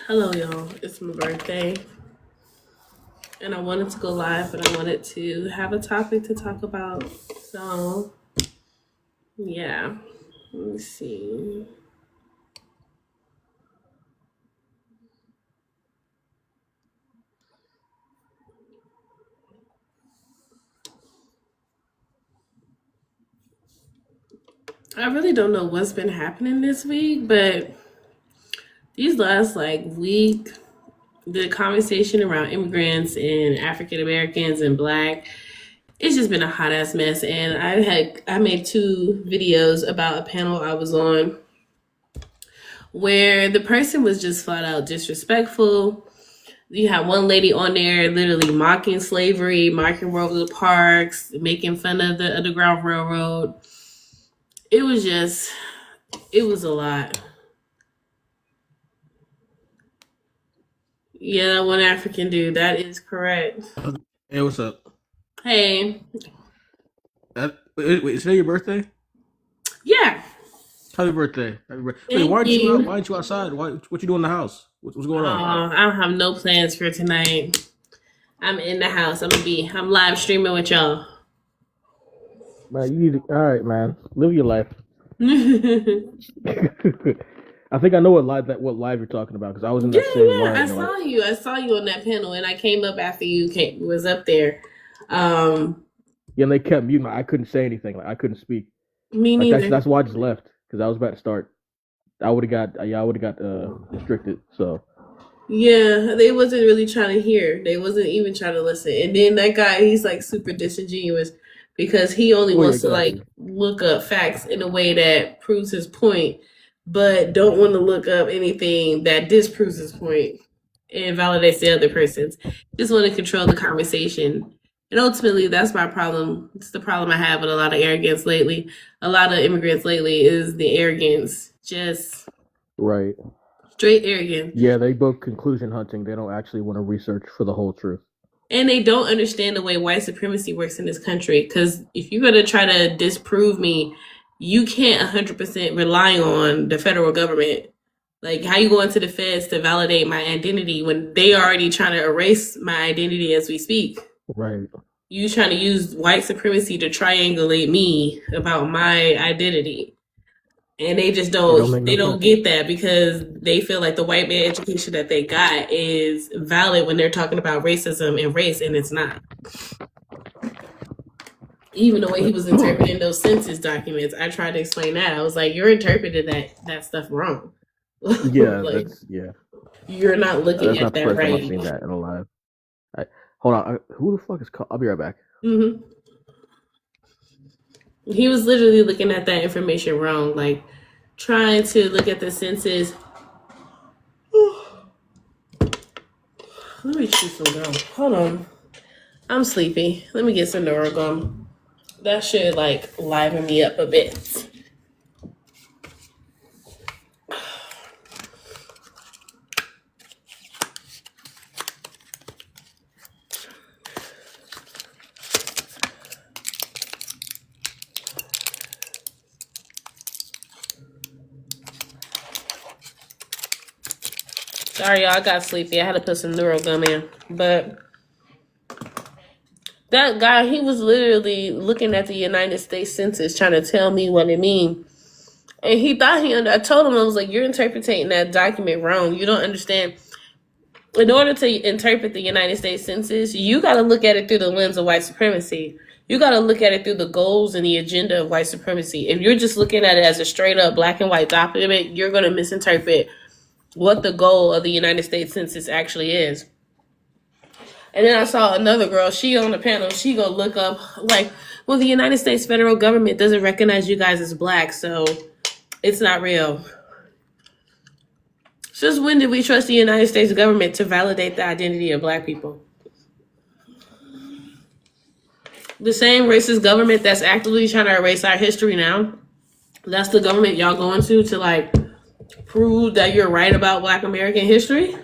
Hello, y'all. It's my birthday, and I wanted to go live, but I wanted to have a topic to talk about. So, yeah. Let me see. I really don't know what's been happening this week, but these last week, the conversation around immigrants and African Americans and Black, it's just been a hot ass mess. And I made two videos about a panel I was on where the person was just flat out disrespectful. You had one lady on there literally mocking slavery, mocking Rosa Parks, making fun of the Underground Railroad. It was a lot. Yeah, that one African dude, that is correct. Hey, what's up? Hey, Wait, is today your birthday? yeah, Happy birthday! Wait, thank you. why aren't you outside? What you doing in the house? What's going on? I don't have no plans for tonight. I'm in the house. I'm live streaming with y'all. Man, you need to. All right, man. Live your life. I think I know what live you're talking about because I was in Yeah, that same yeah. line. I saw you on that panel, and I came up after was up there. Um, Yeah, and they kept muting. I couldn't say anything. Like I couldn't speak. Me Like neither. that's why I just left because I was about to start. I would have got restricted. So Yeah, they wasn't really trying to hear. They wasn't even trying to listen. And then that guy, he's like super disingenuous because he only well, yeah, wants to exactly. look up facts in a way that proves his point, but don't want to look up anything that disproves his point and validates the other person's. Just want to control the conversation. And ultimately, that's my problem. It's the problem I have with a lot of arrogance lately. A lot of immigrants lately is the arrogance. Just Right. straight arrogance. Yeah, they both conclusion hunting. They don't actually want to research for the whole truth. And they don't understand the way white supremacy works in this country. Because if you're going to try to disprove me, you can't 100% rely on the federal government. Like, how you going to the feds to validate my identity when they already trying to erase my identity as we speak? Right. You trying to use white supremacy to triangulate me about my identity. And they just It don't make they no don't sense. get that because they feel like the white man education that they got is valid when they're talking about racism and race, and it's not. Even the way he was interpreting those census documents, I tried to explain that. I was like, you're interpreting that stuff wrong. Yeah, Like, yeah. you're not looking That's at not the that first time I've right. seen that in a live. Hold on. Who the fuck is call? I'll be right back. Hmm. He was literally looking at that information wrong, like trying to look at the census. Let me chew some gum. Hold on. I'm sleepy. Let me get some Neurogum. That should liven me up a bit. Sorry, y'all. I got sleepy. I had to put some Neurogum in. But that guy, he was literally looking at the United States Census, trying to tell me what it means. And he thought I told him, I was like, you're interpreting that document wrong. You don't understand. In order to interpret the United States Census, you got to look at it through the lens of white supremacy. You got to look at it through the goals and the agenda of white supremacy. If you're just looking at it as a straight up black and white document, you're going to misinterpret what the goal of the United States Census actually is. And then I saw another girl, she on the panel, she go look up well, the United States federal government doesn't recognize you guys as black, so it's not real. Since when did we trust the United States government to validate the identity of black people? The same racist government that's actively trying to erase our history now, that's the government y'all going to prove that you're right about black American history?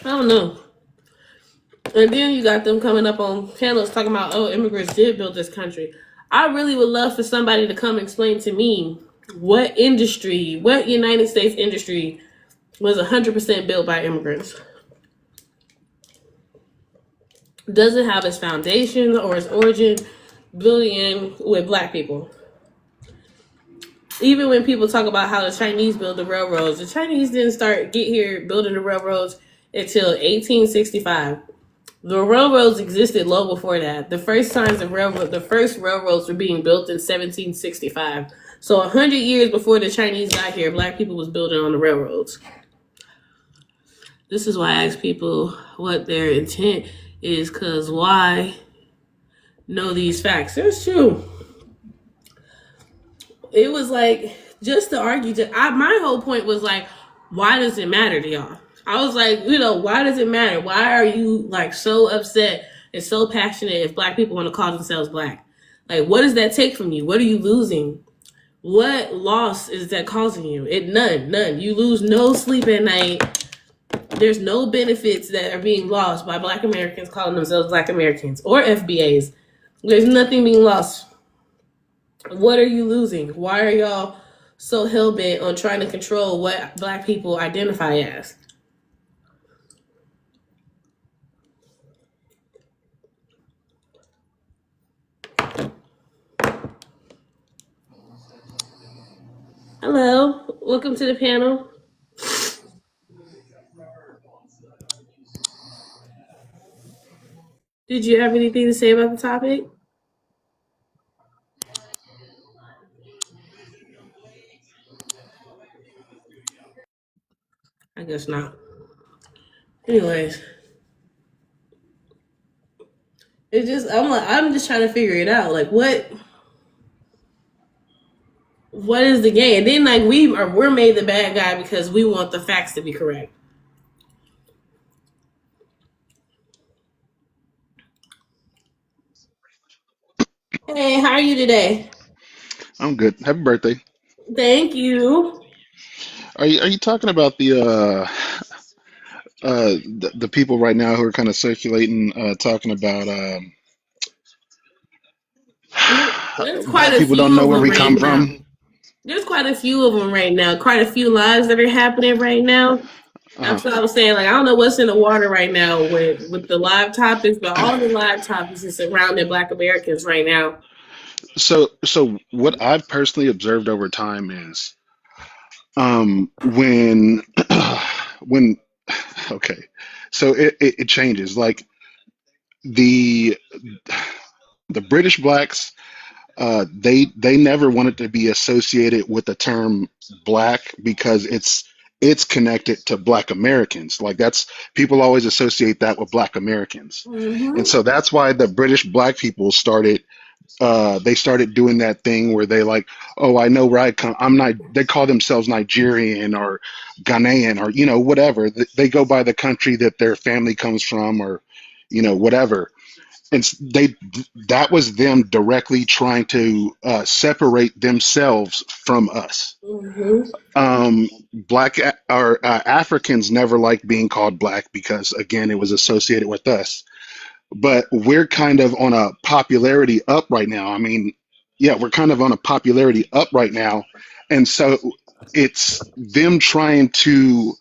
I don't know. And then you got them coming up on panels talking about, oh, immigrants did build this country. I really would love for somebody to come explain to me What industry, what United States industry was 100% built by immigrants? Doesn't have its foundation or its origin building in with black people. Even when people talk about how the Chinese built the railroads, the Chinese didn't get here building the railroads until 1865. The railroads existed long before that. The first railroads were being built in 1765. So 100 years before the Chinese got here, black people was building on the railroads. This is why I ask people what their intent is, because why know these facts? It's true. It was like, just to argue, my whole point was like, why does it matter to y'all? I was like, why does it matter? Why are you like so upset and so passionate if black people want to call themselves black? Like, what does that take from you? What are you losing? What loss is that causing you? None. You lose no sleep at night. There's no benefits that are being lost by black Americans calling themselves black Americans or FBAs. There's nothing being lost. What are you losing? Why are y'all so hell-bent on trying to control what black people identify as? Hello, welcome to the panel. Did you have anything to say about the topic? I guess not. Anyways, I'm just trying to figure it out. Like, what is the game? And then like we're made the bad guy because we want the facts to be correct. Hey, how are you today? I'm good. Happy birthday. Thank you. Are you talking about the people right now who are kind of circulating talking about There's quite black a people don't few know of where them we right come now. from? There's quite a few of them right now. Quite a few lives that are happening right now. Uh, That's what I was saying. Like, I don't know what's in the water right now with the live topics, but all the live topics is surrounding Black Americans right now. so what I've personally observed over time is when when okay, so it changes. Like the the British blacks, they never wanted to be associated with the term black because it's connected to black Americans. Like that's people always associate that with black Americans. And Mm-hmm. so that's why the British black people started they started doing that thing where they like, oh, I know where I come. I'm not. They call themselves Nigerian or Ghanaian or whatever. They go by the country that their family comes from or whatever. And they that was them directly trying to separate themselves from us. Mm-hmm. Black or Africans never liked being called black because again it was associated with us, but we're kind of on a popularity up right now. I mean, yeah, we're kind of on a popularity up right now, and so it's them trying to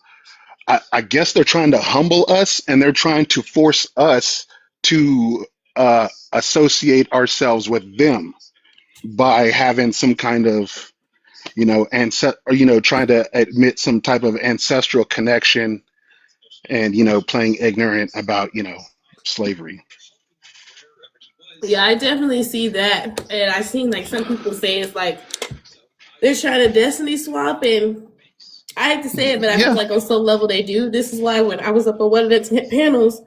I guess they're trying to humble us and they're trying to force us to associate ourselves with them by having some kind of, or, trying to admit some type of ancestral connection and, playing ignorant about, slavery. Yeah, I definitely see that, and I seen like some people say it's like they're trying to destiny swap, and I hate to say it, but I feel Yeah. like on some level they do. This is why when I was up on one of the panels,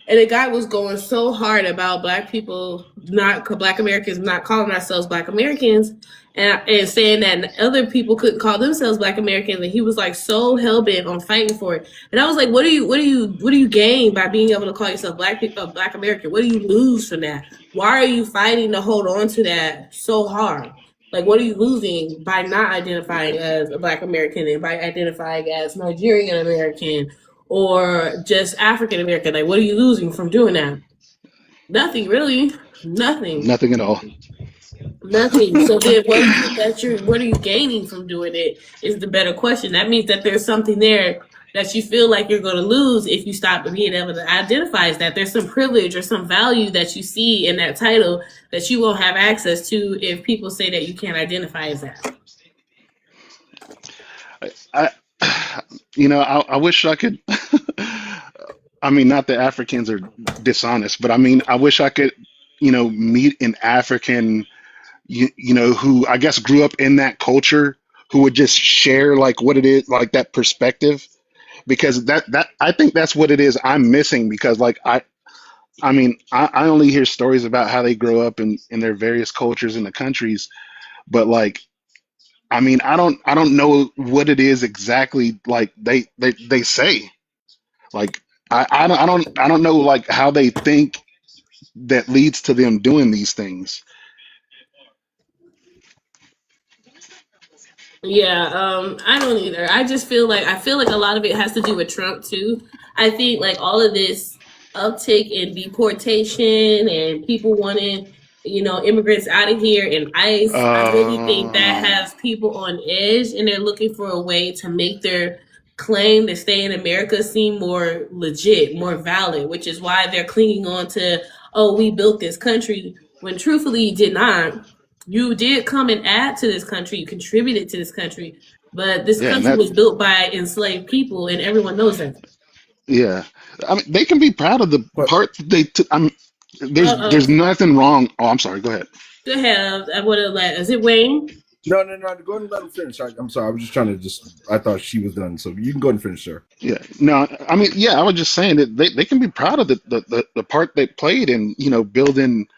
and the guy was going so hard about black Americans not calling ourselves black Americans, and saying that other people couldn't call themselves black Americans, and he was like so hell bent on fighting for it. And I was like, what do you gain by being able to call yourself black American? What do you lose from that? Why are you fighting to hold on to that so hard? Like, what are you losing by not identifying as a black American and by identifying as Nigerian American or just African American? Like, what are you losing from doing that? Nothing, really. Nothing. Nothing at all. Nothing. So then, what are you gaining from doing it? Is the better question. That means that there's something there that you feel like you're going to lose if you stop being able to identify as that. There's some privilege or some value that you see in that title that you won't have access to if people say that you can't identify as that. I, I wish I could. I mean, not that Africans are dishonest, but I mean, I wish I could, meet an African, who I guess grew up in that culture, who would just share like what it is, like that perspective, because that I think that's what it is I'm missing because like I mean, I only hear stories about how they grow up in their various cultures in the countries, but like, I mean, I don't know what it is exactly like they say. Like, I don't know like how they think that leads to them doing these things. Yeah, I don't either. I feel like a lot of it has to do with Trump too. I think like all of this uptick in deportation and people wanting, immigrants out of here and ICE, I really think that Uh, has people on edge and they're looking for a way to make their claim to stay in America seem more legit, more valid, which is why they're clinging on to, oh, we built this country when truthfully you did not. You did come and add to this country, you contributed to this country, but this yeah, and country that was built by enslaved people, and everyone knows that. yeah, I mean, they can be proud of the But part that they took. I'm Uh there's oh. nothing wrong. Oh, I'm sorry. Go ahead. Go ahead. I would have let. Is it Wayne? no, no, no. Go ahead and let him finish. I'm sorry. I was just trying to just. I thought she was done, so you can go ahead and finish, sir. Yeah, no, I mean, yeah, I was just saying that they can be proud of the part they played in, building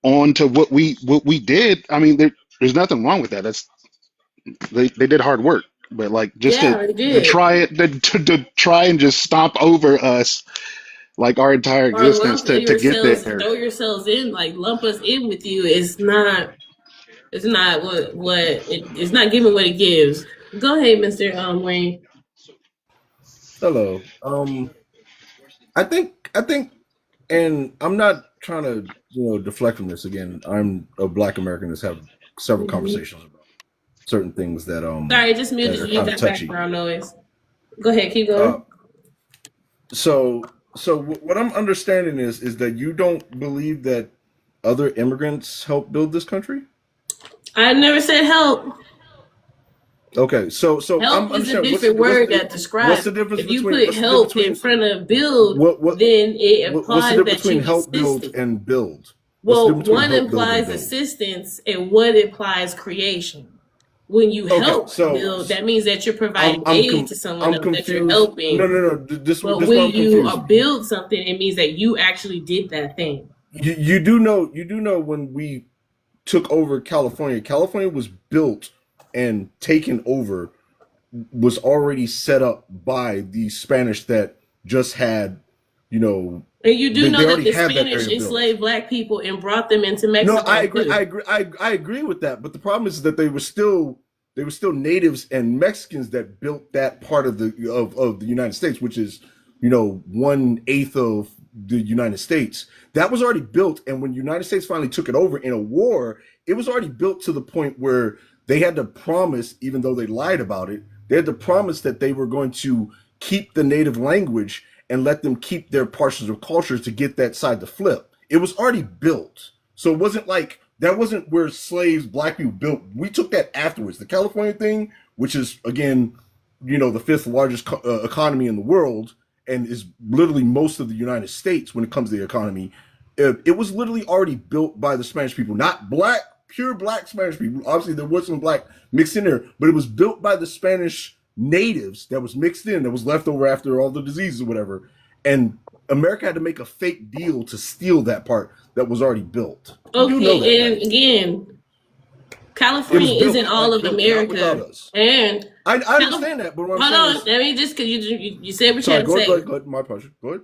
on to what we did. I mean, there's nothing wrong with that. They did hard work, but like just to Yeah, they to did. try it to try and just stomp over us like our entire Or existence to get there. throw yourselves in, like lump us in with you. It's not. It's not it's not giving what it gives. Go ahead, Mister Wayne. Hello. I think, and I'm not trying to deflect from this. Again, I'm a Black American that's have several Mhm. conversations about certain things that Sorry, I just that muted are you. You kind of got touchy. background noise. Go ahead, keep Uh, going. so what I'm understanding is that you don't believe that other immigrants helped build this country. I never said help. Okay, so I'm Help is a understanding different word that what's describes. the difference If you between put help in front of build, what what then it what's the implies difference that you between help build assisted. and build? What's the Well, difference between one help build and implies build? assistance and one implies creation. When you Okay, help so build, that means that you're I'm providing I'm aid com- to someone I'm else, that you're confused. No, helping. no, no. But This why when I'm you confused. build something, it means that you actually did that thing. You do know when we took over California, California was built and taken over, was already set up by the Spanish that just had, you know, And you do they know that already the have that Spanish area built. enslaved black people and brought them into No, I Mexico agree. too. I agree with that. But the problem is that they were still natives and Mexicans that built that part of the United States, which is 1/8 of the United States. That was already built, and when the United States finally took it over in a war, it was already built to the point where they had to promise, even though they lied about it, they had to promise that they were going to keep the native language and let them keep their portions of culture to get that side to flip. It was already built. So it wasn't like that wasn't where slaves, black people built. We took that afterwards. The California thing, which is again, the fifth largest economy in the world and is literally most of the United States when it comes to the economy. It was literally already built by the Spanish people, not black, pure black Spanish people. Obviously, there was some black mixed in there, but it was built by the Spanish natives that was mixed in, that was left over after all the diseases or whatever. And America had to make a fake deal to steal that part that was already built. You do know that, Okay, and right? again, It was California isn't built, all like of built, not without America, us. and I Cal- understand that, but what I'm hold saying on. is, Let me just because you said what you sorry, had to go ahead, go say. ahead, go ahead. My pleasure. Go ahead.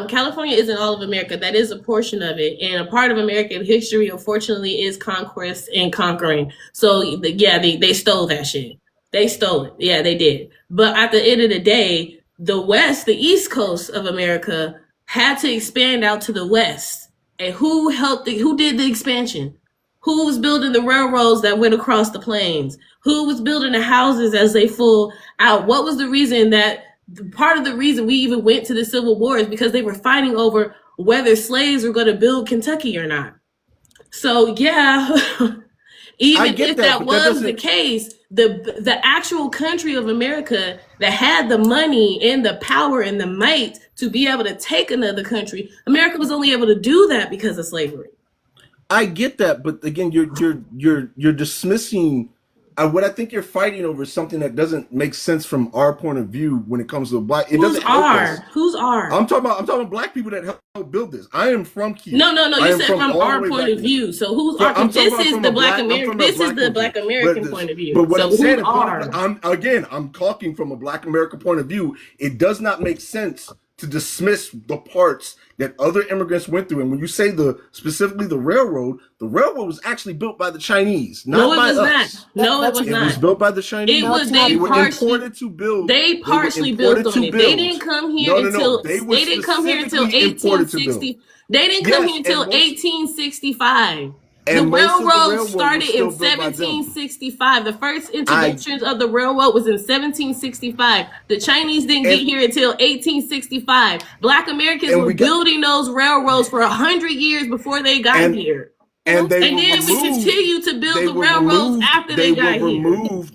California isn't all of America. That is a portion of it, and a part of American history, unfortunately, is conquest and conquering. So yeah, they stole that shit. They stole it. Yeah, they did. But at the end of the day, the East Coast of America, had to expand out to the West. And who helped? Who did the expansion? Who was building the railroads that went across the plains? Who was building the houses as they full out? What was the reason that part of the reason we even went to the Civil War is because they were fighting over whether slaves were going to build Kentucky or not. So yeah, even if that was the case, the actual country of America that had the money and the power and the might to be able to take another country, America was only able to do that because of slavery. I get that, but again, you're dismissing what I think you're fighting over is something that doesn't make sense from our point of view when it comes to black. It doesn't help us. Who's are? I'm talking about black people that helped build this. I am from here. No. You said from our point of view. So who's are? This is the black American. This is the black American point of view. But what so I'm saying, I'm talking from a black American point of view. It does not make sense to dismiss the parts that other immigrants went through. And when you say specifically the railroad was actually built by the Chinese, not by us. No, it was not. It was built by the Chinese. They were imported to build. They partially built on it. They didn't come here until they didn't come here until 1860. They didn't come here until 1865. The railroad started in 1765. The first introductions of the railroad was in 1765. The Chinese didn't get here until 1865. Black Americans were building those railroads for 100 years before they got here. And then we continue to build the railroads after they got here.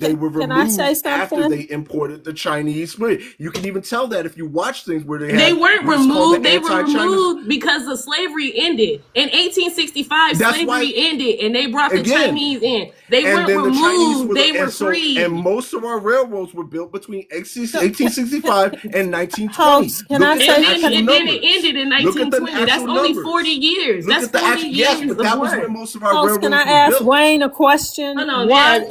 They were removed after they imported the Chinese split. You can even tell that if you watch things where they weren't removed. They were removed because the slavery ended. In 1865, slavery ended, and they brought the Chinese in. They weren't removed. They were free. And most of our railroads were built between 1865 and 1920. And then it ended in 1920. That's only 40 years. That's 40 years of work. Most of our railroads can I ask Wayne a question?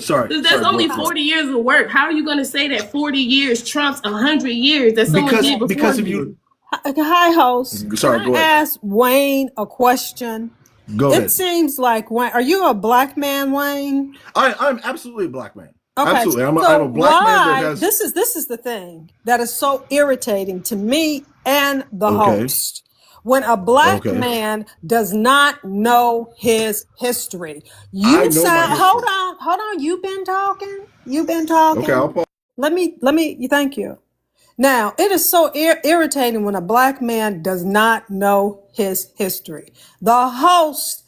Sorry. That's only 40 years of work. How are you going to say that 40 years trumps 100 years that someone did before because if you? Hi, host. Sorry, can I ask Wayne a question? Go ahead. It seems like Wayne. Are you a black man, Wayne? I'm absolutely a black man. Okay. Absolutely. I'm a black man that has. This is the thing that is so irritating to me and the host. When a black man does not know his history, you sound. Hold on. You've been talking. Okay, I'll pause. Let me. Thank you. Now, it is so irritating when a black man does not know his history. The host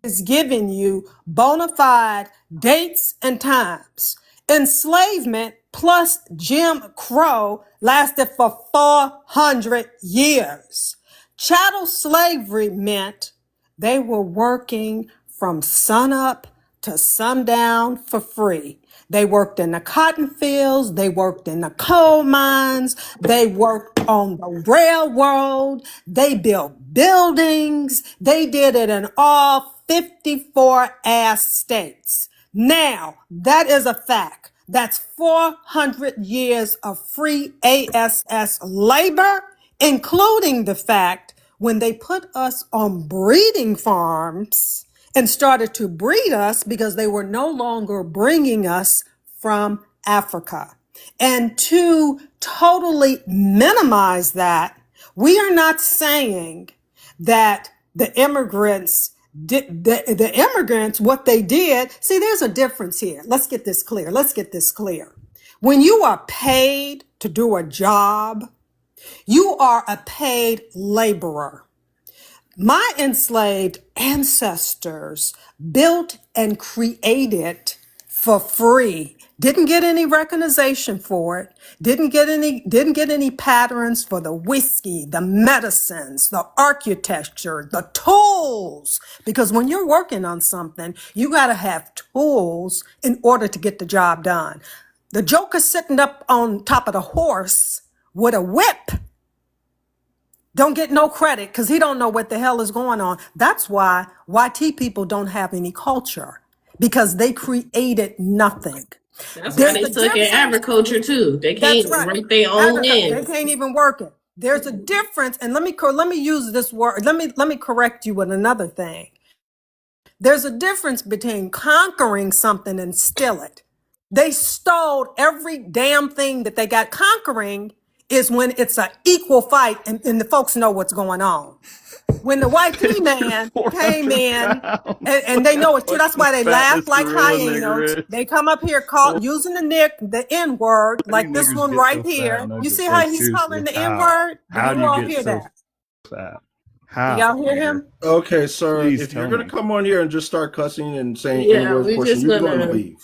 is giving you bona fide dates and times. Enslavement plus Jim Crow lasted for 400 years. Chattel slavery meant they were working from sunup to sundown for free. They worked in the cotton fields, they worked in the coal mines, they worked on the railroad, they built buildings, they did it in all 54 states. Now, that is a fact. That's 400 years of free ASS labor, including the fact when they put us on breeding farms and started to breed us because they were no longer bringing us from Africa. And to totally minimize that, we are not saying that the immigrants, what they did, see, there's a difference here. Let's get this clear. When you are paid to do a job, you are a paid laborer. My enslaved ancestors built and created for free. Didn't get any recognition for it. Didn't get any patterns for the whiskey, the medicines, the architecture, the tools. Because when you're working on something, you got to have tools in order to get the job done. The joker sitting up on top of the horse with a whip don't get no credit because he don't know what the hell is going on. That's why YT people don't have any culture, because they created nothing. That's why they suck at agriculture too. They can't work their own land. They can't even work it. There's a difference, and let me use this word. Let me correct you with another thing. There's a difference between conquering something and steal it. They stole every damn thing that they got. Conquering is when it's an equal fight and the folks know what's going on. When the white P-man came in, and they know it too, that's why they laugh like hyenas. They come up here using the N-word, like this one right here. You see how he's calling the N-word? How do you all you hear get so that? fat? How? Y'all hear him? Okay, sir. Please If tell you're gonna me. come on here and just start cussing and saying Yeah, N-word we portion, just you're gonna- gonna leave.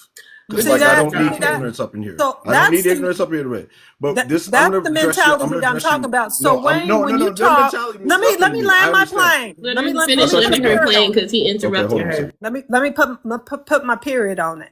You see Like I that? don't You need see that? ignorance up in here. So I don't need that's ignorance up here. But That, this, that's I'm the gonna address you. I'm mentality gonna that I'm address talking you. about. So Wayne, No, when you their talk, mentality means let me nothing to me. land I my understand. plane. Let Let her me finish put landing my her period plane on it. because he interrupted hold on a her. second. Let me put my period on it.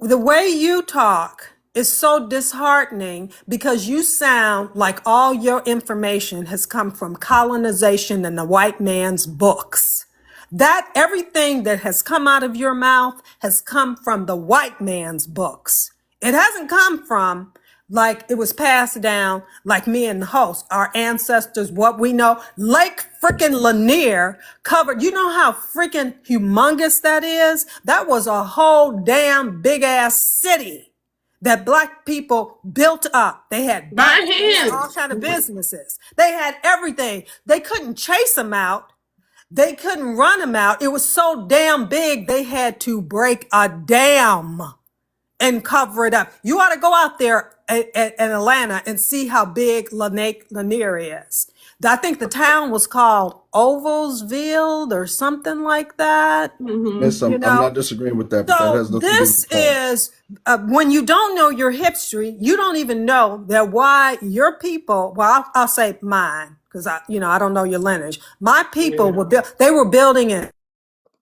The way you talk is so disheartening because you sound like all your information has come from colonization and the white man's books. That everything that has come out of your mouth has come from the white man's books. It hasn't come from like it was passed down like me and the host, our ancestors, what we know. Lake freaking Lanier covered, you know how freaking humongous that is? That was a whole damn big ass city that black people built up. They had By banks, they had all hands. kind of businesses. They had everything. They couldn't chase them out. They couldn't run them out. It was so damn big, they had to break a dam and cover it up. You ought to go out there in Atlanta and see how big Lanier is. I think the town was called Ovalsville or something like that. Yes, You I'm know, not disagreeing with that, but that so has nothing to do with this the point. is when you don't know your history, you don't even know that why your people. Well, I'll say mine because I don't know your lineage. My people they were building in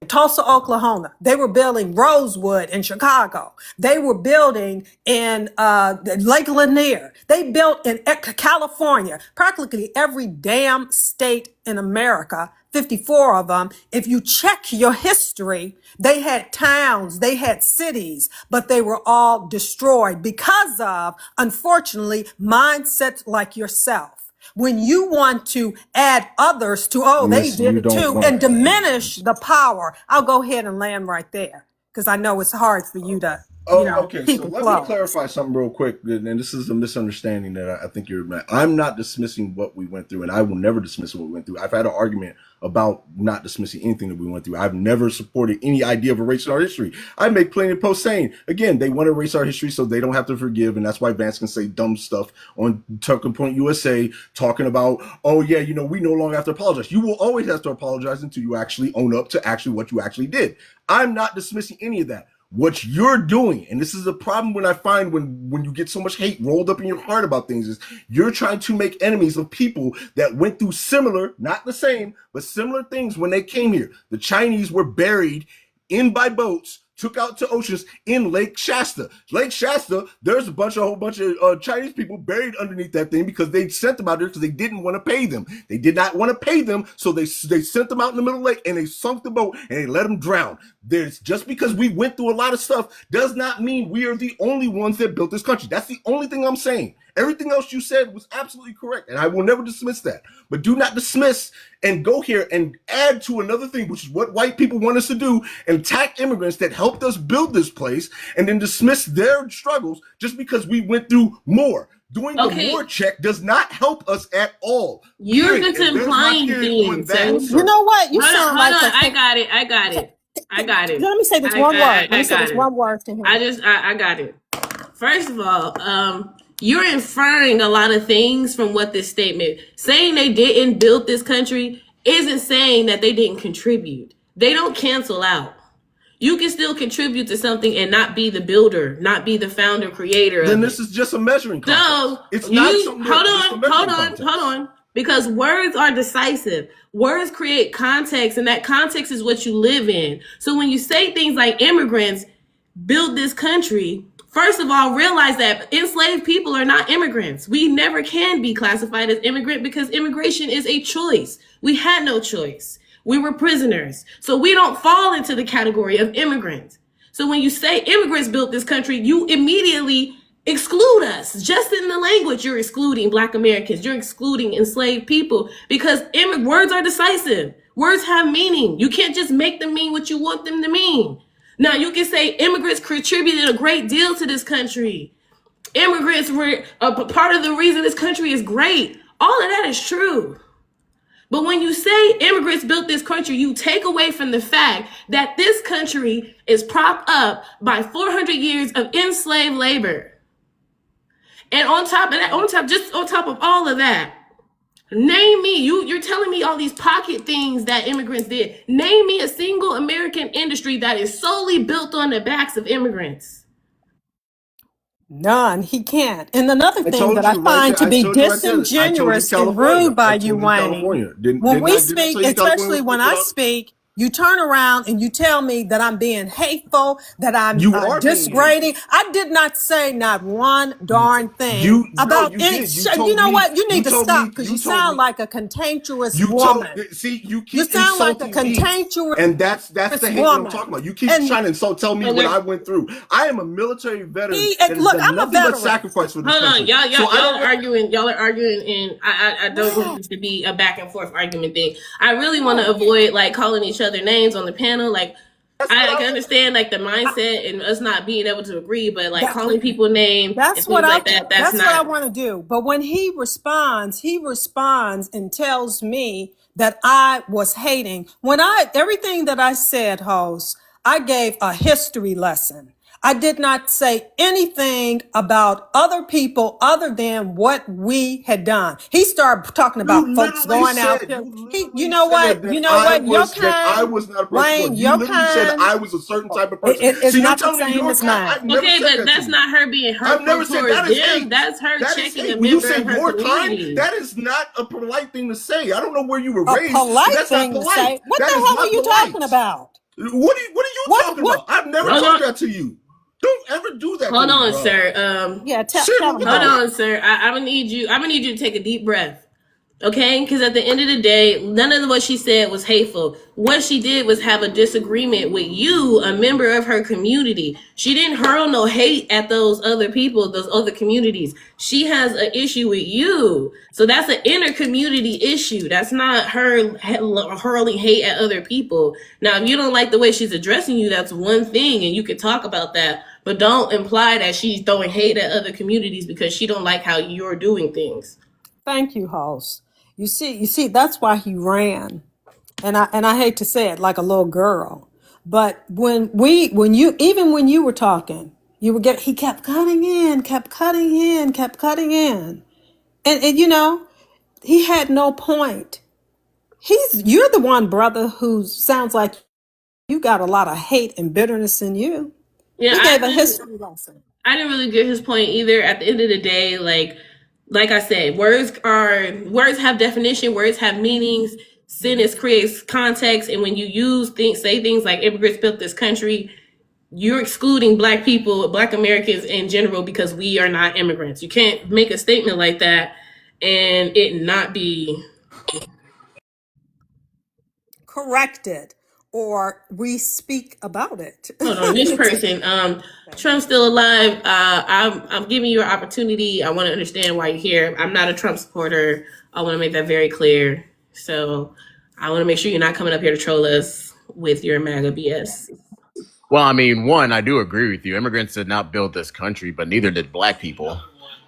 Tulsa, Oklahoma. They were building Rosewood in Chicago. They were building in Lake Lanier. They built in California. Practically every damn state in America, 54 of them. If you check your history, they had towns, they had cities, but they were all destroyed because of, unfortunately, mindsets like yourself. When you want to add others to, they Miss, did you it don't too, want and to add diminish others. the power. I'll go ahead and land right there because I know it's hard for you to, Okay. keep So it let me close. clarify something real quick, and this is a misunderstanding that I think you're. I'm not dismissing what we went through, and I will never dismiss what we went through. I've had an argument about not dismissing anything that we went through. I've never supported any idea of erasing our history. I make plenty of posts saying, again, they want to erase our history so they don't have to forgive, and that's why Vance can say dumb stuff on Talking Point USA, talking about, we no longer have to apologize. You will always have to apologize until you actually own up to actually what you actually did. I'm not dismissing any of that. What you're doing, and this is a problem when I find when you get so much hate rolled up in your heart about things, is you're trying to make enemies of people that went through similar, not the same, but similar things when they came here. The Chinese were buried in by boats, took out to oceans in Lake Shasta. Lake Shasta, there's a whole bunch of Chinese people buried underneath that thing because they sent them out there because they didn't want to pay them. They did not want to pay them, so they sent them out in the middle of the lake and they sunk the boat and they let them drown. Just because we went through a lot of stuff does not mean we are the only ones that built this country. That's the only thing I'm saying. Everything else you said was absolutely correct, and I will never dismiss that. But do not dismiss and go here and add to another thing, which is what white people want us to do, and attack immigrants that helped us build this place, and then dismiss their struggles just because we went through more. Doing the war check does not help us at all. You're Period. just implying things. You know what? You sound like I got it. I got it. Let me say this one word. Let me say this one word to him. I got it. First of all, you're inferring a lot of things from what this statement saying they didn't build this country isn't saying that they didn't contribute. They don't cancel out. You can still contribute to something and not be the builder, not be the founder, creator. Then this is just a measuring contest. No, it's not something. Hold on. Because words are decisive. Words create context, and that context is what you live in. So when you say things like immigrants build this country, first of all, realize that enslaved people are not immigrants. We never can be classified as immigrant because immigration is a choice. We had no choice. We were prisoners. So we don't fall into the category of immigrants. So when you say immigrants built this country, you immediately exclude us. Just in the language, you're excluding Black Americans. You're excluding enslaved people because words are decisive. Words have meaning. You can't just make them mean what you want them to mean. Now, you can say immigrants contributed a great deal to this country. Immigrants were a part of the reason this country is great. All of that is true. But when you say immigrants built this country, you take away from the fact that this country is propped up by 400 years of enslaved labor. And on top of that, just on top of all of that, name me, you're telling me all these pocket things that immigrants did. Name me a single American industry that is solely built on the backs of immigrants. None. He can't. And another I thing told that I you right find there. to I be told you right there. I told you disingenuous and California. rude by I you, told you Wayne, California. when Didn't we I speak, tell you California especially was when built I on? speak, you turn around and you tell me that I'm being hateful, that I'm You are being disgrading. hateful. I did not say not one darn thing No, about you any. did. You You told know me. what? You You need to told stop me. because you You told sound me. like a cantankerous You told. woman. See, you You keep sound like a insulting me, cantankerous and that's the hate that I'm woman. talking about. You keep And trying to tell me And what they're I went through. I am a military veteran he, that has look, done I'm a nothing but veteran. sacrifice for this hold on, country. y'all So I are don't. arguing. Y'all are arguing, and I don't want this to be a back and forth argument thing. I really want to avoid like calling each other names on the panel. Like I can understand like the mindset and us not being able to agree, but like That, calling people names and That's things what I like that, that's that's what I not. want to do. But when he responds and tells me that I was hating. When everything that I said, host, I gave a history lesson. I did not say anything about other people other than what we had done. He started talking You about folks literally going out said. there. You You literally know said what? that You know what? Your I kind, was not a Wayne, person. You your literally said kind I was a certain type of person. is So you're not the telling me same your as kind. mine. I've never Okay, said but that to that's you. not her being I've hurtful never said towards that is them. hate. That's her That is checking hate. a When you member say of her your kind, community. that is not a polite thing to say. I don't know where you were A raised, but polite that's not thing to say. polite. What the That is hell are not you talking polite. about? What are you talking What? about? I've never Hold told on, that to you. Don't ever do that to hold me, on, bro. sir. Yeah, Seriously, tell him what Hold that. the on, sir. I'm gonna need you. I'm gonna need you to take a deep breath. Okay, because at the end of the day, none of what she said was hateful. What she did was have a disagreement with you, a member of her community. She didn't hurl no hate at those other people, those other communities. She has an issue with you. So that's an inner community issue. That's not her hurling hate at other people. Now, if you don't like the way she's addressing you, that's one thing, and you can talk about that. But don't imply that she's throwing hate at other communities because she don't like how you're doing things. Thank you, host. You see, that's why he ran. And I hate to say it like a little girl. But when you were talking, he kept cutting in, kept cutting in, kept cutting in. And he had no point. You're the one, brother, who sounds like you got a lot of hate and bitterness in you. Yeah, He gave a history lesson. I didn't really get his point either. At the end of the day, like I said, words have definition, words have meanings. Sentence creates context, and when you say things like immigrants built this country, you're excluding black people, black Americans in general, because we are not immigrants. You can't make a statement like that and it not be. Corrected, or we speak about it. Hold on, this person, Trump's still alive. I'm giving you an opportunity. I want to understand why you're here. I'm not a Trump supporter. I want to make that very clear. So I want to make sure you're not coming up here to troll us with your MAGA BS. Well, I mean, one, I do agree with you. Immigrants did not build this country, but neither did black people.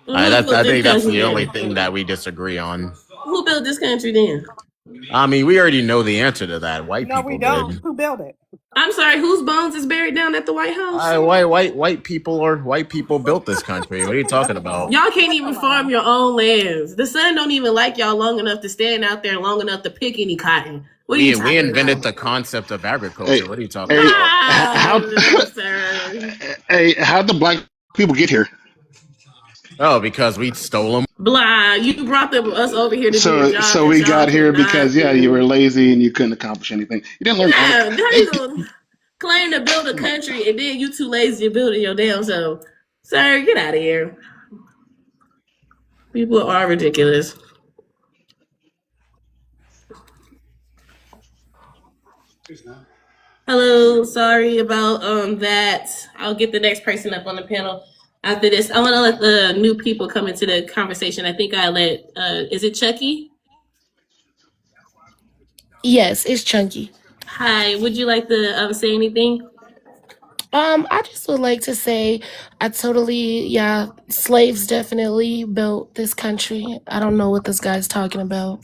Well, who built I this think that's country the only then? thing that we disagree on. Who built this country then? I mean, we already know the answer to that. White No, we people don't. did. Who built it? I'm sorry, whose bones is buried down at the White House? White people built this country. What are you talking about? Y'all can't even farm your own lands. The sun don't even like y'all long enough to stand out there long enough to pick any cotton. What are you talking We invented about? the concept of agriculture. Hey, What are you talking hey, about? how, No, sir. hey, how'd the black people get here? Oh, because we stole them. Blah. You brought us over here to do a job So that we y'all got here because cannot you were do. lazy and you couldn't accomplish anything. You didn't learn Yeah, how Hey, you gonna claim to build a country and then you too lazy to build it your damn self? Sir, get out of here. People are ridiculous. Hello, sorry about that. I'll get the next person up on the panel after this. I want to let the new people come into the conversation. I think I let is it Chucky? Yes, it's chunky. Hi, would you like to say anything? I just would like to say yeah, slaves definitely built this country. I don't know what this guy's talking about.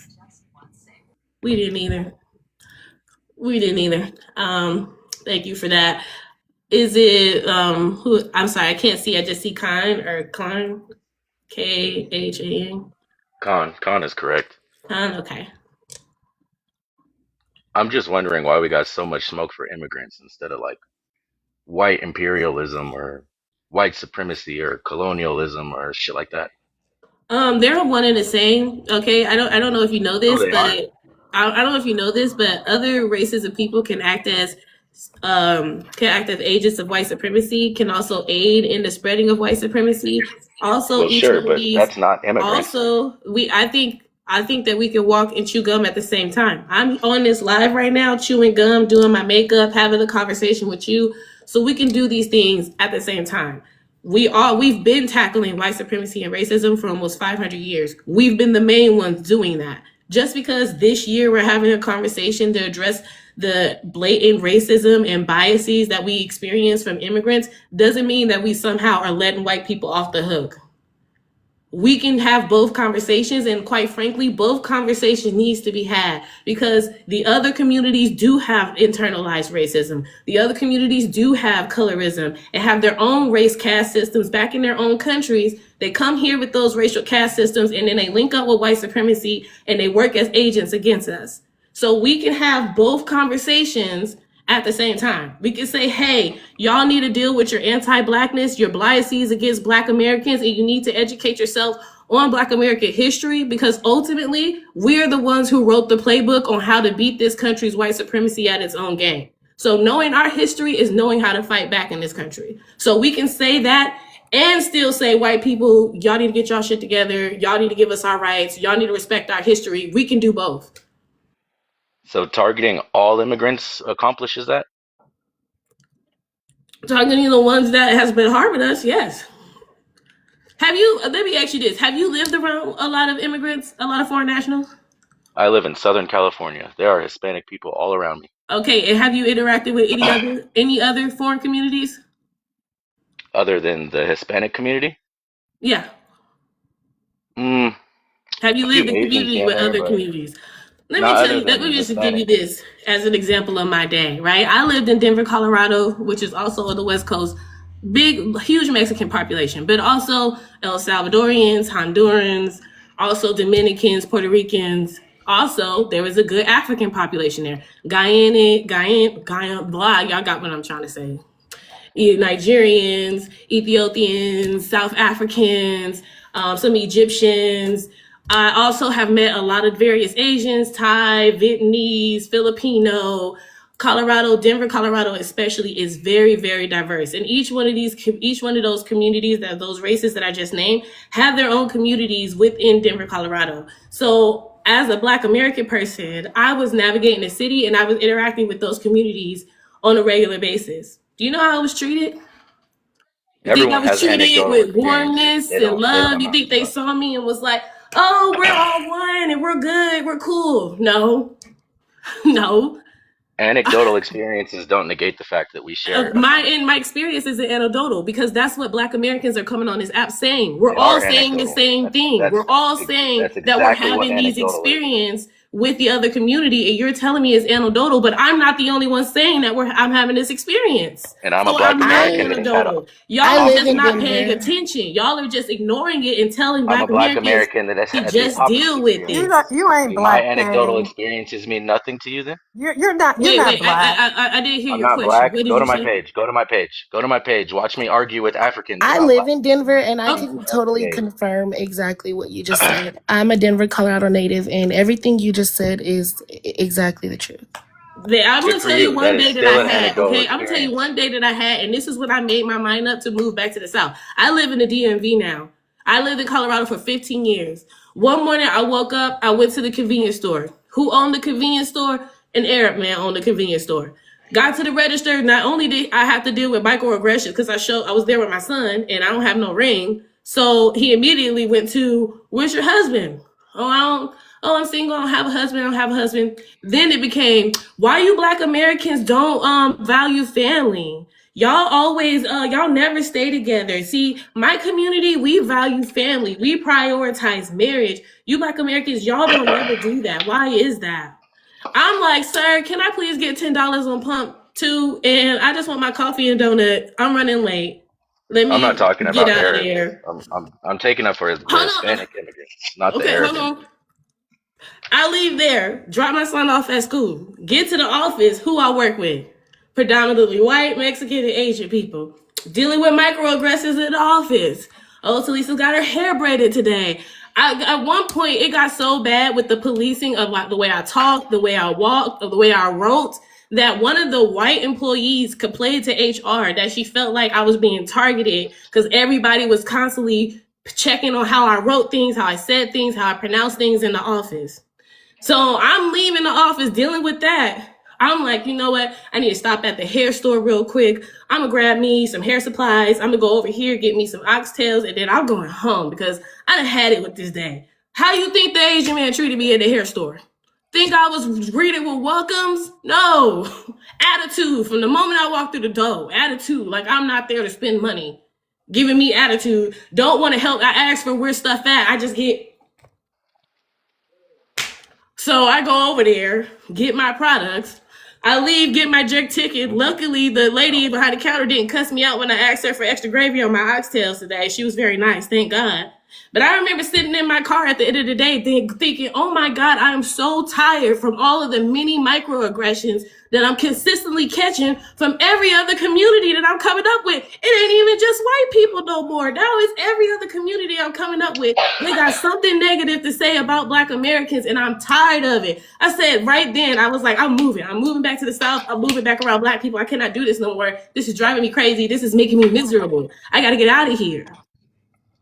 We didn't either. We didn't either. Thank you for that. Is it who? I'm sorry, I can't see. I just see Klein, Khan. Khan is correct. Khan, okay. I'm just wondering why we got so much smoke for immigrants instead of like white imperialism or white supremacy or colonialism or shit like that. They're one and the same. Okay, I don't know if you know No, this, they aren't. but I don't know if you know this, but other races of people can act as agents of white supremacy, can also aid in the spreading of white supremacy. Also, Well, each sure, one of but these. that's not immigrants. Also, I think that we can walk and chew gum at the same time. I'm on this live right now, chewing gum, doing my makeup, having a conversation with you, so we can do these things at the same time. We've been tackling white supremacy and racism for almost 500 years. We've been the main ones doing that. Just because this year we're having a conversation to address the blatant racism and biases that we experience from immigrants doesn't mean that we somehow are letting white people off the hook. We can have both conversations, and quite frankly, both conversations needs to be had, because the other communities do have internalized racism. The other communities do have colorism and have their own race caste systems back in their own countries. They come here with those racial caste systems, and then they link up with white supremacy and they work as agents against us. So we can have both conversations at the same time. We can say, hey, y'all need to deal with your anti-blackness, your biases against Black Americans, and you need to educate yourself on Black American history, because ultimately we're the ones who wrote the playbook on how to beat this country's white supremacy at its own game. So knowing our history is knowing how to fight back in this country. So we can say that and still say, white people, y'all need to get y'all shit together. Y'all need to give us our rights. Y'all need to respect our history. We can do both. So targeting all immigrants accomplishes that? Talking to the ones that has been harming us, yes. Have you, let me ask you this, have you lived around a lot of immigrants, a lot of foreign nationals? I live in Southern California. There are Hispanic people all around me. Okay, and have you interacted with any other foreign communities? Other than the Hispanic community? Yeah. Mm, Have you a few lived in Asians communities here with and there, other but communities? Let me not tell other you, let than me just give you Hispanic. this as an example of my day, right? I lived in Denver, Colorado, which is also on the West Coast. Big, huge Mexican population, but also El Salvadorians, Hondurans, also Dominicans, Puerto Ricans. Also, there was a good African population there. Guyana, blah, y'all got what I'm trying to say. Nigerians, Ethiopians, South Africans, some Egyptians. I also have met a lot of various Asians, Thai, Vietnamese, Filipino. Denver, Colorado especially is very, very diverse. And each one of those communities, those races that I just named, have their own communities within Denver, Colorado. So as a Black American person, I was navigating the city and I was interacting with those communities on a regular basis. Do you know how I was treated? You think I Everyone was has treated anecdotal with experiences. warmness They and don't love? You amount think to they much. saw me and was like, oh, we're all one and we're good, we're cool? No, no. Anecdotal experiences don't negate the fact that we share a common. My experience is anecdotal, because that's what Black Americans are coming on this app saying. We're They all are saying the anecdotal. same That's thing. We're that's all saying that's that we're exactly what having these anecdotal is. experience with the other community, and you're telling me it's anecdotal, but I'm not the only one saying that I'm having this experience. And I'm a So Black I'm not American that I has had anecdotal. Y'all I are live just in opposite not paying Denver. experiences. attention. Y'all are just ignoring it and telling I'm a Black Black Americans American that has to had the just opposite deal with You this. experiences. don't, you ain't Do my black, anecdotal Kane. experiences mean nothing to you then? You're Wait, not wait. black. I didn't hear I'm your not question. black. What did Go to you my say? page. Go to my page. Go to my page. Watch me argue with Africans I about live black. in Denver, and I Oh, can That's totally gay. confirm exactly what you just said. I'm a Denver, Colorado native, and everything you just said is exactly the truth. I'm Good gonna for tell you you. That one is day that I still an had. anecdotal Okay, I'm gonna tell you experience. one day that I had, and this is when I made my mind up to move back to the South. I live in the DMV now. I lived in Colorado for 15 years. One morning I woke up, I went to the convenience store. Who owned the convenience store? An Arab man owned the convenience store. Got to the register. Not only did I have to deal with microaggressions because I was there with my son and I don't have no ring, so he immediately went to, "Where's your husband?" Oh, I don't. Oh, I'm single. I don't have a husband. I don't have a husband. Then it became, why you Black Americans don't value family? Y'all always, y'all never stay together. See, my community, we value family. We prioritize marriage. You Black Americans, y'all don't ever do that. Why is that? I'm like, sir, can I please get $10 on pump two? And I just want my coffee and donut. I'm running late. Let I'm not me talking get about out of marriage. there. I'm taking up for the Hold on. Hispanic immigrants, not the Okay, Arab hold on. immigrants. I leave there, drop my son off at school, get to the office, who I work with? Predominantly white, Mexican, and Asian people. Dealing with microaggressions in the office. Oh, Talisa got her hair braided today. At one point, it got so bad with the policing of like the way I talked, the way I walked, the way I wrote, that one of the white employees complained to HR that she felt like I was being targeted because everybody was constantly checking on how I wrote things, how I said things, how I pronounced things in the office. So I'm leaving the office dealing with that. I'm like, you know what? I need to stop at the hair store real quick. I'm gonna grab me some hair supplies. I'm gonna go over here, get me some oxtails, and then I'm going home because I done had it with this day. How you think the Asian man treated me at the hair store? Think I was greeted with welcomes? No. Attitude from the moment I walked through the door. Attitude, like I'm not there to spend money. Giving me attitude. Don't want to help. I ask for where stuff at. I just get. So I go over there, get my products. I leave, get my jerk ticket. Luckily, the lady behind the counter didn't cuss me out when I asked her for extra gravy on my oxtails today. She was very nice, thank God. But I remember sitting in my car at the end of the day thinking, oh my God, I am so tired from all of the many microaggressions that I'm consistently catching from every other community that I'm coming up with. It ain't even just white people no more. Now it's every other community I'm coming up with. They got something negative to say about Black Americans, and I'm tired of it. I said right then, I was like, I'm moving. I'm moving back to the South. I'm moving back around Black people. I cannot do this no more. This is driving me crazy. This is making me miserable. I got to get out of here.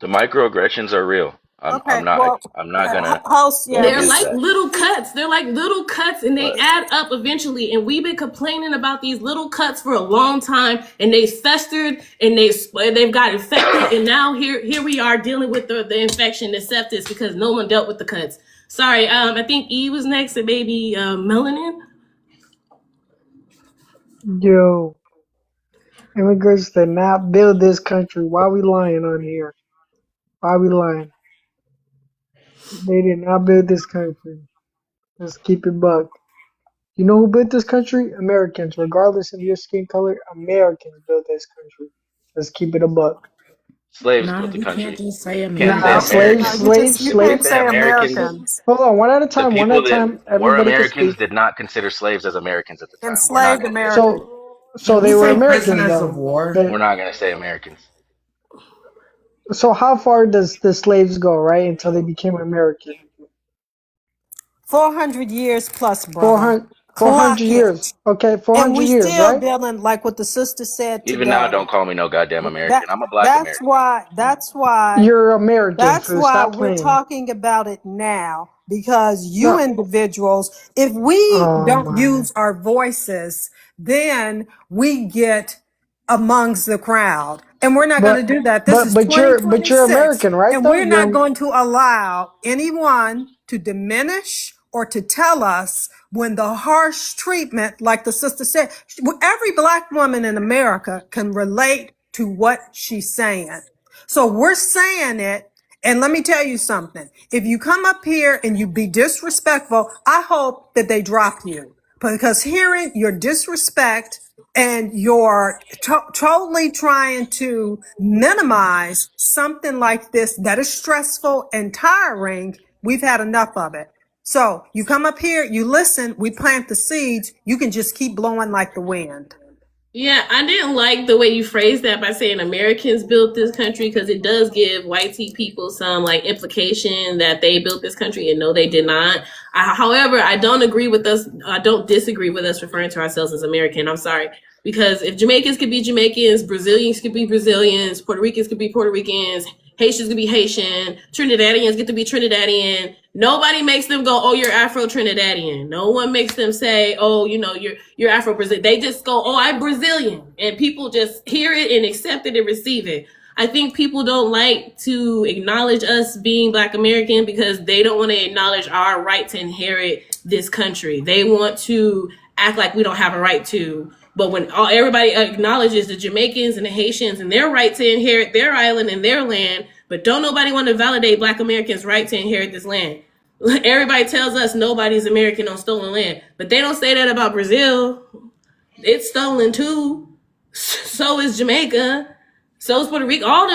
The microaggressions are real. Okay, well, I'm not gonna host, go yeah, They're against like that. little cuts. They're like little cuts and they But add up eventually. And we've been complaining about these little cuts for a long time and they festered and they've got infected. And now here we are dealing with the infection, the sepsis, because no one dealt with the cuts. Sorry, I think E was next and maybe Melanin. Yo, immigrants did not build this country. Why we lying on here? Why we lying? They did not build this country. Let's keep it buck. You know who built this country? Americans. Regardless of your skin color, Americans built this country. Let's keep it a buck. slaves Nah, built the you can't country. just say You can't say Nah, Americans. slaves, Americans. slaves, you You can't can't slaves. say say Americans. Americans. Hold on, one at a The time, one at people a that time. were Everybody can Americans speak. did not consider slaves as Americans at the time. Enslaved Americans. So We they were say Americans prisoners of though. war. They, We're not gonna say Americans. so how far does the slaves go, right? Until they became American? 400 years plus, brother. 400, 400 Clock years. it. Okay, And 400 we years, still right? dealing like what the sister said Even now, today. don't call me no goddamn That American. I'm a black that's American. why that's why You're American, that's so why stop we're playing. talking about it now, because you No. individuals, if we Oh don't my. use our voices, then we get amongst the crowd. And we're not going to But do that. This but is but you're 2026, American, right? and Though we're not you're going to allow anyone to diminish or to tell us when the harsh treatment, like the sister said, every Black woman in America can relate to what she's saying. So we're saying it. And let me tell you something. If you come up here and you be disrespectful, I hope that they drop you, because hearing your disrespect and you're totally trying to minimize something like this that is stressful and tiring, we've had enough of it. So you come up here, you listen, we plant the seeds, you can just keep blowing like the wind. Yeah, I didn't like the way you phrased that by saying Americans built this country because it does give white people some like implication that they built this country, and no, they did not. However, I don't agree with us. I don't disagree with us referring to ourselves as American. I'm sorry. Because if Jamaicans could be Jamaicans, Brazilians could be Brazilians, Puerto Ricans could be Puerto Ricans, Haitians could be Haitian, Trinidadians get to be Trinidadian. Nobody makes them go, oh, you're Afro Trinidadian. No one makes them say, oh, you're Afro Brazilian. They just go, oh, I'm Brazilian, and people just hear it and accept it and receive it. I think people don't like to acknowledge us being Black American because they don't want to acknowledge our right to inherit this country. They want to act like we don't have a right to. But when everybody acknowledges the Jamaicans and the Haitians and their right to inherit their island and their land, but don't nobody want to validate Black Americans' right to inherit this land. Everybody tells us nobody's American on stolen land, but they don't say that about Brazil. It's stolen too. So is Jamaica. So is Puerto Rico. All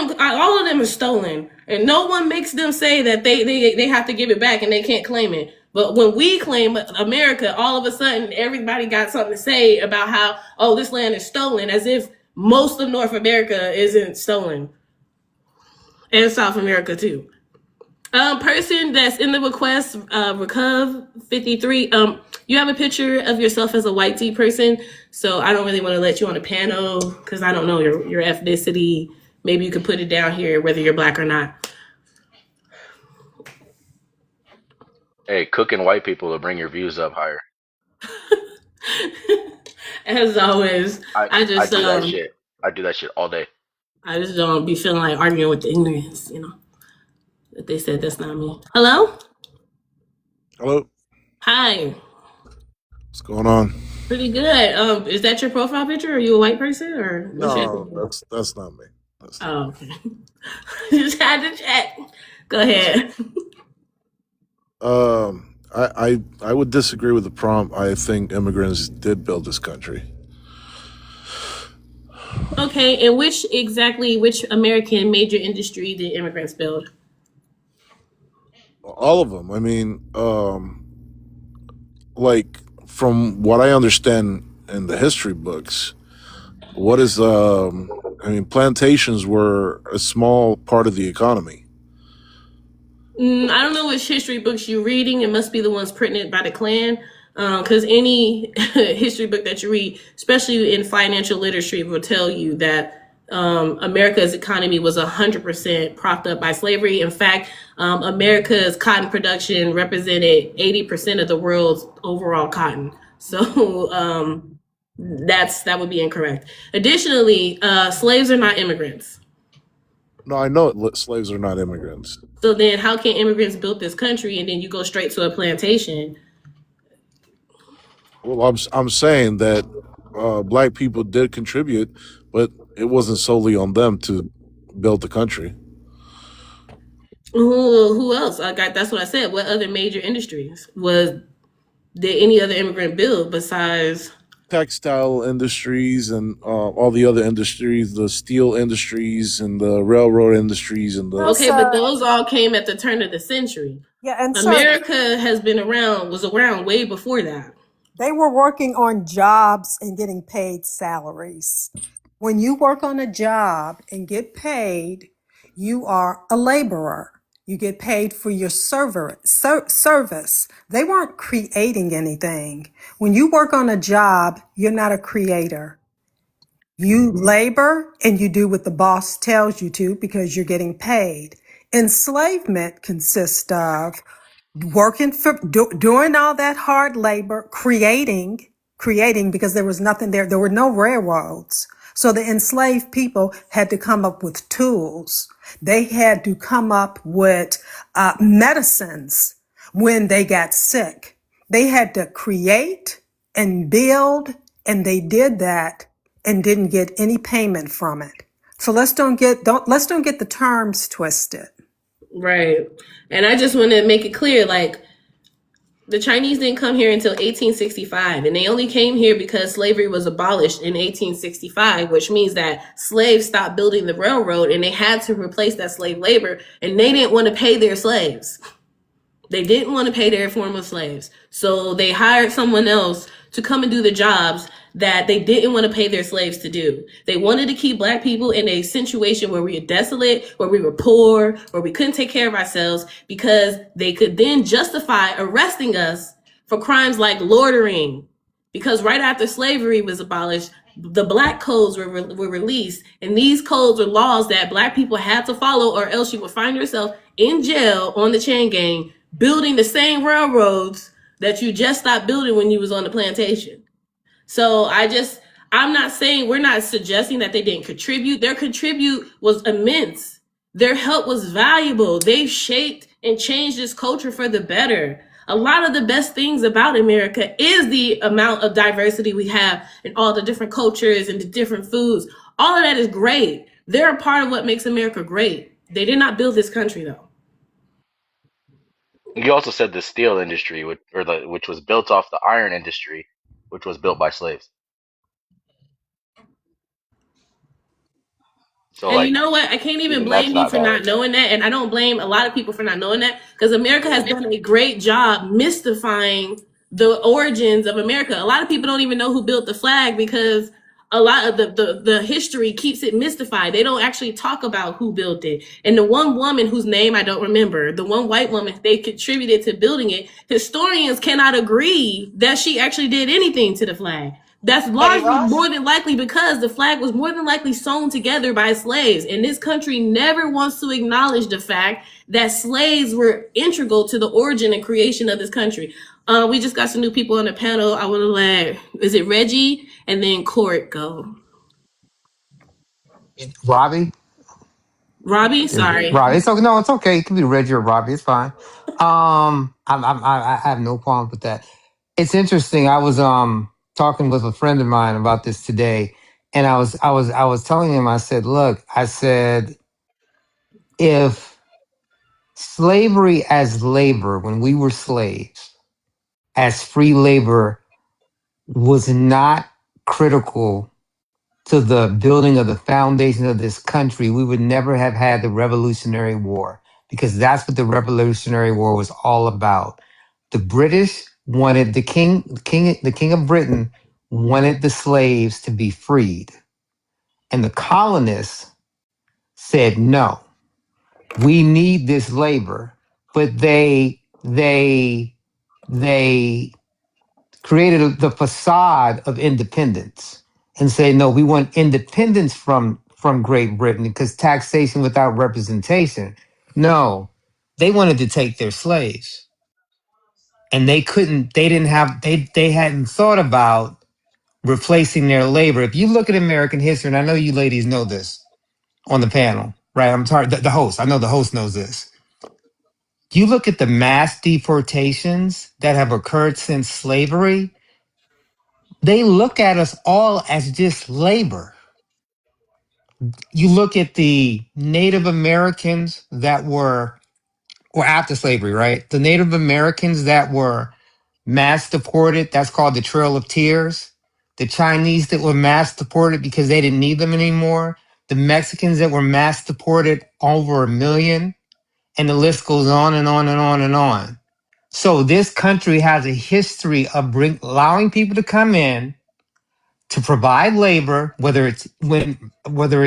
of them are stolen, and no one makes them say that they have to give it back and they can't claim it. But when we claim America, all of a sudden everybody got something to say about how, oh, this land is stolen, as if most of North America isn't stolen, and South America too. Person that's in the request, Recov 53. You have a picture of yourself as a white T person, so I don't really want to let you on a panel because I don't know your ethnicity. Maybe you could put it down here whether you're Black or not. Hey, cooking white people to bring your views up higher. As always, I I just do that shit. I do that shit all day. I just don't be feeling like arguing with the ignorance, That they said that's not me. Hello? Hello. Hi. What's going on? Pretty good. Is that your profile picture? Are you a white person or what's your No, that's not me. Oh, okay. Just had to check. Go ahead. I would disagree with the prompt. I think immigrants did build this country. Okay, and which American major industry did immigrants build? All of them. I mean, like from what I understand in the history books, plantations were a small part of the economy. I don't know which history books you're reading. It must be the ones printed by the Klan. Because any history book that you read, especially in financial literature, will tell you that America's economy was 100% propped up by slavery. In fact, America's cotton production represented 80% of the world's overall cotton. So that would be incorrect. Additionally, slaves are not immigrants. No, I know slaves are not immigrants. So then how can immigrants build this country and then you go straight to a plantation? Well, I'm saying that Black people did contribute, but it wasn't solely on them to build the country. Who else? That's what I said. What other major industries did any other immigrant build besides Textile industries and all the other industries, the steel industries and the railroad industries and the. Okay, but those all came at the turn of the century. Yeah, and America was around way before that. They were working on jobs and getting paid salaries. When you work on a job and get paid, you are a laborer. You get paid for your service. They weren't creating anything. When you work on a job, you're not a creator. You labor and you do what the boss tells you to because you're getting paid. Enslavement consists of working for doing all that hard labor, creating because there was nothing there. There were no railroads. So the enslaved people had to come up with tools. They had to come up with medicines when they got sick. They had to create and build, and they did that and didn't get any payment from it. So let's don't get the terms twisted. Right. And I just want to make it clear, like, the Chinese didn't come here until 1865, and they only came here because slavery was abolished in 1865, which means that slaves stopped building the railroad and they had to replace that slave labor, and they didn't want to pay their slaves. They didn't want to pay their former slaves. So they hired someone else to come and do the jobs that they didn't want to pay their slaves to do. They wanted to keep Black people in a situation where we were desolate, where we were poor, where we couldn't take care of ourselves, because they could then justify arresting us for crimes like loitering. Because right after slavery was abolished, the Black codes were released, and these codes were laws that Black people had to follow, or else you would find yourself in jail on the chain gang, building the same railroads that you just stopped building when you was on the plantation. So I'm not saying, we're not suggesting that they didn't contribute. Their contribute was immense. Their help was valuable. They shaped and changed this culture for the better. A lot of the best things about America is the amount of diversity we have and all the different cultures and the different foods. All of that is great. They're a part of what makes America great. They did not build this country though. You also said the steel industry, which was built off the iron industry, which was built by slaves. So And you like know what? I can't even even that's blame you not for valid. not knowing that. And I don't blame a lot of people for not knowing that because America has done a great job mystifying the origins of America. A lot of people don't even know who built the flag because a lot of the history keeps it mystified. They don't actually talk about who built it. And the one woman whose name I don't remember, the one white woman they contributed to building it, historians cannot agree that she actually did anything to the flag. That's Betty largely Ross? more than likely because the flag was more than likely sewn together by slaves. And this country never wants to acknowledge the fact that slaves were integral to the origin and creation of this country. We just got some new people on the panel. I want to let, is it Reggie? And then Court go. Robbie? Robbie, Is it sorry. Robbie? It's okay. No, it's okay. It can be Reggie or Robbie. It's fine. I have no problem with that. It's interesting. I was talking with a friend of mine about this today, and I was telling him. I said, "Look," I said, "if slavery as labor, when we were slaves, as free labor, was not critical to the building of the foundation of this country, we would never have had the Revolutionary War because that's what the Revolutionary War was all about. The British wanted the king of Britain wanted the slaves to be freed, and the colonists said no. We need this labor, but they created the facade of independence and say, no, we want independence from Great Britain because taxation without representation. No, they wanted to take their slaves. And they hadn't thought about replacing their labor. If you look at American history, and I know you ladies know this on the panel, right? I'm sorry, the host. I know the host knows this. You look at the mass deportations that have occurred since slavery, they look at us all as just labor. You look at the Native Americans that were, or after slavery, right? The Native Americans that were mass deported, that's called the Trail of Tears. The Chinese that were mass deported because they didn't need them anymore. The Mexicans that were mass deported, over 1 million. And the list goes on and on and on and on. So this country has a history of allowing people to come in to provide labor, whether it's well, whether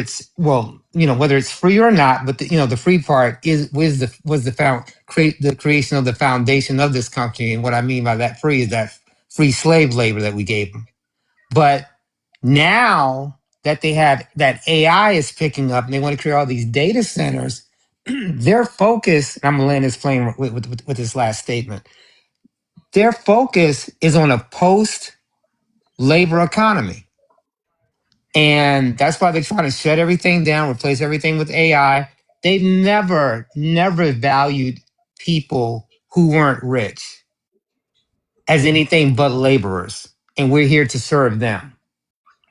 it's free or not, but the free part was the creation of the foundation of this country, and what I mean by that free is that free slave labor that we gave them. But now that they have that AI is picking up, and they want to create all these data centers, their focus. And I'm gonna land this plane with this last statement. Their focus is on a post labor economy. And that's why they're trying to shut everything down, replace everything with AI. They've never valued people who weren't rich as anything but laborers. And we're here to serve them.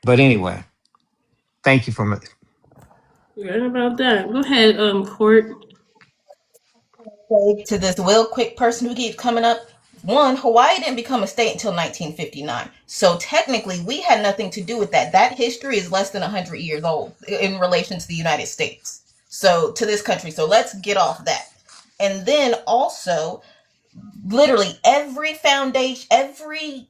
But anyway, thank you for me. Right about that. Go ahead, Court. Say to this real quick person who keeps coming up. One, Hawaii didn't become a state until 1959. So technically, we had nothing to do with that. That history is less than 100 years old in relation to the United States. So, to this country. So, let's get off that. And then also, literally every foundation, every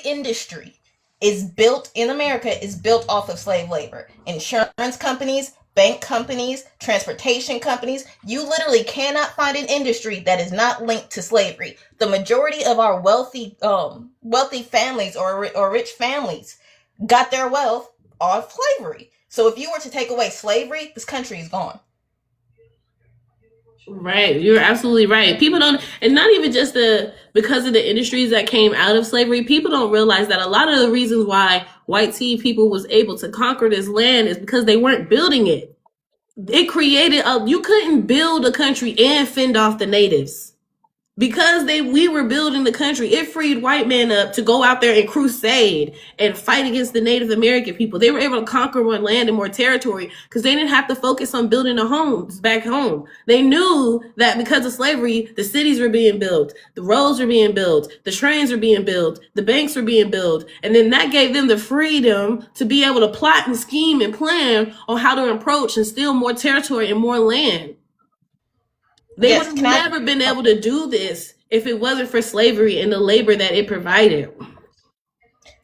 industry is built in America is built off of slave labor. Insurance companies, bank companies, transportation companies, you literally cannot find an industry that is not linked to slavery. The majority of our wealthy families or rich families got their wealth off slavery. So if you were to take away slavery, this country is gone. Right, you're absolutely right. People don't, and not even just because of the industries that came out of slavery. People don't realize that a lot of the reasons why white tea people was able to conquer this land is because they weren't building it. It created you couldn't build a country and fend off the natives. Because we were building the country, it freed white men up to go out there and crusade and fight against the Native American people. They were able to conquer more land and more territory because they didn't have to focus on building the homes back home. They knew that because of slavery, the cities were being built, the roads were being built, the trains were being built, the banks were being built, and then that gave them the freedom to be able to plot and scheme and plan on how to approach and steal more territory and more land. They would Yes, have can I? never been able to do this if it wasn't for slavery and the labor that it provided.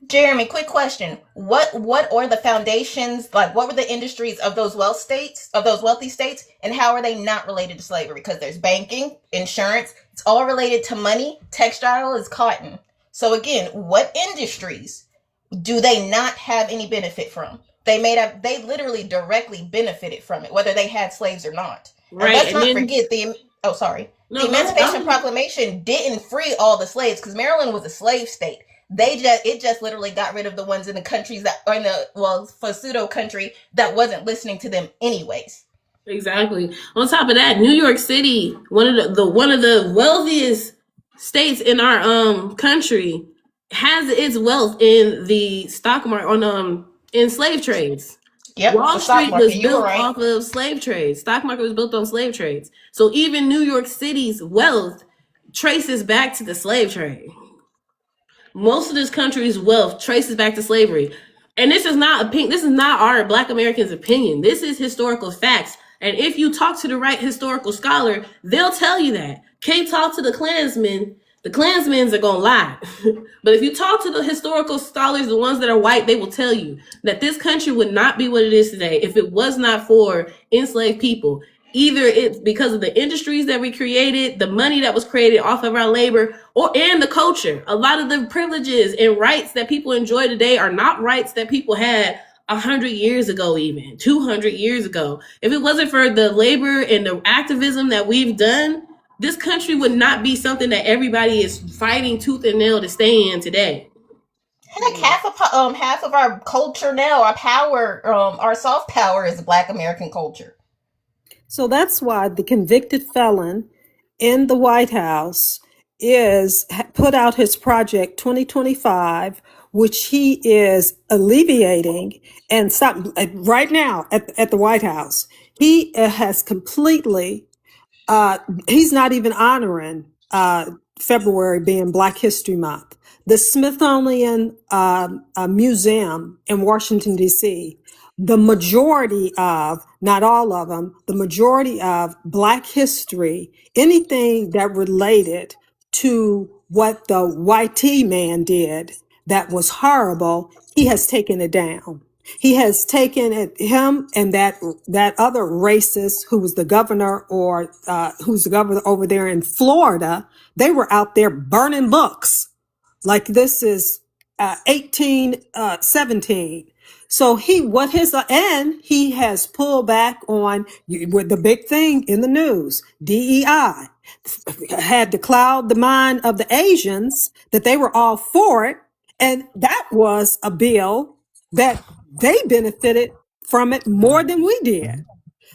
Jeremy, quick question. What are the foundations, like what were the industries of those wealthy states, and how are they not related to slavery? Because there's banking, insurance, it's all related to money. Textile is cotton. So again, what industries do they not have any benefit from? They literally directly benefited from it, whether they had slaves or not. Right. And let's And not then, forget the Emancipation Proclamation didn't free all the slaves because Maryland was a slave state. It just literally got rid of the ones in the countries that are in the for pseudo country that wasn't listening to them anyways. exactly. On top of that, New York City, one of the wealthiest states in our country, has its wealth in the stock market on in slave trades. Yep, Wall the stock Street market. was You were built right. off of slave trades. Stock market was built on slave trades. So even New York City's wealth traces back to the slave trade. Most of this country's wealth traces back to slavery. And this is not our Black Americans' opinion. This is historical facts. And if you talk to the right historical scholar, they'll tell you that. Can't talk to the Klansmen are gonna lie. But if you talk to the historical scholars, the ones that are white, they will tell you that this country would not be what it is today if it was not for enslaved people. Either it's because of the industries that we created, the money that was created off of our labor, and the culture. A lot of the privileges and rights that people enjoy today are not rights that people had 100 years ago, even 200 years ago. If it wasn't for the labor and the activism that we've done, this country would not be something that everybody is fighting tooth and nail to stay in today. Heck, half of our culture now, our power, our soft power is Black American culture. So that's why the convicted felon in the White House put out his project 2025, which he is alleviating and stop right now at the White House. He has completely he's not even honoring February being Black History Month. The Smithsonian Museum in Washington, D.C., the majority of, not all of them, the majority of Black history, anything that related to what the YT man did that was horrible, he has taken it down. He has taken it, him and that other racist who was the governor who's the governor over there in Florida. They were out there burning books like this is 1817. So and he has pulled back on with the big thing in the news, DEI had to cloud the mind of the Asians that they were all for it. And that was a bill that they benefited from it more than we did.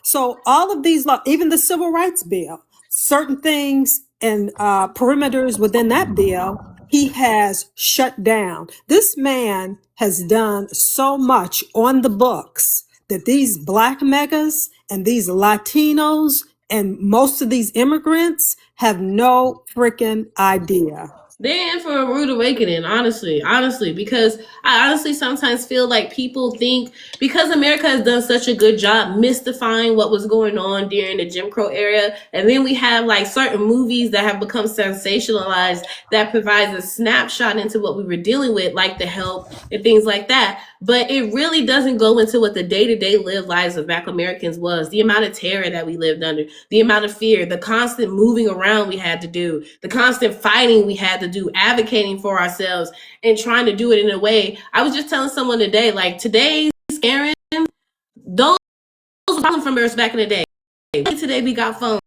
So all of these laws, even the Civil Rights Bill, certain things and perimeters within that bill, he has shut down. This man has done so much on the books that these Black megas and these Latinos and most of these immigrants have no freaking idea. They're in for a rude awakening, honestly, because I honestly sometimes feel like people think because America has done such a good job mystifying what was going on during the Jim Crow era, and then we have like certain movies that have become sensationalized that provides a snapshot into what we were dealing with, like The Help and things like that. But it really doesn't go into what the day-to-day lived lives of Black Americans was, the amount of terror that we lived under, the amount of fear, the constant moving around we had to do, the constant fighting we had to do, advocating for ourselves and trying to do it in a way. I was just telling someone today, like today's Aaron, those were problems from us back in the day. Today we got phones.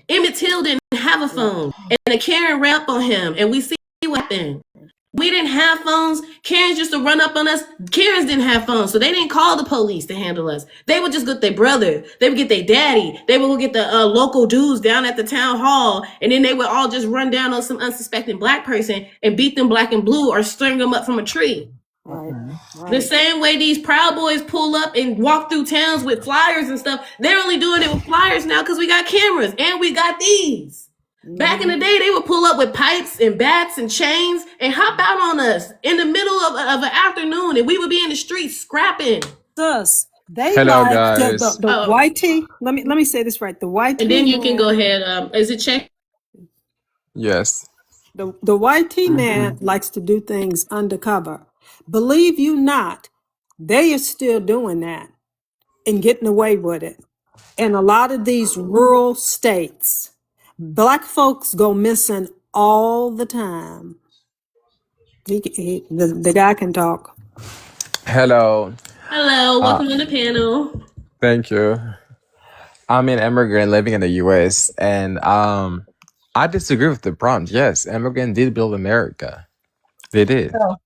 Emmett Till didn't have a phone, and a Karen ran up on him, and we see what happened. We didn't have phones. Karens used to run up on us. Karens didn't have phones, so they didn't call the police to handle us. They would just get their brother. They would get their daddy. They would go get the local dudes down at the town hall, and then they would all just run down on some unsuspecting black person and beat them black and blue or string them up from a tree. Right. The same way these Proud Boys pull up and walk through towns with flyers and stuff, they're only doing it with flyers now because we got cameras and we got these. Back in the day, they would pull up with pipes and bats and chains and hop out on us in the middle of an afternoon, and we would be in the streets scrapping. Sus, they Hello, like guys. the white tee. Let me say this right. The white tee. And then you can go ahead. Is it check? Yes. The white tee man likes to do things undercover. Believe you not, they are still doing that and getting away with it. In a lot of these rural states, black folks go missing all the time. The guy can talk. Hello. Hello, welcome to the panel. Thank you. I'm an immigrant living in the U.S. and I disagree with the prompt. Yes, immigrants did build America. They did. Oh.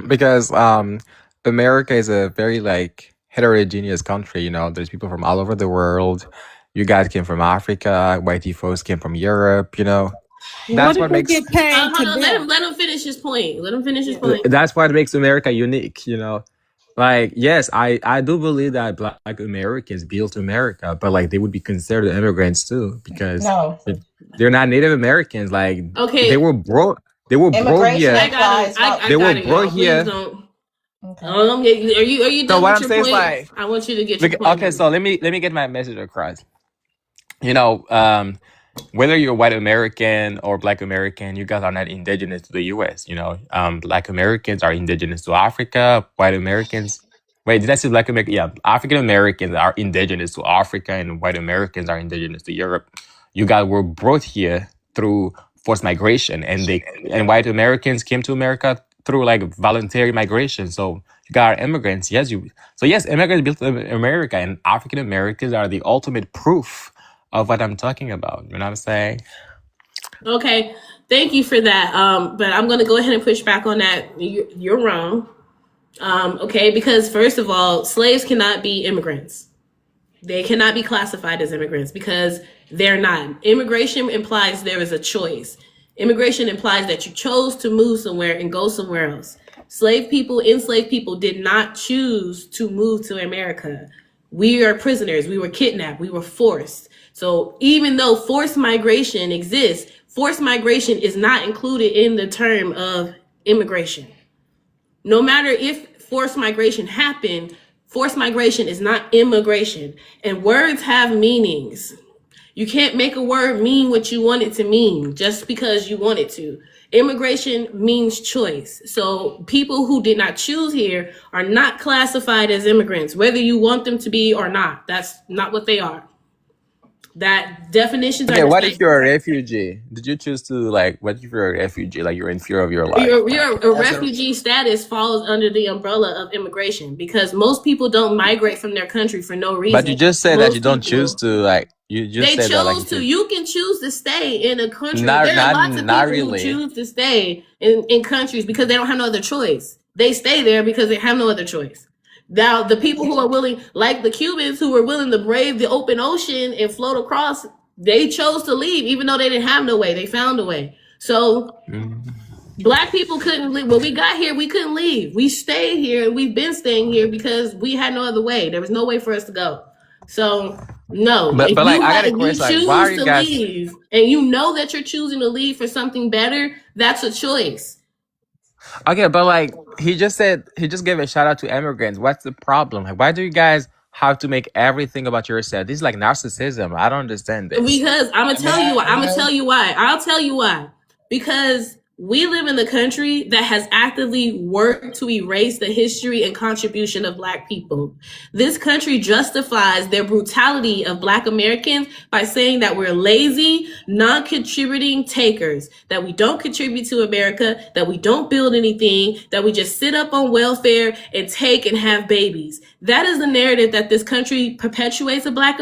Because America is a very like heterogeneous country. You know, there's people from all over the world. You guys came from Africa. Whitey folks came from Europe. You know, What that's did what they makes get paid Hold to on, build? let him finish his point. Let him finish his point. that's what makes America unique. You know, like yes, I do believe that Black Americans built America, but like they would be considered immigrants too because No. they're not Native Americans. Like Okay. they were brought. They were brought Immigration here. I got it. I They were got it, brought y'all. Please here. don't. Okay. Are you So done what with I'm your saying is point? like, I want you to get your point. okay, so let me get my message across. You know, whether you're white American or Black American, you guys are not indigenous to the U.S. You know, Black Americans are indigenous to Africa. White Americans, wait, did I say Black American? Yeah, African Americans are indigenous to Africa, and white Americans are indigenous to Europe. You guys were brought here through forced migration, and white Americans came to America through like voluntary migration. So you got immigrants. Yes, immigrants built America, and African Americans are the ultimate proof of what I'm talking about. You know what I'm saying? Okay, thank you for that. But I'm going to go ahead and push back on that. You're wrong. Okay, because first of all, slaves cannot be immigrants. They cannot be classified as immigrants because they're not. Immigration implies there is a choice. Immigration implies that you chose to move somewhere and go somewhere else. Enslaved people did not choose to move to America. We are prisoners. We were kidnapped. We were forced. So even though forced migration exists, forced migration is not included in the term of immigration. No matter if forced migration happened, forced migration is not immigration. And words have meanings. You can't make a word mean what you want it to mean just because you want it to. Immigration means choice. So people who did not choose here are not classified as immigrants, whether you want them to be or not. That's not what they are. That definitions Okay, are what if you're a refugee? Did you choose to like? What if you're a refugee? Like you're in fear of your life? Your refugee status falls under the umbrella of immigration because most people don't migrate from their country for no reason. But you just said that Most you don't people- choose to like. You just They said that like chose to. You can choose to stay in a country. Not- there not- are lots of not people really. who choose to stay in countries because they don't have no other choice. They stay there because they have no other choice. Now, the people who are willing, like the Cubans who were willing to brave the open ocean and float across, they chose to leave even though they didn't have no way. They found a way. So Black people couldn't leave. When we got here, we couldn't leave. We stayed here and we've been staying here because we had no other way. There was no way for us to go. So no, But if like, you, I got a if you question, like, choose why are you to guys- leave and you know that you're choosing to leave for something better, that's a choice. Okay, but like he just gave a shout out to immigrants. What's the problem? Like, why do you guys have to make everything about yourself? This is like narcissism. I don't understand this. Because I'm gonna tell you why. I'll tell you why. Because we live in the country that has actively worked to erase the history and contribution of Black people. This country justifies their brutality of Black Americans by saying that we're lazy, non-contributing takers, that we don't contribute to America, that we don't build anything, that we just sit up on welfare and take and have babies. That is the narrative that this country perpetuates about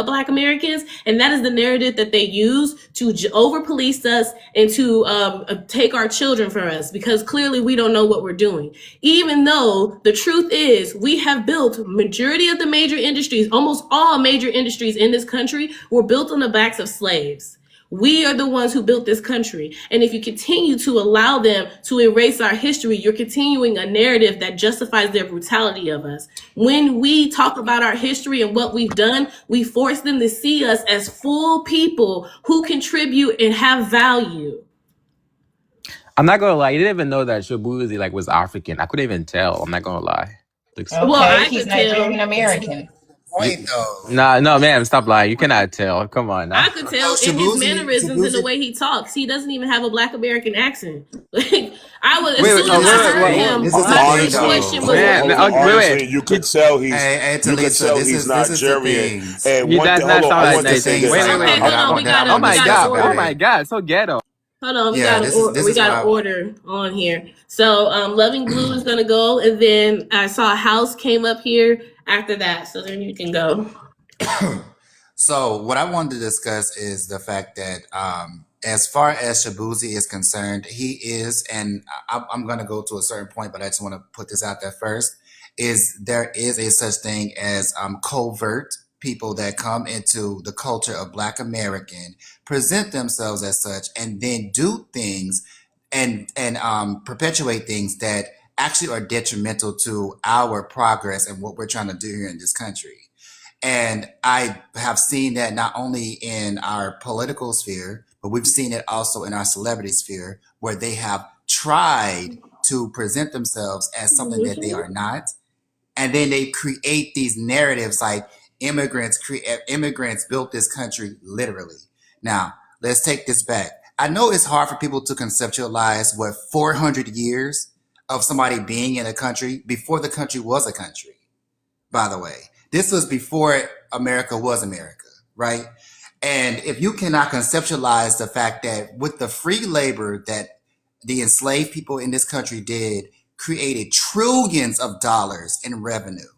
Black Americans, and that is the narrative that they use to over police us and to take take our children from us because clearly we don't know what we're doing. Even though the truth is we have built majority of the major industries, almost all major industries in this country were built on the backs of slaves. We are the ones who built this country. And if you continue to allow them to erase our history, you're continuing a narrative that justifies their brutality of us. When we talk about our history and what we've done, we force them to see us as full people who contribute and have value. I'm not gonna lie, you didn't even know that Shabuzi like was African. I couldn't even tell. I'm not gonna lie. Okay, Well, I he's could tell. Nigerian American. Point though. Nah, no, man, stop lying. You cannot tell. Come on now. I could tell in his mannerisms and the way he talks. He doesn't even have a Black American accent. Like I was, as soon as I heard him, my first question was, honestly, you could tell he's Talisa, you could tell he's Nigerian. And He one does thing, not hold on, sound I like want to say Nigerian. this. Wait, hold on, we got Oh my god, order. oh my god, so ghetto. Hold on, we Yeah, got an order on here. So, Loving Blue is gonna go, and then I saw House came up here after that. So then you can go. So what I wanted to discuss is the fact that as far as Shabuzi is concerned, he is, and I'm going to go to a certain point, but I just want to put this out there first, is there is a such thing as covert people that come into the culture of Black American, present themselves as such, and then do things and perpetuate things that actually are detrimental to our progress and what we're trying to do here in this country. And I have seen that not only in our political sphere, but we've seen it also in our celebrity sphere, where they have tried to present themselves as something that they are not. And then they create these narratives like immigrants built this country literally. Now, let's take this back. I know it's hard for people to conceptualize what 400 years of somebody being in a country before the country was a country, by the way. This was before America was America, right? And if you cannot conceptualize the fact that with the free labor that the enslaved people in this country did, created trillions of dollars in revenue,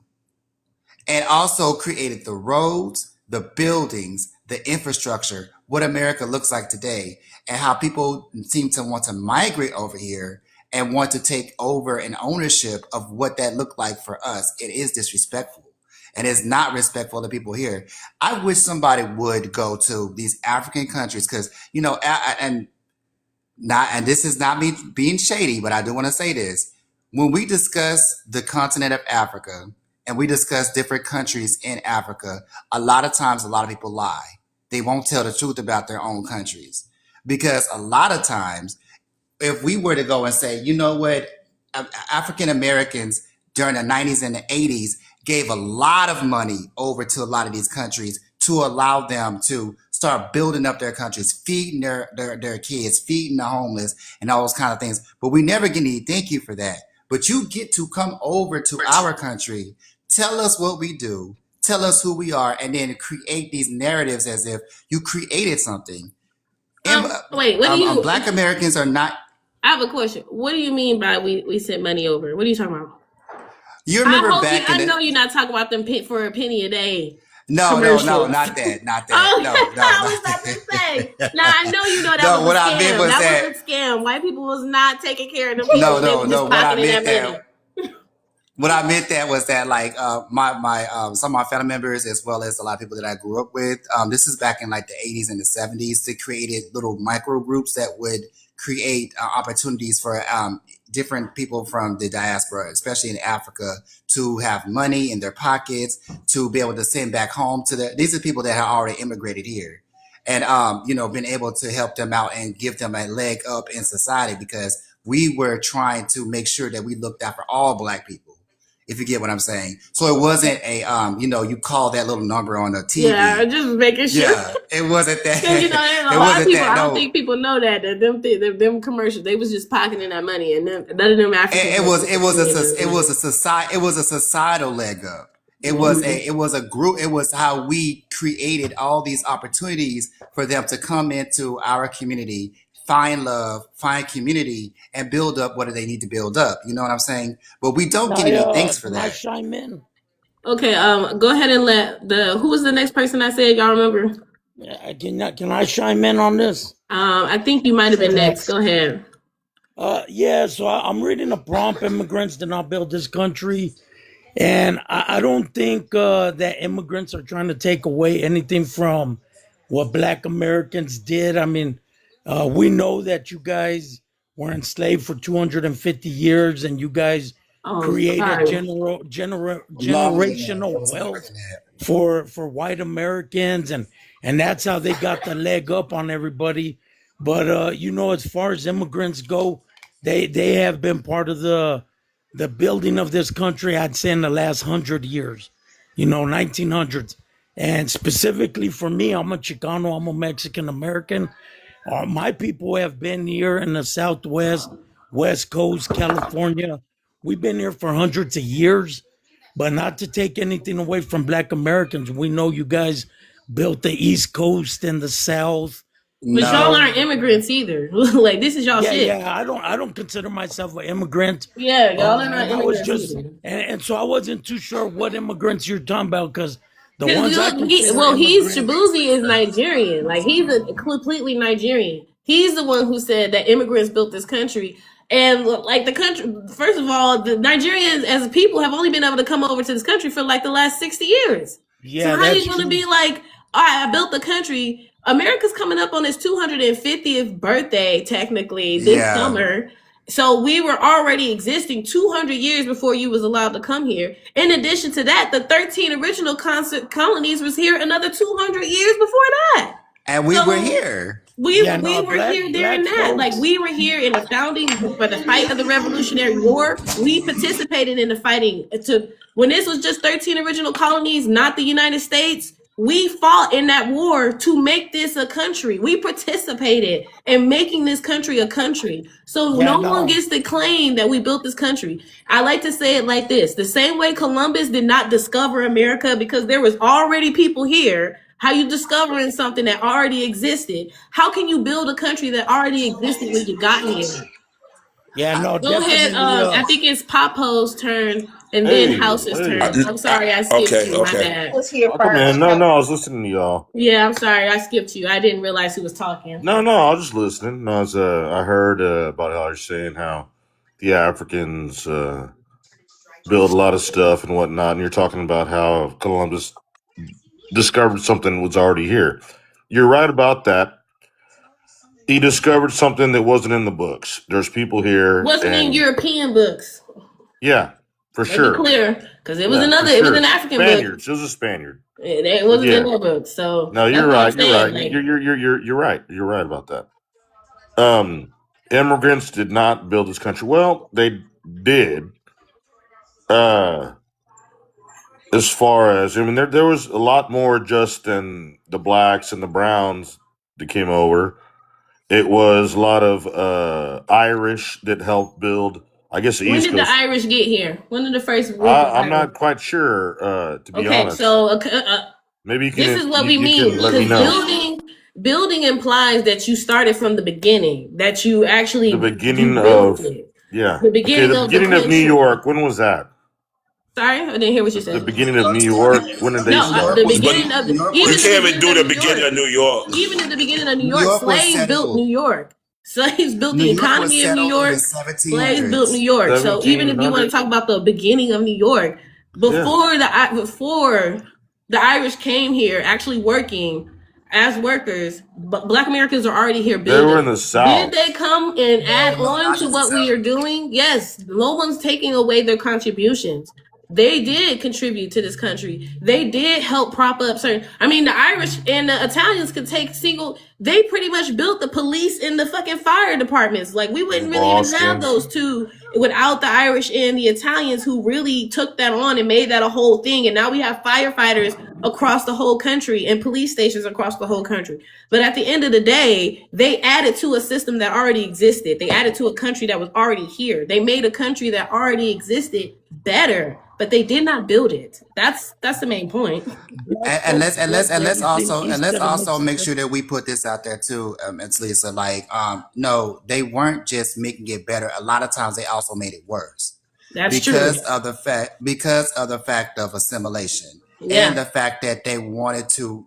and also created the roads, the buildings, the infrastructure, what America looks like today, and how people seem to want to migrate over here and want to take over an ownership of what that looked like for us, it is disrespectful. And it's not respectful to people here. I wish somebody would go to these African countries because, you know, and this is not me being shady, but I do want to say this. When we discuss the continent of Africa and we discuss different countries in Africa, a lot of times, a lot of people lie. They won't tell the truth about their own countries because a lot of times, if we were to go and say, you know what, African Americans during the 90s and the 80s gave a lot of money over to a lot of these countries to allow them to start building up their countries, feeding their kids, feeding the homeless, and all those kind of things. But we never get any thank you for that. But you get to come over to our country, tell us what we do, tell us who we are, and then create these narratives as if you created something. Wait, what do you? Black Americans are not. I have a question. What do you mean by we sent money over? What are you talking about? You remember back in I know you're not talking about them for a penny a day. No, not that. Oh, no, I was about to say. Now I know you know that was a scam. I meant was that was a scam. White people was not taking care of them people. No. What I meant that was that like my some of my family members as well as a lot of people that I grew up with. This is back in like the 80s and the 70s. They created little micro groups that would create opportunities for different people from the diaspora, especially in Africa, to have money in their pockets, to be able to send back home to these are people that have already immigrated here and, been able to help them out and give them a leg up in society because we were trying to make sure that we looked out for all Black people. If you get what I'm saying. So it wasn't a, you call that little number on the TV. Yeah, just making sure. Yeah, it wasn't that. There's a lot of people, I don't think people know that them commercials, they was just pocketing that money and none of them Africans. It was a societal leg up. It was a group. It was how we created all these opportunities for them to come into our community, find love, find community, and build up what do they need to build up. You know what I'm saying? But we don't get any thanks for that. I chime in? Okay, go ahead and let who was the next person I said? Y'all remember? Can I chime in on this? I think you might have been next. Go ahead. Yeah, so I'm reading the prompt. Immigrants did not build this country. And I don't think that immigrants are trying to take away anything from what Black Americans did. I mean, we know that you guys were enslaved for 250 years and you guys Oh, created sorry. Longer than that. It generational was longer wealth than that. for white Americans, and that's how they got the leg up on everybody. But as far as immigrants go, they have been part of the building of this country, I'd say in the last 100 years, 1900s. And specifically for me, I'm a Chicano, I'm a Mexican American. My people have been here in the Southwest, West Coast, California. We've been here for hundreds of years, but not to take anything away from Black Americans. We know you guys built the East Coast and the South. But y'all No, aren't immigrants either. Like this is y'all Yeah, shit. yeah. I don't consider myself an immigrant. Yeah, y'all are not And I was immigrants just either. and so I wasn't too sure what immigrants you're talking about because the Because ones I consider he's immigrants. Shabuzi is Nigerian. Like he's a completely Nigerian. He's the one who said that immigrants built this country. And like the country, first of all, the Nigerians as a people have only been able to come over to this country for like the last 60 years. So Yeah, how you that's gonna true. be like, all right, I built the country. America's coming up on its 250th birthday, technically, this yeah. summer. So we were already existing 200 years before you was allowed to come here. In addition to that, the 13 original colonies was here another 200 years before that. And we were So here. Yeah, we no, were here during black that. Like folks. we were here in the founding for the fight of the Revolutionary War. We participated in the fighting to when this was just 13 original colonies, not the United States. We fought in that war to make this a country. We participated in making this country a country. So Yeah, no one no. gets to claim that we built this country. I like to say it like this. The same way Columbus did not discover America because there was already people here. How you discovering something that already existed? How can you build a country that already existed when you got here? Yeah, no, Go ahead. definitely. I think it's Popo's turn and then Hey, House's turn. hey. I'm sorry, I skipped Okay, you. My okay. bad. Was here Oh, come in. first. No, I was listening to y'all. Yeah, I'm sorry, I skipped you. I didn't realize who was talking. No, I was just listening. No, I heard about how you're saying how the Africans build a lot of stuff and whatnot, and you're talking about how Columbus discovered something that was already here. You're right about that. He discovered something that wasn't in the books. There's people here, Wasn't in and European books. yeah, for Make it sure. clear, because it was Yeah, for another. It was sure. an African book. Spaniards. It was a Spaniard. It But wasn't in yeah, their book. So no, that's you're what I'm right. You're saying. right. Like You're right. You're right about that. Immigrants did not build this country. Well, they did. Uh, as far as there was a lot more just than the blacks and the browns that came over. It was a lot of Irish that helped build. I guess the when East did the Coast. Irish get here? When did the first group of I'm Irish? not quite sure, to be Okay, honest. so Maybe this is what we you mean can let me because know. building implies that you started from the beginning, that you The actually you beginning built of it. yeah. The Okay, beginning the of the beginning of New country. York. When was that? Sorry, I didn't hear what you The said. beginning of New York. When did they No, start? the When? But beginning of New York You even was the can't even beginning do of the New beginning York. of New York. Even in the beginning of New New York, York was slaves built New settled. York. Slaves built New the York was economy of New settled in the York. Slaves built New 1700s. York. So even if you want to 1700. talk about the beginning of New York, Yeah, before the Irish came here, actually working as workers, but Black Americans are already here they were in building. the Did South. they come and add No, on not to what we are necessarily. doing? Yes. No one's taking away their contributions. They did contribute to this country. They did help prop up certain. I mean, the Irish and the Italians could take single. They pretty much built the police and the fucking fire departments. Like we wouldn't really even have Boston. those two without the Irish and the Italians who really took that on and made that a whole thing. And now we have firefighters across the whole country and police stations across the whole country. But at the end of the day, they added to a system that already existed. They added to a country that was already here. They made a country that already existed better, but they did not build it. That's the main point. Black And folks built everything east of the let's also make Mississippi. sure that we put this out there too, it's Lisa. Like, no, they weren't just making it better. A lot of times they also made it worse That's true. because of the fact of assimilation and Yeah. the fact that they wanted to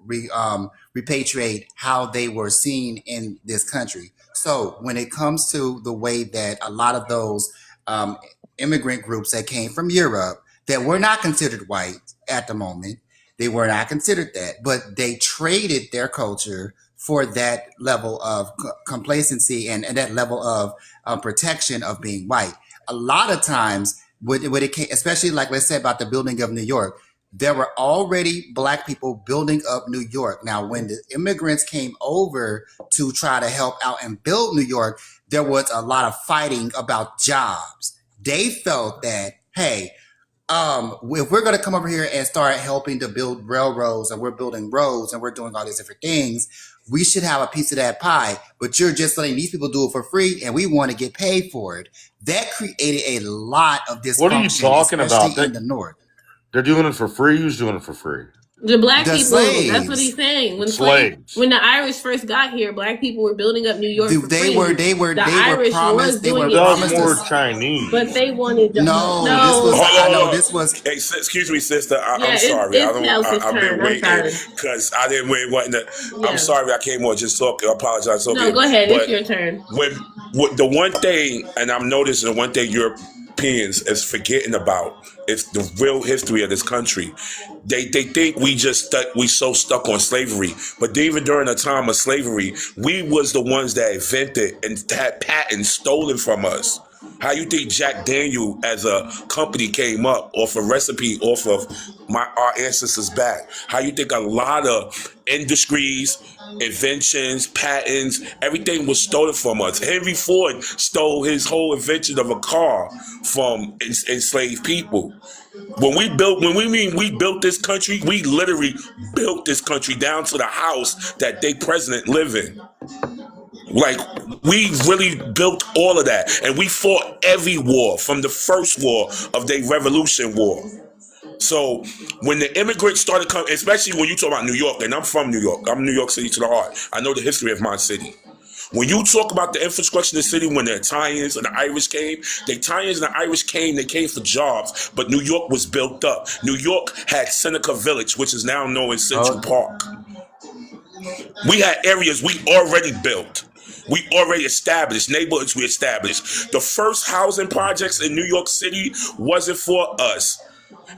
repatriate how they were seen in this country. So when it comes to the way that a lot of those um, immigrant groups that came from Europe that were not considered white at the moment, they were not considered that, but they traded their culture for that level of complacency and that level of protection of being white. A lot of times, when it came, especially like let's say about the building of New York, there were already black people building up New York. Now, when the immigrants came over to try to help out and build New York, there was a lot of fighting about jobs. They felt that, hey, if we're going to come over here and start helping to build railroads and we're building roads and we're doing all these different things, we should have a piece of that pie. But you're just letting these people do it for free and we want to get paid for it. That created a lot of dysfunction, What are you talking especially about? in the North. They're doing it for free. Who's doing it for free? The black The people. That's what slaves. he's saying. Slaves. When the Irish first got here, black people were building up New York for They free. were The they were Irish promised was they were doing it That was promised more this. Chinese. but they wanted to. No, this No. was I know Hold this was on. Hey, excuse me, sister. Yeah, I'm sorry. it's Tels's I've turn. been I'm waiting sorry. because I didn't wait. Yeah. I'm sorry. I came on just talking. I apologize. No, Okay, go ahead. It's but your turn. when the one thing, and I'm noticing one thing Europeans is forgetting about is the real history of this country. They think we so stuck on slavery, but even during the time of slavery, we was the ones that invented and had patents stolen from us. How you think Jack Daniel as a company came up off a recipe off of our ancestors' back? How you think a lot of industries, inventions, patents, everything was stolen from us? Henry Ford stole his whole invention of a car from enslaved people. When we built this country, we literally built this country down to the house that they president live in. Like, we really built all of that. And we fought every war from the first war of the Revolution War. So when the immigrants started coming, especially when you talk about New York, and I'm from New York. I'm New York City to the heart. I know the history of my city. When you talk about the infrastructure of the city, when the Italians and the Irish came, they came for jobs, but New York was built up. New York had Seneca Village, which is now known as Central Park. We had areas we already built. We already established, neighborhoods we established. The first housing projects in New York City wasn't for us.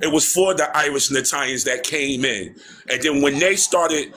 It was for the Irish and Italians that came in. And then when they started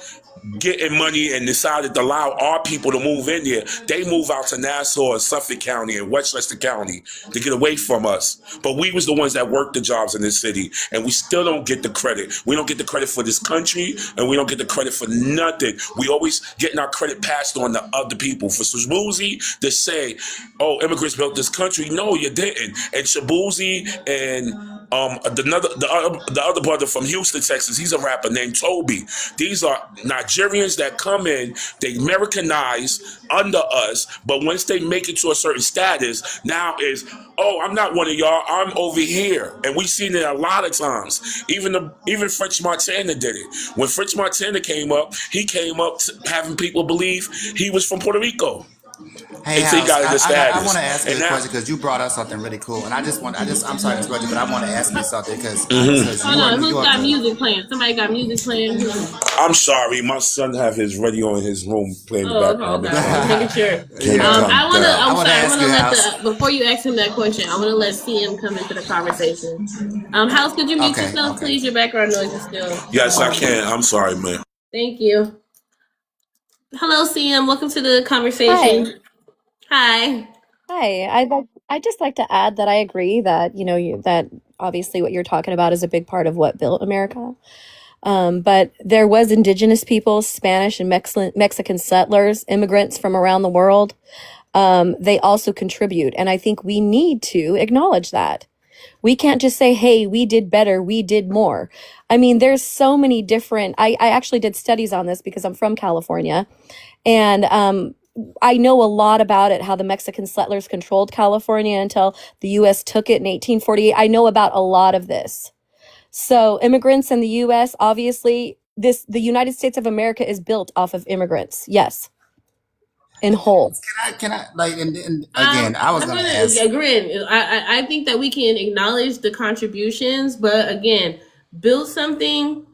getting money and decided to allow our people to move in there, they moved out to Nassau and Suffolk County and Westchester County to get away from us. But we was the ones that worked the jobs in this city, and we still don't get the credit. We don't get the credit for this country, and we don't get the credit for nothing. We always getting our credit passed on to other people. For Shabuzi to say, oh, immigrants built this country, no, you didn't. And Shabuzi and the other brother from Houston, Texas, he's a rapper named Toby. These are Nigerians that come in, they Americanize under us, but once they make it to a certain status, now is, oh, I'm not one of y'all, I'm over here. And we've seen it a lot of times. Even French Montana did it. When French Montana came up, he came up having people believe he was from Puerto Rico. Hey, Until he House, got into status. I want to ask you And a now, question because you brought up something really cool, and I'm sorry to interrupt you, but I want to ask you something because Hold you are on, New who's got Yorker. music playing? Somebody got music playing? I'm sorry, my son have his radio in his room playing the background. Okay. I'm making sure. Yeah. I want to. I I'm wanna sorry. I ask want to you, let House. before you ask him that question. I want to let CM come into the conversation. House, could you mute yourself, please? Your background noise is still. Yes, I can. I'm sorry, man. Thank you. Hello, CM. Welcome to the Hi. conversation. Hi. Hi. I'd just like to add that I agree that, that obviously what you're talking about is a big part of what built America. But there was indigenous peoples, Spanish and Mexican settlers, immigrants from around the world. They also contribute. And I think we need to acknowledge that. We can't just say, hey, we did better, we did more. I mean, there's so many different, I actually did studies on this because I'm from California. And I know a lot about it, how the Mexican settlers controlled California until the U.S. took it in 1848. I know about a lot of this. So immigrants in the U.S., obviously, the United States of America is built off of immigrants. Yes. In whole. Can I like, and again, I was going to ask. Agree. I think that we can acknowledge the contributions, but again, build something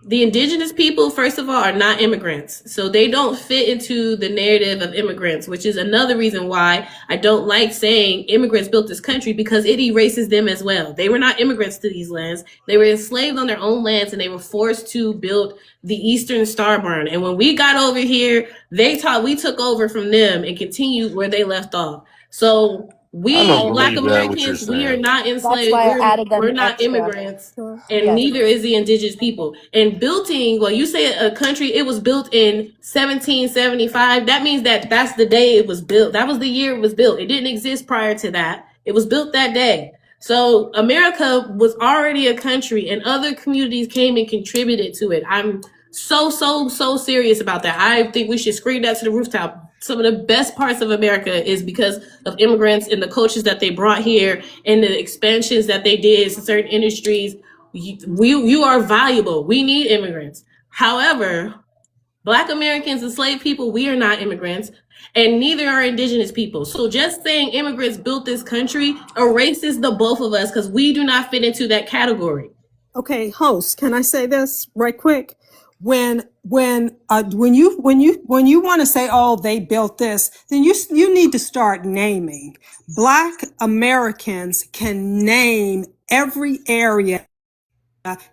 the indigenous people, first of all, are not immigrants. So they don't fit into the narrative of immigrants, which is another reason why I don't like saying immigrants built this country, because it erases them as well. They were not immigrants to these lands. They were enslaved on their own lands, and they were forced to build the Eastern Starburn. And when we got over here, we took over from them and continued where they left off. So I we, don't Black believe that what you're Americans, we are saying. not That's enslaved. why I added We're them not extra. immigrants, Sure. and Yes. neither is the indigenous people. And building, well, you say a country, it was built in 1775. That means that's the day it was built. That was the year it was built. It didn't exist prior to that. It was built that day. So America was already a country, and other communities came and contributed to it. I'm so serious about that. I think we should scream that to the rooftop. Some of the best parts of America is because of immigrants and the cultures that they brought here and the expansions that they did in certain industries. You are valuable. We need immigrants. However, Black Americans, enslaved people, we are not immigrants, and neither are indigenous people. So just saying immigrants built this country erases the both of us, because we do not fit into that category. Okay, host, can I say this right quick? When you want to say, oh, they built this, then you need to start naming. Black Americans can name every area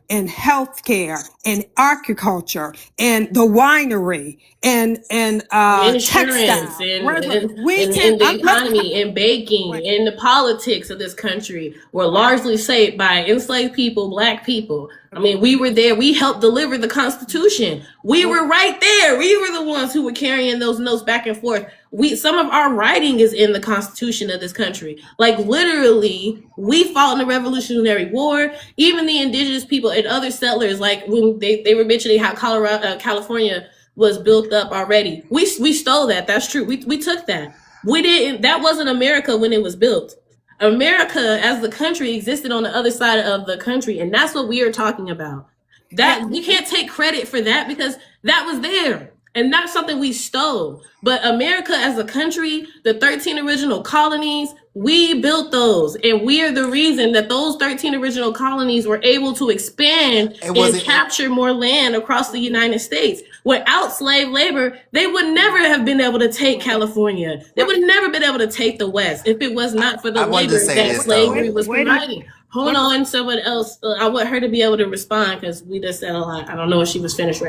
in healthcare and agriculture and the winery and Insurance textile. and We in can. the economy and baking and the politics of this country were largely shaped by enslaved people, Black people. I mean, we were there. We helped deliver the Constitution. We were right there. We were the ones who were carrying those notes back and forth. Some of our writing is in the Constitution of this country. Like literally, we fought in the Revolutionary War. Even the indigenous people and other settlers, like when they were mentioning how California was built up already. We stole that. That's true. We took that. We didn't. That wasn't America when it was built. America as the country existed on the other side of the country, and that's what we are talking about. That we can't take credit for that, because that was there and not something we stole. But America as a country, the 13 original colonies, we built those, and we are the reason that those 13 original colonies were able to expand and capture more land across the United States. Without slave labor, they would never have been able to take California. They would have never been able to take the West if it was not for the labor that slavery was providing. Hold on, someone else. I want her to be able to respond, because we just said a lot. I don't know if she was finished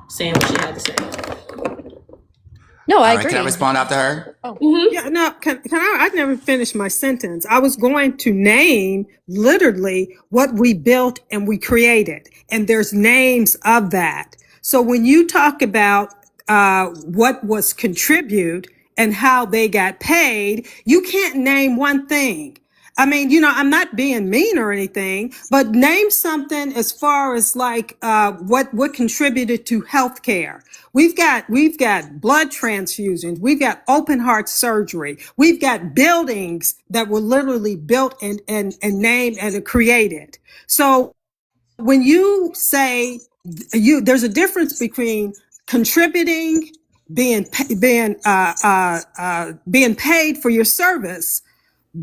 saying what she had to say. No, I agree. Can I respond after her? Oh. Mm-hmm. Yeah, no, can I never finished my sentence. I was going to name literally what we built and we created, and there's names of that. So when you talk about what was contribute and how they got paid, you can't name one thing. I mean, I'm not being mean or anything, but name something as far as like what contributed to healthcare. We've got blood transfusions. We've got open heart surgery. We've got buildings that were literally built and named and created. So when you say there's a difference between contributing, being paid for your service.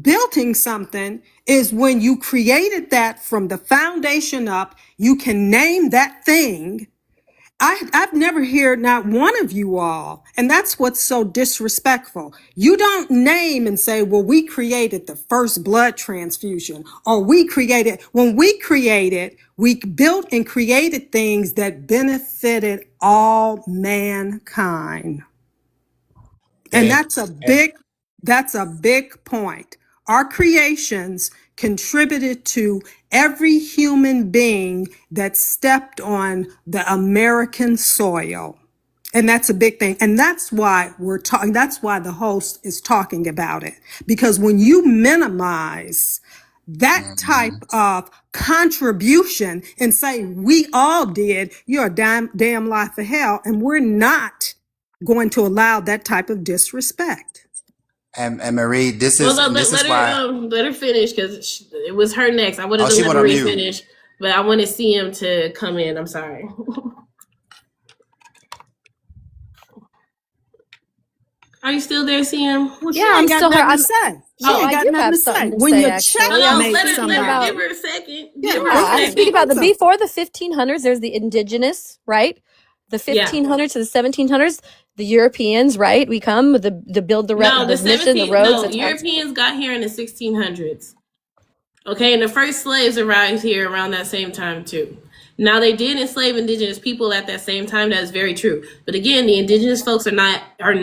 Building something is when you created that from the foundation up. You can name that thing. I've never heard not one of you all, and that's what's so disrespectful. You don't name and say, well, we created the first blood transfusion, or when we created, we built and created things that benefited all mankind. And that's a big point. Our creations contributed to every human being that stepped on the American soil. And that's a big thing. And that's why that's why the host is talking about it. Because when you minimize that type of contribution and say we all did, you're a damn life of hell. And we're not going to allow that type of disrespect. And Marie, this is why. Let her finish, because it was her next. I wanted to let Marie finish, but I wanted CM to come in. I'm sorry. Are you still there, CM? Well, she Yeah, I'm ain't got still here. nothing to say. She No, ain't I got do nothing have to say. something to When say, your actually. Hold on, checkmate let her Speaking let her somebody. about, give her a second. Yeah, Give her go a yeah, ahead. speak second. about the Say before the 1500s, there's the indigenous, right? The Yeah. 1500s to the 1700s, the Europeans, right? We come with the build No, the mission, the roads, the tax. Europeans got here in the 1600s. Okay, and the first slaves arrived here around that same time too. Now they did enslave indigenous people at that same time. That is very true. But again, the indigenous folks are not they're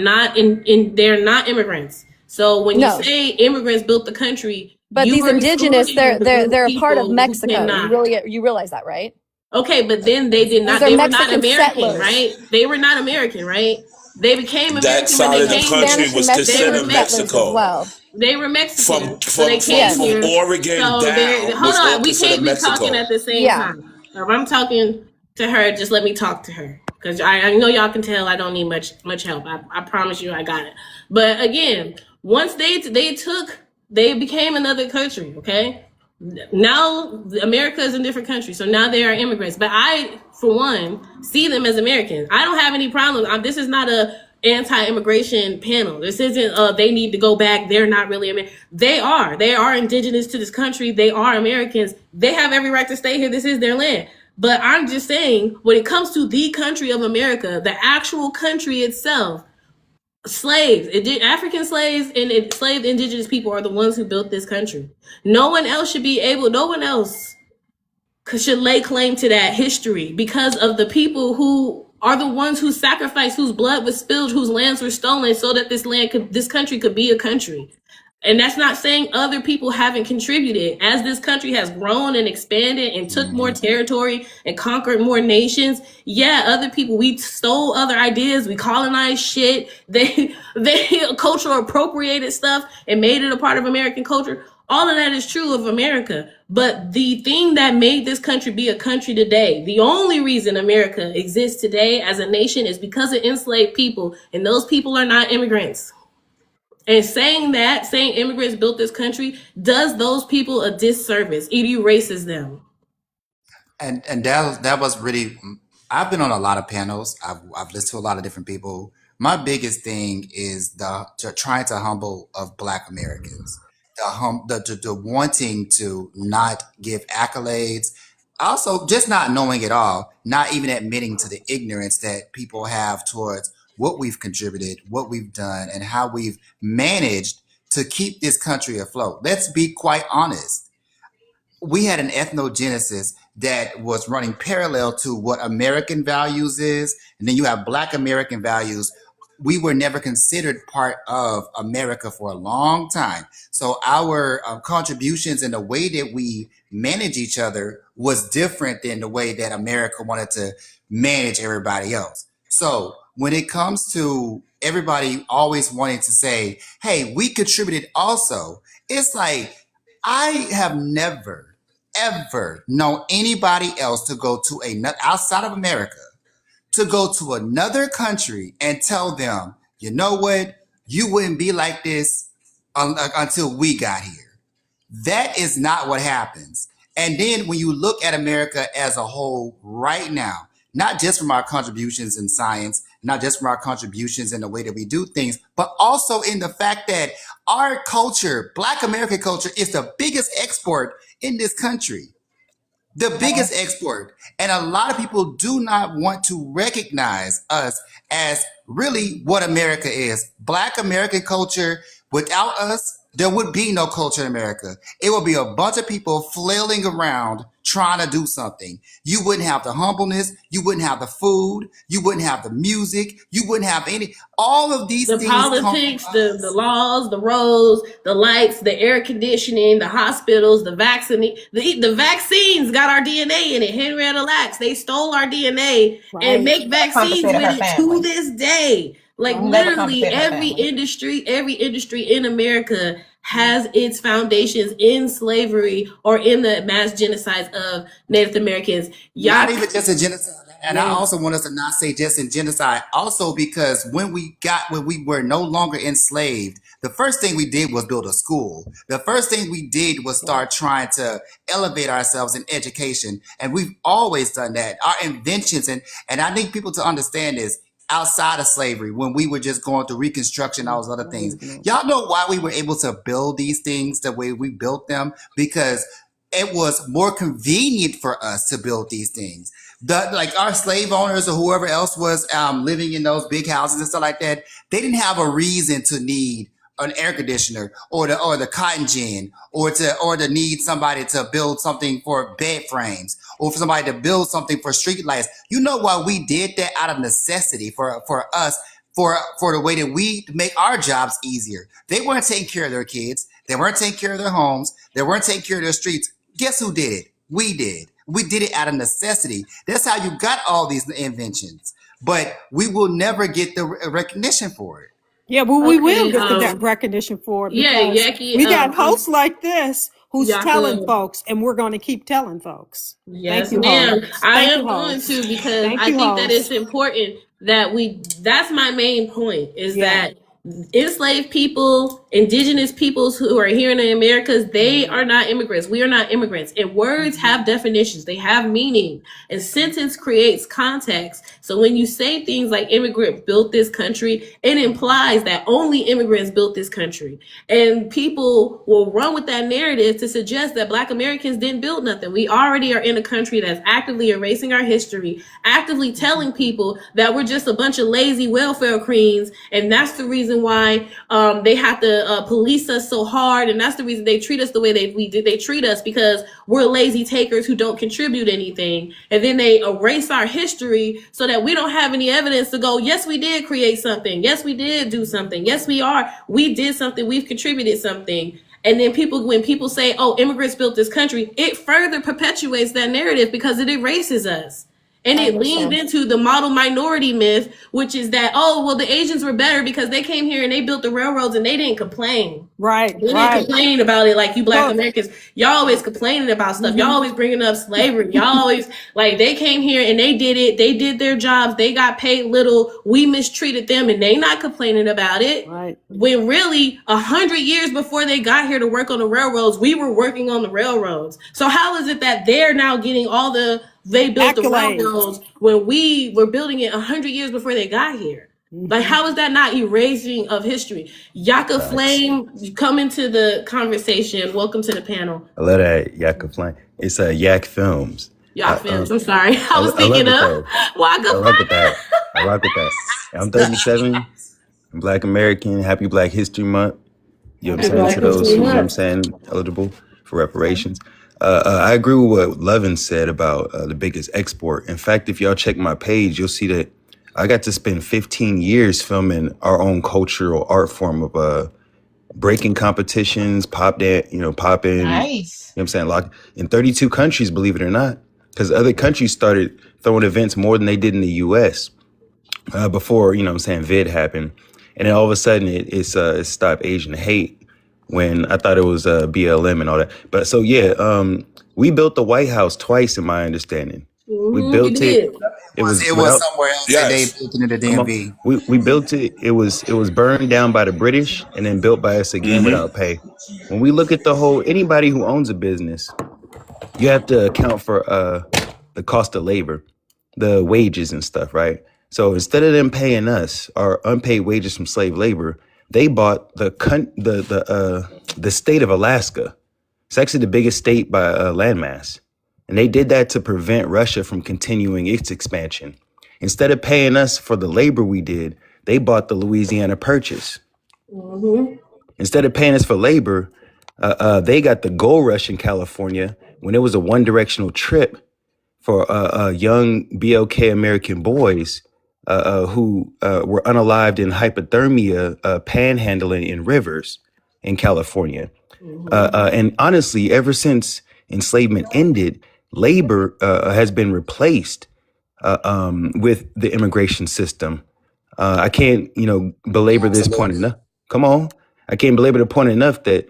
not immigrants. So when you No, say immigrants built the country, but you these are indigenous, excluding the group of they're a part of people who Mexico. cannot. You realize that, right? Okay, but then they did These not. are They were not Mexican American, settlers. right? They were not American, right? They became That American when side they of the Some came country here. Spanish and was They Mexican were considered settlers as Mexico. well. They were From Mexican, so they from from came Yes. from here. Oregon So they're down hold was all on. We considered can't be talking Mexico. at the same Yeah. time. If I'm talking to her, just let me talk to her because I know y'all can tell I don't need much help. I promise you, I got it. But again, once they became another country. Okay, now America is a different country, so now they are immigrants. But I, for one, see them as Americans. I don't have any problem. This is not a anti-immigration panel. This isn't they need to go back. They're not really American. They are. They are indigenous to this country. They are Americans. They have every right to stay here. This is their land. But I'm just saying, when it comes to the country of America, the actual country itself, slaves, African slaves and enslaved indigenous people are the ones who built this country. No one else should be able, no one else should lay claim to that history because of the people who are the ones who sacrificed, whose blood was spilled, whose lands were stolen so that this country could be a country. And that's not saying other people haven't contributed. As this country has grown and expanded and took more territory and conquered more nations, yeah, other people, we stole other ideas, we colonized shit, they cultural appropriated stuff and made it a part of American culture. All of that is true of America. But the thing that made this country be a country today, the only reason America exists today as a nation is because of enslaved people, and those people are not immigrants. And saying immigrants built this country does those people a disservice. It erases them. And that was really. I've been on a lot of panels. I've listened to a lot of different people. My biggest thing is trying to humble of Black Americans, the wanting to not give accolades, also just not knowing it all, not even admitting to the ignorance that people have towards what we've contributed, what we've done, and how we've managed to keep this country afloat. Let's be quite honest. We had an ethnogenesis that was running parallel to what American values is, and then you have Black American values. We were never considered part of America for a long time. So our contributions and the way that we manage each other was different than the way that America wanted to manage everybody else. So when it comes to everybody always wanting to say, hey, we contributed also, it's like, I have never, ever known anybody else to go to outside of America, to go to another country and tell them, you know what, you wouldn't be like this until we got here. That is not what happens. And then when you look at America as a whole right now, not just from our contributions in science, not just from our contributions in the way that we do things, but also in the fact that our culture, Black American culture, is the biggest export in this country. The biggest export. And a lot of people do not want to recognize us as really what America is. Black American culture, without us, there would be no culture in America. It would be a bunch of people flailing around trying to do something. You wouldn't have the humbleness. You wouldn't have the food. You wouldn't have the music. You wouldn't have all of these The things come from politics, us. the laws, the roads, the lights, the air conditioning, the hospitals, the vaccines got our DNA in it. Henrietta Lacks, they stole our DNA and right. make vaccines Compensated with her it to family. this day. Like Never literally compensated her family. every industry in America has its foundations in slavery or in the mass genocides of Native Americans. Not Y'all, even just in genocide. And I yeah. also want us to not say just in genocide, also because when we were no longer enslaved, the first thing we did was build a school. The first thing we did was start trying to elevate ourselves in education. And we've always done that. Our inventions, and I need people to understand this. outside of slavery when we were just going through Reconstruction, all those other things. Y'all know why we were able to build these things the way we built them? Because it was more convenient for us to build these things. Like our slave owners or whoever else was living in those big houses and stuff like that, they didn't have a reason to need an air conditioner or the cotton gin or to need somebody to build something for bed frames or for somebody to build something for street lights. You know why we did that? Out of necessity for us, for the way that we make our jobs easier. They weren't taking care of their kids. They weren't taking care of their homes. They weren't taking care of their streets. Guess who did it? We did. We did it out of necessity. That's how you got all these inventions. But we will never get the recognition for it. Yeah, well, we will Okay, get the recognition for it yeah, because Yaki, we got hosts like this who's telling Yaka. folks, and we're going to keep telling folks. Yes, Thank you, ma'am. hosts. I Thank am you, going hosts. to because Thank I you, think that it's hosts. important that that's my main point is Yeah. that enslaved people, indigenous peoples who are here in the Americas, they are not immigrants. We are not immigrants. And words have definitions, they have meaning, and sentence creates context. So when you say things like immigrant built this country, it implies that only immigrants built this country. And people will run with that narrative to suggest that Black Americans didn't build nothing. We already are in a country that's actively erasing our history, actively telling people that we're just a bunch of lazy welfare queens, and that's the reason why they have to police us so hard, and that's the reason they treat us the way they treat us, because we're lazy takers who don't contribute anything. And then they erase our history so that we don't have any evidence to go, yes, we did create something. Yes, we did do something. Yes, we did something. We've contributed something. And then when people say, oh, immigrants built this country, it further perpetuates that narrative because it erases us. And it leans into the model minority myth, which is that, oh, well, the Asians were better because they came here and they built the railroads and they didn't complain. Right. They didn't complain about it like you Black Americans. Y'all always complaining about stuff. Mm-hmm. Y'all always bringing up slavery. Y'all always, like, they came here and they did it. They did their jobs. They got paid little. We mistreated them and they not complaining about it. Right. When really 100 years before they got here to work on the railroads, we were working on the railroads. So how is it that they're now getting they built the railroads when we were building it 100 years before they got here? Like, how is that not erasing of history? Yaka Flame, come into the conversation. Welcome to the panel. I love that Yaka Flame. It's Yak Films. Yak Films. I'm sorry. I was thinking of Waka Flame. I rock with that. I'm 37. I'm Black American. Happy Black History Month. You know what I'm saying? To those who, you know what I'm saying, eligible for reparations. I agree with what Levin said about the biggest export. In fact, if y'all check my page, you'll see that I got to spend 15 years filming our own cultural art form of breaking competitions, popping. Nice. You know what I'm saying? In 32 countries, believe it or not, because other countries started throwing events more than they did in the U.S. Before, you know what I'm saying, vid happened. And then all of a sudden it stopped Asian hate when I thought it was BLM and all that. But so, yeah, we built the White House twice, in my understanding. We built it. It was somewhere else that they built it in the DMV. We built it. It was burned down by the British and then built by us again without pay. When we look at anybody who owns a business, you have to account for the cost of labor, the wages and stuff, right? So instead of them paying us our unpaid wages from slave labor, they bought the state of Alaska. It's actually the biggest state by landmass. And they did that to prevent Russia from continuing its expansion. Instead of paying us for the labor we did, they bought the Louisiana Purchase. Mm-hmm. Instead of paying us for labor, they got the gold rush in California when it was a one-directional trip for young BLK American boys who were unalived in hypothermia, panhandling in rivers in California. And honestly, ever since enslavement ended, labor has been replaced with the immigration system. I can't, belabor this point enough. Come on. I can't belabor the point enough that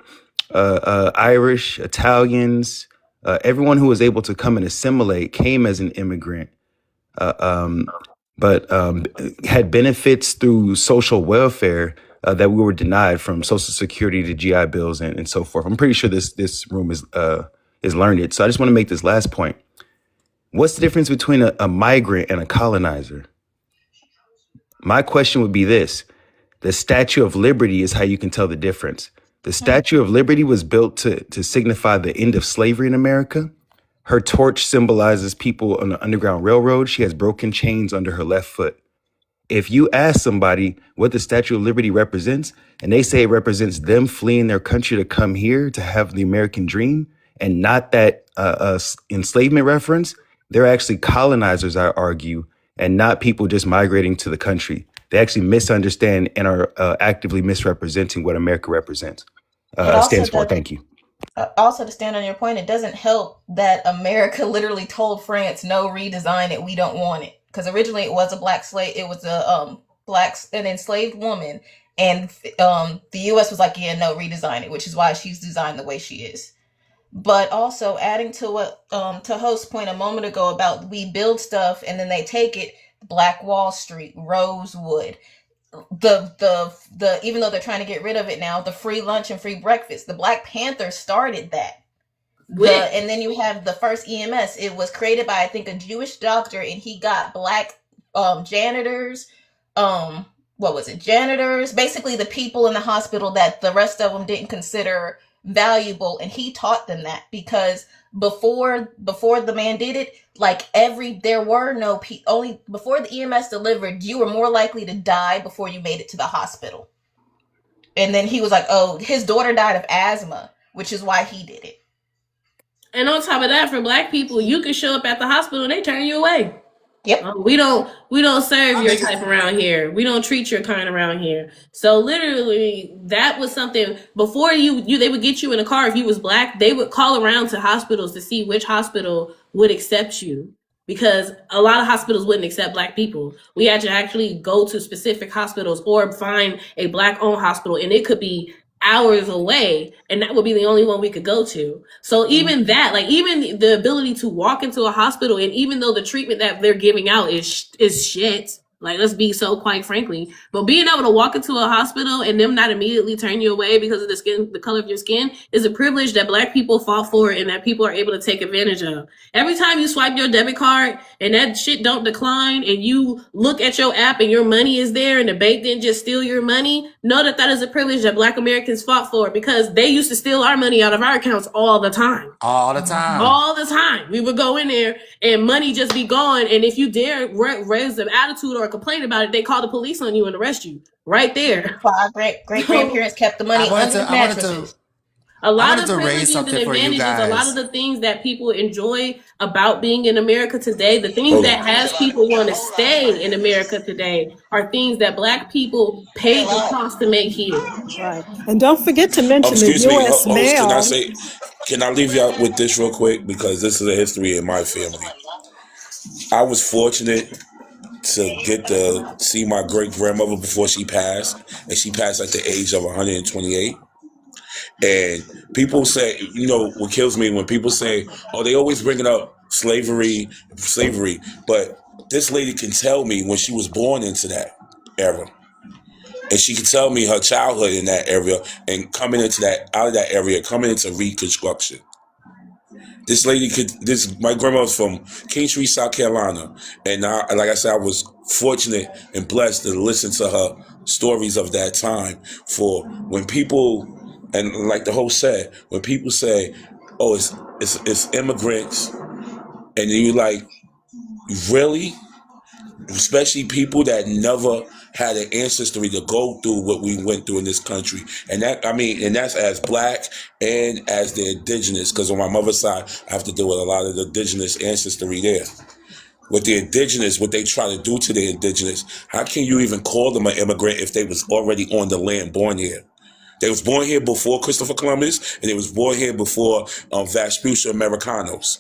Irish, Italians, everyone who was able to come and assimilate came as an immigrant, but had benefits through social welfare that we were denied, from Social Security to GI Bills and so forth. I'm pretty sure this room is learned. So I just want to make this last point. What's the difference between a migrant and a colonizer? My question would be this. The Statue of Liberty is how you can tell the difference. The Statue of Liberty was built to signify the end of slavery in America. Her torch symbolizes people on the Underground Railroad. She has broken chains under her left foot. If you ask somebody what the Statue of Liberty represents, and they say it represents them fleeing their country to come here to have the American dream, and not that enslavement reference, they're actually colonizers, I argue, and not people just migrating to the country. They actually misunderstand and are actively misrepresenting what America represents, It also stands for. does. Thank you. Also, to stand on your point, it doesn't help that America literally told France, "No, redesign it. We don't want it." Because originally it was a black slave. It was a an enslaved woman, and the U.S. was like, "Yeah, no, redesign it," which is why she's designed the way she is. But also adding to what to host's point a moment ago about we build stuff and then they take it. Black Wall Street, Rosewood, the even though they're trying to get rid of it now, the free lunch and free breakfast, the Black Panthers started that. And then you have the first EMS. It was created by, I think, a Jewish doctor, and he got black janitors, what was it, janitors, basically the people in the hospital that the rest of them didn't consider valuable, and he taught them that. Because before the man did it, like there were no only before the EMS delivered, you were more likely to die before you made it to the hospital. And then he was like, oh, his daughter died of asthma, which is why he did it. And on top of that, for black people, you can show up at the hospital and they turn you away. Yep. We don't serve your type around here. We don't treat your kind around here. So literally, that was something before they would get you in a car. If you was black, they would call around to hospitals to see which hospital would accept you, because a lot of hospitals wouldn't accept black people. We had to actually go to specific hospitals or find a black-owned hospital, and it could be hours away, and that would be the only one we could go to. So even that, like even the ability to walk into a hospital, and even though the treatment that they're giving out is shit, like let's be so quite frankly, but being able to walk into a hospital and them not immediately turn you away because of the color of your skin is a privilege that black people fought for and that people are able to take advantage of. Every time you swipe your debit card and that shit don't decline, and you look at your app and your money is there and the bank didn't just steal your money, know that is a privilege that black Americans fought for, because they used to steal our money out of our accounts all the time. All the time. All the time. We would go in there and money just be gone, and if you dare raise an attitude or a complaint about it, they call the police on you and arrest you right there. Our great grandparents kept the money under the mattresses. A lot of privileges and advantages, a lot of the things that people enjoy about being in America today, the things that has people want to stay in America today, are things that black people paid the cost to make here. Right. And don't forget to mention the U.S. mail. Can I leave y'all with this real quick? Because this is a history in my family. I was fortunate to get to see my great grandmother before she passed, and she passed at the age of 128. And people say, what kills me when people say, oh, they always bringing up slavery, but this lady can tell me when she was born into that era. And she can tell me her childhood in that area and coming into out of that area, coming into Reconstruction. This lady my grandma's from Kingstree, South Carolina. And like I said, I was fortunate and blessed to listen to her stories of that time. For when people, and like the host said, when people say, oh, it's immigrants, and you like, really? Especially people that never had an ancestry to go through what we went through in this country. And that's as black and as the indigenous, because on my mother's side, I have to deal with a lot of the indigenous ancestry there. With the indigenous, what they try to do to the indigenous, how can you even call them an immigrant if they was already on the land, born here? They was born here before Christopher Columbus, and they was born here before Vespucci Americanos.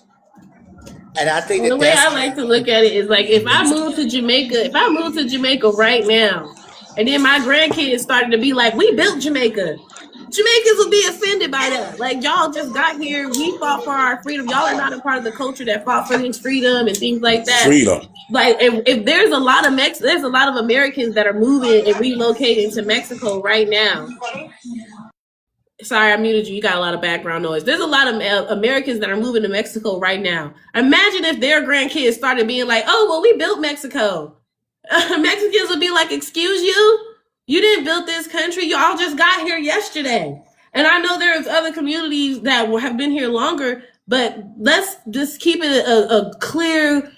And I think the way I like to look at it is like, if I moved to Jamaica right now, and then my grandkids started to be like, we built Jamaica, Jamaicans will be offended by that. Like, y'all just got here, we fought for our freedom. Y'all are not a part of the culture that fought for this freedom and things like that. Freedom. Like, if there's a lot of there's a lot of Americans that are moving and relocating to Mexico right now. Sorry, I muted you. You got a lot of background noise. There's a lot of Americans that are moving to Mexico right now. Imagine if their grandkids started being like, oh, well, we built Mexico. Mexicans would be like, excuse you? You didn't build this country. Y'all just got here yesterday. And I know there's other communities that have been here longer, but let's just keep it a clear,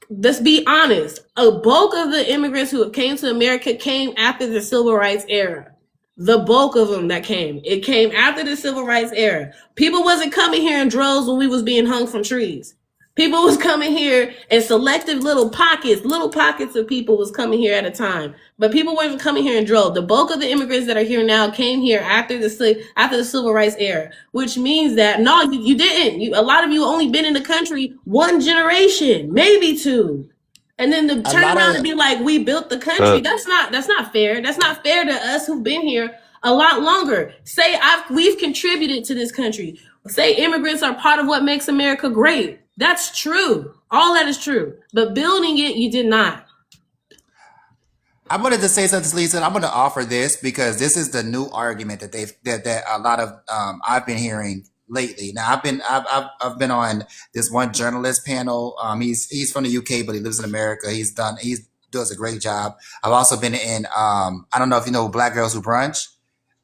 let's be honest. A bulk of the immigrants who came to America came after the civil rights era. The bulk of them that came, it came after the civil rights era. People wasn't coming here in droves when we was being hung from trees. People was coming here in selective little pockets of people was coming here at a time. But people weren't coming here in droves. The bulk of the immigrants that are here now came here after the civil rights era, which means that no, you didn't. A lot of you only been in the country one generation, maybe two. And then to A turn lot around of and be like, we built the country. Uh, That's not fair. That's not fair to us who've been here a lot longer. Say we've contributed to this country. Say immigrants are part of what makes America great. That's true. All that is true. But building it, you did not. I wanted to say something, Lisa. I'm going to offer this because this is the new argument that that a lot of I've been hearing lately. Now I've been on this one journalist panel. He's from the UK, but he lives in America. He does a great job. I've also been in I don't know if you know Black Girls Who Brunch.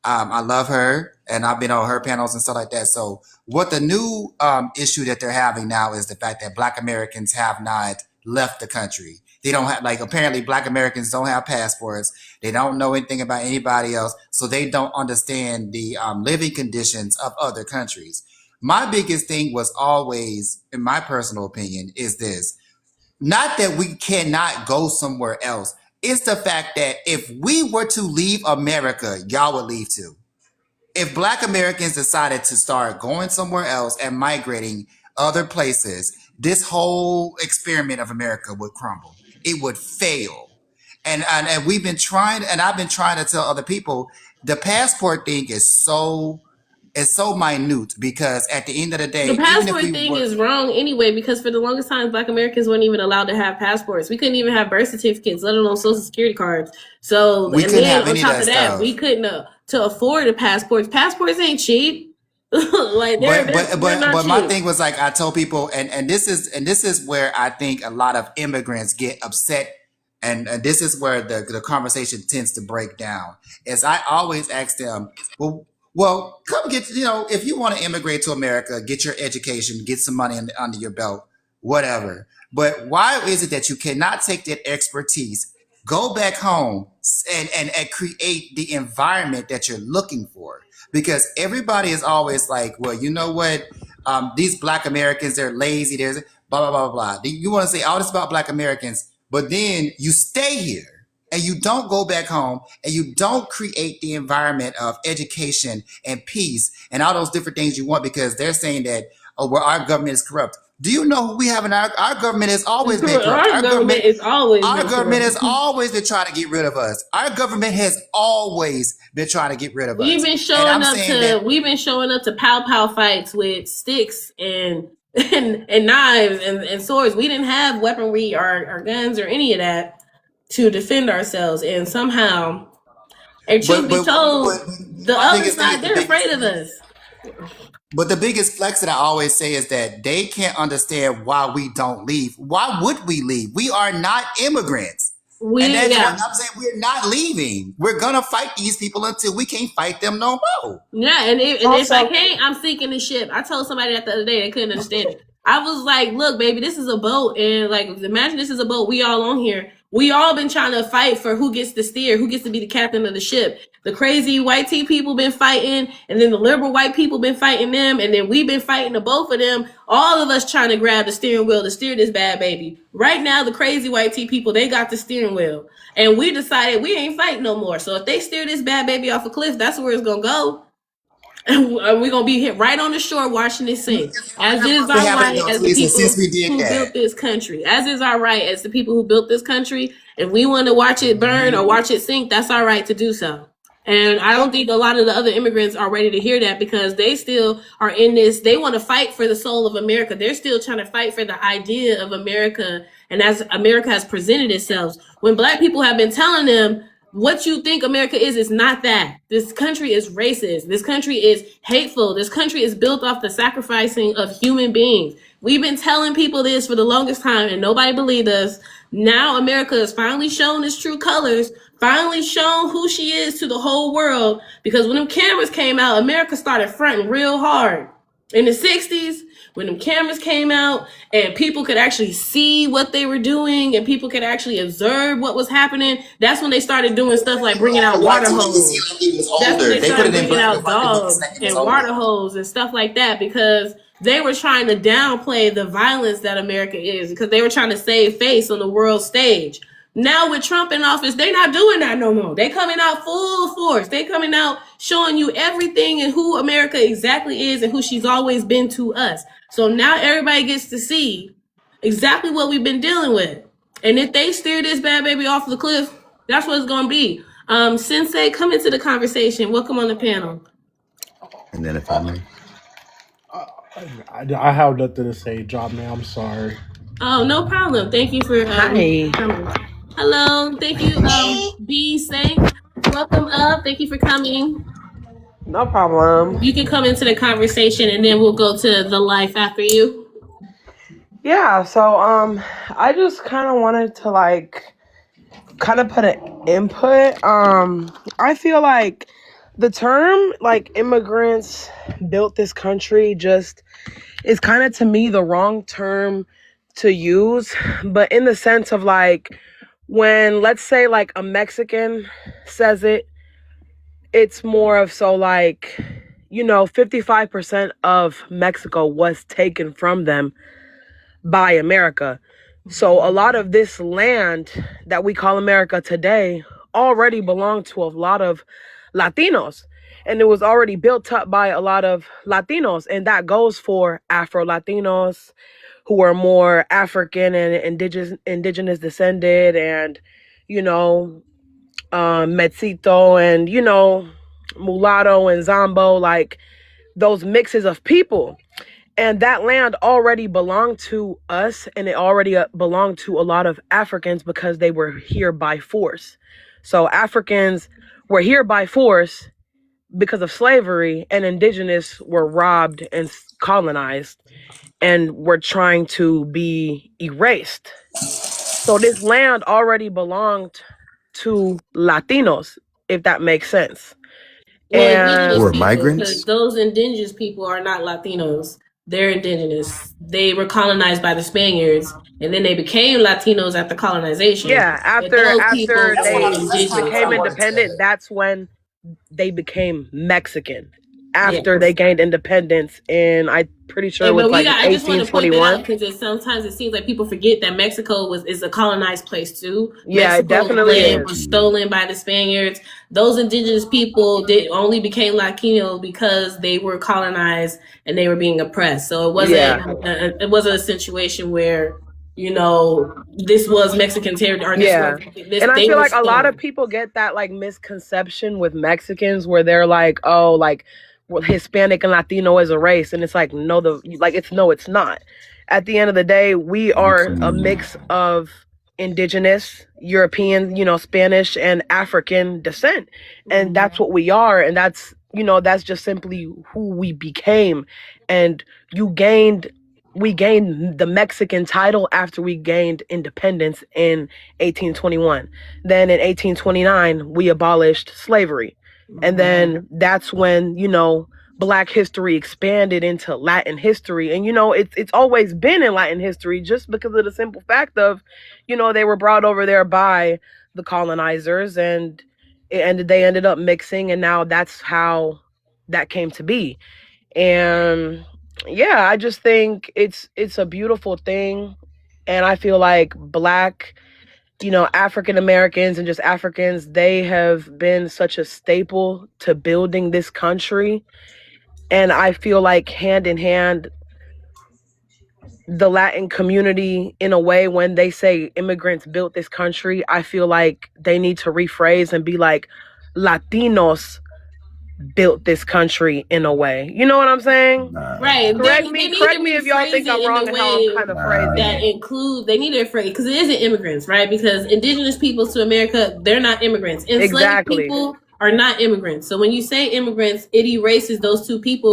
I love her, and I've been on her panels and stuff like that. So what the new issue that they're having now is the fact that Black Americans have not left the country. They don't have, like, apparently Black Americans don't have passports. They don't know anything about anybody else. So they don't understand the living conditions of other countries. My biggest thing was always, in my personal opinion, is this. Not that we cannot go somewhere else. It's the fact that if we were to leave America, y'all would leave too. If Black Americans decided to start going somewhere else and migrating other places, this whole experiment of America would crumble. It would fail. And we've been trying, and I've been trying to tell other people, the passport thing is so minute because at the end of the The day, even if passport we thing were, is wrong anyway, because for the longest time, Black Americans weren't even allowed to have passports. We couldn't even have birth certificates, let alone social security cards. So, we and couldn't then have on any of top that of that, we stuff. couldn't to afford the passports. Passports ain't cheap. Like they're not But my cheap. thing was, like, I told people, and this is where I think a lot of immigrants get upset, and this is where the conversation tends to break down. Is I always ask them, well, come get, if you want to immigrate to America, get your education, get some money under your belt, whatever. But why is it that you cannot take that expertise, go back home, and create the environment that you're looking for? Because everybody is always like, well, you know what? These Black Americans, they're lazy. There's blah, blah, blah, blah. You want to say all this about Black Americans, but then you stay here and you don't go back home and you don't create the environment of education and peace and all those different things you want because they're saying that, oh, well, our government is corrupt. Do you know who we have in our government has always been corrupt? Our government is always Our been government corrupt. has always been trying to get rid of us. Our government has always been trying to get rid of us. We've been showing up to pow fights with sticks and knives and swords. We didn't have weaponry or guns or any of that to defend ourselves, and somehow, and truth be told, the my other biggest thing is side, they're afraid of us. But the biggest flex that I always say is that they can't understand why we don't leave. Why would we leave? We are not immigrants. And that's what I'm saying. We're not leaving. We're going to fight these people until we can't fight them no more. Yeah, and if I can't, I'm sinking the ship. I told somebody that the other day, they couldn't understand it. I was like, look, baby, this is a boat. And like, imagine this is a boat. We all on here. We all been trying to fight for who gets to steer, who gets to be the captain of the ship. The crazy white tea people been fighting, and then the liberal white people been fighting them, and then we've been fighting the both of them. All of us trying to grab the steering wheel to steer this bad baby. Right now, the crazy white tea people, they got the steering wheel. And we decided we ain't fighting no more. So if they steer this bad baby off a cliff, that's where it's going to go. And we're going to be hit right on the shore watching it sink. As is our right as the people who built this country. As is our right as the people who built this country. If we want to watch it burn or watch it sink, that's our right to do so. And I don't think a lot of the other immigrants are ready to hear that because they still are in this. They want to fight for the soul of America. They're still trying to fight for the idea of America and as America has presented itself. When Black people have been telling them, what you think America is not that. This country is racist. This country is hateful. This country is built off the sacrificing of human beings. We've been telling people this for the longest time and nobody believed us. Now America has finally shown its true colors, finally shown who she is to the whole world, because when them cameras came out, America started fronting real hard. In the 60s, when them cameras came out and people could actually see what they were doing and people could actually observe what was happening, that's when they started doing stuff like bringing out water hose. That's when they started bringing out dogs and water hose and stuff like that, because they were trying to downplay the violence that America is, because they were trying to save face on the world stage. Now with Trump in office, they not doing that no more. They coming out full force. They coming out showing you everything and who America exactly is and who she's always been to us. So now everybody gets to see exactly what we've been dealing with. And if they steer this bad baby off the cliff, that's what it's gonna be. Sensei, come into the conversation. Welcome on the panel. And then if I may. I have nothing to say, Job man. I'm sorry. Oh, no problem. Thank you for Hi. coming. Hello, thank you, B Saint. Welcome up. Thank you for coming. No problem. You can come into the conversation and then we'll go to the life after you. Yeah, so I just kind of wanted to like kind of put an input. I feel like the term like immigrants built this country just is kind of to me the wrong term to use, but in the sense of like when let's say like a Mexican says it, it's more of so like, you know, 55% of Mexico was taken from them by America. So a lot of this land that we call America today already belonged to a lot of Latinos. And it was already built up by a lot of Latinos. And that goes for Afro-Latinos who are more African and indigenous descended and, you know, Mezquito and, you know, mulatto and Zombo, like those mixes of people. And that land already belonged to us, and it already belonged to a lot of Africans because they were here by force. So Africans were here by force because of slavery, and indigenous were robbed and colonized and were trying to be erased. So this land already belonged to Latinos, if that makes sense. Well, indigenous Or people, because migrants. those indigenous people are not Latinos. They're indigenous. They were colonized by the Spaniards, and then they became Latinos after colonization. Yeah, But those people after were they indigenous. became independent, that's when they became Mexican. Yeah. After they gained independence, and I'm pretty sure it was like I just want to point that out 1821. because sometimes it seems like people forget that Mexico is a colonized place too. Yeah, it Mexico's definitely land is. was stolen by the Spaniards. Those indigenous people only became Latino because they were colonized and they were being oppressed. So it wasn't a situation where, you know, this was Mexican territory or this Yeah. was And I they feel were like a lot of stolen. people get that like misconception with Mexicans where they're like, oh, like well, Hispanic and Latino is a race. And it's like, no, it's not. At the end of the day, we are a mix of indigenous, European, you know, Spanish and African descent. And that's what we are. And that's, you know, that's just simply who we became. And we gained the Mexican title after we gained independence in 1821. Then in 1829, we abolished slavery. And then that's when, you know, Black history expanded into Latin history. And, you know, it's always been in Latin history just because of the simple fact of, you know, they were brought over there by the colonizers and they ended up mixing. And now that's how that came to be. And yeah, I just think it's a beautiful thing. And I feel like Black, you know, African Americans and just Africans, they have been such a staple to building this country. And I feel like hand in hand, the Latin community, in a way, when they say immigrants built this country, I feel like they need to rephrase and be like, Latinos built this country in a way. You know what I'm saying? Right. Correct They me need to if y'all rephrase think I'm it in wrong a in how I'm way kind of phrasing that it. include. They need to rephrase because it isn't immigrants, right? Because indigenous peoples to America, they're not immigrants. Enslaved Exactly. people are not immigrants. So when you say immigrants, it erases those two Yeah.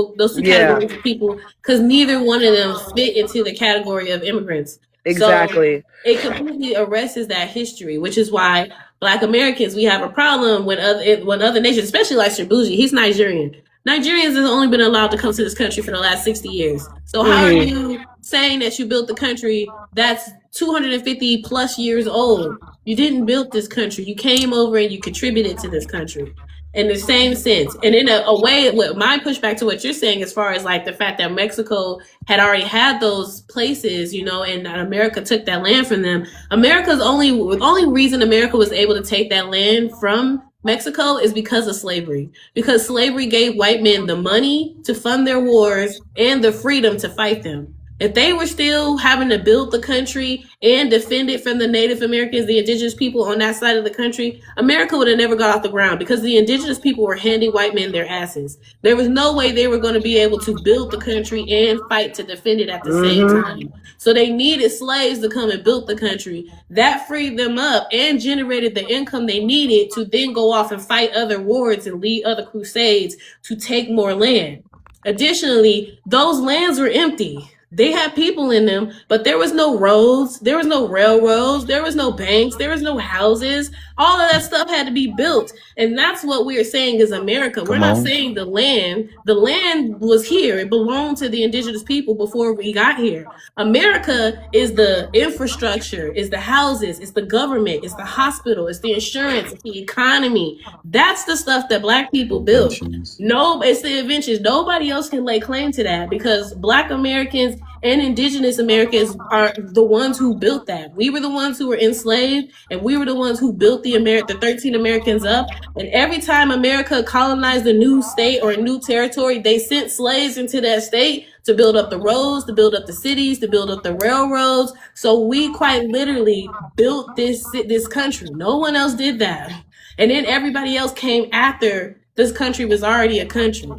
categories of people, because neither one of them fit into the category of immigrants. Exactly. So it completely erases that history, which is why Black Americans, we have a problem when other nations, especially like Shabuji, he's Nigerian. Nigerians have only been allowed to come to this country for the last 60 years. So how are you saying that you built the country that's 250 plus years old? You didn't build this country. You came over and you contributed to this country in the same sense. And in a way, with my pushback to what you're saying, as far as like the fact that Mexico had already had those places, you know, and America took that land from them. America's only reason America was able to take that land from Mexico is because of slavery. Because slavery gave white men the money to fund their wars and the freedom to fight them. If they were still having to build the country and defend it from the Native Americans, the indigenous people on that side of the country, America would have never got off the ground because the indigenous people were handing white men their asses. There was no way they were going to be able to build the country and fight to defend it at the same time. So they needed slaves to come and build the country. That freed them up and generated the income they needed to then go off and fight other wars and lead other crusades to take more land. Additionally, those lands were empty. They had people in them, but there was no roads, there was no railroads, there was no banks, there was no houses. All of that stuff had to be built. And that's what we're saying is America. We're not saying the land. The land was here. It belonged to the indigenous people before we got here. America is the infrastructure, is the houses, it's the government, it's the hospital, it's the insurance, it's the economy. That's the stuff that Black people built. No, it's the inventions. Nobody else can lay claim to that because Black Americans and indigenous Americans are the ones who built that. We were the ones who were enslaved, and we were the ones who built the 13 Americans up. And every time America colonized a new state or a new territory, they sent slaves into that state to build up the roads, to build up the cities, to build up the railroads. So we quite literally built this country. No one else did that. And then everybody else came after this country was already a country.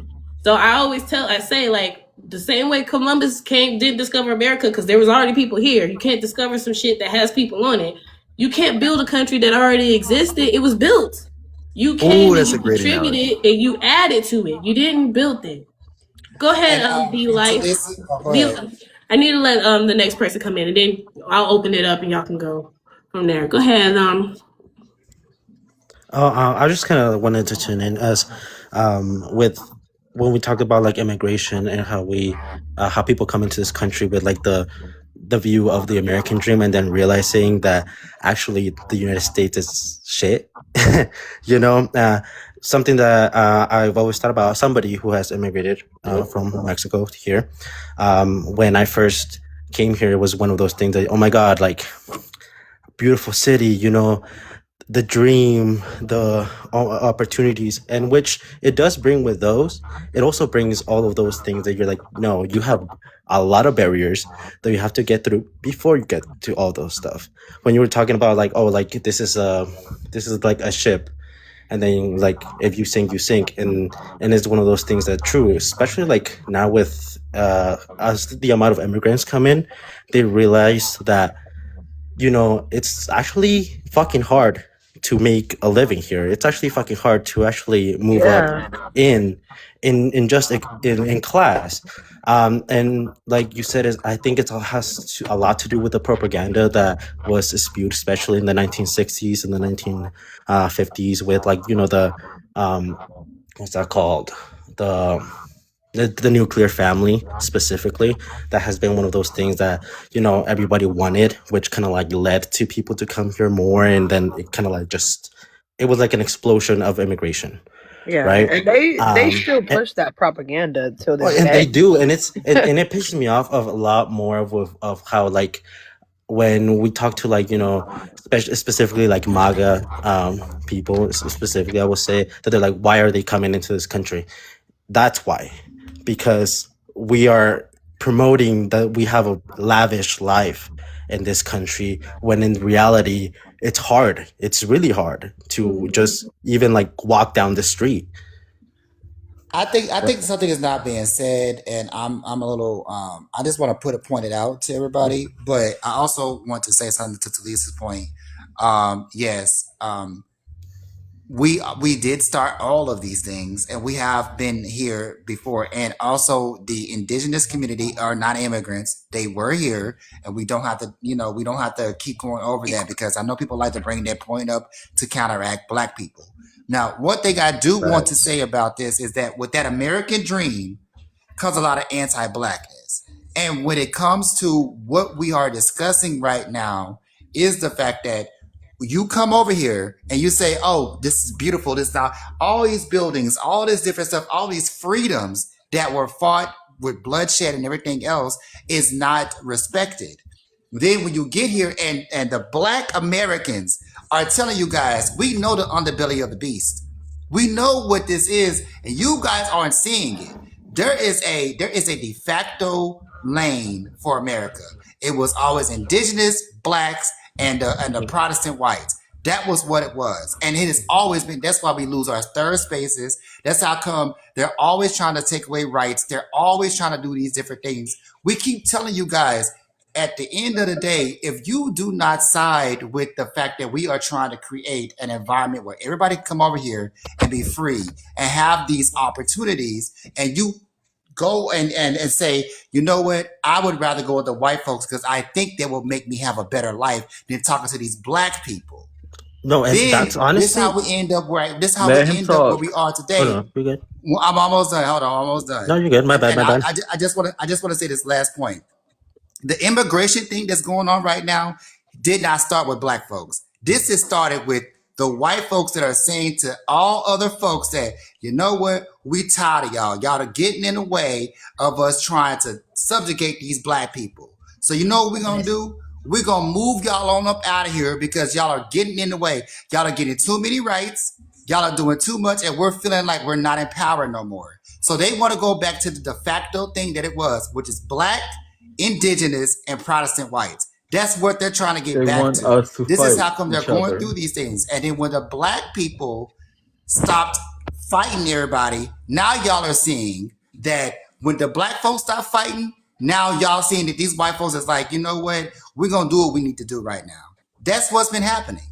So I say like the same way Columbus didn't discover America because there was already people here. You can't discover some shit that has people on it. You can't build a country that already existed. It was built. You came and you contributed and you added to it. You didn't build it. Go ahead, be life. I need to let the next person come in and then I'll open it up and y'all can go from there. Go ahead, I just kind of wanted to tune in as with when we talk about like immigration and how people come into this country with like the view of the American dream and then realizing that actually the United States is shit. you know, something that I've always thought about, somebody who has immigrated from Mexico here. When I first came here, it was one of those things that, oh my God, like beautiful city, you know, the dream, the opportunities, and which it does bring with those. It also brings all of those things that you're like, no, you have a lot of barriers that you have to get through before you get to all those stuff. When you were talking about like, oh, like this is like a ship, and then like if you sink, you sink, and it's one of those things that true, especially like now with as the amount of immigrants come in, they realize that, you know, it's actually fucking hard to make a living here. It's actually fucking hard to actually move up in class. And like you said, I think it has a lot to do with the propaganda that was spewed, especially in the 1960s and the 1950s with like, you know, the what's that called? The nuclear family specifically. That has been one of those things that, you know, everybody wanted, which kind of like led to people to come here more, and then it kind of like it was like an explosion of immigration. Yeah, right. And they still push that propaganda till this and day. they do, and it's and it pisses me off of a lot more of how like when we talk to like, you know, specifically like MAGA people specifically, I will say that they're like, why are they coming into this country? That's why, because we are promoting that we have a lavish life in this country, when in reality, it's hard. It's really hard to just even like walk down the street. I think something is not being said, and I'm a little I just want to point it out to everybody, but I also want to say something to Talisa's point. Yes, we did start all of these things, and we have been here before, and also the indigenous community are not immigrants. They were here, and we don't have to, we don't have to keep going over that, because I know people like to bring that point up to counteract black people. Now, one thing I do want to say about this is that with that American dream comes a lot of anti-blackness. And when it comes to what we are discussing right now is the fact that you come over here and you say, oh, this is beautiful. This now, all these buildings, all this different stuff, all these freedoms that were fought with bloodshed and everything else is not respected. Then when you get here and the black Americans are telling you guys, we know the underbelly of the beast. We know what this is, and you guys aren't seeing it. There is a de facto lane for America. It was always indigenous, blacks, and the Protestant whites. That was what it was. And it has always been. That's why we lose our third spaces. That's how come they're always trying to take away rights. They're always trying to do these different things. We keep telling you guys, at the end of the day, if you do not side with the fact that we are trying to create an environment where everybody can come over here and be free and have these opportunities, and you go and say, you know what, I would rather go with the white folks because I think they will make me have a better life than talking to these black people. No, and Then that's this honestly. how we end up where Let him where talk. we are Oh today. no, you're good. Well, I'm almost done. Hold on, I'm almost done. No, you're good. My bad. And My bad. I just want to say this last point. The immigration thing that's going on right now did not start with black folks. This has started with the white folks that are saying to all other folks that, you know what, we tired of y'all. Y'all are getting in the way of us trying to subjugate these black people. So you know what we're going to do? We're going to move y'all on up out of here because y'all are getting in the way. Y'all are getting too many rights. Y'all are doing too much, and we're feeling like we're not in power no more. So they want to go back to the de facto thing that it was, which is black, indigenous, and Protestant whites. That's what they're trying to get They back want to. us to This is fight how come they're each going other. through these things. And then when the black people stopped fighting everybody, now y'all are seeing that when the black folks stop fighting, now y'all seeing that these white folks is like, you know what, we're going to do what we need to do right now. That's what's been happening.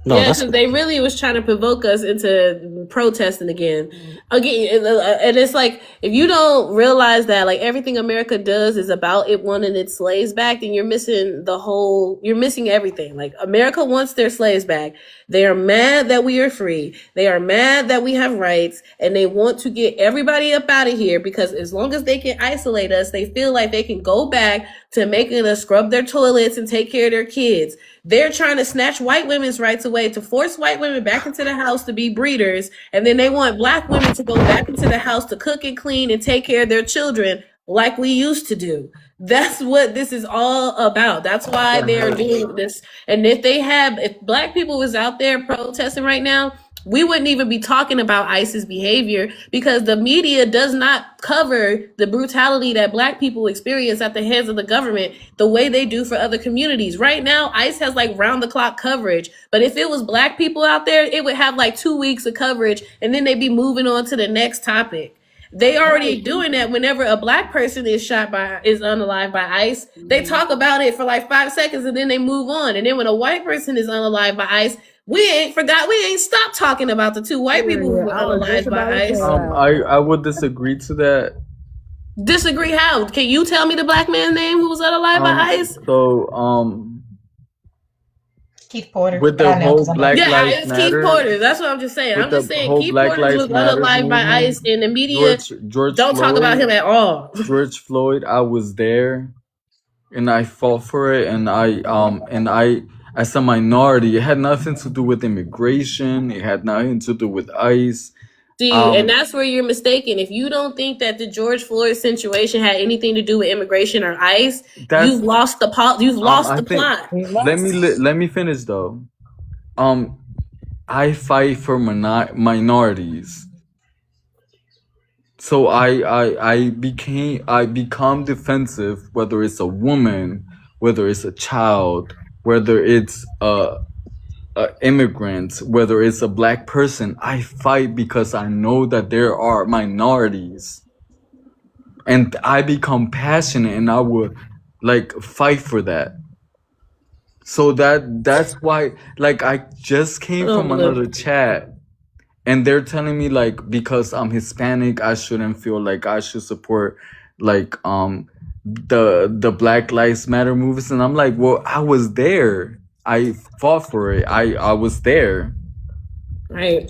No, Yeah, that's because they really was trying to provoke us into protesting again. And it's like, if you don't realize that like everything America does is about it wanting its slaves back, then you're missing everything. Like, America wants their slaves back. They are mad that we are free. They are mad that we have rights, and they want to get everybody up out of here because as long as they can isolate us, they feel like they can go back to making us scrub their toilets and take care of their kids. They're trying to snatch white women's rights away, to force white women back into the house to be breeders. And then they want black women to go back into the house to cook and clean and take care of their children like we used to do. That's what this is all about. That's why they're doing this. And if black people was out there protesting right now, we wouldn't even be talking about ICE's behavior because the media does not cover the brutality that black people experience at the hands of the government the way they do for other communities. Right now, ICE has like round the clock coverage, but if it was black people out there, it would have like 2 weeks of coverage and then they'd be moving on to the next topic. They already doing that whenever a black person is unalived by ICE. They talk about it for like 5 seconds and then they move on. And then when a white person is unalived by ICE, we ain't stopped talking about the 2 white people who were I was just unalived by about to say ICE. that. I would disagree to that. Disagree how? Can you tell me the black man's name who was unalived by ICE? So Keith Porter. with But the I know whole because I'm Black Yeah, Lives it's Keith Matter, Porter. That's what I'm just saying. with I'm just the saying whole Keith Black Porter Lives was Matter unalived by movement, ICE, and the media George don't talk about him Floyd, at all. George Floyd, I was there and I fought for it, and I as a minority, it had nothing to do with immigration, it had nothing to do with ICE. See, and that's where you're mistaken. If you don't think that the George Floyd situation had anything to do with immigration or ICE, That's you've lost the I think plot. let me finish though. I fight for minorities. So I become defensive, whether it's a woman, whether it's a child, whether it's immigrants, whether it's a black person, I fight because I know that there are minorities, and I become passionate, and I would like fight for that. So that's why, like, I just came Oh from another boy. chat, and they're telling me like because I'm Hispanic, I shouldn't feel like I should support like the Black Lives Matter movements, and I'm like, well, I was there. I fought for it. I was there. Right.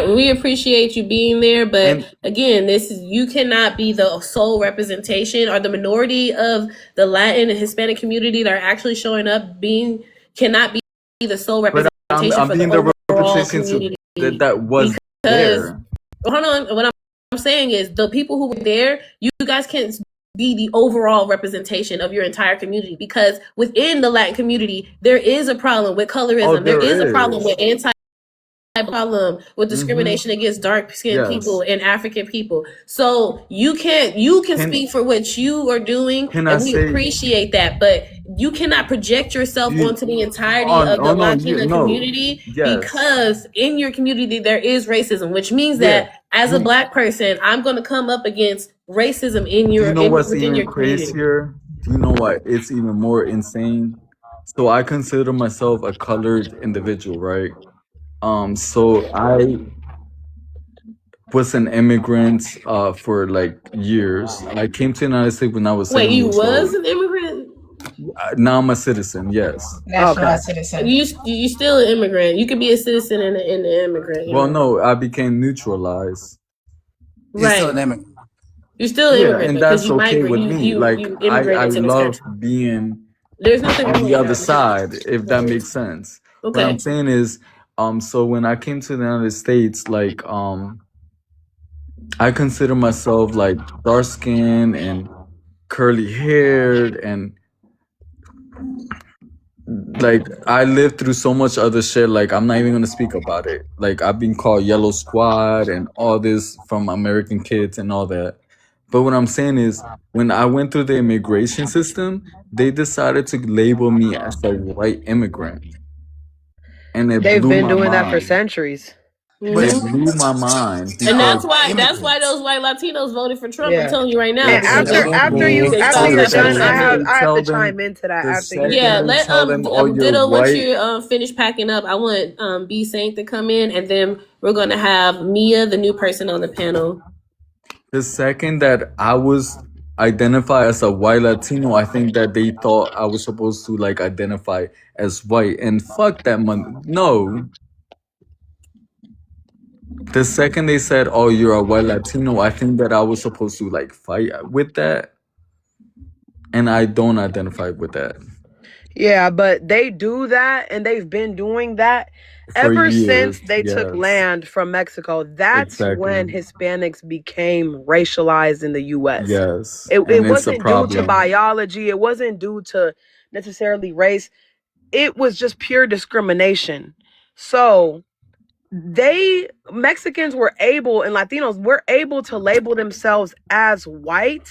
We appreciate you being there, but And again, this is you cannot be the sole representation or the minority of the Latin and Hispanic community that are actually showing up being cannot be the sole but representation I'm for the being the overall representation community that was because there. hold on, what I'm saying is the people who were there, you guys can't be the overall representation of your entire community because within the Latin community, there is a problem with Oh, colorism. There is a there problem is. with problem with Mm-hmm. discrimination against dark skinned people Yes. and African people. So you can Can speak for what you are doing can I and we say? appreciate that, but you cannot project Do yourself you, onto the entirety oh, of oh the no, you Latina no. community Yes. because in your community there is racism, which means Yeah. that as a black person, I'm going to come up against racism Do you know what's within even your community. crazier? Do you know what? It's even more insane. So I consider myself a colored individual, right? So I was an immigrant for like years. I came to the United States when I was Wait, 7 you years was old. an immigrant? Now I'm a citizen, yes. Okay. Naturalized citizen. You still an immigrant. You can be a citizen and an immigrant, you Well, know. no, I became neutralized. He's still Right. an immigrant. You're still an Yeah, immigrant and because that's you okay migrate with me. Like you I immigrated to this love country. being There's nothing on wrong the with other that. side, if that Mhm. makes sense. What I'm Okay. saying is, so when I came to the United States, like, I consider myself like dark skinned and curly haired, and like I lived through so much other shit. Like I'm not even gonna speak about it. Like I've been called Yellow Squad and all this from American kids and all that. But what I'm saying is, when I went through the immigration system, they decided to label me as a white immigrant, and it They've blew been my doing that for mind. centuries. But It Hmm. blew my mind And are because that's why immigrants. those white Latinos voted for Trump. I'm Yeah. telling you right now And it's because after simple. they saw you're stuff done, that The happened. I have to tell chime them into that the after you're Yeah, second done. they let tell them, oh, you're Ditto once white. you finish packing up, I want B Saint to come in and then we're gonna have Mia, the new person on the panel. The second that I was identified as a white Latino, I think that they thought I was supposed to like identify as white, and fuck that man. No, the second they said, "Oh, you're a white Latino," I think that I was supposed to like fight with that, and I don't identify with that Yeah, but they do that and they've been doing that for ever since years. they took Yes, land from Mexico. That's when exactly. Hispanics became racialized in the US. Yes, It and it's a wasn't due to problem. biology, it wasn't due to necessarily race. It was just pure discrimination. So Mexicans were able and Latinos were able to label themselves as white,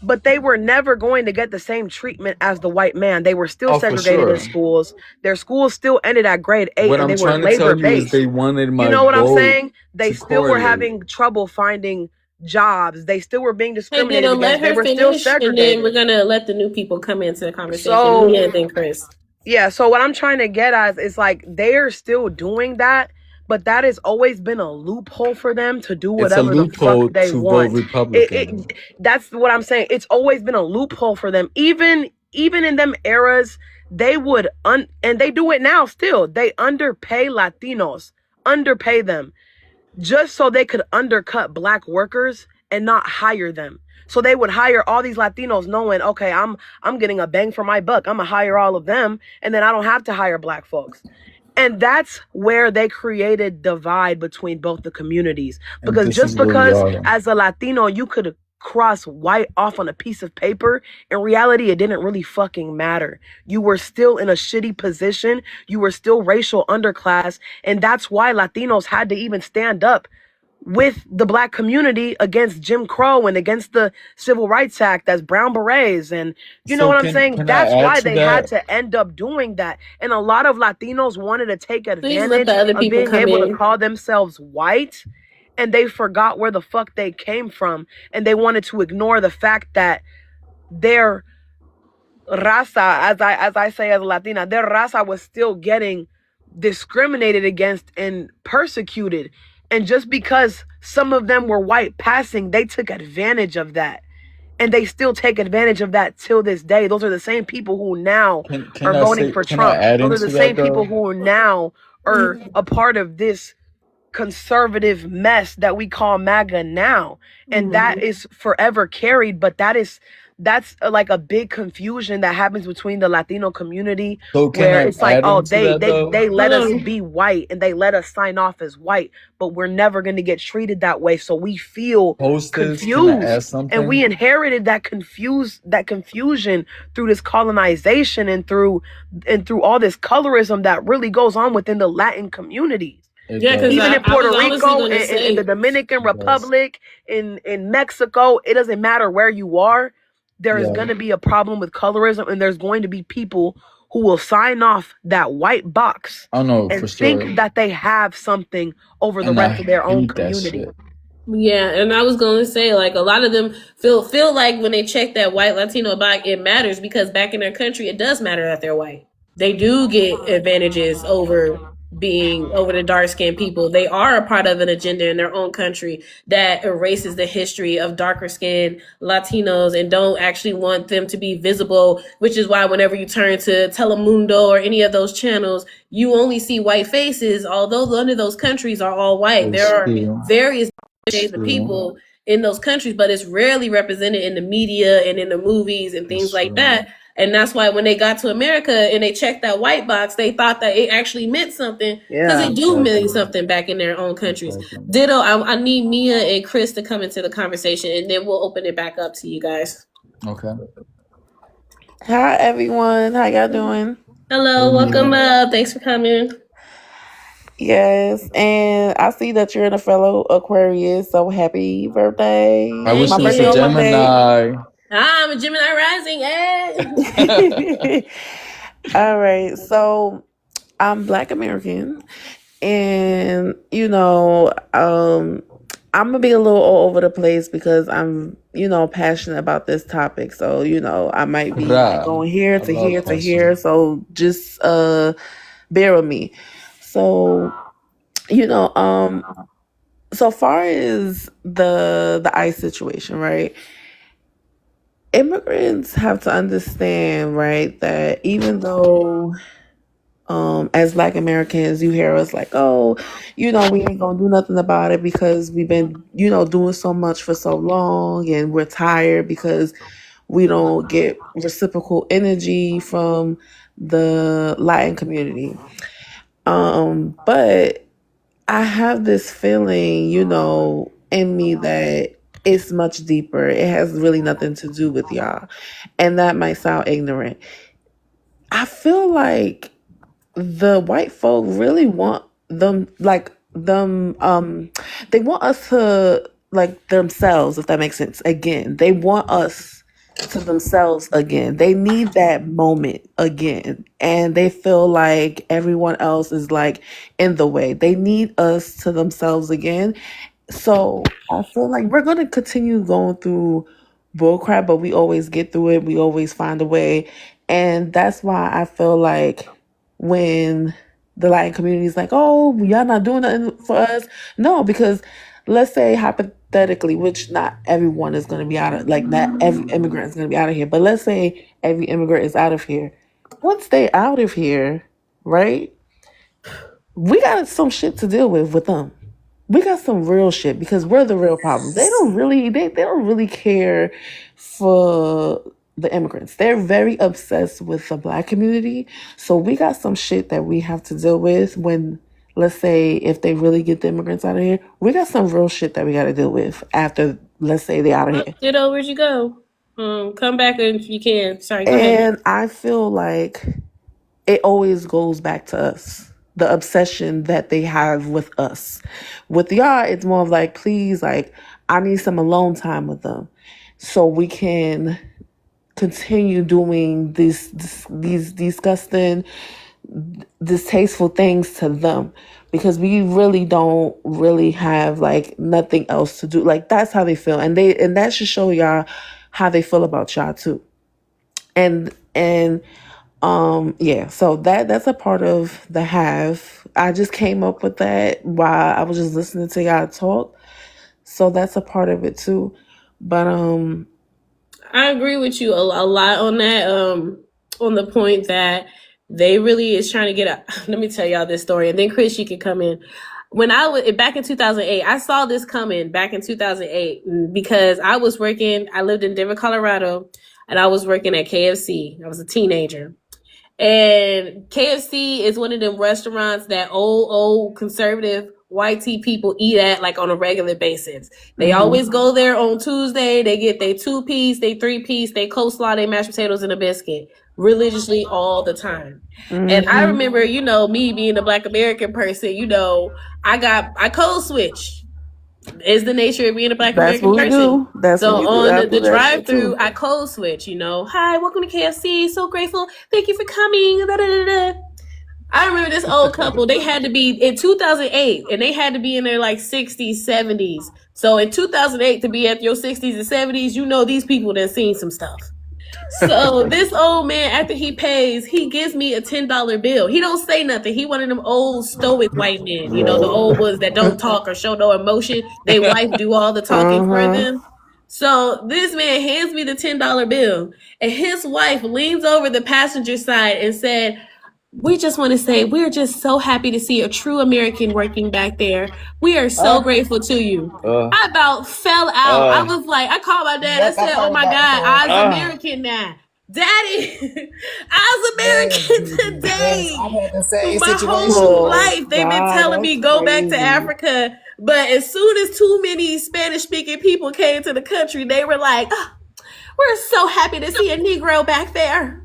but they were never going to get the same treatment as the white man. They were still Oh, for segregated in sure. schools. Their schools still ended at grade 8 What and I'm they were trying to labor tell you is based. they wanted You my know what I'm vote saying? They to still were correlate. having trouble finding jobs. They still were being Hey, discriminated Ditto, let against. They her were still finish and then we're segregated. gonna let the new people come into the conversation. So Mia and then Chris. yeah, so what I'm trying to get at is like they're still doing that, but that has always been a loophole for them to do It's a whatever the fuck loophole they to vote want. Republican. That's what I'm saying. It's always been a loophole for them. Even in them eras, they would and they do it now still. They underpay Latinos, underpay them just so they could undercut black workers and not hire them. So they would hire all these Latinos knowing, okay, I'm getting a bang for my buck. I'm gonna hire all of them and then I don't have to hire black folks. And that's where they created divide between both the communities. And Because this just is where we because are. as a Latino you could cross white off on a piece of paper, in reality it didn't really fucking matter. You were still in a shitty position. You were still racial underclass. And that's why Latinos had to even stand up with the black community against Jim Crow and against the Civil Rights Act as Brown Berets. And you know So what I'm saying? can I That's add why to they had that? to end up doing that. And a lot of Latinos wanted to take Please let advantage the other of people being come able to in. call themselves white, and they forgot where the fuck they came from. And they wanted to ignore the fact that their raza, as I say as a Latina, their raza was still getting discriminated against and persecuted. And just because some of them were white passing, they took advantage of that. And they still take advantage of that till this day. Those are the same people who now are voting for Can I Trump. add Those are the into that same people though? who are now are a part of this conservative mess that we call MAGA now. And that is forever carried, but that's like a big confusion that happens between the Latino community, So can where I it's like, add oh, into that though? they Hold let us on. be white and they let us sign off as white, but we're never going to get treated that way. So we feel Hostess, can I add confused, and we something? inherited that confusion through this colonization and through all this colorism that really goes on within the Latin communities. It Yeah, because Even does. in I was Puerto honestly Rico, going to in the say, Dominican It does. Republic, in Mexico, it doesn't matter where you are. There is Yeah. going to be a problem with colorism, and there's going to be people who will sign off that white box I know for and sure. think that they have something over the And rest of I their own hate that community. shit. yeah, and I was going to say, like, a lot of them feel like when they check that white Latino box, it matters because back in their country, it does matter that they're white. They do get advantages over the dark skinned people. They are a part of an agenda in their own country that erases the history of darker skinned Latinos and don't actually want them to be visible, which is why whenever you turn to Telemundo or any of those channels, you only see white faces, although none of those countries are all white. There It's are true. various It's shades of true. people in those countries, but it's rarely represented in the media and in the movies and things It's like true. that. And that's why when they got to America and they checked that white box, they thought that it actually meant something because Yeah. it do mean Exactly. something back in their own countries. Exactly. Ditto, I need Mia and Chris to come into the conversation and then we'll open it back up to you guys. Okay. Hi everyone, how y'all doing? Hello, Hey welcome Mia. up. Thanks for coming. Yes, and I see that you're in a fellow Aquarius, so happy birthday. I Thank My wish it was birthday a on you. Monday. Gemini. I'm a Gemini rising. Eh? All right, so I'm Black American, and I'm gonna be a little all over the place because I'm, passionate about this topic. So, I might be like Ra. going here I to love here to here. passion. So just bear with me. So, you know, um, so far as the ICE situation, right? Immigrants have to understand, right, that even though as Black Americans, you hear us like, oh, we ain't gonna do nothing about it because we've been, doing so much for so long and we're tired because we don't get reciprocal energy from the Latin community. But I have this feeling, in me that it's much deeper. It has really nothing to do with y'all. And that might sound ignorant. I feel like the white folk really want they want us to like themselves, if that makes sense. Again, they want us to themselves again. They need that moment again, and they feel like everyone else is like in the way. They need us to themselves again. So I feel like we're gonna continue going through bullcrap, but we always get through it. We always find a way. And that's why I feel like when the Latin community is like, oh, y'all not doing nothing for us. No, because let's say hypothetically, which not everyone is gonna be out of like not every immigrant is gonna be out of here, but let's say every immigrant is out of here. Once they out of here, right? We got some shit to deal with them. We got some real shit because we're the real problem. They don't really care for the immigrants. They're very obsessed with the Black community. So we got some shit that we have to deal with when, let's say, if they really get the immigrants out of here, we got some real shit that we got to deal with after, let's say, they out of Oh, here. Ditto, where'd you go? Come back if you can. Sorry, go ahead. And I feel like it always goes back to us the obsession that they have with us. With y'all, it's more of like, please, like, I need some alone time with them so we can continue doing these disgusting, distasteful things to them, because we really don't really have like nothing else to do. Like, that's how they feel, and that should show y'all how they feel about y'all too. And yeah, so that's a part of the have. I just came up with that while I was just listening to y'all talk, so that's a part of it too. But I agree with you a lot on that. On the point that they really is trying to get a. Let me tell y'all this story, and then Chris, you can come in. When I was back in 2008, I saw this coming back in 2008 because I was working. I lived in Denver, Colorado, and I was working at KFC. I was a teenager. And KFC is one of them restaurants that old conservative white tea people eat at like on a regular basis. They always go there on Tuesday. They get their 2-piece, they 3-piece, they coleslaw, they mashed potatoes and a biscuit religiously all the time. And I remember, me being a Black American person, I code switch. Is the nature of being a Black that's American what we person. do. That's So what we do. on I the do that drive shit through, too. I code switch, hi, welcome to KFC. So grateful. Thank you for coming. Da, da, da, da. I remember this old couple, they had to be in 2008 and they had to be in their like 60s, 70s. So in 2008 to be at your 60s and 70s, these people done seen some stuff. So this old man, after he pays, he gives me a $10 bill. He don't say nothing. He one of them old stoic white men, the old ones that don't talk or show no emotion. They wife do all the talking for them. So this man hands me the $10 bill, and his wife leans over the passenger side and said, "We just want to say we're just so happy to see a true American working back there. We are so grateful to you." I about fell out. I was like, I called my dad. I said, "Oh my God, I was American now. Daddy, I was American today. I had the same My situation. whole life, they've been God, telling me that's go back to crazy. Africa. But as soon as too many Spanish-speaking people came to the country, they were like, oh, we're so happy to see a Negro back there."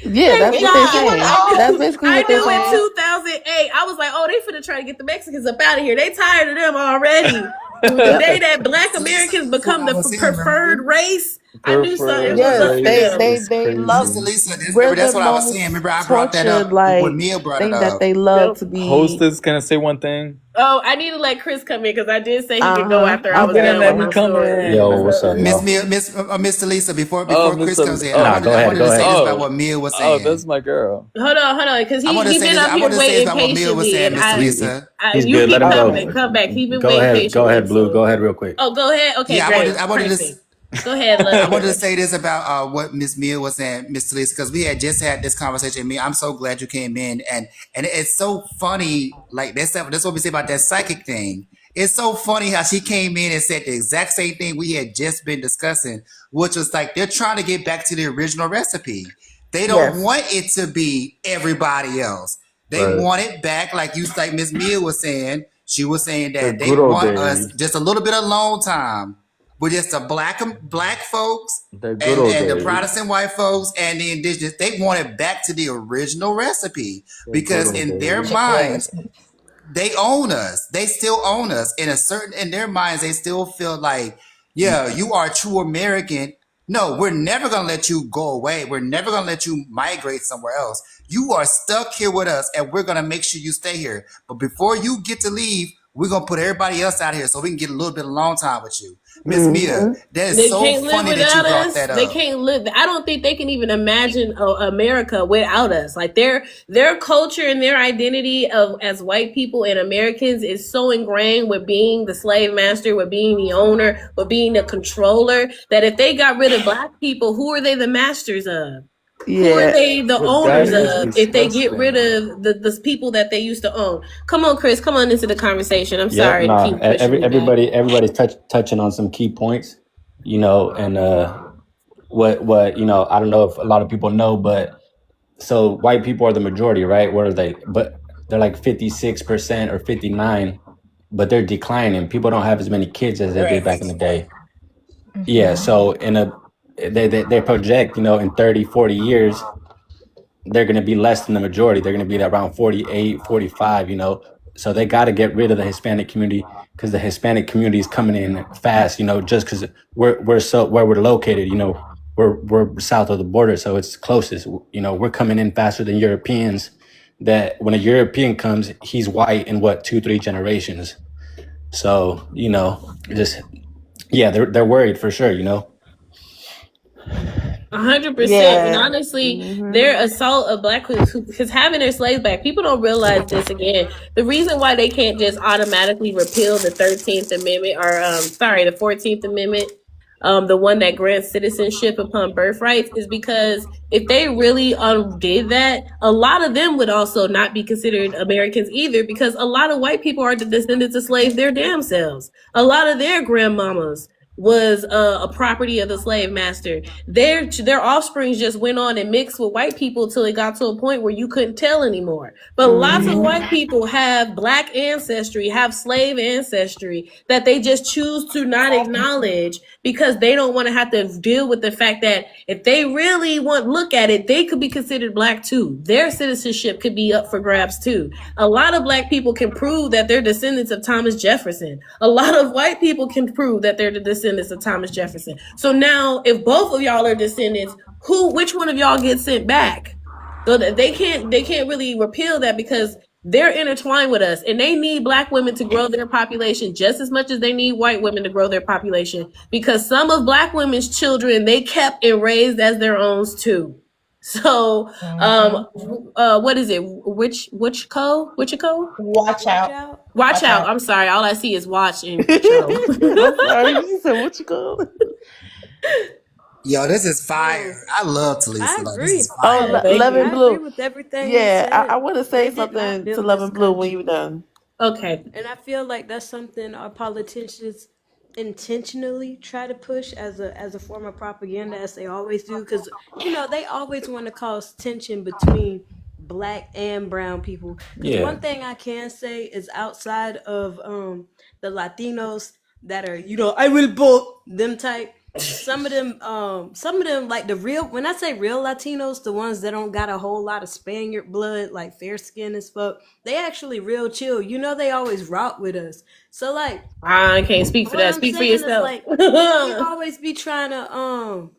Yeah, that's what they're saying. That's basically I what they're knew in saying. 2008, I was like, oh, they finna try to get the Mexicans up out of here. They tired of them already. The Yep. day that Black Americans become the preferred race, I knew something was Yes, up with them. they love. Mr. Lisa, We're that's the what I was saying. most Remember, I brought that tortured, up when like, Mia brought it thing that up. they love to be. Hostess, can I say one thing? Oh, I need to let Chris come in because I did say he could go after I You was gotta done let with me my come story. in. Yo, what's up, Miss y'all? Mia, Mr. Lisa, before Chris Mr. comes in, Nah, go I ahead, wanted go to say ahead. this about what Mia was Oh, saying. that's my girl. Hold on, because I he wanted to say been this. up I here wanted to say this waiting about what Mia was patiently, saying, and Mr. Lisa. He's you good. keep Let him telling go. him to come back. He been Go waiting ahead. Go patiently. ahead, Blue. So, Go ahead, real quick. oh, go ahead. Okay, Yeah, great, I wanted to. perfect. Go ahead, I love. wanted to say this about what Miss Mia was saying, Mr. Lisa, because we had just had this conversation. Me, I'm so glad you came in, and it's so funny. Like that's what we say about that psychic thing. It's so funny how she came in and said the exact same thing we had just been discussing, which was like they're trying to get back to the original recipe. They don't want it to be everybody else. They Right. want it back, like Miss Mia was saying. She was saying The that they good old want us days. just a little bit of alone time with just the black folks The good old and the days. Protestant white folks and the indigenous. They want it back to the original recipe The because good old in their days. minds they own us. They still own us. In their minds, they still feel like, yeah, you are a true American. No, we're never gonna let you go away. We're never gonna let you migrate somewhere else. You are stuck here with us, and we're gonna make sure you stay here. But before you get to leave, we're gonna put everybody else out here so we can get a little bit of long time with you. Miss Mia, that is They so can't live funny that you without brought us. that They up. can't live. I don't think they can even imagine America without us. Like their culture and their identity of as white people and Americans is so ingrained with being the slave master, with being the owner, with being the controller, that if they got rid of black people, who are they the masters of? Who are Yeah. they the But owners that is of if they get rid disgusting. of the people that they used to own? Come on, Chris, come on into the conversation. I'm Yep. sorry to Nah. keep pushing you back. Everybody's touching on some key points. And what I don't know if a lot of people know, but so white people are the majority, right? What are they? But they're like 56% or 59, but they're declining. People don't have as many kids as they did back in the day. Yeah. So they project, in 30, 40 years, they're going to be less than the majority. They're going to be around 48, 45, So they got to get rid of the Hispanic community because the Hispanic community is coming in fast, just because we're so where we're located, we're south of the border, so it's closest. We're coming in faster than Europeans. That when a European comes, he's white in what 2-3 generations. So just yeah, they're worried for sure. 100%. And Yeah. honestly, Hmm. their assault of black people, because having their slaves back, people don't realize this again. The reason why they can't just automatically repeal the 13th Amendment, or the 14th Amendment, the one that grants citizenship upon birthrights, is because if they really did that, a lot of them would also not be considered Americans either, because a lot of white people are the descendants of slaves their damn selves. A lot of their grandmamas was a property of the slave master. Their offsprings just went on and mixed with white people till it got to a point where you couldn't tell anymore. But lots of white people have black ancestry, have slave ancestry that they just choose to not acknowledge because they don't want to have to deal with the fact that if they really look at it, they could be considered black too. Their citizenship could be up for grabs too. A lot of black people can prove that they're descendants of Thomas Jefferson. A lot of white people can prove that they're the descendants of Thomas Jefferson. So now, if both of y'all are descendants, which one of y'all gets sent back? So that they can't really repeal that because they're intertwined with us, and they need black women to grow their population just as much as they need white women to grow their population, because some of black women's children they kept and raised as their own too. So, what is it? Which code? Which code? Watch out. Watch out. I'm sorry. All I see is watch and I'm sorry. You said what you call? Yo, this is fire. I love Talisa. I Like, this is agree. fire. Oh, thank Love you. and I agree Blue. with everything you Yeah, I said. want to say They did not something to build Love this and Blue when country. you're done. Okay. And I feel like that's something our politicians intentionally try to push as a form of propaganda, as they always do, because they always want to cause tension between black and brown people. Because Yeah. one thing I can say is, outside of the Latinos that are I will vote them type, some of them like the real, when I say real Latinos, the ones that don't got a whole lot of Spaniard blood, like fair skin as fuck, they actually real chill. They always rock with us. So like, I can't speak for what that. I'm Speak for saying is, yourself. like, he always be trying to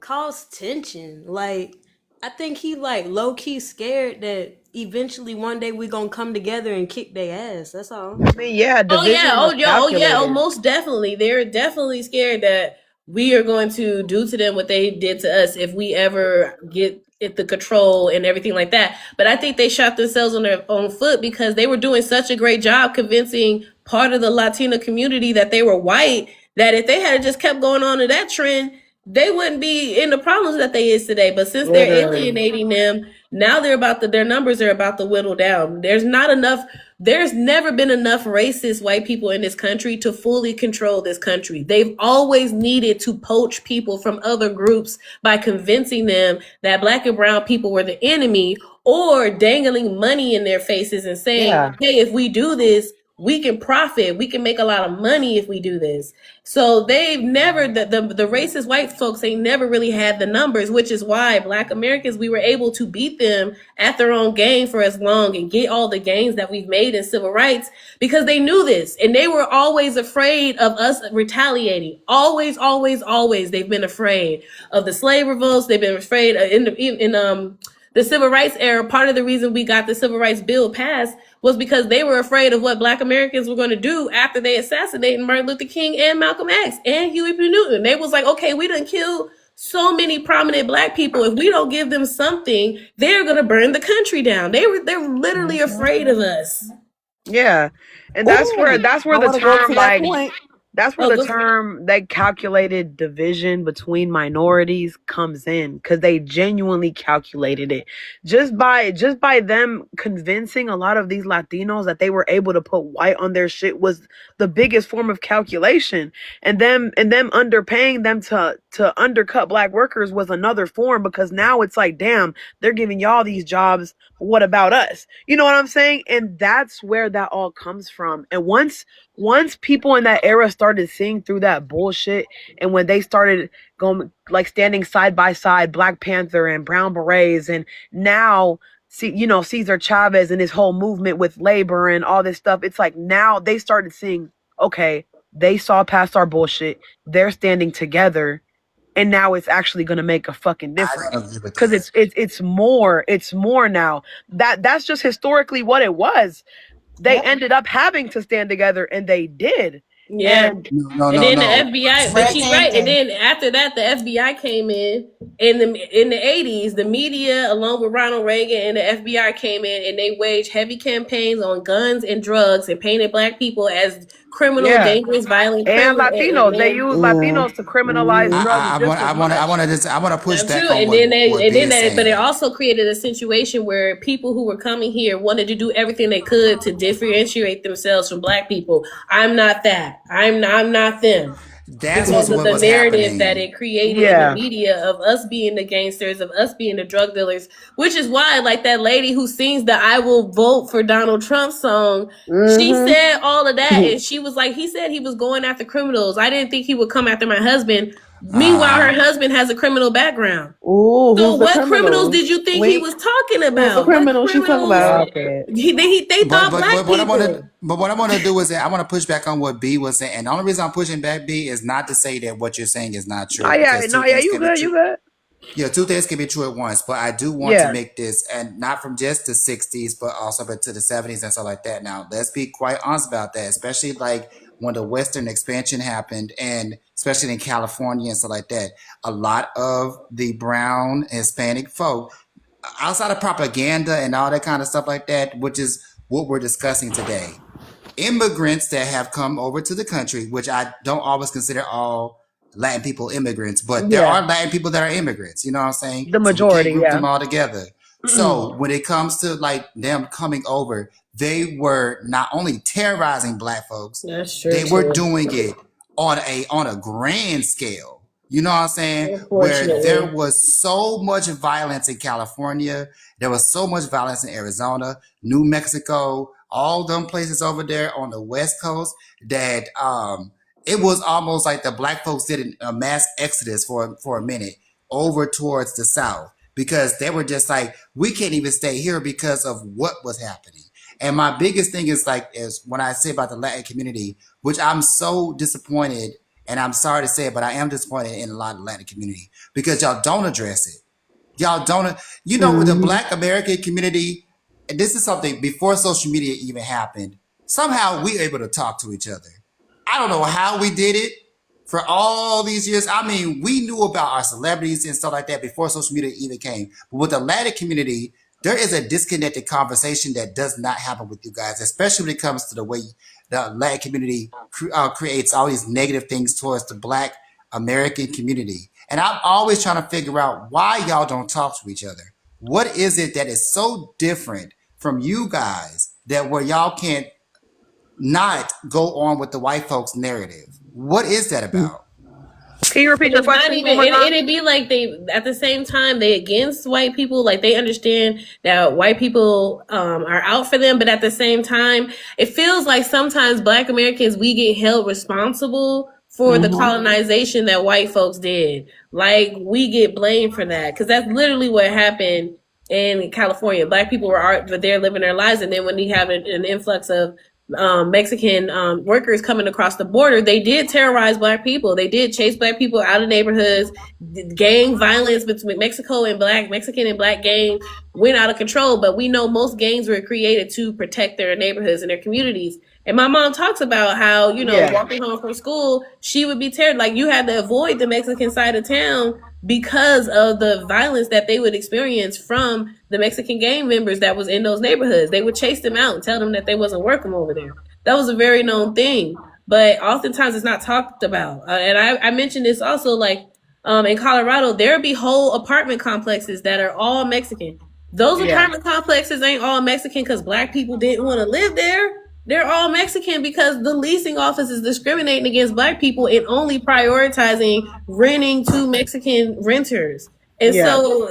cause tension. Like, I think he like low key scared that eventually one day we gonna come together and kick their ass. That's all. I mean, yeah, Oh yeah, division oh was yeah, oh yeah, oh calculated. most definitely. They're definitely scared that we are going to do to them what they did to us if we ever get the control and everything like that. But I think they shot themselves on their own foot because they were doing such a great job convincing part of the Latina community that they were white, that if they had just kept going on to that trend, they wouldn't be in the problems that they is today. But since they're Literally. alienating them, now their numbers are about to whittle down. There's never been enough racist white people in this country to fully control this country. They've always needed to poach people from other groups by convincing them that black and brown people were the enemy, or dangling money in their faces and saying, Yeah. hey, if we do this, we can profit. We can make a lot of money if we do this. So they've never, the racist white folks ain't never really had the numbers, which is why black Americans, we were able to beat them at their own game for as long and get all the gains that we've made in civil rights, because they knew this and they were always afraid of us retaliating. Always, always, always. They've been afraid of the slave revolts. They've been afraid in the civil rights era. Part of the reason we got the civil rights bill passed was because they were afraid of what black Americans were going to do after they assassinated Martin Luther King and Malcolm X and Huey P. Newton. They was like, okay, we done killed so many prominent black people. If we don't give them something, they're going to burn the country down. They're literally afraid of us. Yeah. And that's where Ooh, I the want to go to term that like point. that's where Oh, the go for it. term they calculated division between minorities comes in, because they genuinely calculated it just by them convincing a lot of these Latinos that they were able to put white on their shit was the biggest form of calculation, and them underpaying them to undercut black workers was another form, because now it's like, damn, they're giving y'all these jobs, what about us? You know what I'm saying? And that's where that all comes from. And once once people in that era started seeing through that bullshit, and when they started going like standing side by side, Black Panther and Brown Berets, and now see, Cesar Chavez and his whole movement with labor and all this stuff, it's like now they started seeing, okay, they saw past our bullshit, they're standing together, and now it's actually going to make a fucking difference because it's more now. That's just historically what it was. They ended up having to stand together, and they did. Yeah. And and then the FBI, but she's right. And then after that, the FBI came in the 80s. The media, along with Ronald Reagan and the FBI, came in and they waged heavy campaigns on guns and drugs and painted Black people as criminal, dangerous, violent, and Latinos. They use Latinos to criminalize drugs. I want to push back on and what, then they, what and B then is they, saying. but it also created a situation where people who were coming here wanted to do everything they could to differentiate themselves from Black people. I'm not that. I'm not them. That's because of what the was narrative happening. that it created in the media of us being the gangsters, of us being the drug dealers, which is why, like that lady who sings the "I Will Vote for Donald Trump" song, she said all of that, and she was like, he said he was going after criminals. I didn't think he would come after my husband. Meanwhile, her husband has a criminal background. Ooh, so what criminal? criminals did you think he was talking about? Who's the criminal she talking about? They thought Black people. But what I want to do is that I want to push back on what B was saying, and the only reason I'm pushing back, B, is not to say that what you're saying is not true. You good. Yeah, two things can be true at once, but I do want to make this, and not from just the 60s, but also but to the 70s and stuff like that. Now, let's be quite honest about that, especially like when the Western expansion happened, and especially in California and stuff like that. A lot of the brown Hispanic folk, outside of propaganda and all that kind of stuff like that, which is what we're discussing today, immigrants that have come over to the country, which I don't always consider all Latin people immigrants, but there are Latin people that are immigrants, you know what I'm saying? The majority, so we can't group them all together. So when it comes to like them coming over, they were not only terrorizing Black folks, they were doing it on a grand scale. You know what I'm saying? Where there was so much violence in California, there was so much violence in Arizona, New Mexico, all them places over there on the West Coast that it was almost like the Black folks did a mass exodus for a minute over towards the South, because they were just like, we can't even stay here because of what was happening. And my biggest thing is when I say about the Latin community, which I'm so disappointed, and I'm sorry to say it, but I am disappointed in a lot of the Latin community because y'all don't address it. Y'all don't, with the Black American community, and this is something before social media even happened, somehow we were able to talk to each other. I don't know how we did it for all these years. I mean, we knew about our celebrities and stuff like that before social media even came. But with the Latin community, there is a disconnected conversation that does not happen with you guys, especially when it comes to the way the Latin community creates all these negative things towards the Black American community. And I'm always trying to figure out why y'all don't talk to each other. What is it that is so different from you guys that where y'all can't not go on with the white folks narrative? What is that about? Can you repeat your question? It'd be like they, at the same time, they against white people. Like they understand that white people are out for them, but at the same time, it feels like sometimes Black Americans, we get held responsible for the colonization that white folks did. Like we get blamed for that because that's literally what happened in California. Black people were there living their lives, and then when you have an influx of Mexican workers coming across the border, they did terrorize Black people. They did chase Black people out of neighborhoods. Gang violence between Mexican and Black gangs went out of control. But we know most gangs were created to protect their neighborhoods and their communities. And my mom talks about how, walking home from school, she would be terrified. Like you had to avoid the Mexican side of town because of the violence that they would experience from the Mexican gang members that was in those neighborhoods. They would chase them out and tell them that they wasn't welcome over there. That was a very known thing, but oftentimes it's not talked about. And I mentioned this also, like in Colorado, there'd be whole apartment complexes that are all Mexican. Those apartment complexes ain't all Mexican because Black people didn't want to live there. They're all Mexican because the leasing office is discriminating against Black people and only prioritizing renting to Mexican renters. And so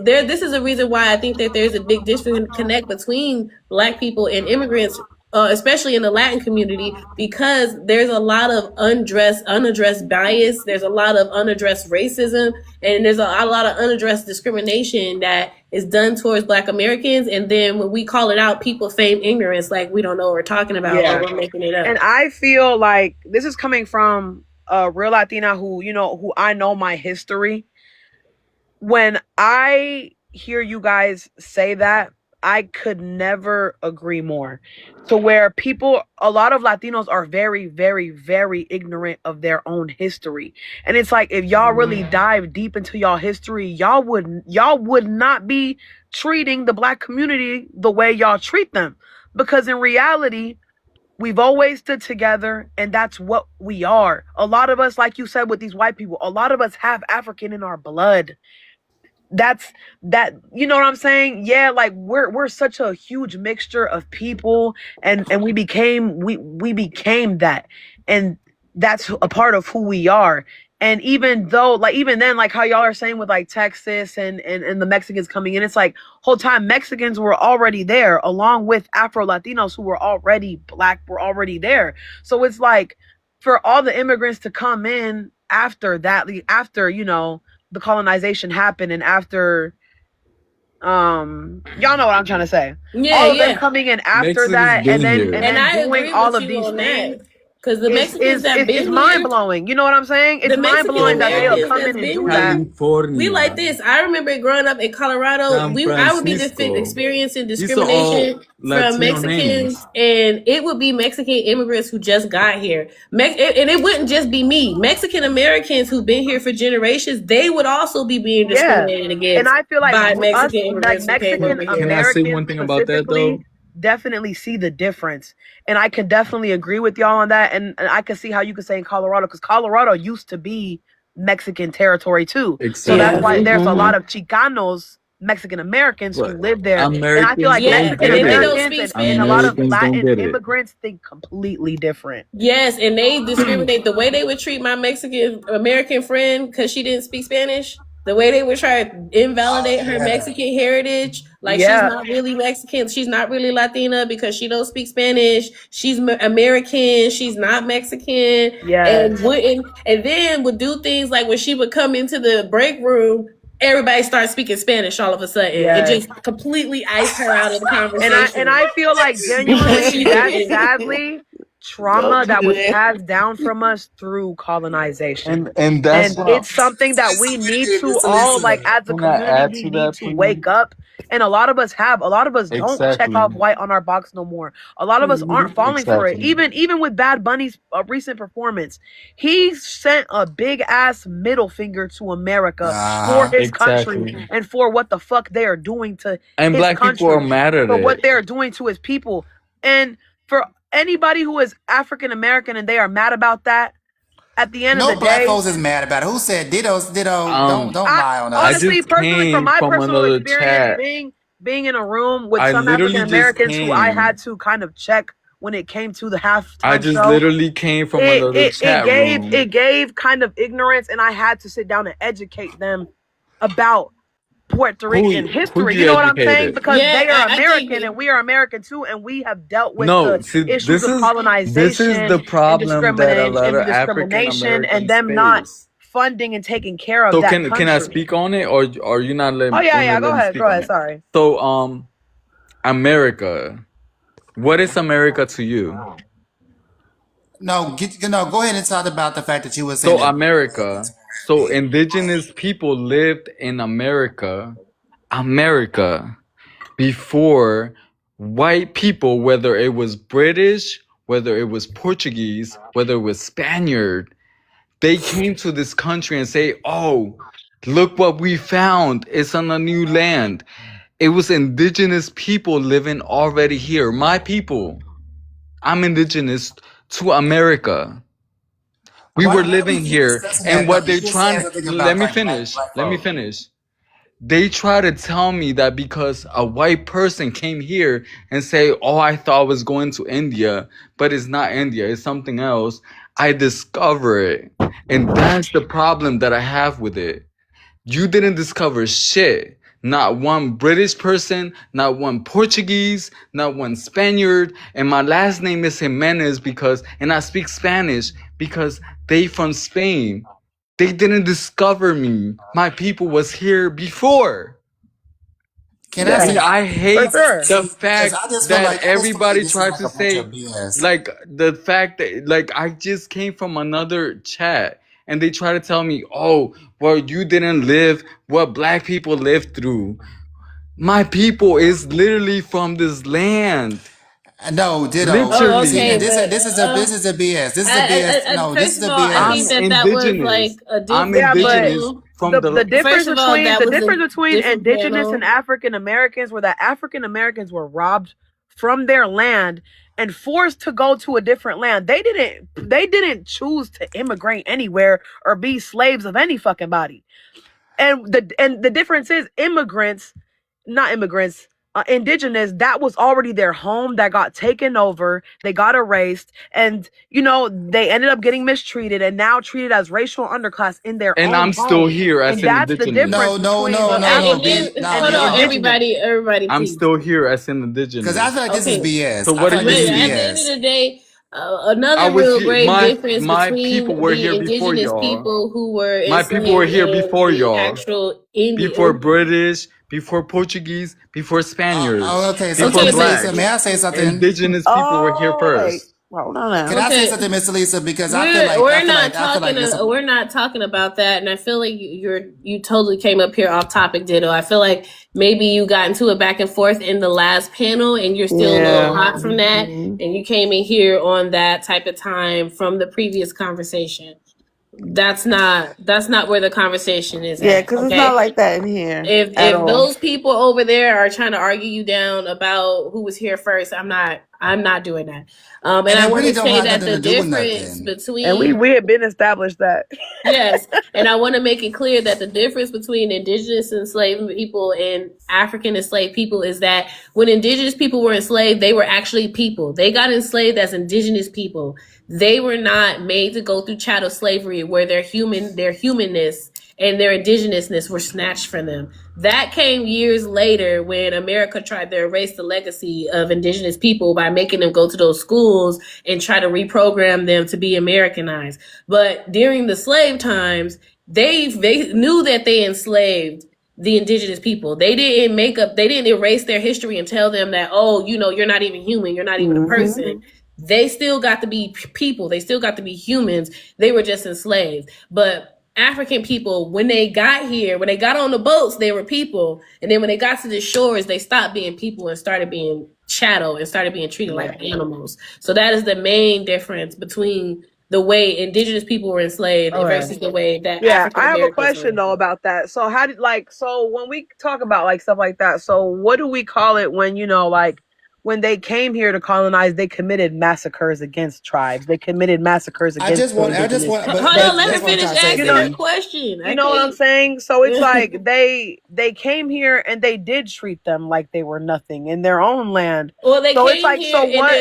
this is a reason why I think that there's a big disconnect between Black people and immigrants especially in the Latin community, because there's a lot of unaddressed bias. There's a lot of unaddressed racism, and there's a lot of unaddressed discrimination that is done towards Black Americans. And then when we call it out, people feign ignorance, like we don't know what we're talking about, or we're making it up. And I feel like this is coming from a real Latina who, who I know my history. When I hear you guys say that, I could never agree more. To where a lot of Latinos are very, very, very ignorant of their own history. And it's like, if y'all really dive deep into y'all history, y'all would not be treating the Black community the way y'all treat them. Because in reality, we've always stood together, and that's what we are. A lot of us, like you said with these white people, a lot of us have African in our blood. You know what I'm saying? Yeah, like we're such a huge mixture of people, and we became that, and that's a part of who we are. And even then, like how y'all are saying with like Texas and the Mexicans coming in, it's like whole time Mexicans were already there, along with Afro Latinos who were already Black, were already there. So it's like, for all the immigrants to come in after that, after the colonization happened, and after y'all know what I'm trying to say. All of them coming in after that, and then I doing agree all with of you these on things. that. Because the Mexicans that been it's mind blowing. You know what I'm saying? It's mind blowing that they'll come in and do that. We like this. I remember growing up in Colorado. I would be experiencing discrimination from Mexicans, and it would be Mexican immigrants who just got here. And it wouldn't just be me. Mexican Americans who've been here for generations, they would also be being discriminated against. And I feel like by us, Mexican immigrants like who came over Mexican here. Can I say Americans one thing about that though? definitely see the difference, and I can definitely agree with y'all on that. And I can see how you could say in Colorado, because Colorado used to be Mexican territory too. So that's why there's a lot of Chicanos, Mexican Americans, who live there. And I feel like Mexican Americans and a lot of Latin immigrants think completely different. Yes, and they discriminate. The way they would treat my Mexican American friend because she didn't speak Spanish, the way they would try to invalidate her Mexican heritage, like she's not really Mexican, she's not really Latina because she don't speak Spanish. She's American, she's not Mexican, and then would do things like when she would come into the break room, everybody starts speaking Spanish all of a sudden. It just completely iced her out of the conversation. And I feel like genuinely that's sadly trauma that was passed down from us through colonization. And that's it's something that we need to all, like, as a community, we need to wake up. And a lot of us don't check off white on our box no more. A lot of us aren't falling for it. Even with Bad Bunny's recent performance, he sent a big ass middle finger to America for his country and for what the fuck they are doing to his Black country, people are mad at for it. what they're doing to his people. And for anybody who is African American and they are mad about that, at the end of the day, Black folks is mad about it. Who said ditto? Don't lie on us. Honestly, personally, from my personal experience, being in a room with some African Americans who I had to kind of check when it came to the halftime show. I just literally came from another chat room. It gave kind of ignorance, and I had to sit down and educate them about Puerto Rican history. You know what I'm saying? Because they are American and we are American too, and we have dealt with the issues of colonization. This is the problem that a lot of discrimination and them not funding and taking care of that country. Can I speak on it, or are you not letting? Oh yeah, go ahead. Sorry. So America, what is America to you? No, go ahead and talk about the fact that you were saying. So America. So indigenous people lived in America before white people, whether it was British, whether it was Portuguese, whether it was Spaniard, they came to this country and say, oh, look what we found. It's on a new land. It was indigenous people living already here. My people. I'm indigenous to America. We were living here, and what they're trying to, let me finish. They try to tell me that because a white person came here and say, oh, I thought I was going to India, but it's not India, it's something else. I discover it. And that's the problem that I have with it. You didn't discover shit. not one British person, not one Portuguese, not one Spaniard, and my last name is Jimenez and I speak Spanish because they from Spain. They didn't discover me. My people was here before. Can I And say? I hate sure. the See, because fact that I just feel like everybody this is tries like to a bunch say, of BS. like, the fact that, like, I just came from another chat and they try to tell me, oh, well, you didn't live what black people lived through. My people is literally from this land. No, ditto. Oh, See, Literally. okay, this but is a BS. This is a BS. No, this first is of a all, I I'm think BS. that was like indigenous. a I'm Yeah, different but indigenous panel. from the the First of all, that was a difference between different indigenous and panel. African Americans were that African Americans were robbed from their land and forced to go to a different land. They didn't choose to immigrate anywhere or be slaves of any fucking body. And the difference is not immigrants, indigenous, that was already their home that got taken over. They got erased, and they ended up getting mistreated and now treated as racial underclass in their and own I'm still home. here as And an that's the indigenous. difference between the And Africans then and hold the on, indigenous. everybody, I'm please. still here as an Because I indigenous. feel like this is Okay, BS. So I what feel do like you this but is at the mean? end of BS. the day, I another was real here. great difference My people between were the here before indigenous y'all. people who were My people were enslaved here and before the y'all. actual Before Indian. British, before Portuguese, before Spaniards, Okay, so before Okay, Miss but Lisa, may blacks. I say something? Indigenous people were here Oh wait, first. hold on now. Can I say okay. something, Miss Lisa? Because We're not I feel like talking this. we're not talking about that, and I feel like you totally came up here off topic, Ditto. I feel like maybe you got into a back and forth in the last panel, and you're still a little Yeah. hot from that, Mhm. and you came in here on that type of time from the previous conversation. That's not where the conversation is Yeah, at. because it's not Okay, like that in here at if all. those people over there are trying to argue you down about who was here first, I'm not doing that. And And I it want really to don't say have that nothing the to do with difference nothing. And between we had been established that. yes, and I want to make it clear that the difference between indigenous enslaved people and African enslaved people is that when indigenous people were enslaved, they were actually people. They got enslaved as indigenous people. They were not made to go through chattel slavery where their humanness and their indigenousness were snatched from them. That came years later when America tried to erase the legacy of indigenous people by making them go to those schools and try to reprogram them to be Americanized. But during the slave times, they knew that they enslaved the indigenous people. They didn't erase their history and tell them that, oh, you're not even human, you're not even a Mm-hmm. person. They still got to be people. They still got to be humans. They were just enslaved. But African people, when they got here, when they got on the boats, they were people. And then when they got to the shores, they stopped being people and started being chattel and started being treated like animals. So that is the main difference between the way indigenous people were enslaved versus the way that Yeah, African I have a Americans were question though enslaved. about that. So so when we talk about like stuff like that, so what do we call it when like when they came here to colonize, they committed massacres against tribes. They committed massacres against the indigenous. Hold on, let her that's what I'm finish trying to say, asking her Z. question. You know what I'm saying? So it's like they came here and they did treat them like they were nothing in their own land. Well, they So it's came like, here so and what?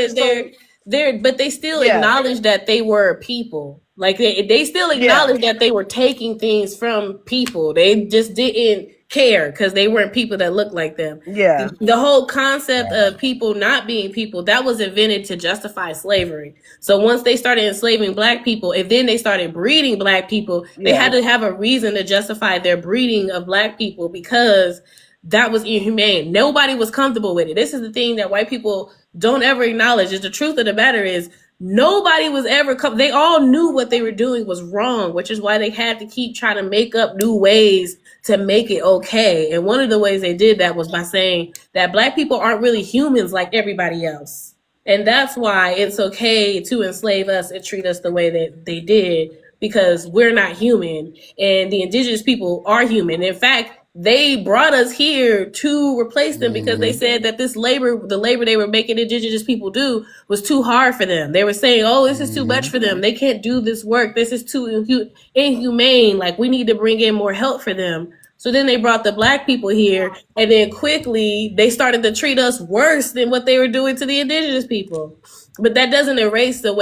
but they still Yeah, acknowledged that they were people. Like they still yeah, acknowledged that they were taking things from people. They just didn't care because they weren't people that looked like them. yeah, The whole concept of people not being people, that was invented to justify slavery. So once they started enslaving black people, and then they started breeding black people, they yeah. had to have a reason to justify their breeding of black people because that was inhumane. Nobody was comfortable with it. This is the thing that white people don't ever acknowledge. Is the truth of the matter is nobody was ever they all knew what they were doing was wrong, which is why they had to keep trying to make up new ways to make it okay. And one of the ways they did that was by saying that black people aren't really humans like everybody else. And that's why it's okay to enslave us and treat us the way that they did, because we're not human and the indigenous people are human. In fact, they brought us here to replace them because they said that the labor they were making indigenous people do was too hard for them. They were saying, oh, this is too much for them. They can't do this work. This is too inhumane. Like, we need to bring in more help for them. So then they brought the black people here, and then quickly they started to treat us worse than what they were doing to the indigenous people. But that doesn't erase the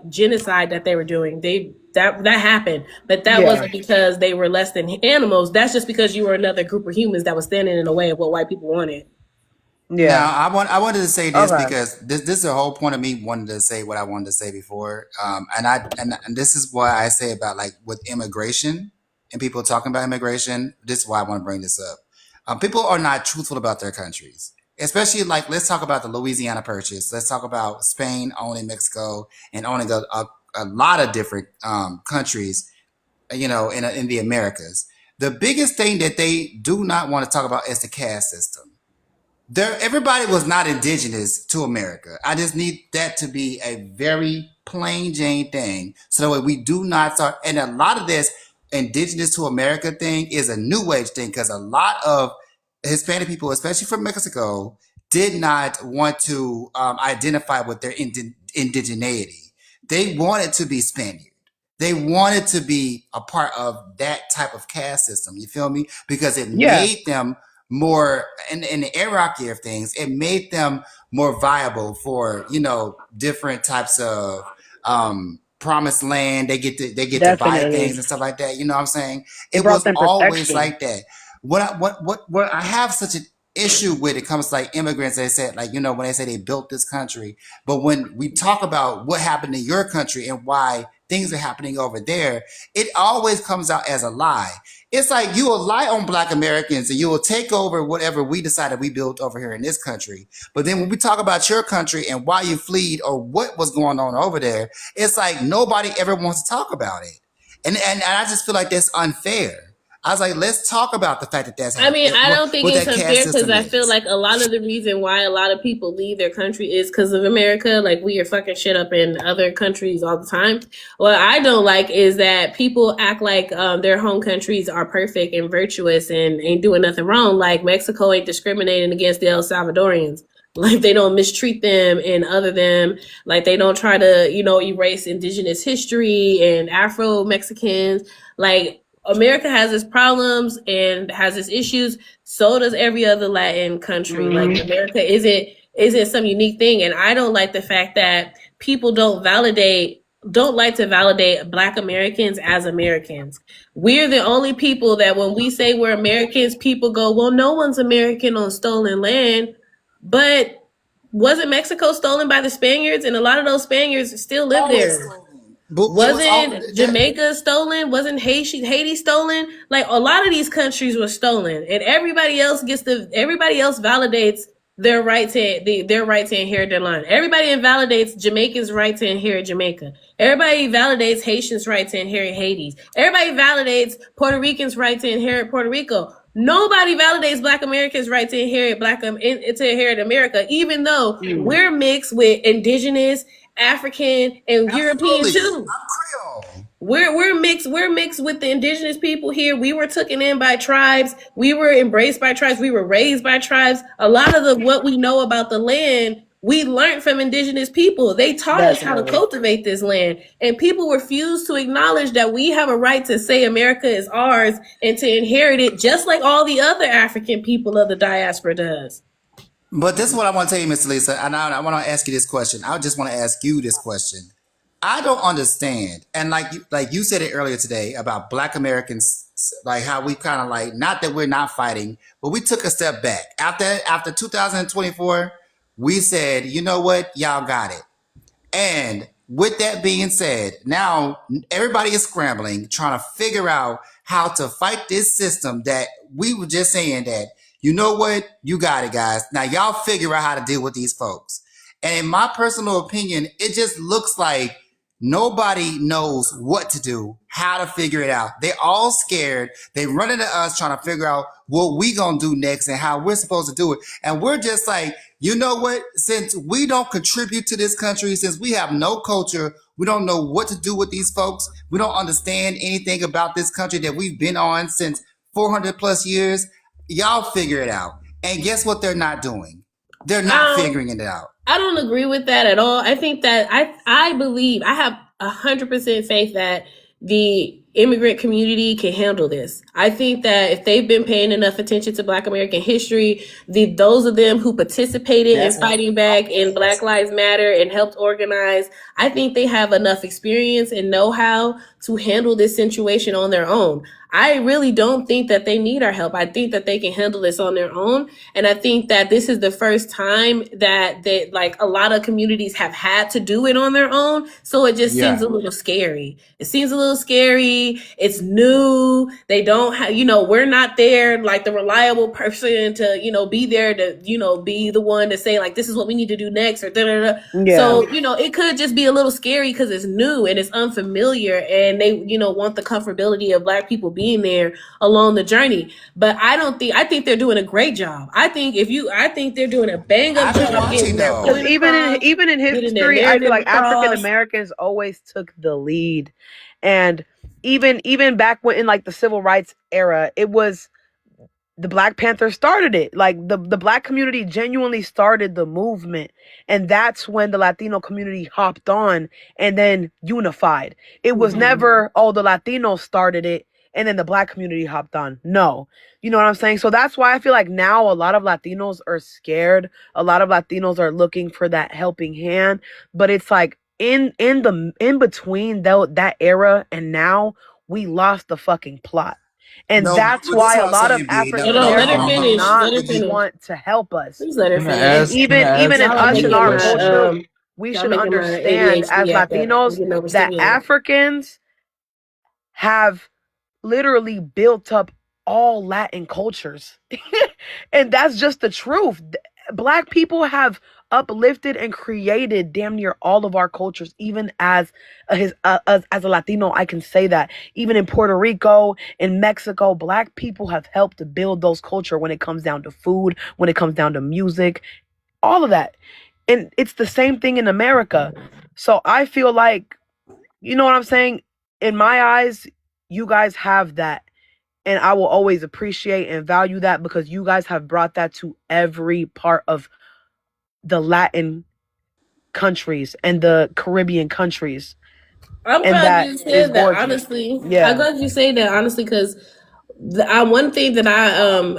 genocide that they were doing. That happened, but that Yeah. wasn't because they were less than animals. That's just because you were another group of humans that was standing in the way of what white people wanted. Yeah. Now, I wanted to say this Okay. because this is the whole point of me wanting to say what I wanted to say before. And this is why I say about like with immigration and people talking about immigration. This is why I want to bring this up. People are not truthful about their countries, especially like let's talk about the Louisiana Purchase. Let's talk about Spain owning Mexico and owning a lot of different countries. You know, in the Americas. The biggest thing that they do not want to talk about is the caste system. Everybody was not indigenous to America. I just need that to be a very plain Jane thing, so that we do not start. And a lot of this indigenous to America thing is a new age thing because a lot of Hispanic people, especially from Mexico, did not want to identify with their indigeneity. They wanted to be Spaniard. They wanted to be a part of that type of caste system. You feel me? Because it Yeah. made them more in the hierarchy of things, it made them more viable for, you know, different types of promised land. They get to buy Definitely. things and stuff like that. You know what I'm saying? It It brought was them always protection. like that. What I have such an issue with it comes to like immigrants, they said, like, you know, when they say they built this country, but when we talk about what happened in your country and why things are happening over there, it always comes out as a lie. It's like you will lie on Black Americans and you will take over whatever we decided we built over here in this country. But then when we talk about your country and why you fled or what was going on over there, it's like nobody ever wants to talk about it. And I just feel like that's unfair. I was like, let's talk about the fact that that's I mean, I don't think what it's that caste unfair because system I feel is. like a lot of the reason why a lot of people leave their country is because of America. Like, we are fucking shit up in other countries all the time. What I don't like is that people act like their home countries are perfect and virtuous and ain't doing nothing wrong. Like, Mexico ain't discriminating against the El Salvadorians. Like, they don't mistreat them and other them. Like, they don't try to, you know, erase indigenous history and Afro Mexicans. Like, America has its problems and has its issues. So does every other Latin country. Like, America isn't some unique thing. And I don't like the fact that people don't like to validate Black Americans as Americans. We're the only people that when we say we're Americans, people go, well, no one's American on stolen land. But wasn't Mexico stolen by the Spaniards? And a lot of those Spaniards still live Always there. stolen. But it was all Wasn't Jamaica stolen? Wasn't Haiti stolen? Like, a lot of these countries were stolen, and everybody else validates their right to inherit their land. Everybody invalidates Jamaicans' right to inherit Jamaica. Everybody validates Haitians' right to inherit Haiti. Everybody validates Puerto Ricans' right to inherit Puerto Rico. Nobody validates Black Americans' right to inherit to inherit America, even though we're mixed with indigenous, African, and European absolutely. too. I'm Creole. We're mixed with the indigenous people here. We were taken in by tribes. We were embraced by tribes. We were raised by tribes. A lot of what we know about the land, we learned from indigenous people. They taught us how to cultivate this land. And people refuse to acknowledge that we have a right to say America is ours and to inherit it just like all the other African people of the diaspora does. But this is what I want to tell you, Mr. Lisa, and I want to ask you this question. I just want to ask you this question. I don't understand, and like you said it earlier today about Black Americans, like how we kind of like, not that we're not fighting, but we took a step back after 2024. We said, you know what, y'all got it. And with that being said, now everybody is scrambling, trying to figure out how to fight this system that we were just saying that, you know what, you got it, guys. Now y'all figure out how to deal with these folks. And in my personal opinion, it just looks like nobody knows what to do, how to figure it out. They're all scared. They run into us trying to figure out what we gonna do next and how we're supposed to do it. And we're just like, you know what? Since we don't contribute to this country, since we have no culture, we don't know what to do with these folks. We don't understand anything about this country that we've been on since 400 plus years. Y'all figure it out. And guess what they're not doing? They're not figuring it out. I don't agree with that at all. I think that I believe I have 100% faith that the immigrant community can handle this. I think that if they've been paying enough attention to Black American history, those of them who participated in fighting back in Black Lives Matter and helped organize, I think they have enough experience and know-how to handle this situation on their own. I really don't think that they need our help. I think that they can handle this on their own. And I think that this is the first time that like a lot of communities have had to do it on their own. So it just seems a little scary. It seems a little scary. It's new. They don't have, we're not there like the reliable person to, be there to, be the one to say like, this is what we need to do next or da da da. Yeah. So, it could just be a little scary because it's new and it's unfamiliar and they, want the comfortability of Black people being there along the journey. But I think they're doing a great job. I think they're doing a bang up job getting their point Because even across, in getting their history, I feel narrative like African across. Americans always took the lead, and even back when in like the civil rights era, it was the Black Panthers started it. Like the Black community genuinely started the movement, and that's when the Latino community hopped on and then unified. It was never the Latinos started it and then the Black community hopped on. No. You know what I'm saying? So that's why I feel like now a lot of Latinos are scared. A lot of Latinos are looking for that helping hand, but it's like in between that era and now, we lost the fucking plot. And No, that's but why this a what lot I'm of saying, B. African Let her Americans do finish. not Let her finish. want to help us. Please let her Can I finish. ask? And Can I ask? even in Y'all us in making our my culture, we y'all should making my understand as ADHD act up. I'm Latinos getting that overstimulated. Africans have literally built up all Latin cultures. And that's just the truth. Black people have uplifted and created damn near all of our cultures. Even as a Latino, I can say that. Even in Puerto Rico, in Mexico, Black people have helped to build those culture when it comes down to food, when it comes down to music, all of that. And it's the same thing in America. So I feel like, you know what I'm saying? In my eyes, you guys have that. And I will always appreciate and value that because you guys have brought that to every part of the Latin countries and the Caribbean countries. I'm And glad that you is said that, gorgeous. honestly. I'm Yeah. glad you say that, honestly, because one thing that I,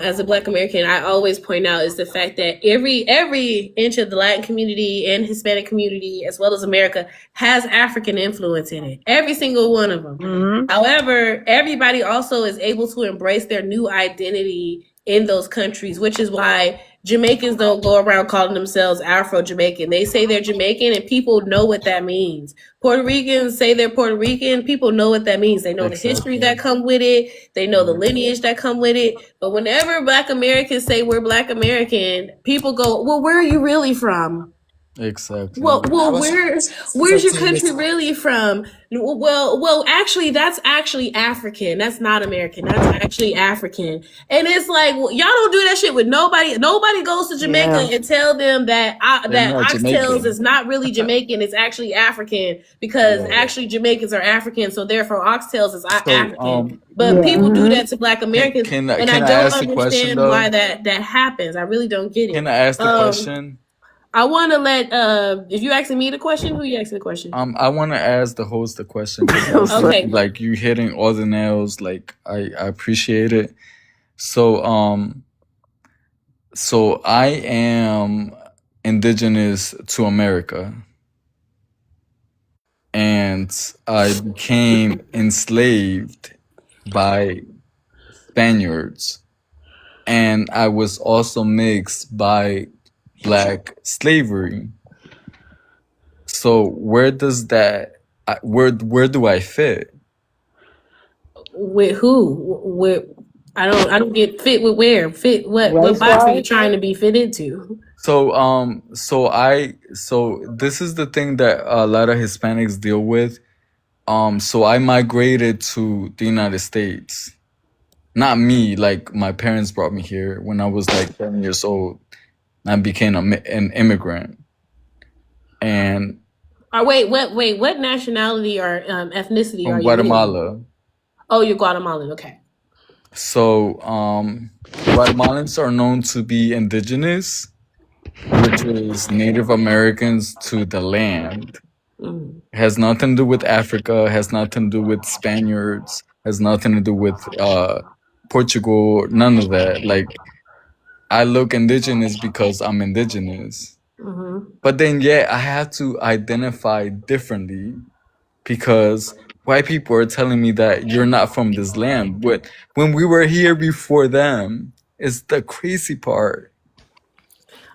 as a Black American, I always point out is the fact that every inch of the Latin community and Hispanic community, as well as America, has African influence in it. Every single one of them. Mhm. However, everybody also is able to embrace their new identity in those countries, which is why Jamaicans don't go around calling themselves Afro-Jamaican. They say they're Jamaican and people know what that means. Puerto Ricans say they're Puerto Rican. People know what that means. They know the history that come with it. They know the lineage that come with it. But whenever Black Americans say we're Black American, people go, well, where are you really from? Exactly. Well, where's your country really from? Well, actually, that's actually African. That's not American. That's actually African. And it's like, well, y'all don't do that shit with nobody. Nobody goes to Jamaica and tell them that They're not oxtails Jamaican. is not really Jamaican. It's actually African because actually Jamaicans are African. So therefore, oxtails is So African. But people do that to Black Americans, can and I I don't ask the question understand though? why that happens. I really don't get it. Can I ask the question? I want to let if you asking me the question, who you asking the question? I want to ask the host the question because Okay. like you hitting all the nails. Like I appreciate it. So so I am indigenous to America, and I became enslaved by Spaniards, and I was also mixed by Black slavery. So where does that where do I fit? With who? With I don't get fit with where fit what box are you trying to be fit into? So so this is the thing that a lot of Hispanics deal with. So I migrated to the United States. Not me, like my parents brought me here when I was like 7 years old. I became an immigrant. And Wait, what nationality or ethnicity from are you? Guatemala. Oh, you're Guatemalan. Okay. So Guatemalans are known to be indigenous, which is Native Americans to the land. Mhm. Has nothing to do with Africa, has nothing to do with Spaniards, has nothing to do with Portugal, none of that. Like, I look indigenous because I'm indigenous. Mhm. But then, yeah, I have to identify differently because white people are telling me that you're not from this land. But when we were here before them, is the crazy part.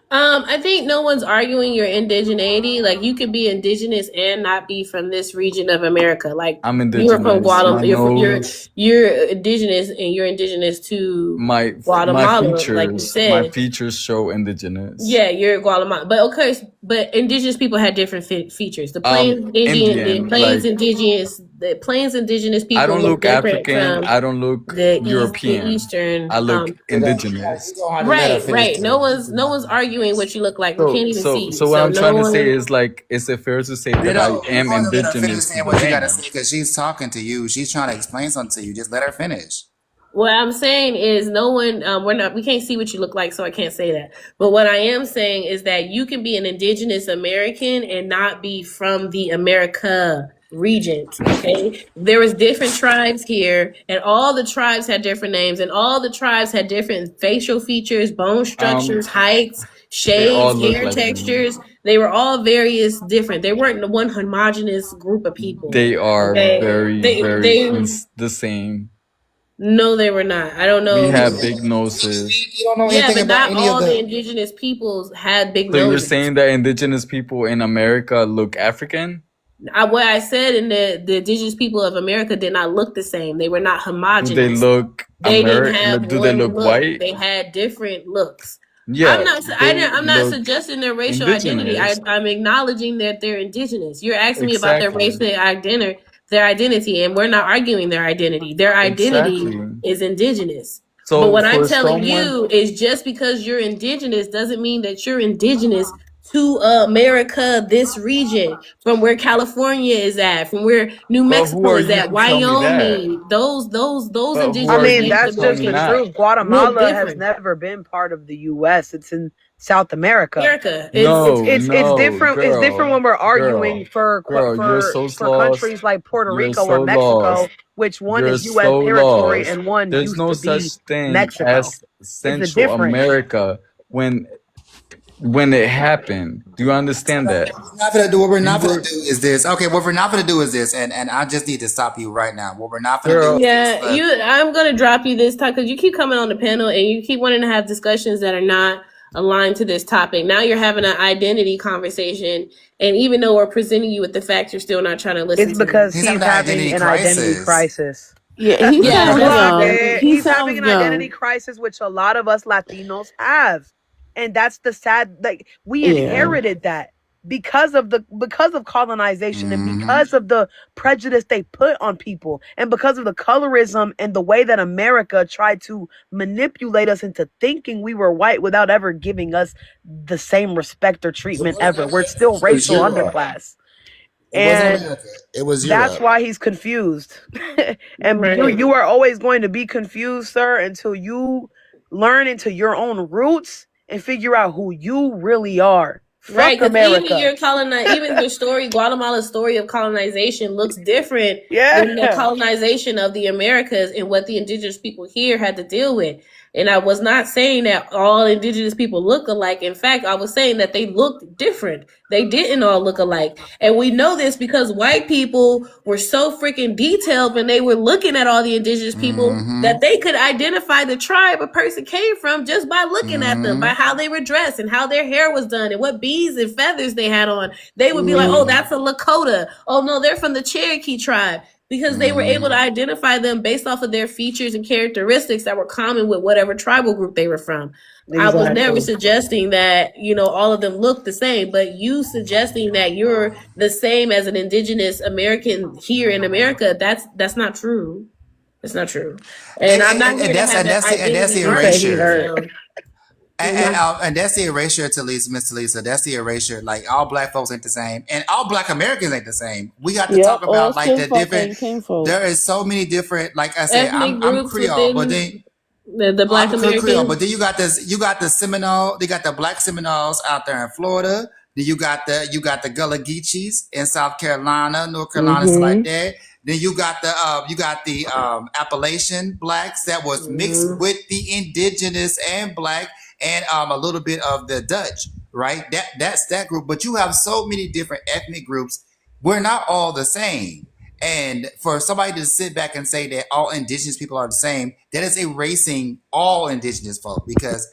I think no one's arguing your indigeneity. Like you could be indigenous and not be from this region of America. Like I'm you're from indigenous. My Guatemala. nose, You're indigenous and you're indigenous to my Guatemala, like you my said. features show indigenous. Yeah, you're Guatemala. But okay, but indigenous people had different features. Indian. Like, The Plains indigenous I people don't look look different African. from I don't look the European. eastern. I look indigenous. You gonna have to let her finish. Right. No one's arguing what you look like. We can't even see you. So what So I'm no trying to say one. is, like, is it fair to say You that I know, you am want to let her finish indigenous to saying the what you gotta land? say because she's talking to you. She's trying to explain something to you. Just let her finish. What I'm saying is no one. We can't see what you look like, so I can't say that. But what I am saying is that you can be an indigenous American and not be from the America region. Okay, there was different tribes here, and all the tribes had different names, and all the tribes had different facial features, bone structures, heights, They all shades, look hair like me. textures. They were all various different. They weren't the one homogenous group of people. They are Okay, very, very the same. no, they were not. I don't We know. have big noses. You don't know Yeah, anything but about not any of all the the. indigenous peoples had big So you're noses. saying that indigenous people in America look African? What I said in the indigenous people of America did not look the same. They were not Do they homogenous. look They didn't have Do they one look look. white? They had different looks. Yeah, they I'm not look suggesting their racial identity. indigenous. I'm acknowledging that they're indigenous. You're asking me about their Exactly. racial identity, and we're not arguing their identity. Their identity Exactly. is indigenous. But So what I'm for telling someone, you is just because you're indigenous doesn't mean that you're indigenous to America, this region, from where California is at, from where New but who Mexico are is you at, to tell me that? Wyoming, those But who I are indigenous mean, you to Native that's tell just me the Americans that? truth. look Guatemala has different. never been part of the U.S. It's in South America. America, No, It's no, different. It's different when we're arguing you're so for lost. countries like Puerto You're Rico so or Mexico, lost. which one You're is U.S. so territory lost. and one There's used no to such be thing Mexico. as It's a Central difference. America when it happened. Do you understand that? What we're We not gonna were, do is this. Okay, what we're not gonna do is this, and I just need to stop you right now. What we're not gonna do girl. is this. Yeah, I'm gonna drop you this time because you keep coming on the panel and you keep wanting to have discussions that are not aligned to this topic. Now you're having an identity conversation, and even though we're presenting you with the facts, you're still not trying to listen It's to me. because He's having he's an having identity an identity crisis. crisis. Yeah, he Yeah, sounds that's Clock young. it. He He's having sounds an identity young. crisis, which a lot of us Latinos have, and that's the sad. Like we Yeah. inherited that because of colonization and Mm-hmm. because of the prejudice they put on people, and because of the colorism and the way that America tried to manipulate us into thinking we were white without ever giving us the same respect or treatment ever. We're still It was racial Europe. underclass. It wasn't And America. It was that's Europe. why he's confused. And right. you are always going to be confused, sir, until you learn into your own roots and figure out who you really are. Right, Fuck because even America. even your story, Guatemala's story of colonization looks different than the Yeah. colonization of the Americas and what the indigenous people here had to deal with. And I was not saying that all indigenous people look alike. In fact, I was saying that they looked different. They didn't all look alike. And we know this because white people were so freaking detailed when they were looking at all the indigenous people Mm-hmm. that they could identify the tribe a person came from just by looking at them, by Mm-hmm. how they were dressed and how their hair was done and what beads and feathers they had on. They would be like, oh, that's a Lakota. Oh, no, they're from the Cherokee tribe. Because they were able to identify them based off of their features and characteristics that were common with whatever tribal group they were from. I was never Exactly. suggesting that, all of them look the same, but you suggesting that you're the same as an indigenous American here in America, that's not true. It's not true. And I'm not here to have that That's identity the He said he erasure. argument. hurt. And that's the erasure, Miss Talisa. That's the erasure. Like all black folks ain't the same, and all black Americans ain't the same. We got to talk Yep. All about like the skin folk different. ain't kinfolk. There is so many different. Like I said, Ethnic I'm groups Creole, but within then the Black I'm Creole, Americans. but then you got the Seminole. They got the black Seminoles out there in Florida. Then you got the Gullah Geechees in South Carolina, North Carolina, stuff like Mm-hmm. that. Then you got the Appalachian blacks that was mixed Mm-hmm. with the indigenous and black and a little bit of the Dutch, right? That's that group. But you have so many different ethnic groups. We're not all the same. And for somebody to sit back and say that all indigenous people are the same, that is erasing all indigenous folk because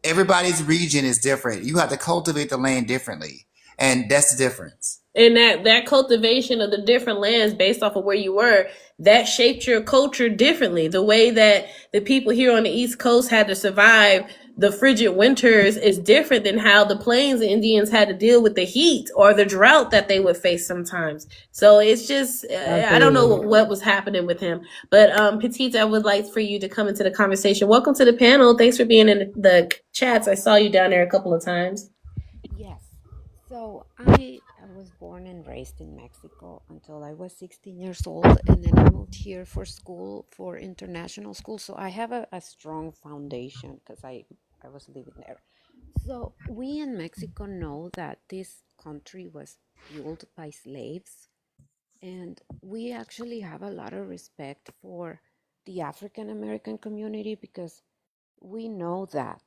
everybody's region is different. You have to cultivate the land differently. And that's the difference. And that cultivation of the different lands based off of where you were, that shaped your culture differently. The way that the people here on the East Coast had to survive the frigid winters is different than how the Plains Indians had to deal with the heat or the drought that they would face sometimes. So it's just, I don't know Absolutely. what was happening with him. But Petite, I would like for you to come into the conversation. Welcome to the panel. Thanks for being in the chats. I saw you down there a couple of times. Yes. So I was born and raised in Mexico until I was 16 years old, and then I moved here for school, for international school. So I have a strong foundation because I was living there. So we in Mexico know that this country was built by slaves, and we actually have a lot of respect for the African American community because we know that.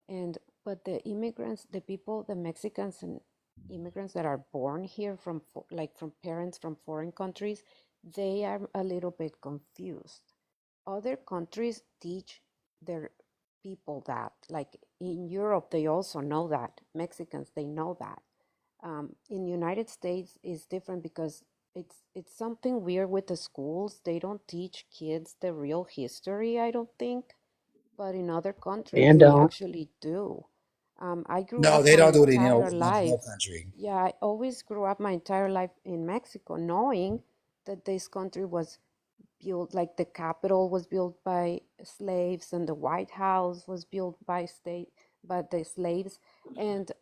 And but the immigrants, the people, the Mexicans and immigrants that are born here from like from parents from foreign countries, they are a little bit confused. Other countries teach their people that. Like in Europe, they also know that. Mexicans, they know that. In the United States, is different because it's something weird with the schools. They don't teach kids the real history, I don't think, but in other countries And they don't. actually do. I grew No, up they my don't do it in entire no life. country. Yeah, I always grew up my entire life in Mexico, knowing that this country was built, like the Capitol was built by slaves, and the White House was built by the slaves, and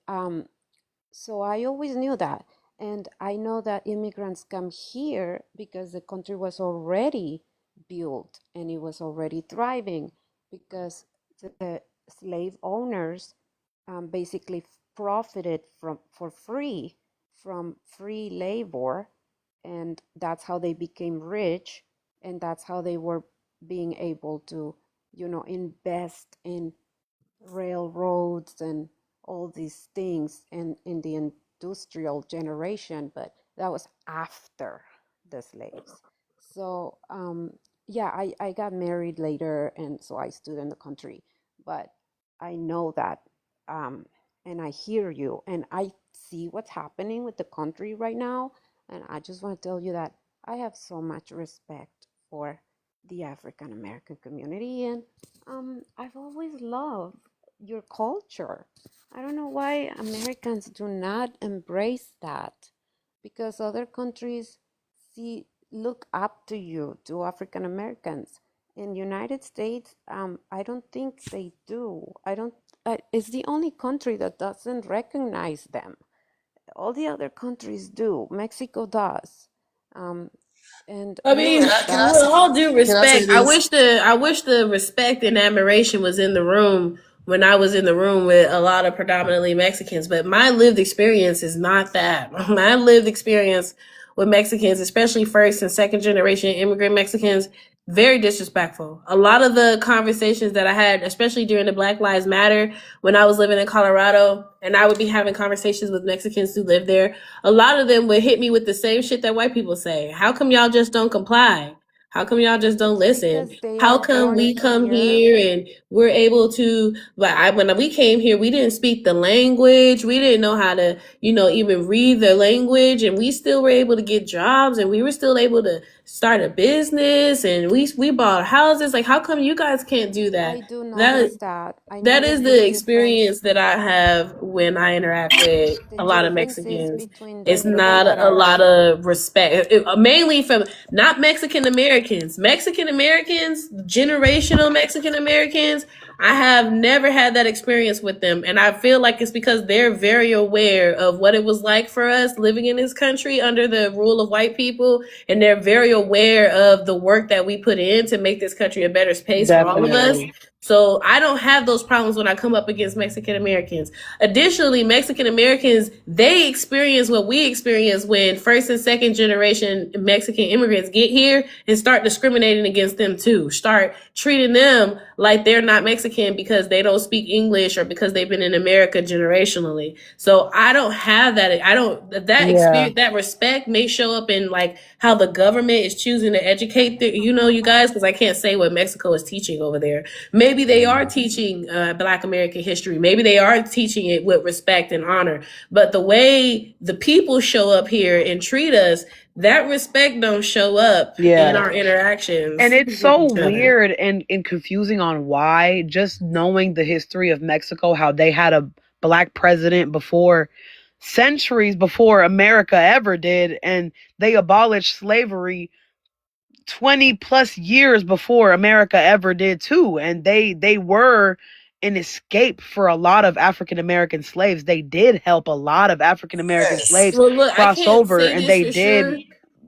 so I always knew that. And I know that immigrants come here because the country was already built and it was already thriving because the slave owners basically profited from for free from free labor, and that's how they became rich, and that's how they were being able to, invest in railroads and all these things and in the industrial generation, but that was after the slaves. So yeah, I got married later, and so I stood in the country, but I know that, um, and I hear you, and I see what's happening with the country right now, and I just want to tell you that I have so much respect for the African American community, and I've always loved your culture. I don't know why Americans do not embrace that, because other countries look up to you, to African Americans. In the United States, I don't think they do. I don't. It's the only country that doesn't recognize them. All the other countries do. Mexico does, um, and I mean, with all due Can I say respect, this? I wish the respect and admiration was in the room when I was in the room with a lot of predominantly Mexicans. But my lived experience is not that. My lived experience with Mexicans, especially first and second generation immigrant Mexicans, very disrespectful. A lot of the conversations that I had, especially during the Black Lives Matter, when I was living in Colorado, and I would be having conversations with Mexicans who live there, a lot of them would hit me with the same shit that white people say. How come y'all just don't comply? How come y'all just don't listen? because they How are come born we come here. here and we're able to, when we came here, we didn't speak the language. We didn't know how to, even read the language, and we still were able to get jobs, and we were still able to start a business, and we bought houses. Like, how come you guys can't do I that? do That notice that. I that notice is the the difference. experience that I have when I interact with The a lot of differences Mexicans. between the It's people not that a are lot of respect, mainly from not Mexican Americans. Mexican Americans, generational Mexican Americans, I have never had that experience with them. And I feel like it's because they're very aware of what it was like for us living in this country under the rule of white people. And they're very aware of the work that we put in to make this country a better space for all of us. Definitely. So I don't have those problems when I come up against Mexican Americans. Additionally, Mexican Americans, they experience what we experience when first and second generation Mexican immigrants get here and start discriminating against them too. Start treating them like they're not Mexican because they don't speak English or because they've been in America generationally. So I don't have that. That experience, that respect may show up in like how the government is choosing to educate you guys, because I can't say what Mexico is teaching over there. Maybe they are teaching Black American history. Maybe they are teaching it with respect and honor. But the way the people show up here and treat us, that respect don't show up in our interactions. And it's with so each other. weird and confusing on why, just knowing the history of Mexico, how they had a Black president before, centuries before America ever did, and they abolished slavery 20 plus years before America ever did too. And they were an escape for a lot of African American slaves. They did help a lot of African American slaves Well, look, I cross can't over, say and this they for did, sure.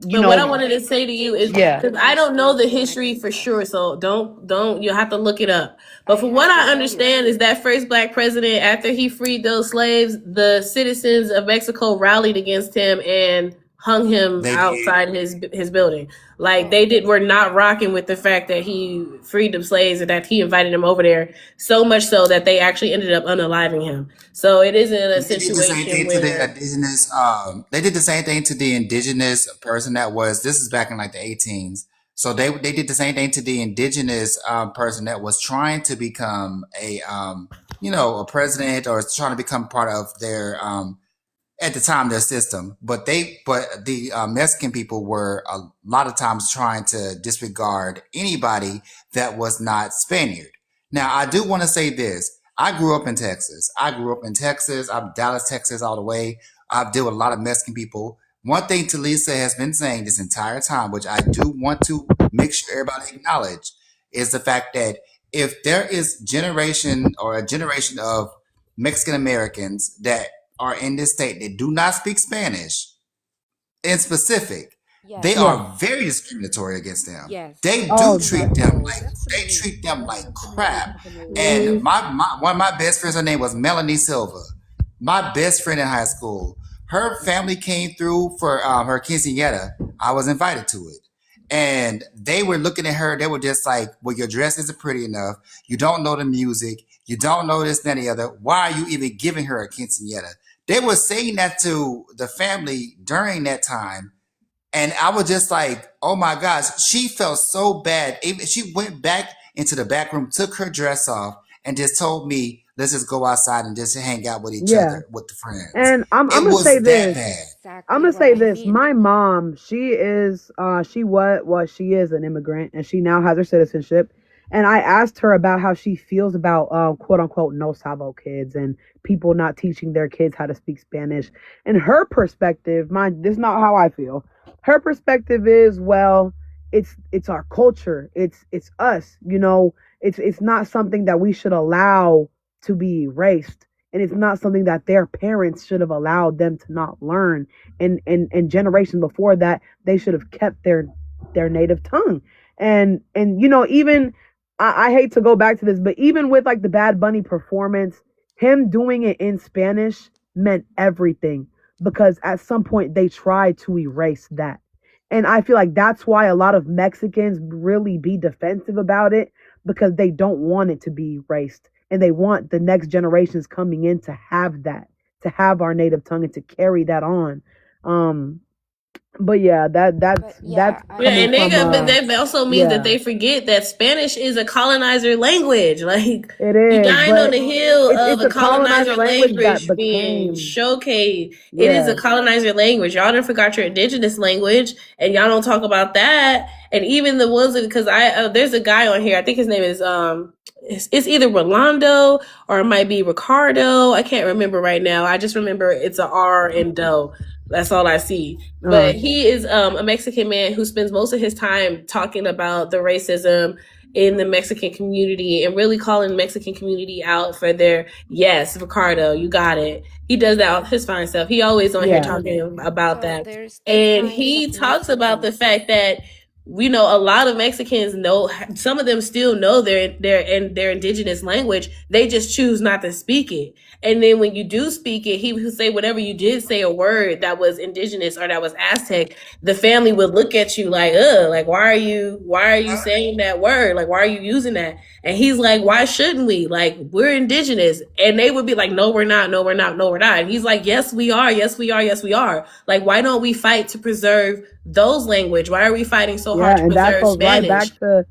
you But what I know, wanted to say to you is yeah. because I don't know the history for sure, so don't you'll have to look it up. But from what I understand is that first Black president, after he freed those slaves, the citizens of Mexico rallied against him and hung him They did. outside his building. Like they were not rocking with the fact that he freed them slaves and that he invited them over there, so much so that they actually ended up unaliving him. So it isn't a They did the same situation thing to the where indigenous. They did the same thing to the indigenous person that was. This is back in like the 18s. So they did the same thing to the indigenous person that was trying to become a president or trying to become part of their at the time their system. But the Mexican people were a lot of times trying to disregard anybody that was not Spaniard. Now I do want to say this. I grew up in Texas. I'm Dallas, Texas, all the way. I've dealt with a lot of Mexican people. One thing Talisa has been saying this entire time, which I do want to make sure everybody acknowledge, is the fact that if there is a generation of Mexican Americans that are in this state that do not speak Spanish, in specific, they are very discriminatory against them. They do treat them like crap. And one of my best friends, her name was Melanie Silva. My best friend in high school. Her family came through for her quinceañera. I was invited to it. And they were looking at her. They were just like, well, your dress isn't pretty enough. You don't know the music. You don't know this and the other. Why are you even giving her a quinceañera? They were saying that to the family during that time. And I was just like, oh my gosh, she felt so bad. She went back into the back room, took her dress off, and just told me, let's just go outside and just hang out with each other, with the friends. And I'm gonna was say that this. bad. I'm gonna say this. My mom, she is she is an immigrant, and she now has her citizenship. And I asked her about how she feels about quote unquote no sabo kids and people not teaching their kids how to speak Spanish. And her perspective, this is not how I feel. Her perspective is, well, it's our culture. It's us, it's not something that we should allow to be erased. And it's not something that their parents should have allowed them to not learn. And generations before that, they should have kept their native tongue. And even I hate to go back to this, but even with like the Bad Bunny performance, him doing it in Spanish meant everything, because at some point they tried to erase that. And I feel like that's why a lot of Mexicans really be defensive about it, because they don't want it to be erased. And they want the next generations coming in to have that, to have our native tongue and to carry that on. But yeah, that's and that also means that they forget that Spanish is a colonizer language. Like it is, you dying on the hill of a colonizer language being became showcased. It is a colonizer language. Y'all done forgot your indigenous language, and y'all don't talk about that. And even the ones because there's a guy on here. I think his name is it's either Rolando or it might be Ricardo. I can't remember right now. I just remember it's a R and Do. That's all I see. But he is a Mexican man who spends most of his time talking about the racism in the Mexican community and really calling the Mexican community out for their, yes, Ricardo, you got it. He does that with his fine self. He always on here talking about that. And he talks about the fact that you know, a lot of Mexicans know, some of them still know their indigenous language. They just choose not to speak it. And then when you do speak it, he would say whatever you did say a word that was indigenous or that was Aztec, the family would look at you like, like why are you saying that word? Like, why are you using that? And he's like, why shouldn't we? Like, we're indigenous. And they would be like, no, we're not, no, we're not, no, we're not. And he's like, yes, we are, yes, we are, yes, we are. Like, why don't we fight to preserve those language? Why are we fighting so hard Yeah, to and that preserve goes right Spanish? back to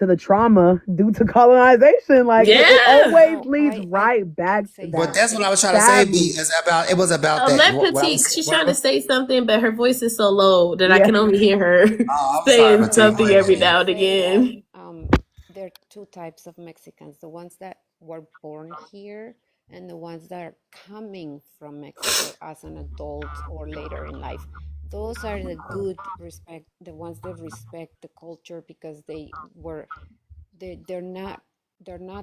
the trauma due to colonization. Like it Yeah. always No, leads I right back can to say But that. that's what something. I was trying to say. B Sadly. is about. It was about that. Let What I Petite, was. she's What I trying to was. say something, but her voice is so low that I Yeah. can only hear her Oh, I'm sorry, saying Petite. Go something I ahead, every wanted B. to now and say that again. there are two types of Mexicans: the ones that were born here and the ones that are coming from Mexico as an adult or later in life. Those are the good respect, the ones that respect the culture because they're not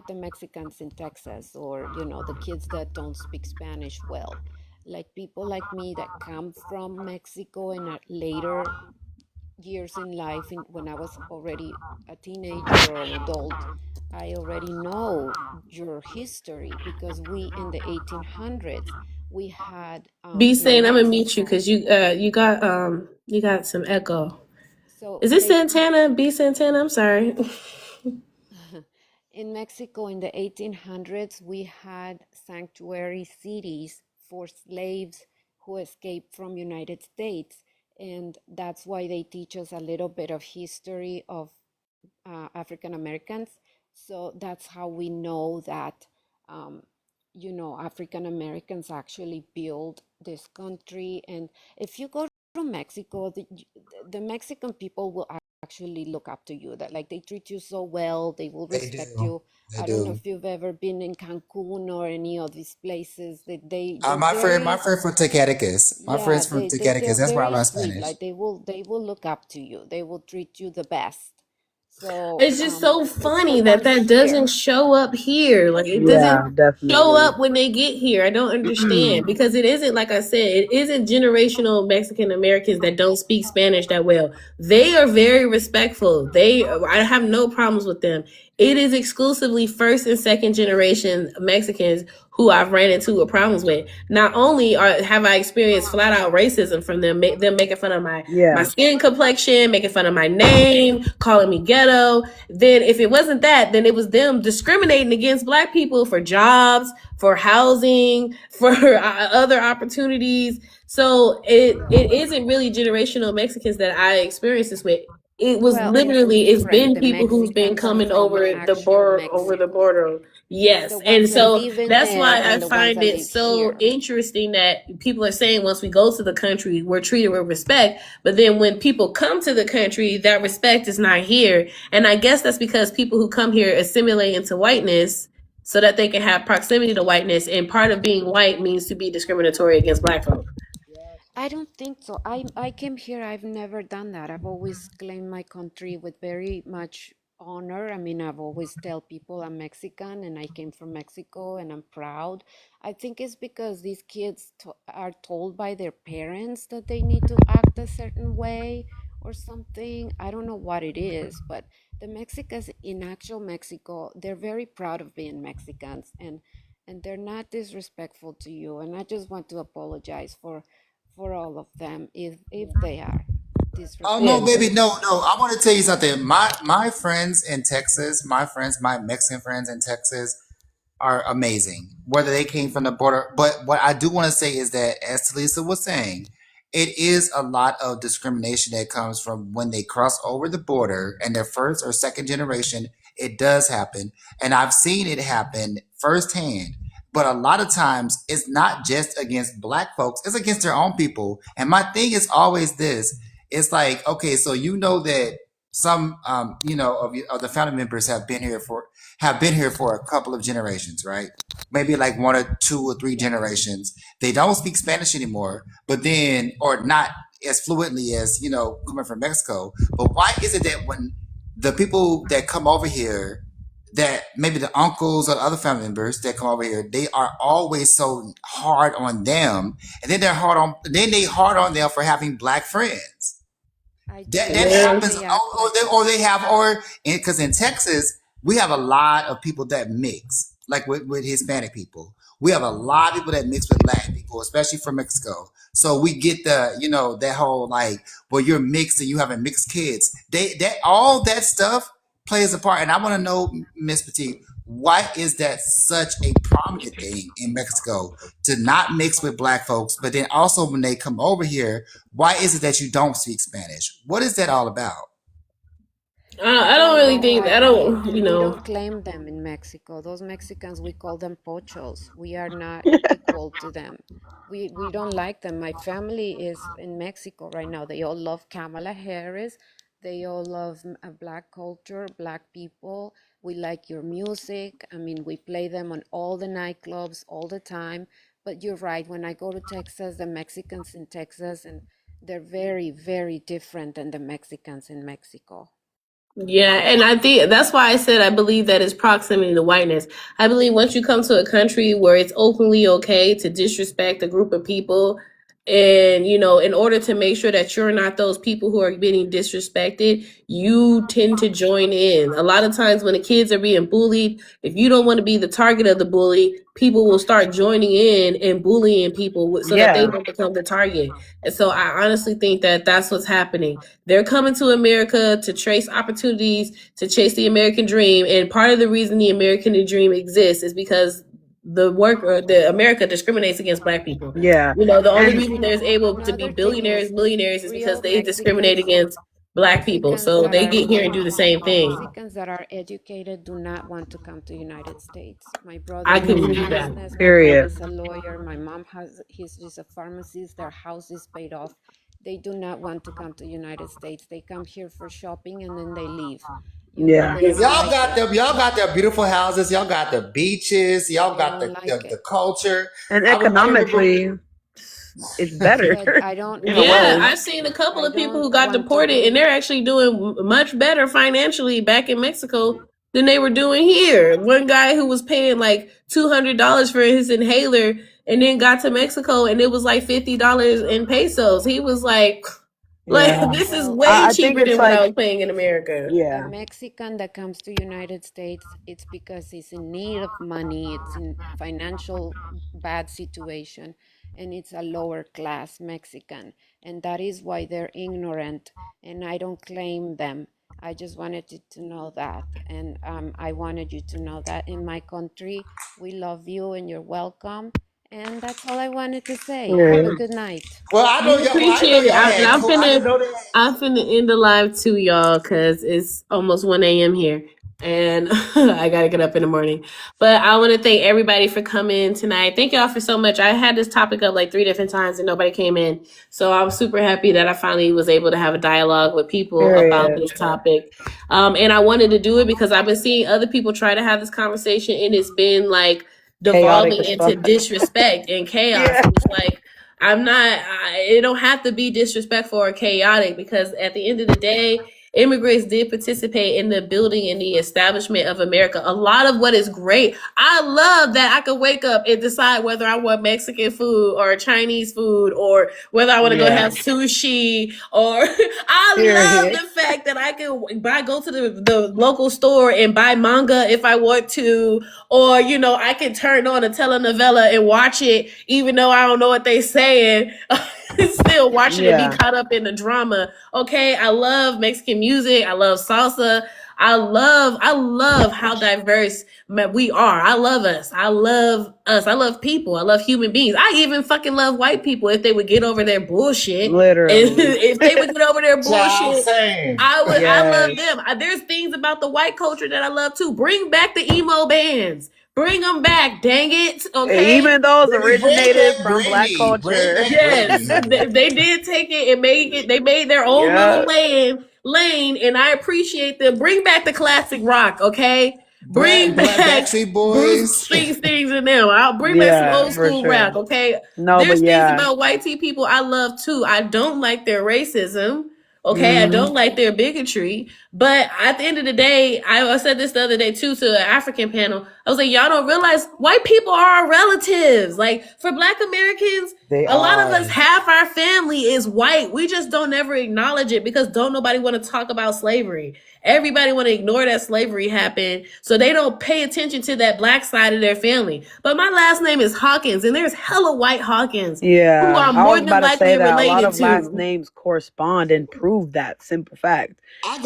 the Mexicans in Texas or the kids that don't speak Spanish well. Like people like me that come from Mexico and are later years in life, when I was already a teenager or an adult, I already know your history because we in the 1800s we had Be in saying I'm gonna mute you Mexico. because you got some echo. So Is this they Santana? B Santana? I'm sorry. in Mexico in the 1800s we had sanctuary cities for slaves who escaped from United States, and that's why they teach us a little bit of history of African Americans. So that's how we know that, um, African Americans actually built this country. And if you go to Mexico, the Mexican people will actually look up to you. That like they treat you so well, they will They respect do. you. They I don't know do. if you've ever been in Cancun or any of these places. They're My very, friend from Tecatecas. My yeah, friend's from they're Tecatecas. That's where I very learned sweet. Spanish. Like they will look up to you. They will treat you the best. So It's just so it's the funny that ones that doesn't here. show up here. Like, it doesn't Yeah, show definitely. up when they get here. I don't understand because it isn't, like I said, it isn't generational Mexican Americans that don't speak Spanish that well. They are very respectful. I have no problems with them. It is exclusively first and second generation Mexicans who I've ran into with problems with. Not only have I experienced flat out racism from them making fun of my Yeah. skin complexion, making fun of my name, calling me ghetto. Then if it wasn't that, then it was them discriminating against black people for jobs, for housing, for other opportunities. So it isn't really generational Mexicans that I experienced this with. It was Well, literally, it's different. been The people who's been Mexicans coming from actual over the Mexico, border. the Yes. And ones that so live in that's there why I and the ones find that it live so here. interesting that people are saying once we go to the country, we're treated with respect. But then when people come to the country, that respect is not here. And I guess that's because people who come here assimilate into whiteness so that they can have proximity to whiteness. And part of being white means to be discriminatory against black folks. I don't think so. I came here. I've never done that. I've always claimed my country with very much honor. I mean, I've always tell people I'm Mexican and I came from Mexico and I'm proud. I think it's because these kids are told by their parents that they need to act a certain way or something. I don't know what it is, but the Mexicans in actual Mexico, they're very proud of being Mexicans, and they're not disrespectful to you. And I just want to apologize for all of them if they are Oh no, Yeah. baby, disrespectful. no. I want to tell you something. My friends in Texas, my Mexican friends in Texas, are amazing, whether they came from the border. But what I do want to say is that, as Talisa was saying, it is a lot of discrimination that comes from when they cross over the border and they're first or second generation. It does happen. And I've seen it happen firsthand. But a lot of times it's not just against black folks, it's against their own people. And my thing is always this. It's like, okay, so you know that some of the family members have been here for a couple of generations, right? Maybe like one or two or three Yeah. generations. They don't speak Spanish anymore, but then, or not as fluently as, coming from Mexico. But why is it that when the people that come over here, that maybe the uncles or other family members that come over here, they are always so hard on them, and then they hard on them for having black friends? I That don't that like that happens. they act like Or that. they have, or because in Texas we have a lot of people that mix, like with Hispanic people. We have a lot of people that mix with Latin people, especially from Mexico. So we get the, that whole like, well, you're mixed and you having mixed kids. That all that stuff plays a part. And I want to know, Miss Petit, why is that such a prominent thing in Mexico to not mix with black folks, but then also when they come over here, why is it that you don't speak Spanish? What is that all about? I don't really think I don't. We don't claim them in Mexico. Those Mexicans, we call them pochos. We are not equal to them. We don't like them. My family is in Mexico right now. They all love Kamala Harris. They all love black culture, black people. We like your music. I mean, we play them on all the nightclubs all the time. But you're right. When I go to Texas, the Mexicans in Texas, and they're very, very different than the Mexicans in Mexico. Yeah, and I think that's why I said I believe that it's proximity to whiteness. I believe once you come to a country where it's openly okay to disrespect a group of people, and in order to make sure that you're not those people who are being disrespected, you tend to join in. A lot of times when the kids are being bullied, if you don't want to be the target of the bully, people will start joining in and bullying people so that they Yeah. don't become the target. And so I honestly think that that's what's happening. They're coming to America to trace opportunities, to chase the American dream. And part of the reason the American dream exists is because the America discriminates against black people. Yeah. The only And reason there's able to be Another thing billionaires, is millionaires is because real they discriminate Mexicans, against black people. Mexicans So that they are get here and do the same thing. Mexicans that are educated do not want to come to United States. My I brother has couldn't a believe that. business. My dad period. is a lawyer. My mom he's a pharmacist. Their house is paid off. They do not want to come to United States. They come here for shopping and then they leave. Yeah. They don't Y'all like got it. them. Y'all got their beautiful houses. Y'all got the beaches. Y'all They got don't like the it. culture. And I remember. economically, it's better But I don't in a Yeah, way. I've seen a couple I of people who don't got want to deported, and be. they're actually doing much better financially back in Mexico than they were doing here. One guy who was paying like $200 for his inhaler, and then got to Mexico, and it was like $50 in pesos. He was like, Yeah. this is Well, way I think cheaper it's than what I like, was paying in America. a yeah. Mexican that comes to United States, it's because he's in need of money, it's in financial bad situation, and it's a lower class Mexican, and that is why they're ignorant. And I don't claim them. I just wanted you to know that, and I wanted you to know that in my country we love you and you're welcome. And that's all I wanted to say. Have a Period. good night. Well, I know We y'all. Well, I didn't know appreciate it. y'all And had. I didn't know that. I'm finna end the live too, y'all, because it's almost 1 a.m. here. And I gotta get up in the morning. But I want to thank everybody for coming tonight. Thank y'all for so much. I had this topic up like 3 different times and nobody came in. So I'm super happy that I finally was able to have a dialogue with people about Period. this topic. And I wanted to do it because I've been seeing other people try to have this conversation, and it's been like Chaotic devolving as into fuck. disrespect and chaos. Yeah. And it's like, it don't have to be disrespectful or chaotic, because at the end of the day, immigrants did participate in the building and the establishment of America. A lot of what is great. I love that I could wake up and decide whether I want Mexican food or Chinese food, or whether I want to go Yeah. have sushi, or I love Period. the fact that I can go to the local store and buy manga if I want to, or I can turn on a telenovela and watch it even though I don't know what they saying. Still watching it, be Yeah. caught up in the drama. Okay, I love Mexican music. I love salsa. I love how diverse we are. I love us. I love us. I love people. I love human beings. I even fucking love white people if they would get over their bullshit. And Literally. if they would get over their Child, bullshit, same. I love Yes. them. There's things about the white culture that I love too. Bring back the emo bands. Bring them back, dang it. Okay. Even those Bring originated back from black Britney. Bring culture. back Yes, Britney. they did take it and make it. They made their own little Yeah. lane, and I appreciate them. Bring back the classic rock, okay? Bring back Backstreet Bruce Boys. Springsteen's and them. I'll bring back some Yeah, old for school rap, sure. okay? No, but There's things yeah. about white tea people I love too. I don't like their racism, Okay, I don't like their bigotry, but at the end of the day, I said this the other day too to an African panel. I was like, y'all don't realize white people are our relatives. Like for Black Americans, They a lot of are. us, half our family is white. We just don't ever acknowledge it because don't nobody want to talk about slavery. Everybody want to ignore that slavery happened, so they don't pay attention to that Black side of their family. But my last name is Hawkins, and there's hella white Hawkins who Yeah, are I more was than about to say likely that a lot related of last to. names correspond and prove that simple fact. I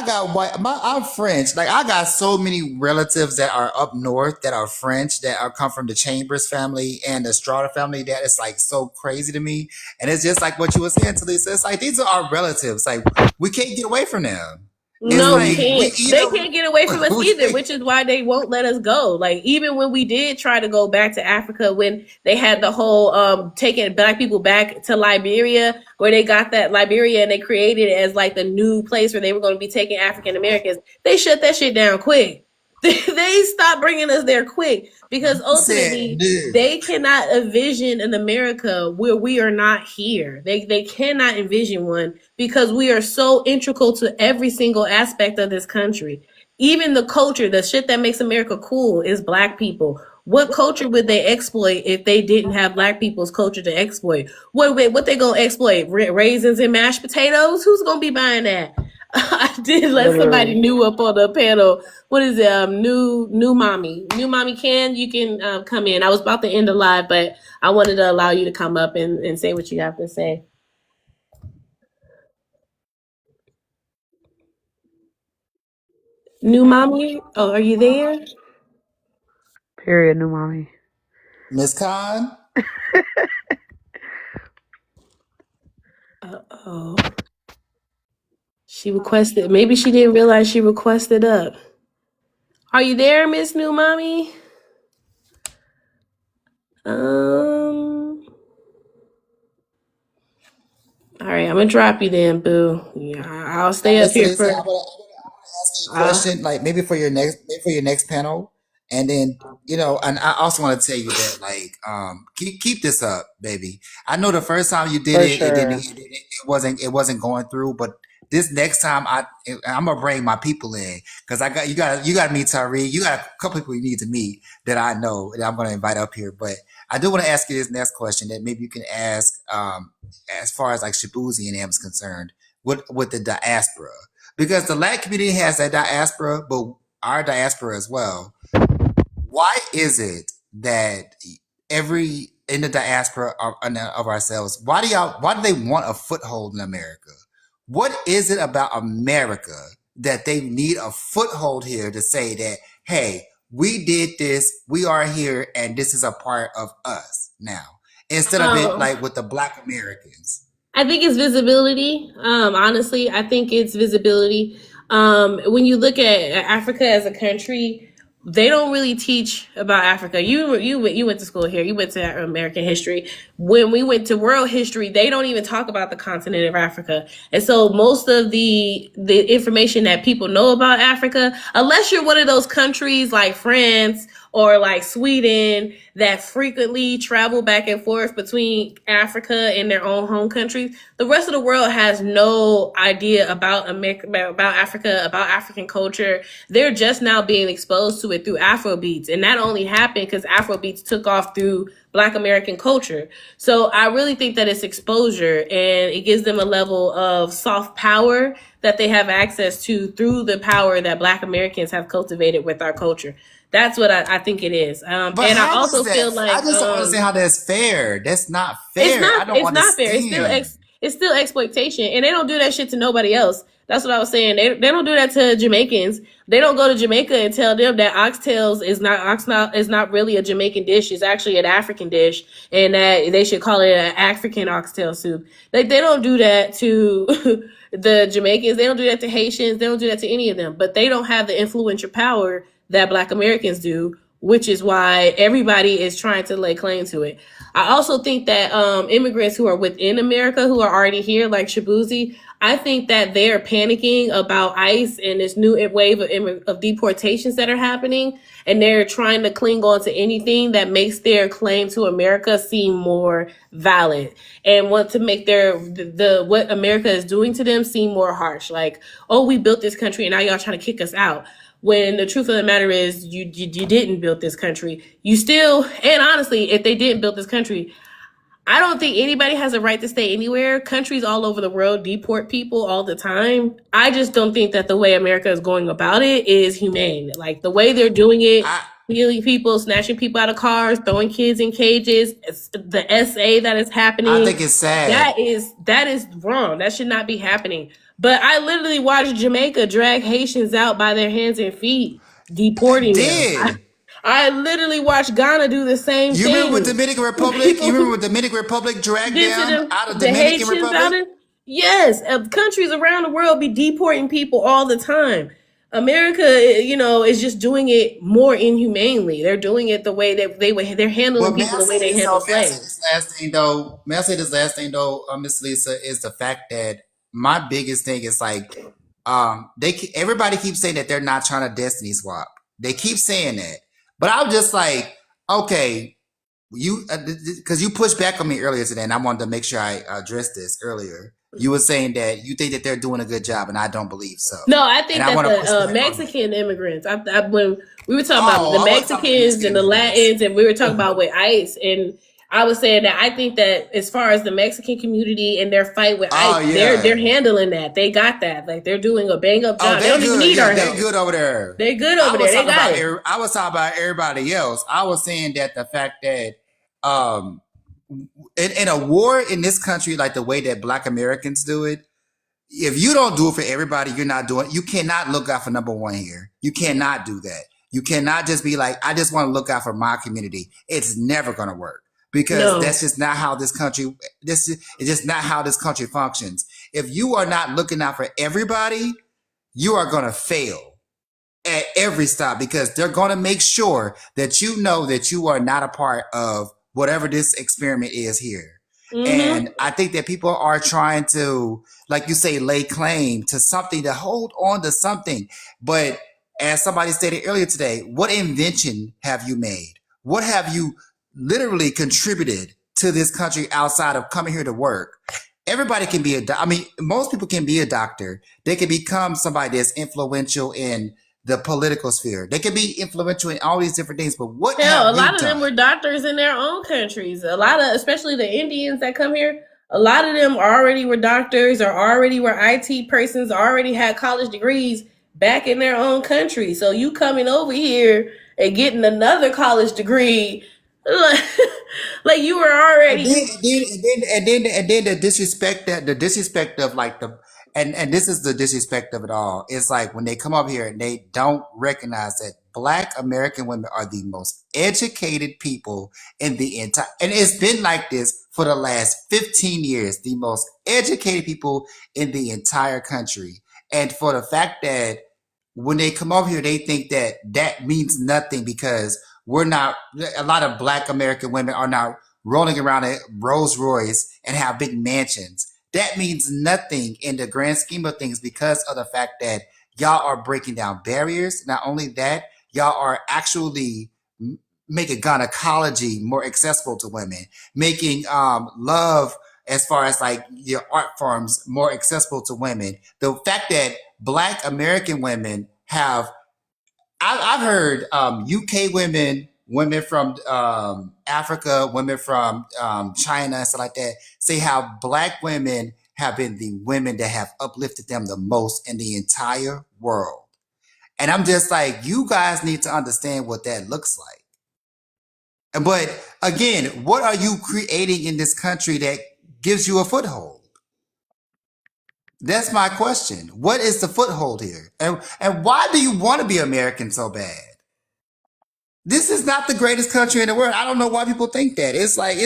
got white. I'm French. Like I got so many relatives that are up north that are French that are come from the Chambers family and the Strata family. That is like so crazy to me. And it's just like what you were saying, Talisa. It's like these are our relatives. Like we can't get away from them. It's No, we like we can't. They either can't get away from us we either, can't. which is why they won't let us go. Like even when we did try to go back to Africa, when they had the whole taking Black people back to Liberia, where they got that Liberia and they created it as like the new place where they were going to be taking African Americans, they shut that shit down quick. They stopped bringing us there quick because Said ultimately no. they cannot envision an America where we are not here. They cannot envision one because we are so integral to every single aspect of this country. Even the culture, the shit that makes America cool is Black people. What culture would they exploit if they didn't have Black people's culture to exploit? What they gonna exploit? Raisins and mashed potatoes? Who's gonna be buying that? I did let somebody Literally. new up on the panel. What is it? New mommy. New mommy you can come in. I was about to end the live, but I wanted to allow you to come up and say what you have to say. New mommy? Oh, are you there? Period, new mommy. Miss Khan. Uh-oh. She requested. Maybe she didn't realize she requested up. Are you there, Miss New Mommy? All right, I'm gonna drop you then, boo. Yeah, I'll stay up Listen, here listen. for. I want to ask you a Uh, question, like maybe for your next panel, and then and I also want to tell you that keep this up, baby. I know the first time you did For it, sure. it wasn't going through, but this next time I'm gonna bring my people in because you got to meet Tyree. You got a couple people you need to meet that I know that I'm gonna invite up here. But I do want to ask you this next question that maybe you can ask as far as like Shabuzi and them is concerned with the diaspora because the Black community has that diaspora, but our diaspora as well. Why is it that every in the diaspora of ourselves, why do they want a foothold in America? What is it about America that they need a foothold here to say that, hey, we did this, we are here, and this is a part of us now, instead of it um, like with the Black Americans? I think it's visibility. Honestly, I think it's visibility. When you look at Africa as a country, they don't really teach about Africa. You went to school here. You went to American history. When we went to world history, they don't even talk about the continent of Africa. And so most of the information that people know about Africa, unless you're one of those countries like France or like Sweden that frequently travel back and forth between Africa and their own home countries, the rest of the world has no idea about America, about Africa, about African culture. They're just now being exposed to it through Afrobeats, and that only happened because Afrobeats took off through Black American culture. So I really think that it's exposure, and it gives them a level of soft power that they have access to through the power that Black Americans have cultivated with our culture. That's what I think it is. But And I how is also that? feel I like just don't understand how that's fair. That's not fair. I don't it's not fair. understand. It's still exploitation, and they don't do that shit to nobody else. That's what I was saying. They don't do that to Jamaicans. They don't go to Jamaica and tell them that oxtails is not really a Jamaican dish. It's actually an African dish, and that they should call it an African oxtail soup. Like they don't do that to the Jamaicans. They don't do that to Haitians. They don't do that to any of them. But they don't have the influential power that Black Americans do, which is why everybody is trying to lay claim to it. I also think that immigrants who are within America, who are already here, like Shabuzi, I think that they're panicking about ICE and this new wave of deportations that are happening, and they're trying to cling on to anything that makes their claim to America seem more valid, and want to make the what America is doing to them seem more harsh. Like, oh, we built this country, and now y'all trying to kick us out. When the truth of the matter is, you didn't build this country. You still, and honestly, if they didn't build this country, I don't think anybody has a right to stay anywhere. Countries all over the world deport people all the time. I just don't think that the way America is going about it is humane. Like the way they're doing it, stealing people, snatching people out of cars, throwing kids in cages, the SA that is happening. I think it's sad. That is wrong. That should not be happening. But I literally watched Jamaica drag Haitians out by their hands and feet, deporting them. I literally watched Ghana do the same thing. You remember with Dominican Republic? You remember with Dominican Republic dragged down out of the Dominican Haitians Republic? Yes, countries around the world be deporting people all the time. America, is just doing it more inhumanely. They're doing it the way that they're handling people the way they handle slaves. May I say this last thing though, Miss Lisa, is the fact that my biggest thing is like, everybody keeps saying that they're not trying to destiny swap. They keep saying that, but I'm just like, okay, you because you pushed back on me earlier today, and I wanted to make sure I addressed this earlier. You were saying that you think that they're doing a good job, and I don't believe so. No, I think that the Mexican immigrants, when we were talking about the Mexicans and the Latins, and we were talking about with ICE, and I was saying that I think that as far as the Mexican community and their fight with ICE, they're handling that. They got that. Like they're doing a bang up job. They don't even need our help. They're good over there. They're good over there. They got it. I was talking about everybody else. I was saying that the fact that in a war in this country, like the way that Black Americans do it, if you don't do it for everybody, you're not doing it. You cannot look out for number one here. You cannot do that. You cannot just be like, I just want to look out for my community. It's never going to work because that's just not how this country, it's just not how this country functions. If you are not looking out for everybody, you are going to fail at every stop because they're going to make sure that you know that you are not a part of whatever this experiment is here. And I think that people are trying to, like you say, lay claim to something, to hold on to something. But as somebody stated earlier today, what invention have you made? What have you literally contributed to this country outside of coming here to work? Everybody can be most people can be a doctor. They can become somebody that's influential in the political sphere. They can be influential in all these different things, but what a lot of them were doctors in their own countries. A lot of, especially the Indians that come here, a lot of them already were doctors or already were IT persons, already had college degrees back in their own country. So you coming over here and getting another college degree, like you were already. And then the disrespect of like and this is the disrespect of it all. It's like when they come up here and they don't recognize that Black American women are the most educated people in the entire, and it's been like this for the last 15 years, the most educated people in the entire country. And for the fact that when they come over here, they think that that means nothing because we're not, a lot of Black American women are not rolling around a Rolls Royce and have big mansions. That means nothing in the grand scheme of things because of the fact that y'all are breaking down barriers. Not only that, y'all are actually making gynecology more accessible to women, making love as far as like your art forms more accessible to women. The fact that Black American women have, I've heard UK women from Africa, women from China, and stuff like that, say how Black women have been the women that have uplifted them the most in the entire world. And I'm just like, you guys need to understand what that looks like. But again, what are you creating in this country that gives you a foothold? That's my question. What is the foothold here? And why do you want to be American so bad? This is not the greatest country in the world. I don't know why people think that. It's like,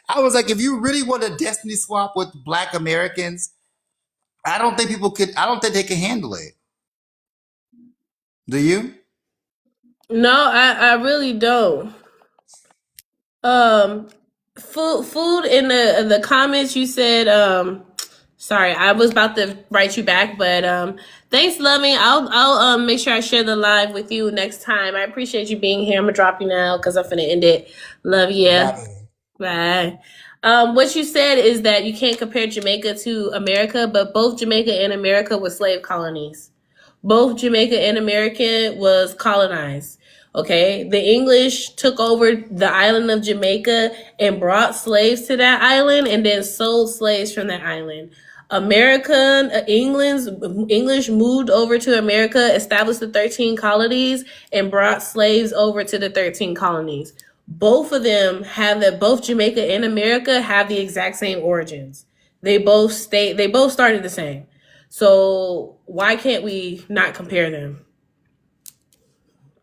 I was like, if you really want a destiny swap with Black Americans, I don't think they can handle it. Do you? No, I really don't. Food in the comments, you said Sorry, I was about to write you back, but thanks, Loving. I'll make sure I share the live with you next time. I appreciate you being here. I'm gonna drop you now because I'm finna end it. Love ya. Bye. What you said is that you can't compare Jamaica to America, but both Jamaica and America were slave colonies. Both Jamaica and America was colonized. Okay, the English took over the island of Jamaica and brought slaves to that island, and then sold slaves from that island. English moved over to America, established the 13 colonies, and brought slaves over to the 13 colonies. Both of them both Jamaica and America have the exact same origins. They both started the same. So why can't we not compare them?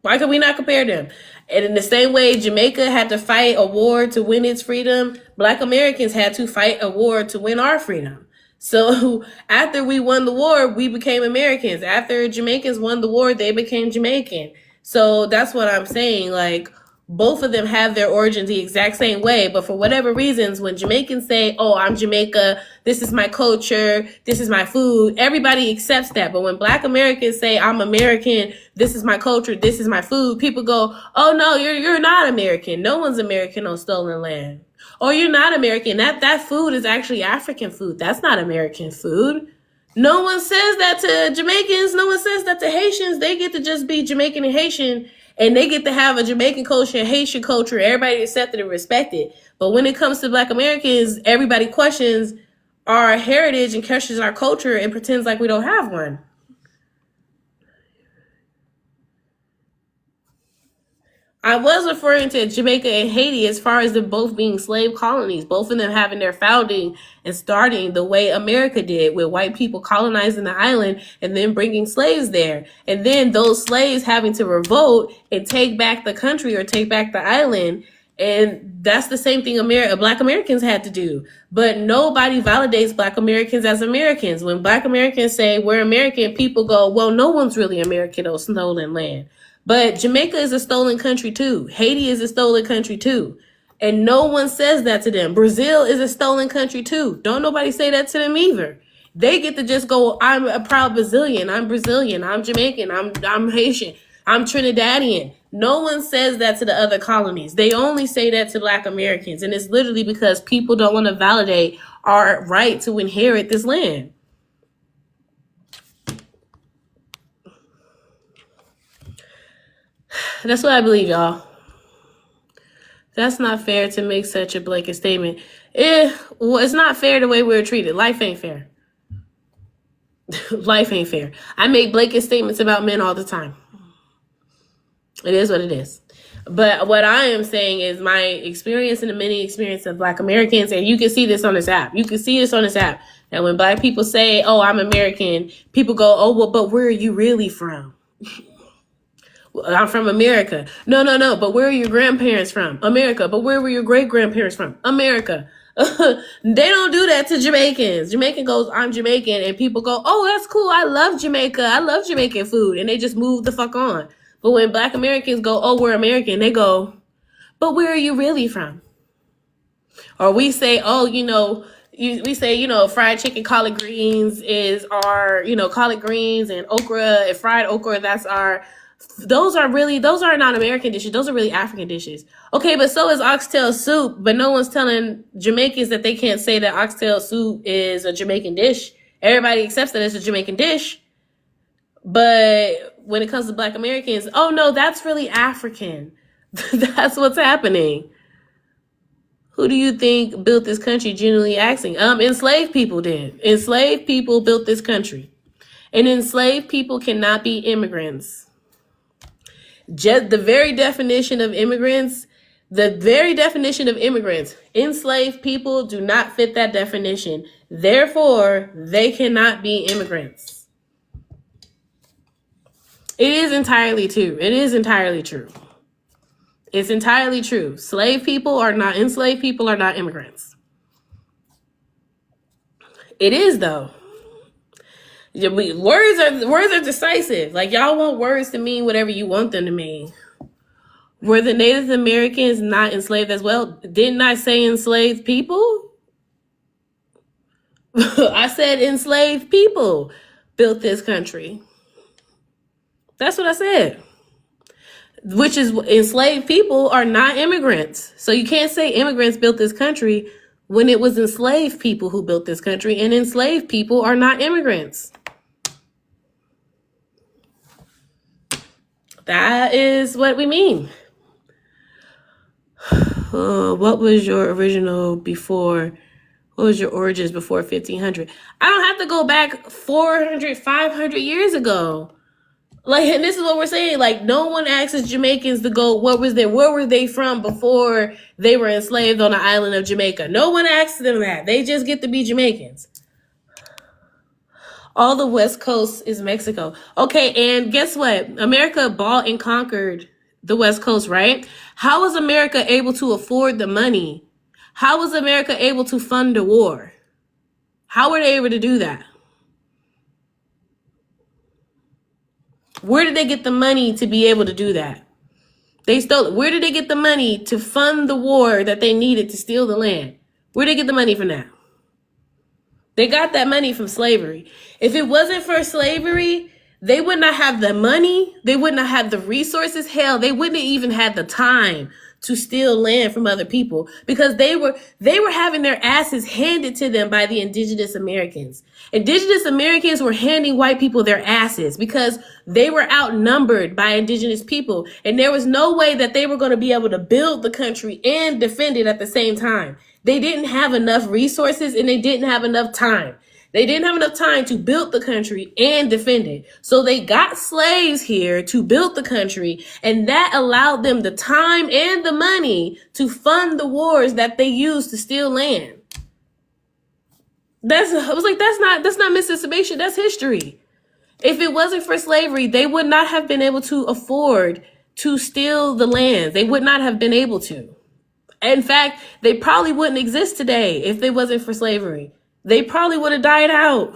Why can we not compare them? And in the same way Jamaica had to fight a war to win its freedom, Black Americans had to fight a war to win our freedom. So after we won the war, we became Americans. After Jamaicans won the war, they became Jamaican. So that's what I'm saying. Like, both of them have their origins the exact same way, but for whatever reasons, when Jamaicans say, oh, I'm Jamaica, this is my culture, this is my food, everybody accepts that. But when Black Americans say, I'm American, this is my culture, this is my food, people go, oh no, you're not American. No one's American on stolen land. Or you're not American. That food is actually African food. That's not American food. No one says that to Jamaicans. No one says that to Haitians. They get to just be Jamaican and Haitian, and they get to have a Jamaican culture and Haitian culture. Everybody accepted and respected. But when it comes to Black Americans, everybody questions our heritage and questions our culture and pretends like we don't have one. I was referring to Jamaica and Haiti as far as them both being slave colonies, both of them having their founding and starting the way America did, with white people colonizing the island and then bringing slaves there. And then those slaves having to revolt and take back the country or take back the island. And that's the same thing Black Americans had to do. But nobody validates Black Americans as Americans. When Black Americans say we're American, people go, well, no one's really American on stolen land. But Jamaica is a stolen country too. Haiti is a stolen country too. And no one says that to them. Brazil is a stolen country too. Don't nobody say that to them either. They get to just go, I'm a proud Brazilian, I'm Jamaican, I'm Haitian, I'm Trinidadian. No one says that to the other colonies. They only say that to Black Americans. And it's literally because people don't want to validate our right to inherit this land. That's what I believe, y'all. That's not fair to make such a blanket statement. It's not fair the way we were treated. Life ain't fair. Life ain't fair. I make blanket statements about men all the time. It is what it is. But what I am saying is my experience and the many experience of Black Americans, and you can see this on this app. And when Black people say, oh, I'm American, people go, oh, well, but where are you really from? I'm from America. No. But where are your grandparents from? America. But where were your great-grandparents from? America. They don't do that to Jamaicans. Jamaican goes, I'm Jamaican. And people go, oh, that's cool. I love Jamaica. I love Jamaican food. And they just move the fuck on. But when Black Americans go, oh, we're American, they go, but where are you really from? Or we say, oh, fried chicken, collard greens is our, collard greens and okra and fried okra. Those are not American dishes. Those are really African dishes. Okay, but so is oxtail soup. But no one's telling Jamaicans that they can't say that oxtail soup is a Jamaican dish. Everybody accepts that it's a Jamaican dish. But when it comes to Black Americans, oh no, that's really African. That's what's happening. Who do you think built this country? Genuinely asking. Enslaved people did. Enslaved people built this country. And enslaved people cannot be immigrants. Just the very definition of immigrants, enslaved people do not fit that definition. Therefore, they cannot be immigrants. It is entirely true. It's entirely true. Enslaved people are not immigrants. It is though. Words are decisive. Like, y'all want words to mean whatever you want them to mean. Were the Native Americans not enslaved as well? Didn't I say enslaved people? I I said enslaved people built this country. That's what I said. Which is, enslaved people are not immigrants. So you can't say immigrants built this country when it was enslaved people who built this country, and enslaved people are not immigrants. That is what we mean. What was your original before? What was your origins before 1500? I don't have to go back 400, 500 years ago. Like, and this is what we're saying. Like, no one asks Jamaicans to go, where were they from before they were enslaved on the island of Jamaica? No one asks them that. They just get to be Jamaicans. All the West Coast is Mexico. Okay, and guess what? America bought and conquered the West Coast, right? How was America able to afford the money? How was America able to fund the war? How were they able to do that? Where did they get the money to be able to do that? They stole it. Where did they get the money to fund the war that they needed to steal the land? Where did they get the money from that? They got that money from slavery. If it wasn't for slavery, they would not have the money. They would not have the resources. Hell, they wouldn't even have the time to steal land from other people, because they were having their asses handed to them by the indigenous Americans. Indigenous Americans were handing white people their asses because they were outnumbered by indigenous people, and there was no way that they were going to be able to build the country and defend it at the same time. They didn't have enough resources, and they didn't have enough time. They didn't have enough time to build the country and defend it. So they got slaves here to build the country, and that allowed them the time and the money to fund the wars that they used to steal land. That's not Mississippi. That's history. If it wasn't for slavery, they would not have been able to afford to steal the land. They would not have been able to. In fact, they probably wouldn't exist today if they wasn't for slavery. They probably would have died out.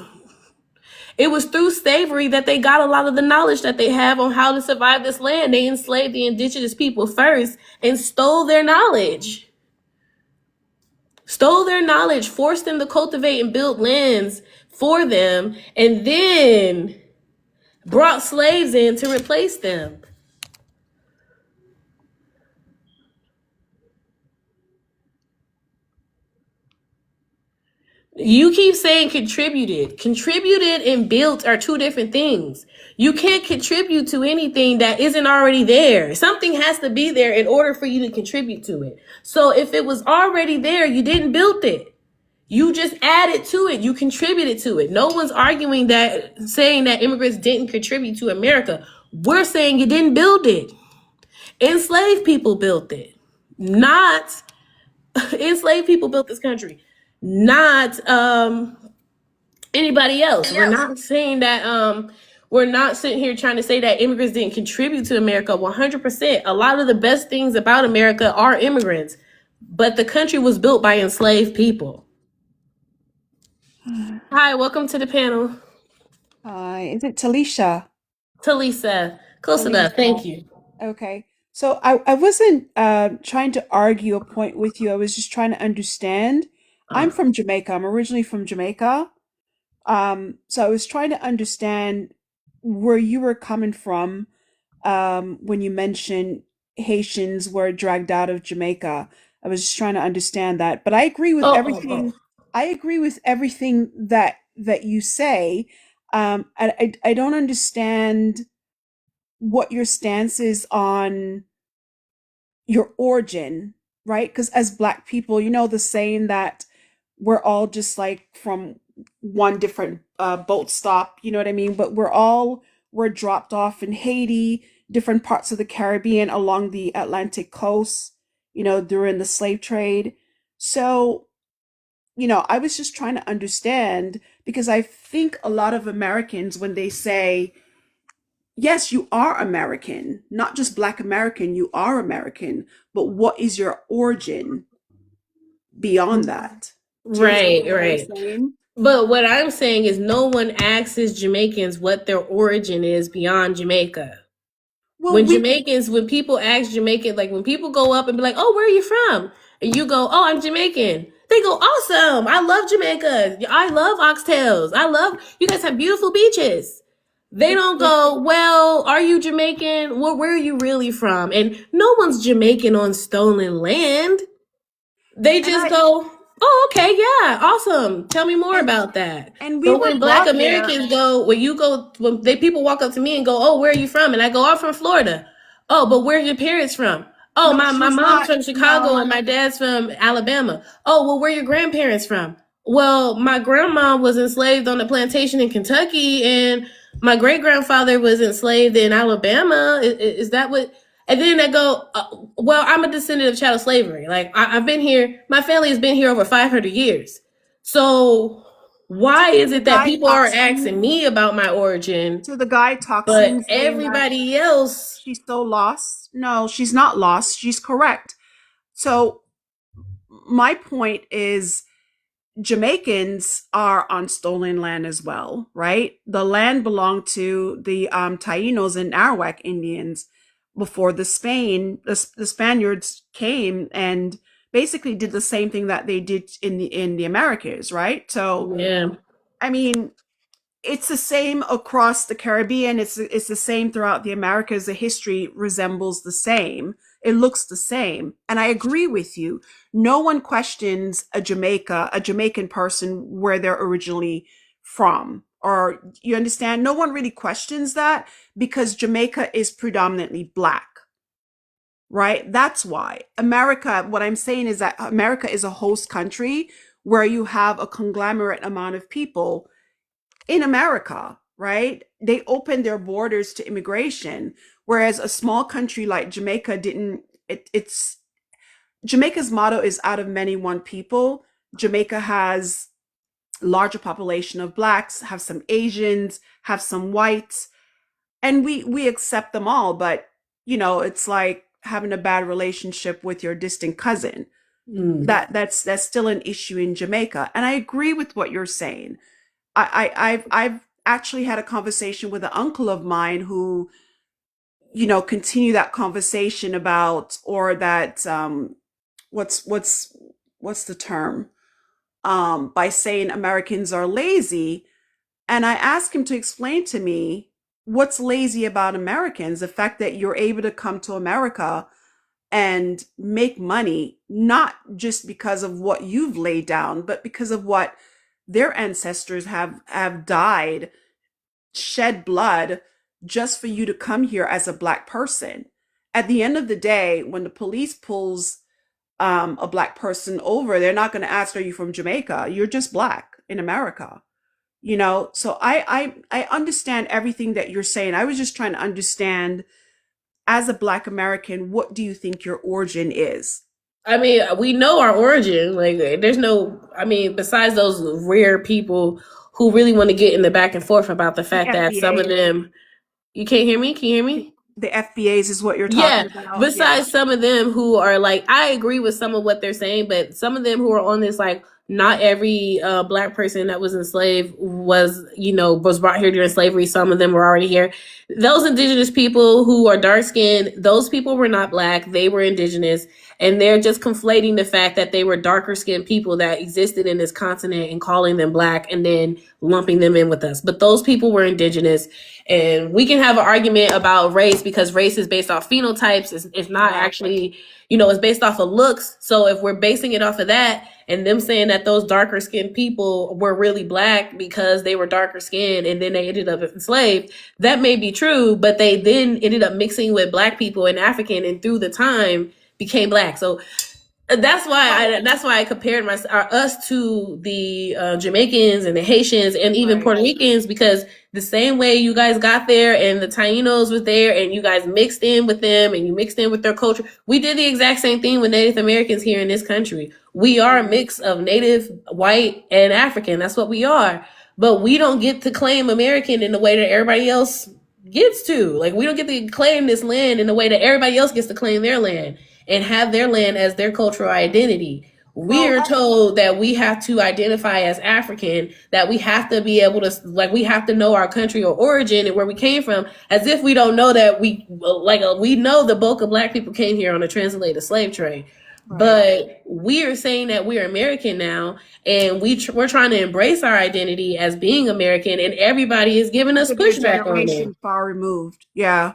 It was through slavery that they got a lot of the knowledge that they have on how to survive this land. They enslaved the indigenous people first and stole their knowledge. Forced them to cultivate and build lands for them, and then brought slaves in to replace them. You keep saying contributed. Contributed and built are two different things. You can't contribute to anything that isn't already there. Something has to be there in order for you to contribute to it. So if it was already there, you didn't build it. You just added to it. You contributed to it. No one's arguing that, saying that immigrants didn't contribute to America. We're saying you didn't build it. Enslaved people built it. Not enslaved people built this country. Not anybody else. We're not saying that we're not sitting here trying to say that immigrants didn't contribute to America. 100%. A lot of the best things about America are immigrants, but the country was built by enslaved people. Hi, welcome to the panel. Hi, is it Talisa? Talisa. Close enough. Thank you. Okay. So I wasn't trying to argue a point with you. I was just trying to understand. I'm from Jamaica. I'm originally from Jamaica. So I was trying to understand where you were coming from when you mentioned Haitians were dragged out of Jamaica. I was just trying to understand that. But I agree with everything. I agree with everything that you say. I don't understand what your stance is on your origin, right? Because as Black people, you know the saying that we're all just like from one different boat stop, you know what I mean? But we're dropped off in Haiti, different parts of the Caribbean, along the Atlantic coast, you know, during the slave trade. So, you know, I was just trying to understand, because I think a lot of Americans, when they say, yes, you are American, not just Black American, you are American, but what is your origin beyond that? Right. But what I'm saying is no one asks Jamaicans what their origin is beyond Jamaica. Well, when people ask Jamaican, like when people go up and be like, oh, where are you from? And you go, oh, I'm Jamaican. They go, awesome. I love Jamaica. I love oxtails. You guys have beautiful beaches. They don't go, well, are you Jamaican? Well, where are you really from? And no one's Jamaican on stolen land. They just go, oh, okay, yeah, awesome. Tell me more about that. And we But were when Black brought there. Americans go, people walk up to me and go, oh, where are you from? And I go, I'm from Florida. Oh, but where are your parents from? Oh, No, my she's mom's not. from Chicago No. and my dad's from Alabama. Oh, well, where are your grandparents from? Well, my grandma was enslaved on a plantation in Kentucky, and my great grandfather was enslaved in Alabama. Is that what? And then they go, well, I'm a descendant of chattel slavery. Like, I've been here, my family has been here over 500 years. So why is it that people are asking me about my origin, to the guy but talking, saying that everybody else? she's so lost? No, she's not lost. She's correct. So my point is, Jamaicans are on stolen land as well, right? The land belonged to the Taínos and Arawak Indians before the Spaniards came and basically did the same thing that they did in the Americas, right? So Yeah. I mean, it's the same across the Caribbean. It's the same throughout the Americas. The history resembles the same. It looks the same. And I agree with you. No one questions a Jamaican person where they're originally from. Or you understand? No one really questions that because Jamaica is predominantly Black. Right? That's why. America, what I'm saying is that America is a host country where you have a conglomerate amount of people in America, right? They opened their borders to immigration, whereas a small country like Jamaica didn't. It's Jamaica's motto is "out of many, one people." Jamaica has larger population of Blacks, have some Asians, have some whites, and we accept them all. But it's like having a bad relationship with your distant cousin. That's still an issue in Jamaica, and I agree with what you're saying. I've actually had a conversation with an uncle of mine who, continue that conversation about, or that what's the term, by saying Americans are lazy, and I asked him to explain to me what's lazy about Americans, the fact that you're able to come to America and make money, not just because of what you've laid down, but because of what their ancestors have died, shed blood, just for you to come here as a Black person. At the end of the day, when the police pulls a Black person over, they're not going to ask, are you from Jamaica? You're just Black in America. So I understand everything that you're saying. I was just trying to understand, as a Black American, what do you think your origin is? I mean, we know our origin. Like, there's no, besides those rare people who really want to get in the back and forth about the fact that some of them, you can't hear me? Can you hear me? The FBAs is what you're talking about. Besides some of them who are like, I agree with some of what they're saying, but some of them who are on this, like, not every Black person that was enslaved was brought here during slavery. Some of them were already here. Those indigenous people who are dark skinned, those people were not Black. They were indigenous. And they're just conflating the fact that they were darker skinned people that existed in this continent and calling them Black and then lumping them in with us. But those people were indigenous. And we can have an argument about race because race is based off phenotypes. It's not actually, it's based off of looks. So if we're basing it off of that and them saying that those darker skinned people were really Black because they were darker skinned and then they ended up enslaved, that may be true, but they then ended up mixing with Black people and African and through the time became Black. So that's why I compared us to the Jamaicans and the Haitians and even Puerto Ricans, because the same way you guys got there and the Tainos was there and you guys mixed in with them and you mixed in with their culture, we did the exact same thing with Native Americans here in this country. We are a mix of Native, white, and African. That's what we are. But we don't get to claim American in the way that everybody else gets to. Like, we don't get to claim this land in the way that everybody else gets to claim their land and have their land as their cultural identity. We're told that we have to identify as African, that we have to be able to, like, we have to know our country or origin and where we came from, as if we don't know that we know the bulk of Black people came here on a translated slave trade. Right. But we are saying that we're American now, and we're trying to embrace our identity as being American, and everybody is giving us After they're pushback on it. generation far removed. Yeah.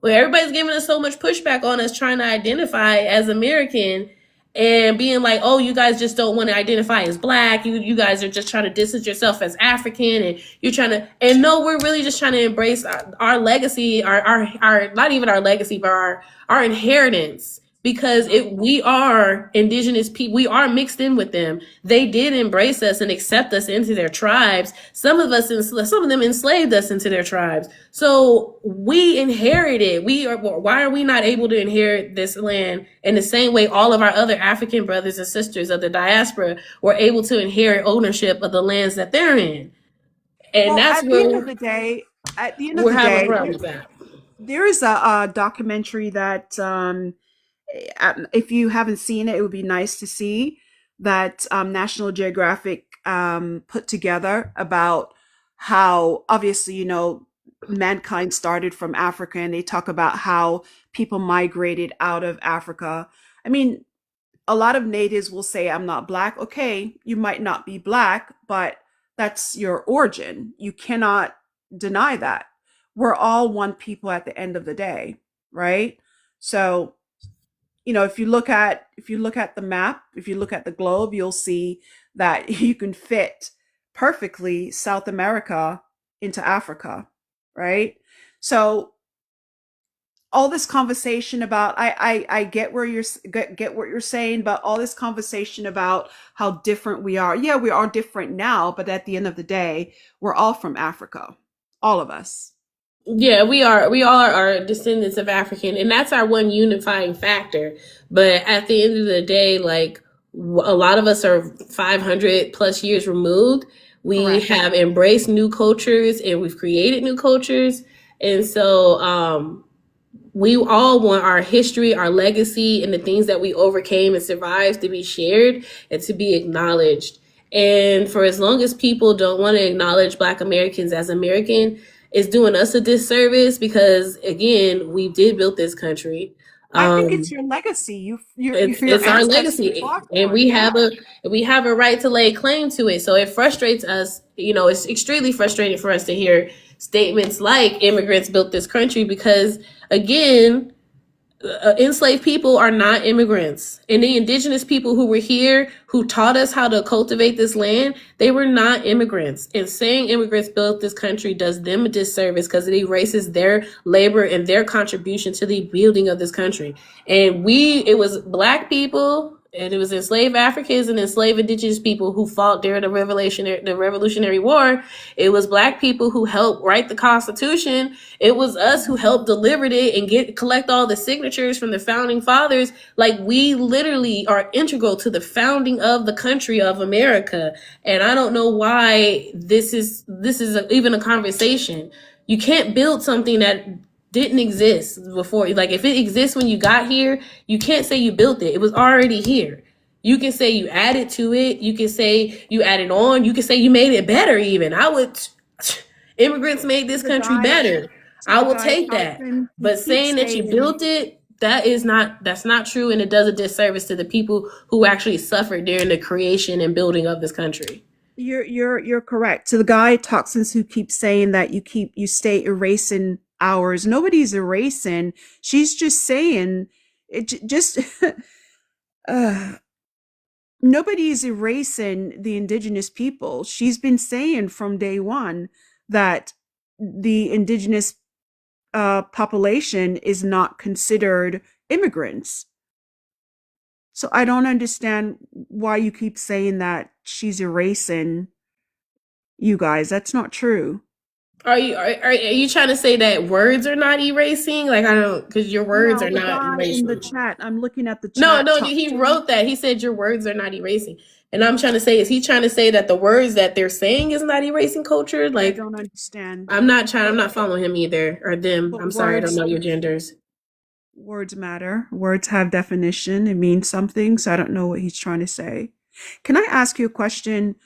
Well, everybody's giving us so much pushback on us trying to identify as American and being like, oh, you guys just don't want to identify as black. You guys are just trying to distance yourself as African, and you're trying to, and no, we're really just trying to embrace our legacy, our not even our legacy, but our inheritance. Because we are indigenous people, we are mixed in with them. They did embrace us and accept us into their tribes. Some of them enslaved us into their tribes. So we inherited. Why are we not able to inherit this land in the same way all of our other African brothers and sisters of the diaspora were able to inherit ownership of the lands that they're in? And Well, that's at the end of where the day, we're having problems at. there is a documentary that if you haven't seen it, it would be nice to see that National Geographic put together about how obviously, mankind started from Africa, and they talk about how people migrated out of Africa. I mean, a lot of natives will say, I'm not black. Okay, you might not be black, but that's your origin. You cannot deny that. We're all one people at the end of the day, right? So, if you look at the map, if you look at the globe, you'll see that you can fit perfectly South America into Africa, right? So all this conversation about I get where get what you're saying, but all this conversation about how different we are. Yeah, we are different now, but at the end of the day, we're all from Africa. All of us. Yeah, we are. We all are descendants of African, and that's our one unifying factor. But at the end of the day, like a lot of us are 500 plus years removed. We Correct. have embraced new cultures and we've created new cultures, and so we all want our history, our legacy, and the things that we overcame and survived to be shared and to be acknowledged. And for as long as people don't want to acknowledge Black Americans as American, it's doing us a disservice because, again, we did build this country. I think Um, it's your legacy. Your it's our ancestors legacy, fought and for it. Yeah. we have a right to lay claim to it. So it frustrates us. It's extremely frustrating for us to hear statements like immigrants built this country because, again, enslaved people are not immigrants, and the indigenous people who were here who taught us how to cultivate this land, they were not immigrants. And saying immigrants built this country does them a disservice because it erases their labor and their contribution to the building of this country. And it was Black people, and it was enslaved Africans and enslaved indigenous people who fought during the Revolutionary War. It was Black people who helped write the Constitution. It was us who helped deliver it and collect all the signatures from the founding fathers. Like, we literally are integral to the founding of the country of America. And I don't know why this is even a conversation. You can't build something that didn't exist before. Like, if it exists when you got here, you can't say you built it. It was already here. You can say you added to it. You can say you added on. You can say you made it better even. Immigrants made this The country guy, better. to I the will guy take that. Thompson, he But keeps saying that you saying built it, that's not true, and it does a disservice to the people who actually suffered during the creation and building of this country. you're correct. To the guy toxins who keeps saying that you stay erasing hours. Nobody's erasing. She's just saying just nobody's erasing the indigenous people. She's been saying from day one that the indigenous population is not considered immigrants. So I don't understand why you keep saying that she's erasing you guys. That's not true. Are you trying to say that words are not erasing? Like, I don't, because your words No, are the not guy in the erasing. chat, I'm looking at the No, chat. no, he Toxin, wrote that. He said your words are not erasing. And I'm trying to say, is he trying to say that the words that they're saying is not erasing culture? I Like, don't understand. I'm not following him either, or them. But I'm sorry, I don't words know your genders. words matter. Words have definition. It means something. So I don't know what he's trying to say. Can I ask you a question?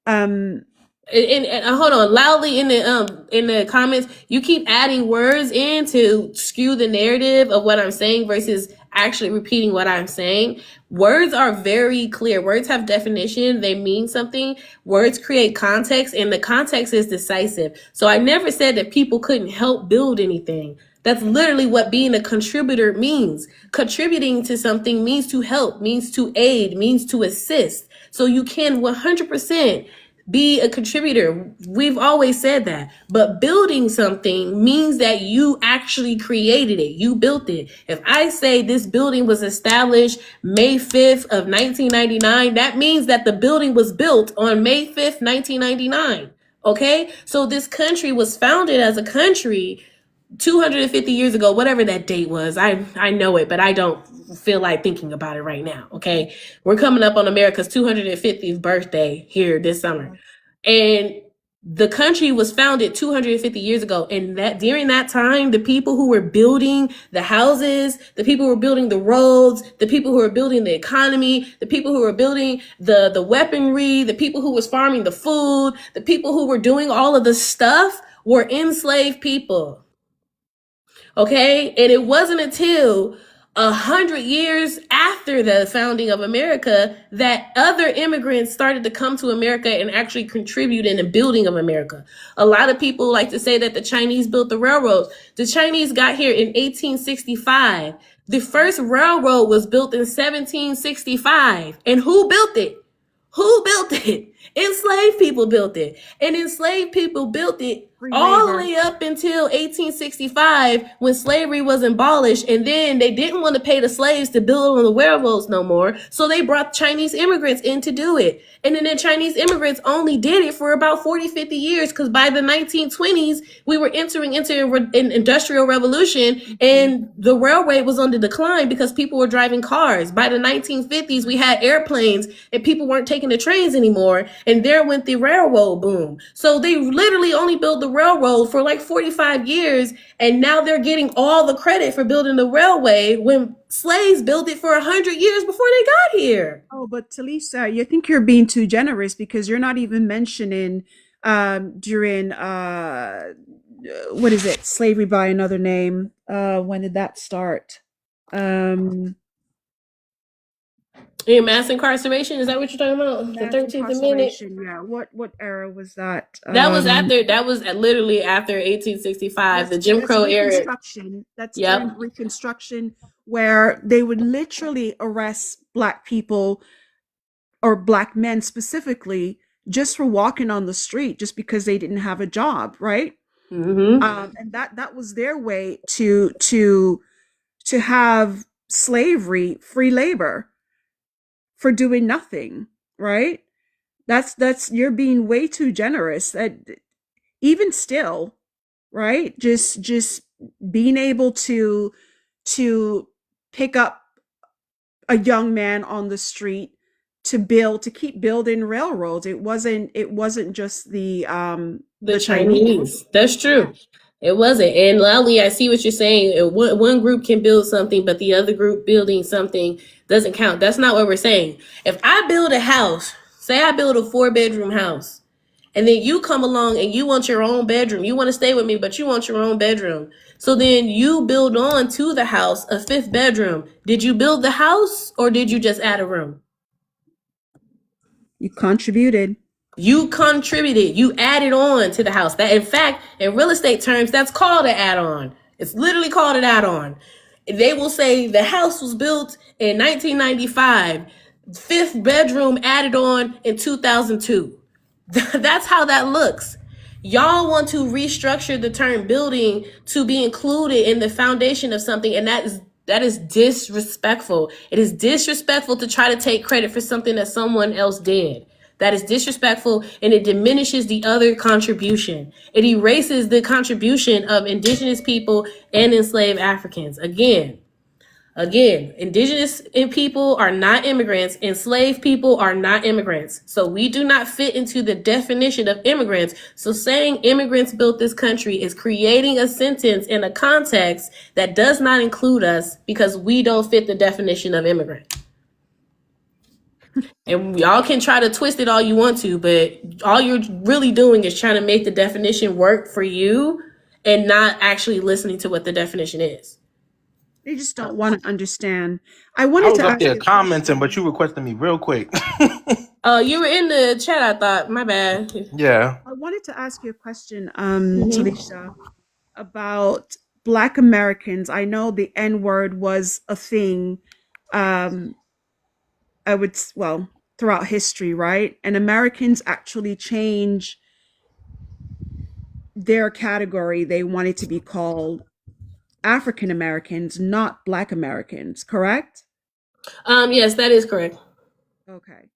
Um, And hold on, loudly in the comments, you keep adding words in to skew the narrative of what I'm saying versus actually repeating what I'm saying. Words are very clear. Words have definition. They mean something. Words create context, and the context is decisive. So I never said that people couldn't help build anything. That's literally what being a contributor means. Contributing to something means to help, means to aid, means to assist. So you can 100% be a contributor. We've always said that. But building something means that you actually created it. You built it. If I say this building was established May 5th of 1999, that means that the building was built on May 5th, 1999. Okay? So this country was founded as a country 250 years ago, whatever that date was. I know it, but I don't feel like thinking about it right now. Okay. We're coming up on America's 250th birthday here this summer. And the country was founded 250 years ago. And that during that time, the people who were building the houses, the people who were building the roads, the people who were building the economy, the people who were building the weaponry, the people who was farming the food, the people who were doing all of the stuff were enslaved people. Okay. And it wasn't until 100 years after the founding of America that other immigrants started to come to America and actually contribute in the building of America. A lot of people like to say that the Chinese built the railroads. The Chinese got here in 1865. The first railroad was built in 1765. And who built it? Who built it? Enslaved people built it. And enslaved people built it all the way up until 1865 when slavery was abolished. And then they didn't want to pay the slaves to build on the railroads no more. So they brought Chinese immigrants in to do it. And then the Chinese immigrants only did it for about 40, 50 years because by the 1920s, we were entering into an industrial revolution and the railway was on the decline because people were driving cars. By the 1950s, we had airplanes and people weren't taking the trains anymore. And there went the railroad boom. So they literally only built the railroad for like 45 years. And now they're getting all the credit for building the railway when slaves built it for 100 years before they got here. Oh, but Talisa, you think you're being too generous because you're not even mentioning during what is it? Slavery by another name. When did that start? In mass incarceration, is that what you're talking about? The Mass 13th Amendment? incarceration. Yeah. What era was that? That was literally after 1865, the Jim That's Crow era. Reconstruction. That's during Yep. Reconstruction, where they would literally arrest Black people or Black men specifically just for walking on the street, just because they didn't have a job, right? Mm-hmm. And that was their way to have slavery, free labor for doing nothing, right? That's you're being way too generous. That even still, right? Just being able to pick up a young man on the street to keep building railroads. It wasn't just the Chinese. That's true. It wasn't. And Lally, I see what you're saying. One group can build something, but the other group building something doesn't count. That's not what we're saying. If I build a house, say I build a 4-bedroom house, and then you come along and you want your own bedroom. You want to stay with me, but you want your own bedroom. So then you build on to the house a 5th bedroom. Did you build the house or did you just add a room? You contributed. You contributed. You added on to the house. That, in fact, in real estate terms, that's called an add-on. It's literally called an add-on. They will say the house was built in 1995, 5th bedroom added on in 2002. That's how that looks. Y'all want to restructure the term building to be included in the foundation of something, and that is disrespectful. It is disrespectful to try to take credit for something that someone else did. That is disrespectful, and it diminishes the other contribution. It erases the contribution of indigenous people and enslaved Africans. Again, indigenous people are not immigrants. Enslaved people are not immigrants. So we do not fit into the definition of immigrants. So saying immigrants built this country is creating a sentence in a context that does not include us because we don't fit the definition of immigrant. And y'all can try to twist it all you want to, but all you're really doing is trying to make the definition work for you and not actually listening to what the definition is. They just don't want to understand. I I wanted was to up ask there you a commenting, question. but you requested me real quick. You were in the chat, I thought. My bad. Yeah. I wanted to ask you a question, Mhm. Talisa, about Black Americans. I know the N word was a thing. Um, well, throughout history, right? And Americans actually change their category. They wanted to be called African Americans, not Black Americans, correct? Yes, that is correct. Okay.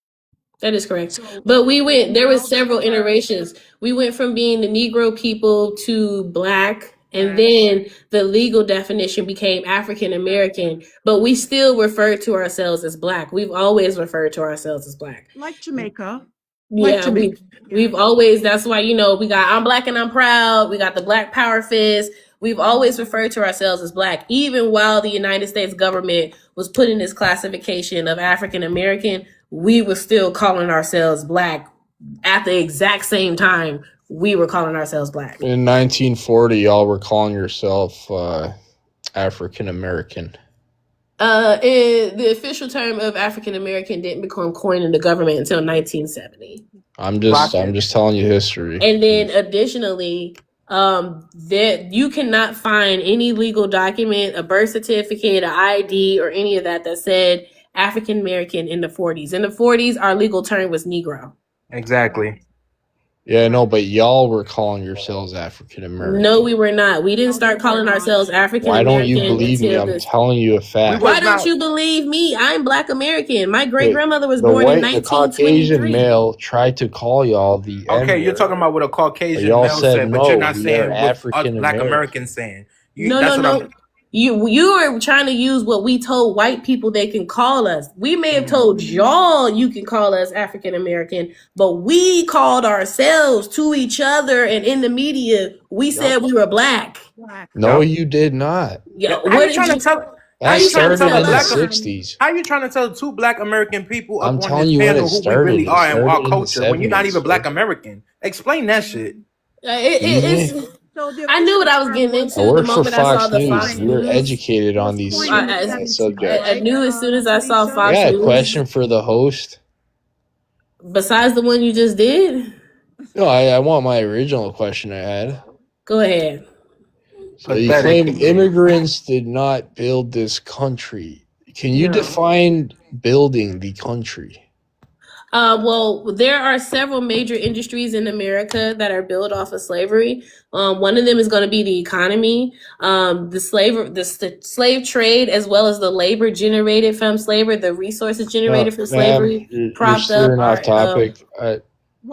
That is correct. So But there was now that several iterations. We went from being the Negro people to Black, and yes, then the legal definition became African American, but we still refer to ourselves as Black. We've always referred to ourselves as Black. like Jamaica, Yeah, we've yes. always, that's why, we got I'm Black and I'm proud, we got the Black Power Fist. We've always referred to ourselves as Black, even while the United States government was putting this classification of African American, we were still calling ourselves Black at the exact same time we were calling ourselves Black. In 1940, y'all were calling yourself African American. The official term of African American didn't become coined in the government until 1970. I'm just telling you history. And then additionally, that you cannot find any legal document, a birth certificate, an ID, or any of that said African American in the 40s. In the 40s, our legal term was Negro. Exactly. Yeah, no, but y'all were calling yourselves African American. No, we were not. We didn't start calling ourselves African Why American. don't you believe me? I'm telling you a fact. Why don't you believe me? I'm Black American. My great grandmother was born in The Caucasian 1923. male tried to call y'all the Okay, N-word. you're talking about what a Caucasian Y'all male said said, but no, you're not we saying are what us African Black American. Americans saying. No. You are trying to use what we told white people they can call us. We may have told y'all you can call us African American, but we called ourselves to each other and in the media. We said we were Black. No, you did not. Yo, How you trying to tell? How That you trying to started tell in a the black? 60s. How you trying to tell two Black American people up I'm on telling this you when panel it who we started. really It are and our started in the culture when you're not 70s, even Black sir. American? Explain that shit. I knew what I was getting into I the work for moment I saw Fox the News. Fox We're News. educated on these subjects. I knew as soon as I saw I Fox got a News. question for the host. Besides the one you just did? No, I want my original question I had. Go ahead. So you claim immigrants did not build this country. Can you define building the country? Well, there are several major industries in America that are built off of slavery. One of them is going to be the economy, the slave trade, as well as the labor generated from slavery, the resources generated from slavery. You're steering off topic.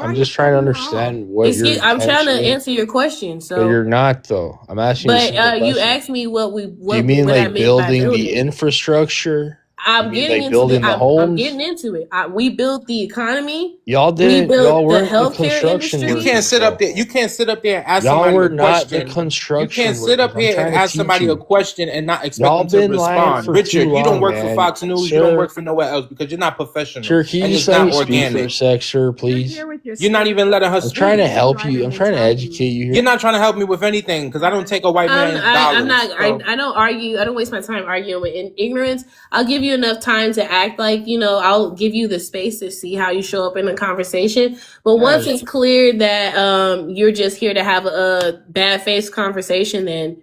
I'm just trying to understand what your I'm trying to intention is. answer your question. But you're not though. I'm asking you a simple question. You asked me what Do you mean like building the infrastructure? I'm getting into building the homes. I'm getting into it. We built the economy. Y'all didn't. We built Y'all the weren't the healthcare construction industry. You can't sit up there. You can't sit up there and ask Y'all somebody were a not question. the construction. You can't sit up here and ask somebody a question and not expect Y'all them to been lying respond. for Richard, too you don't long, work for man. Fox News. Sir, you don't work for nowhere else because you're not professional. Sir, can you and just it's let not me speak organic. for a sec, sir, please? You're not even letting her I'm speak. trying to help you. I'm trying to educate you here. You're not trying to help me with anything because I don't take a white man's dollars. I'm not. So. I don't argue. I don't waste my time arguing with ignorance. I'll give you enough time to act like I'll give you the space to see how you show up in the conversation. But once it's clear that you're just here to have a bad face conversation, then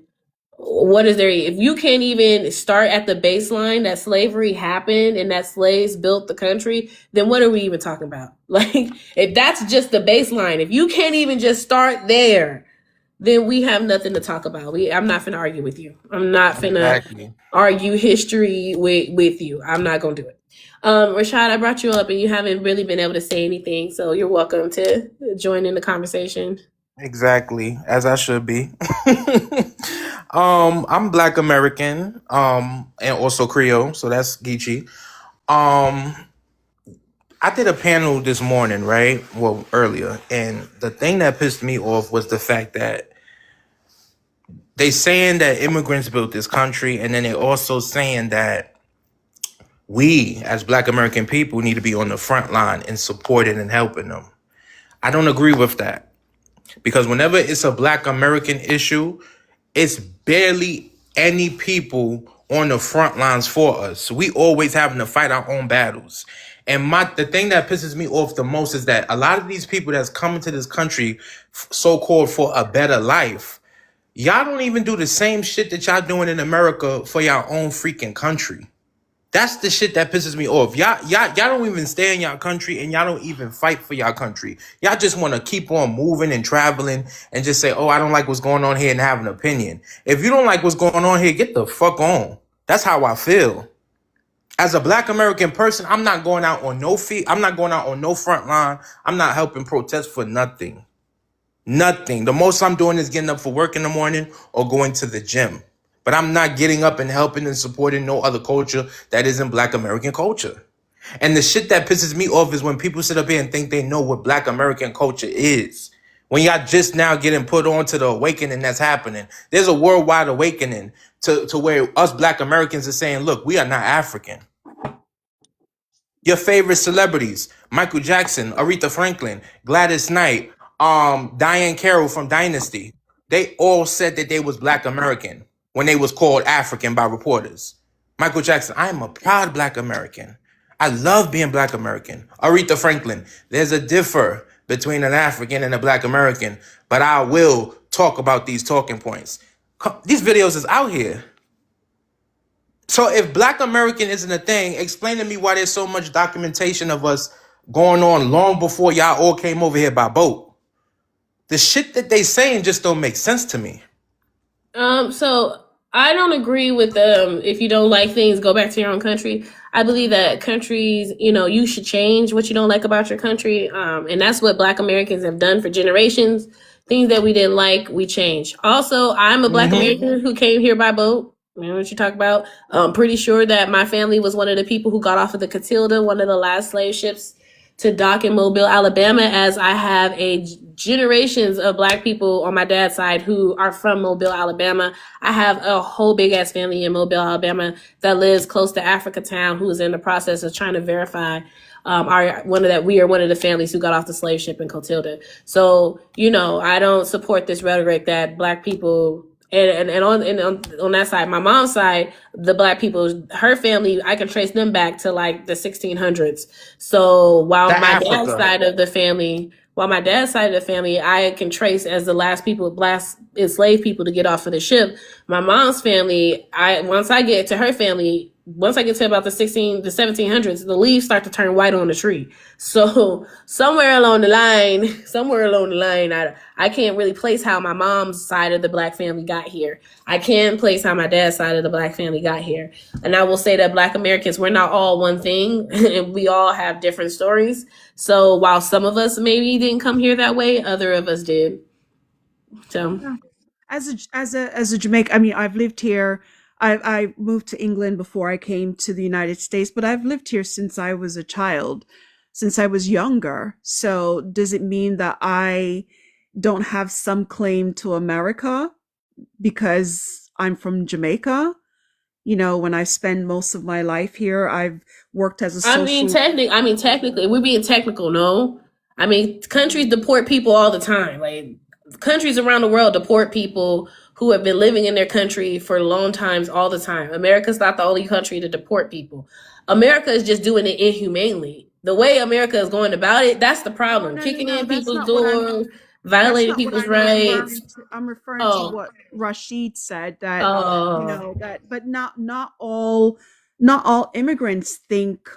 what is there? If you can't even start at the baseline that slavery happened and that slaves built the country, then what are we even talking about? Like, if that's just the baseline, if you can't even just start there, then we have nothing to talk about. I'm not finna argue with you. I'm not finna argue history with you. I'm not gonna do it. Rashad, I brought you up and you haven't really been able to say anything, so you're welcome to join in the conversation. Exactly, as I should be. I'm Black American, and also Creole, so that's Geechee. I did a panel this morning, right? Well, earlier, and the thing that pissed me off was the fact that they saying that immigrants built this country, and then they also saying that We, as Black American people, need to be on the front line and supporting and helping them. I don't agree with that. Because whenever it's a Black American issue, it's barely any people on the front lines for us. So we always having to fight our own battles. And the thing that pisses me off the most is that a lot of these people that's coming to this country, so-called for a better life, y'all don't even do the same shit that y'all doing in America for y'all own freaking country. That's the shit that pisses me off. Y'all don't even stay in y'all country, and y'all don't even fight for y'all country. Y'all just want to keep on moving and traveling and just say, oh, I don't like what's going on here, and have an opinion. If you don't like what's going on here, get the fuck on. That's how I feel. As a Black American person, I'm not going out on no feet. I'm not going out on no front line. I'm not helping protest for nothing. Nothing. The most I'm doing is getting up for work in the morning or going to the gym. But I'm not getting up and helping and supporting no other culture that isn't Black American culture. And the shit that pisses me off is when people sit up here and think they know what Black American culture is. When y'all just now getting put on to the awakening that's happening. There's a worldwide awakening to where us Black Americans are saying, look, we are not African. Your favorite celebrities, Michael Jackson, Aretha Franklin, Gladys Knight, Diane Carroll from Dynasty, they all said that they was Black American when they was called African by reporters. Michael Jackson, I am a proud Black American. I love being Black American. Aretha Franklin, there's a differ between an African and a Black American, but I will talk about these talking points. These videos is out here. So if Black American isn't a thing, explain to me why there's so much documentation of us going on long before y'all all came over here by boat. The shit that they saying just don't make sense to me. So I don't agree with if you don't like things, go back to your own country. I believe that countries, you should change what you don't like about your country. And that's what Black Americans have done for generations. Things that we didn't like, we changed. Also, I'm a Black American who came here by boat. You know what you talk about? I'm pretty sure that my family was one of the people who got off of the Catilda, one of the last slave ships to dock in Mobile, Alabama, as I have generations of Black people on my dad's side who are from Mobile, Alabama. I have a whole big ass family in Mobile, Alabama that lives close to Africa Town, who is in the process of trying to verify we are one of the families who got off the slave ship in Catilda. So, I don't support this rhetoric that Black people and on that side, my mom's side, the Black people, her family, I can trace them back to like the 1600s. So while my dad's side of the family, I can trace as the last enslaved people to get off of the ship. My mom's family, once I get to about the 1700s, the leaves start to turn white on the tree. So somewhere along the line, I can't really place how my mom's side of the Black family got here. I can place how my dad's side of the Black family got here. And I will say that Black Americans, we're not all one thing, and we all have different stories. So while some of us maybe didn't come here that way, other of us did. So as a Jamaican, I mean, I've lived here. I moved to England before I came to the United States, but I've lived here since I was a child, since I was younger. So does it mean that I don't have some claim to America because I'm from Jamaica? When I spend most of my life here, I've worked as a social... technically, we're being technical, no? I mean, countries deport people all the time. Like, countries around the world deport people who have been living in their country for long times all the time. America's not the only country to deport people. America is just doing it inhumanely. The way America is going about it, that's the problem. Kicking in people's doors, violating people's rights. I'm referring to what Rashid said, that but not all immigrants think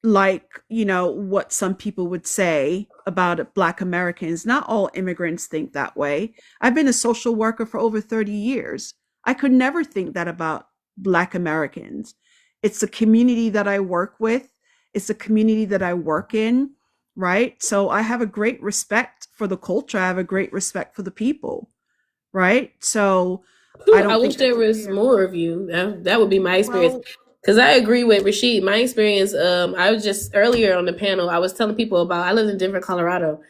like what some people would say about Black Americans. Not all immigrants think that way. I've been a social worker for over 30 years. I could never think that about Black Americans. It's a community that I work with. It's a community that I work in, right? So I have a great respect for the culture. I have a great respect for the people, right? So I wish there was more of you. That would be my experience. Because I agree with Rashid. My experience, I was just earlier on the panel, I was telling people about, I live in Denver, Colorado.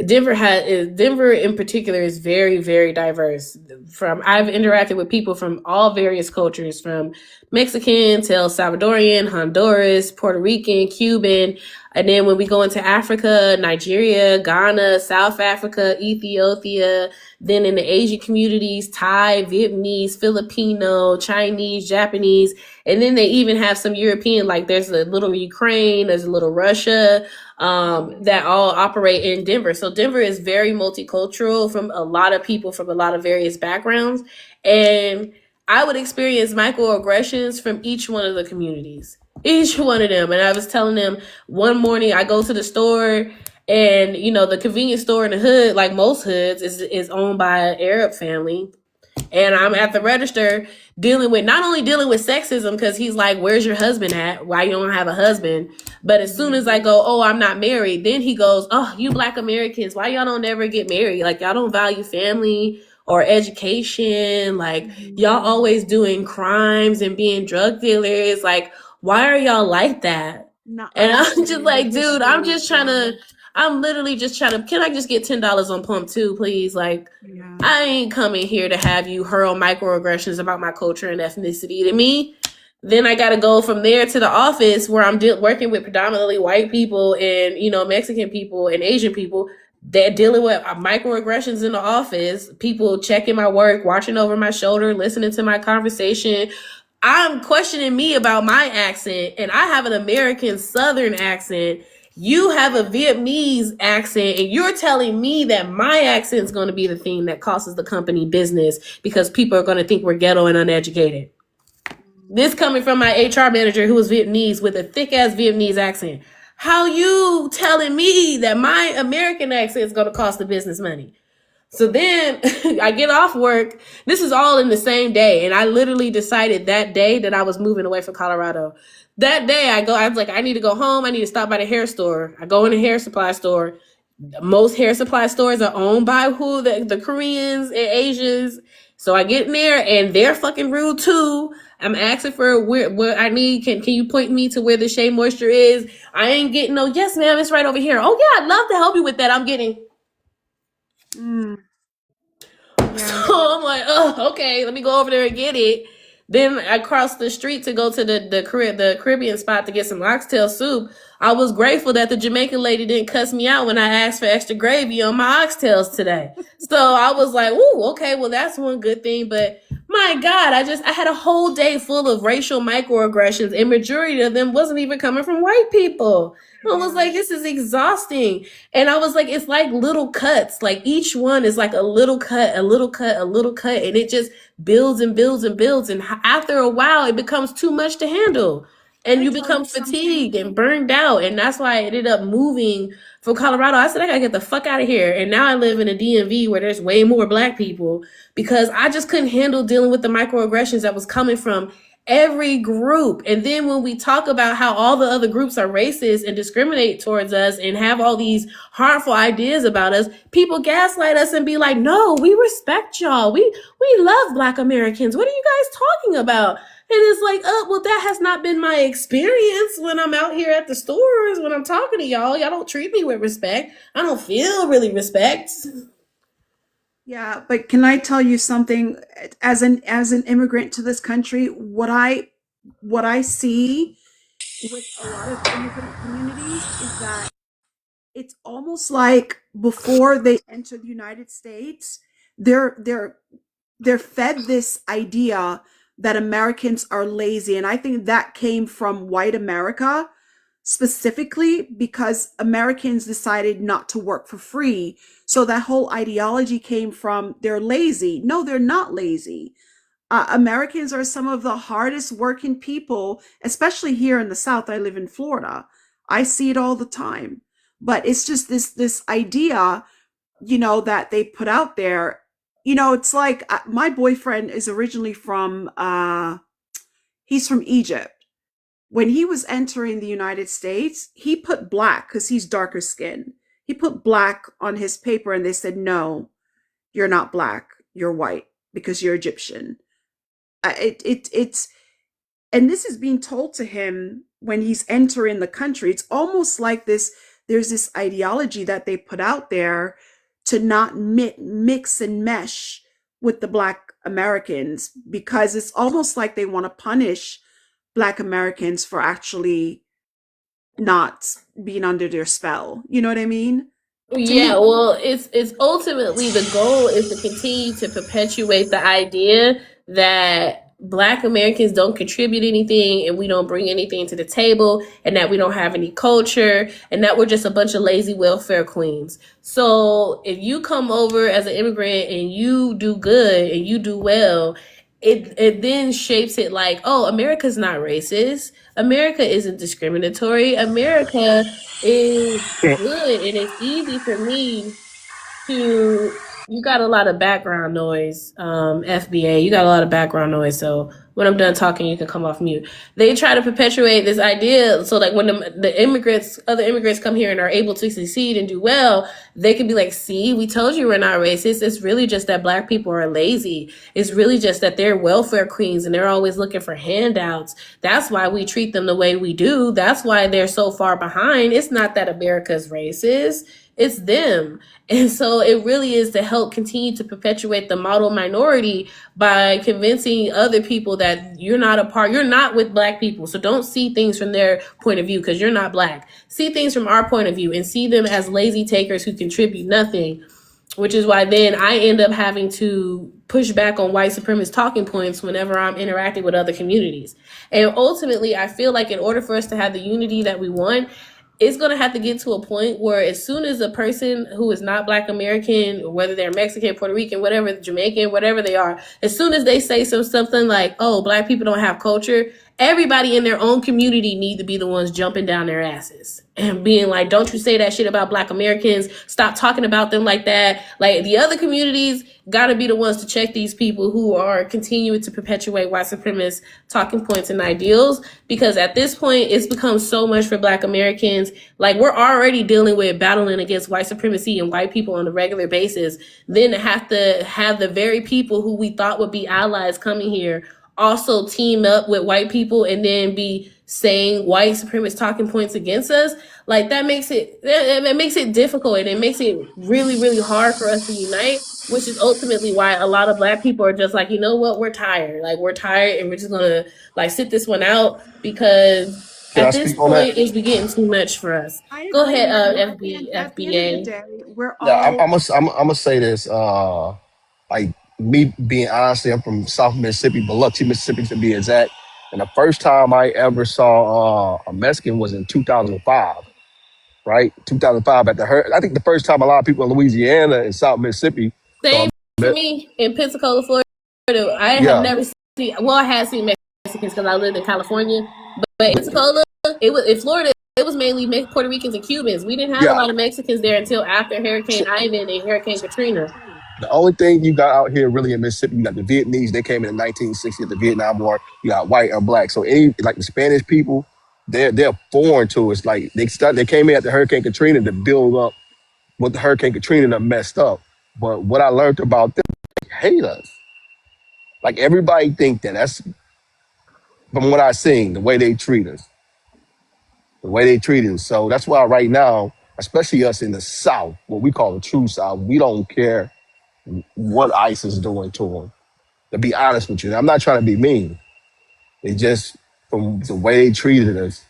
Denver in particular is very, very diverse. I've interacted with people from all various cultures, from Mexican to El Salvadorian, Honduras, Puerto Rican, Cuban, and then when we go into Africa, Nigeria, Ghana, South Africa, Ethiopia, then in the Asian communities, Thai, Vietnamese, Filipino, Chinese, Japanese, and then they even have some European, like there's a little Ukraine, there's a little Russia, that all operate in Denver. So Denver is very multicultural from a lot of people from a lot of various backgrounds. And I would experience microaggressions from each one of the communities, each one of them. And I was telling them one morning I go to the store, and the convenience store in the hood, like most hoods, is owned by an Arab family. And I'm at the register not only dealing with sexism, because he's like, where's your husband at? Why you don't have a husband? But as soon as I go, oh, I'm not married, then he goes, oh, you Black Americans, why y'all don't ever get married? Like, y'all don't value family or education. Like, y'all always doing crimes and being drug dealers. Like, why are y'all like that? Not And I'm just understanding the like, dude, history. I'm literally just trying to, can I just get $10 on pump two, please? Like, Yeah. I ain't coming here to have you hurl microaggressions about my culture and ethnicity to me. Then I got to go from there to the office where I'm working with predominantly white people and, Mexican people and Asian people that dealing with microaggressions in the office, people checking my work, watching over my shoulder, listening to my conversation. I'm questioning me about my accent, and I have an American Southern accent. You have a Vietnamese accent, and you're telling me that my accent is going to be the thing that costs the company business because people are going to think we're ghetto and uneducated. This coming from my HR manager who was Vietnamese with a thick ass Vietnamese accent. How you telling me that my American accent is going to cost the business money? So then I get off work. This is all in the same day. And I literally decided that day that I was moving away from Colorado. That day I was like, I need to go home. I need to stop by the hair store. I go in the hair supply store. Most hair supply stores are owned by the Koreans and Asians. So I get in there and they're fucking rude too. I'm asking for what I need. Can you point me to where the Shea Moisture is? I ain't getting no, yes ma'am, it's right over here. Oh yeah, I'd love to help you with that. I'm getting Yeah. So I'm like, oh, okay, let me go over there and get it. Then I crossed the street to go to the Caribbean spot to get some oxtail soup. I was grateful that the Jamaican lady didn't cuss me out when I asked for extra gravy on my oxtails today. So I was like, ooh, okay, well that's one good thing. But my God, I had a whole day full of racial microaggressions, and majority of them wasn't even coming from white people. I was like, this is exhausting. And I was like, it's like little cuts. Like each one is like a little cut, a little cut, a little cut. And it just builds and builds and builds. And after a while, it becomes too much to handle. And you become fatigued and burned out. And that's why I ended up moving from Colorado. I said, I gotta get the fuck out of here. And now I live in a DMV where there's way more Black people because I just couldn't handle dealing with the microaggressions that was coming from every group. And then when we talk about how all the other groups are racist and discriminate towards us and have all these harmful ideas about us, people gaslight us and be like, no, we respect y'all. We love Black Americans. What are you guys talking about? And it's like, oh, well, that has not been my experience when I'm out here at the stores, when I'm talking to y'all. Y'all don't treat me with respect. I don't feel really respect. Yeah, but can I tell you something? As an immigrant to this country, what I see with a lot of immigrant communities is that it's almost like before they enter the United States, they're fed this idea that Americans are lazy, and I think that came from white America specifically because Americans decided not to work for free. So that whole ideology came from they're lazy. No, they're not lazy. Americans are some of the hardest working people, especially here in the South. I live in Florida. I see it all the time. But it's just this idea, that they put out there. It's like my boyfriend is originally from he's from Egypt. When he was entering the United States, he put Black because he's darker skinned. He put Black on his paper and they said, no, you're not Black, you're white because you're Egyptian. It's and this is being told to him when he's entering the country. It's almost like this there's this ideology that they put out there to not mix and mesh with the Black Americans, because it's almost like they want to punish Black Americans for actually not being under their spell. You know what I mean? To Yeah, me. well, it's ultimately the goal is to continue to perpetuate the idea that Black Americans don't contribute anything and we don't bring anything to the table and that we don't have any culture and that we're just a bunch of lazy welfare queens. So if you come over as an immigrant and you do good and you do well, it then shapes it like, oh, America's not racist. America isn't discriminatory. America is good, and it's easy for me to. You got a lot of background noise, FBA. You got a lot of background noise. So when I'm done talking, you can come off mute. They try to perpetuate this idea, so like when the immigrants, other immigrants, come here and are able to succeed and do well, they can be like, "See, we told you we're not racist. It's really just that Black people are lazy. It's really just that they're welfare queens and they're always looking for handouts. That's why we treat them the way we do. That's why they're so far behind. It's not that America's racist. It's them." And so it really is to help continue to perpetuate the model minority by convincing other people that you're not with Black people. So don't see things from their point of view because you're not Black. See things from our point of view and see them as lazy takers who contribute nothing, which is why then I end up having to push back on white supremacist talking points whenever I'm interacting with other communities. And ultimately, I feel like in order for us to have the unity that we want, it's going to have to get to a point where as soon as a person who is not Black American, whether they're Mexican, Puerto Rican, whatever, Jamaican, whatever they are, as soon as they say something like, oh, Black people don't have culture, everybody in their own community need to be the ones jumping down their asses and being like, don't you say that shit about Black Americans. Stop talking about them like that. Like the other communities got to be the ones to check these people who are continuing to perpetuate white supremacist talking points and ideals. Because at this point, it's become so much for Black Americans. Like we're already dealing with battling against white supremacy and white people on a regular basis. Then to have the very people who we thought would be allies coming here also team up with white people and then be saying white supremacist talking points against us, like that makes it difficult and it makes it really, really hard for us to unite, which is ultimately why a lot of Black people are just like, you know what, we're tired. Like we're tired and we're just gonna like sit this one out because Can I at this speak on that? point it's getting too much for us. I Go agree. ahead, And at the end of the FBA. day, we're Yeah, I'm, all. I'm gonna say this. Like me being honestly, I'm from South Mississippi, Biloxi, Mississippi to be exact. And the first time I ever saw a Mexican was in 2005, right? 2005 at the I think the first time a lot of people in Louisiana and South Mississippi saw. Same for me in Pensacola, Florida. I have Yeah, never seen. Well, I had seen Mexicans because I lived in California, but in Pensacola, it was in Florida. It was mainly Puerto Ricans and Cubans. We didn't have a yeah. lot of Mexicans there until after So Hurricane Ivan and Hurricane Katrina. the only thing you got out here really in Mississippi, you got the Vietnamese. They came in the 1960s, the Vietnam War. You got white and black. So any like the Spanish people, they're foreign to us. Like they came in after Hurricane Katrina to build up what the Hurricane Katrina done messed up. But what I learned about them, they hate us. Like everybody think that. That's from what I seen, the way they treat us, the way they treat us. So that's why right now, especially us in the South, what we call the true South, we don't care what ICE is doing to them. To be honest with you, I'm not trying to be mean. They just from the way they treated us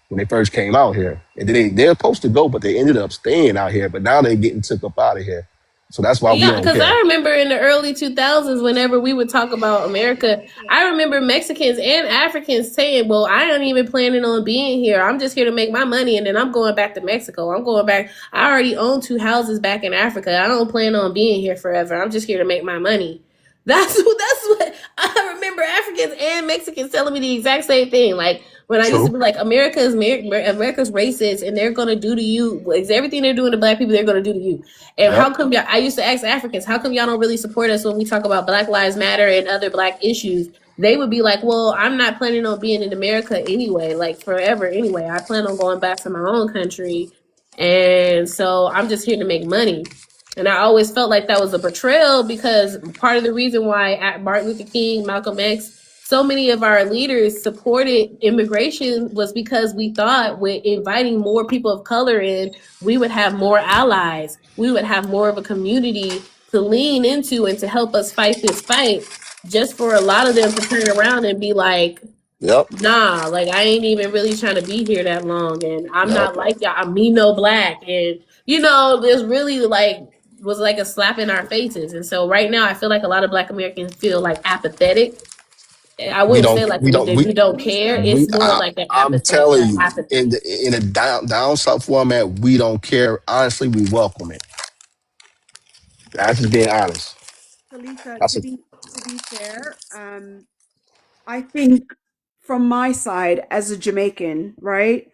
when they first came out here, and then they're supposed to go, but they ended up staying out here. But now they're getting took up out of here. So that's why we Yeah, don't because I care. remember in the early 2000s, whenever we would talk about America, I remember Mexicans and Africans saying, well, I ain't even planning on being here. I'm just here to make my money, and then I'm going back to Mexico. I'm going back. I already own 2 houses back in Africa. I don't plan on being here forever. I'm just here to make my money. That's what I remember Africans and Mexicans telling me the exact same thing. Like when I used to True. be like, America's racist and they're gonna do to you everything they're doing to Black people, they're gonna do to you. And Yep. how come y'all? I used to ask Africans, how come y'all don't really support us when we talk about Black Lives Matter and other Black issues? They would be like, well, I'm not planning on being in America anyway, like forever anyway. I plan on going back to my own country, and so I'm just here to make money. And I always felt like that was a betrayal because part of the reason why Martin Luther King, Malcolm X so many of our leaders supported immigration was because we thought with inviting more people of color in, we would have more allies. We would have more of a community to lean into and to help us fight this fight. Just for a lot of them to turn around and be like, Yep. nah, like I ain't even really trying to be here that long, and I'm Yep. not like y'all. I'm me no black, and there's really like was like a slap in our faces. And so right now, I feel like a lot of Black Americans feel like apathetic. I We wouldn't don't. say like We don't. we don't care. We. It's more like an I'm telling you, apathy. in a down south format, we don't care. Honestly, we welcome it. That's just being honest. Talisa, That's a, to be fair, I think from my side as a Jamaican, right?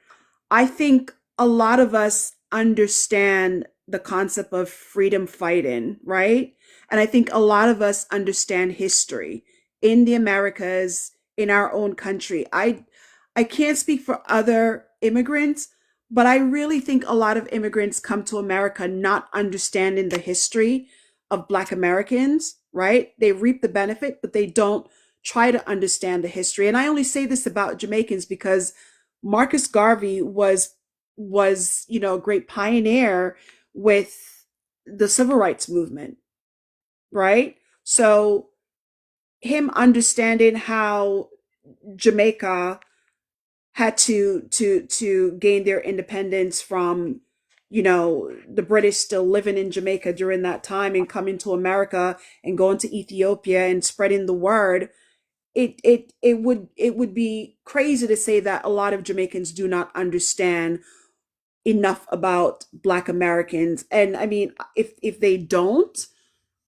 I think a lot of us understand the concept of freedom fighting, right? And I think a lot of us understand history in the Americas, in our own country. I can't speak for other immigrants, but I really think a lot of immigrants come to America not understanding the history of Black Americans, right? They reap the benefit, but they don't try to understand the history. And I only say this about Jamaicans because Marcus Garvey was a great pioneer with the civil rights movement, right? So him understanding how Jamaica had to gain their independence from the British still living in Jamaica during that time and coming to America and going to Ethiopia and spreading the word. It would be crazy to say that a lot of Jamaicans do not understand enough about Black Americans. And I mean, if they don't,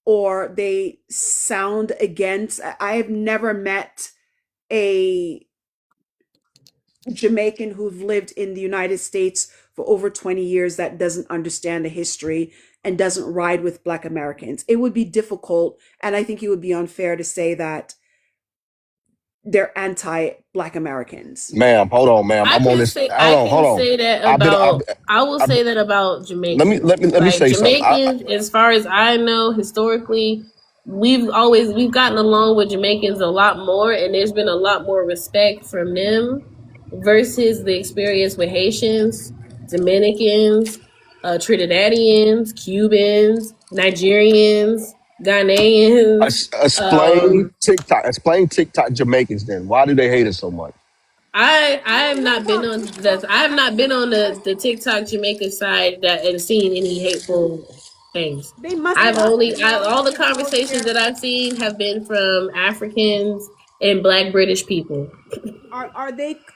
or they sound against, I have never met a Jamaican who've lived in the United States for over 20 years that doesn't understand the history and doesn't ride with Black Americans. It would be difficult, and I think it would be unfair to say that they're anti-Black Americans. ma'am. Hold on, ma'am. I I'm on can this. say Hold I on. Hold can on. say that I've been. I've, about I will I've, say that about Jamaicans. let me Like say something. Jamaicans, as far as I know, historically, we've gotten along with Jamaicans a lot more, and there's been a lot more respect from them versus the experience with Haitians, Dominicans, Trinidadians, Cubans, Nigerians, Ghanaians. Explain TikTok. Explain TikTok Jamaicans. Then why do they hate us so much? I have not been on the TikTok Jamaica side that and seen any hateful things. They must I've not. only Well, all the well, conversations that I've seen have been from Africans and Black British people.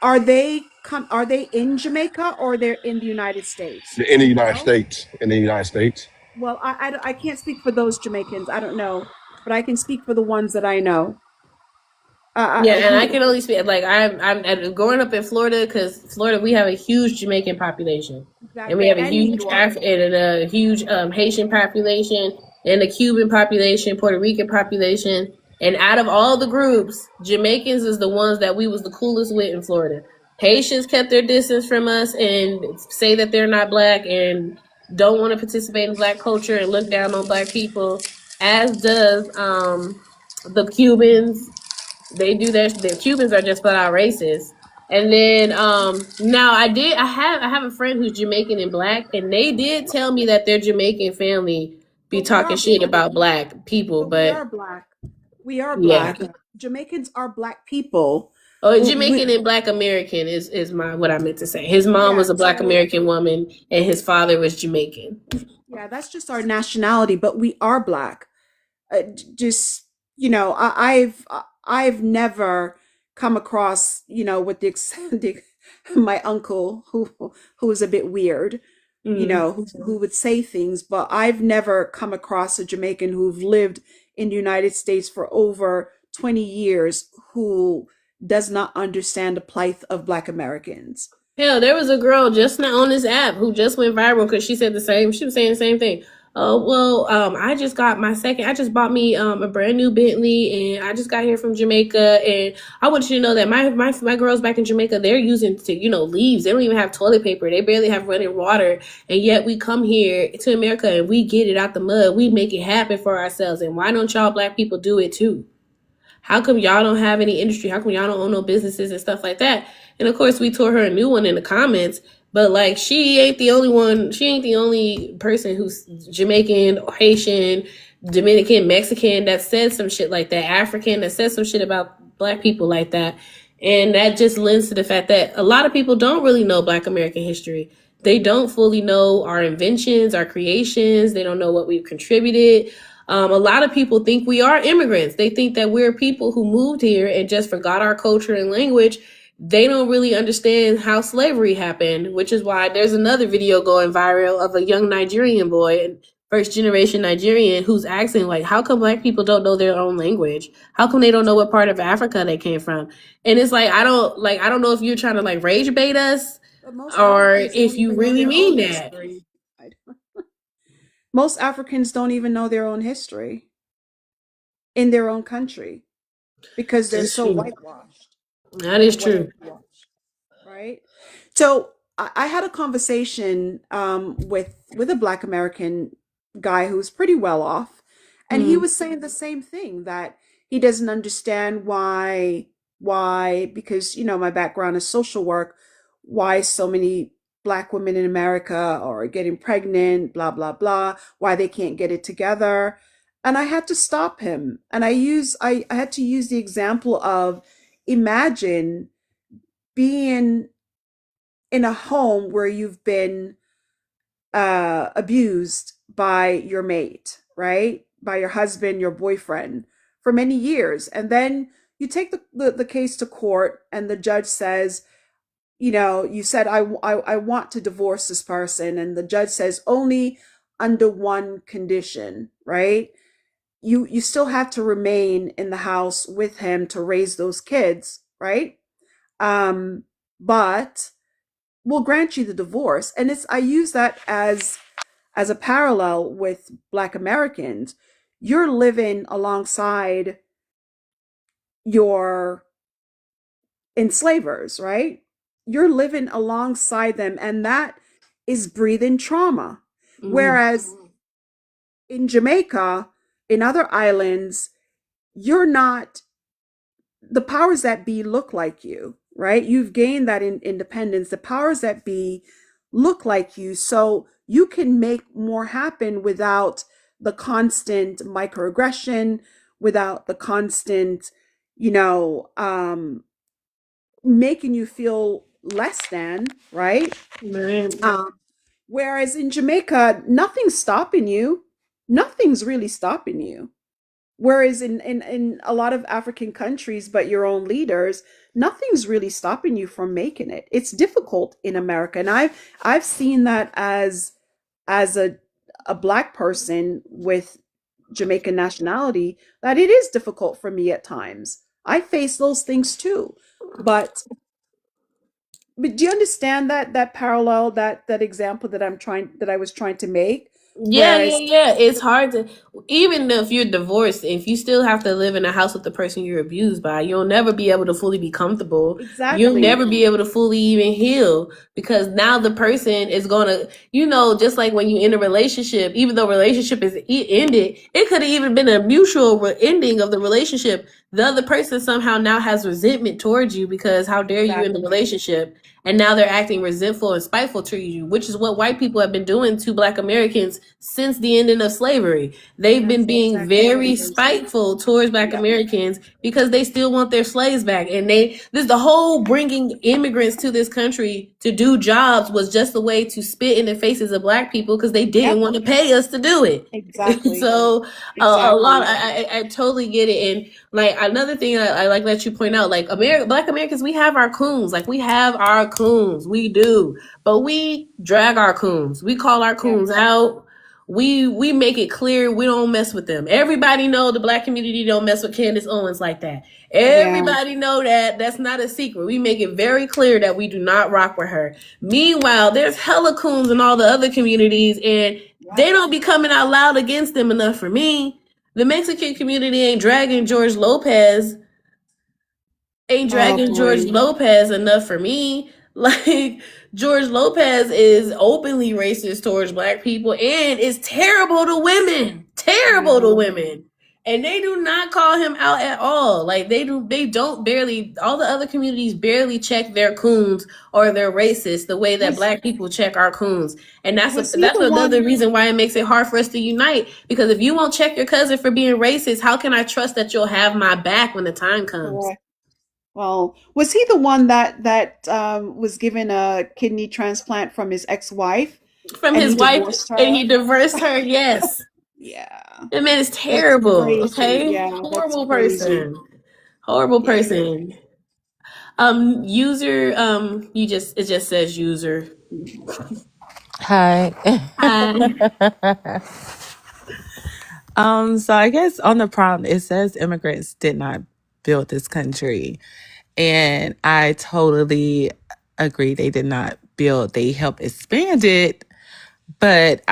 are they in Jamaica or they're in the United States? In the Do you United know? States. In the United States. Well, I can't speak for those Jamaicans. I don't know, but I can speak for the ones that I know. Yeah, and I Who can only speak like I'm growing up in Florida because Florida we have a huge Jamaican population, and we exactly? have a And New huge York. And a huge Haitian population, and a Cuban population, Puerto Rican population, and out of all the groups, Jamaicans is the ones that we was the coolest with in Florida. Haitians kept their distance from us and say that they're not black and don't want to participate in black culture and look down on black people, as does the Cubans. They do that. The Cubans are just flat out racist. And then now I have a friend who's Jamaican and black, and they did tell me that their Jamaican family be But we talking are shit black. about black people, But we but are black. We are yeah. black. Jamaicans are black people. Oh, We, Jamaican and Black American is my what I meant to say. His mom yeah. was a Black So American woman, and his father was Jamaican. yeah, that's just our nationality. But we are black. Just I've never come across with my uncle who is a bit weird, Mm. who would say things, but I've never come across a Jamaican who've lived in the United States for over 20 years who does not understand the plight of Black Americans. Hell, there was a girl just now on this app who just went viral because she said the same. She was saying the same thing. Oh well, I just got my second. I just bought me a brand new Bentley, and I just got here from Jamaica. And I want you to know that my girls back in Jamaica, they're using leaves. They don't even have toilet paper. They barely have running water, and yet we come here to America and we get it out the mud. We make it happen for ourselves. And why don't y'all black people do it too? How come y'all don't have any industry? How come y'all don't own no businesses and stuff like that? And of course, we tore her a new one in the comments. But like, she ain't the only one. She ain't the only person who's Jamaican, Haitian, Dominican, Mexican that said some shit like that. African that said some shit about black people like that. And that just lends to the fact that a lot of people don't really know Black American history. They don't fully know our inventions, our creations. They don't know what we've contributed. A lot of people think we are immigrants. They think that we're people who moved here and just forgot our culture and language. They don't really understand how slavery happened, which is why there's another video going viral of a young Nigerian boy, first generation Nigerian, who's asking, like, how come black people don't know their own language? How come they don't know what part of Africa they came from? And it's like, I don't know if you're trying to like rage bait us or if you really mean that. Most Africans don't even know their own history in their own country because they're so whitewashed. That is true. Right? So I had a conversation with a Black American guy who's pretty well off, and he was saying the same thing, that he doesn't understand why because my background is social work, why so many Black women in America are getting pregnant, blah blah blah, why they can't get it together. And I had to stop him, and I had to use the example of, imagine being in a home where you've been abused by your mate, right? By your husband, your boyfriend, for many years. And then you take the case to court, and the judge says, you said, I want to divorce this person. And the judge says, only under one condition, right? You still have to remain in the house with him to raise those kids, right? But we'll grant you the divorce. And I use that as a parallel with Black Americans. You're living alongside your enslavers, right? You're living alongside them, and that is breathing trauma. Whereas in Jamaica, in other islands, you're not, the powers that be look like you, right? You've gained that independence. The powers that be look like you, so you can make more happen without the constant microaggression, without the constant, making you feel less than, right? Whereas in Jamaica, nothing's stopping you. Nothing's really stopping you. Whereas in a lot of African countries, but your own leaders, nothing's really stopping you from making it. It's difficult in America. And I've seen that as a Black person with Jamaican nationality, that it is difficult for me at times. I face those things too. But do you understand that parallel, that example that I was trying to make? Yeah. It's hard to, even if you're divorced, if you still have to live in a house with the person you're abused by, you'll never be able to fully be comfortable. Exactly. You'll never be able to fully even heal, because now the person is gonna, just like when you end a relationship, even though relationship is ended, it could have even been a mutual ending of the relationship. The other person somehow now has resentment towards you because how dare you in the relationship, and now they're acting resentful and spiteful to you, which is what white people have been doing to Black Americans since the ending of slavery. They've been being very spiteful towards Black Americans because they still want their slaves back. And the whole bringing immigrants to this country to do jobs was just a way to spit in the faces of Black people because they didn't want to pay us to do it. Exactly. So a lot, I totally get it. And like another thing I like that you point out, like Black Americans, we have our coons. Like we have our coons, we do, but we drag our coons. We call our coons out. We make it clear we don't mess with them. Everybody know the Black community don't mess with Candace Owens like that. Everybody know that. That's not a secret. We make it very clear that we do not rock with her. Meanwhile, there's hella coons in all the other communities, and they don't be coming out loud against them enough for me. The Mexican community ain't dragging George Lopez enough for me. Like, George Lopez is openly racist towards Black people and is terrible to women. And they do not call him out at all. Like they don't barely, all the other communities barely check their coons or their racists the way that Was black people check our coons. And that's was he that's the another one? reason why it makes it hard for us to unite. Because if you won't check your cousin for being racist, how can I trust that you'll have my back when the time comes? Correct. Well, was he the one that was given a kidney transplant from his ex-wife, From and his he wife, divorced and her? he divorced her, yes. Yeah, That man is that's terrible, crazy. okay? Yeah, that's Horrible crazy. person. Horrible Yeah. person. User, it just says user. Hi. Hi. So I guess on the prompt it says immigrants did not build this country. And I totally agree they did not build, they helped expand it, but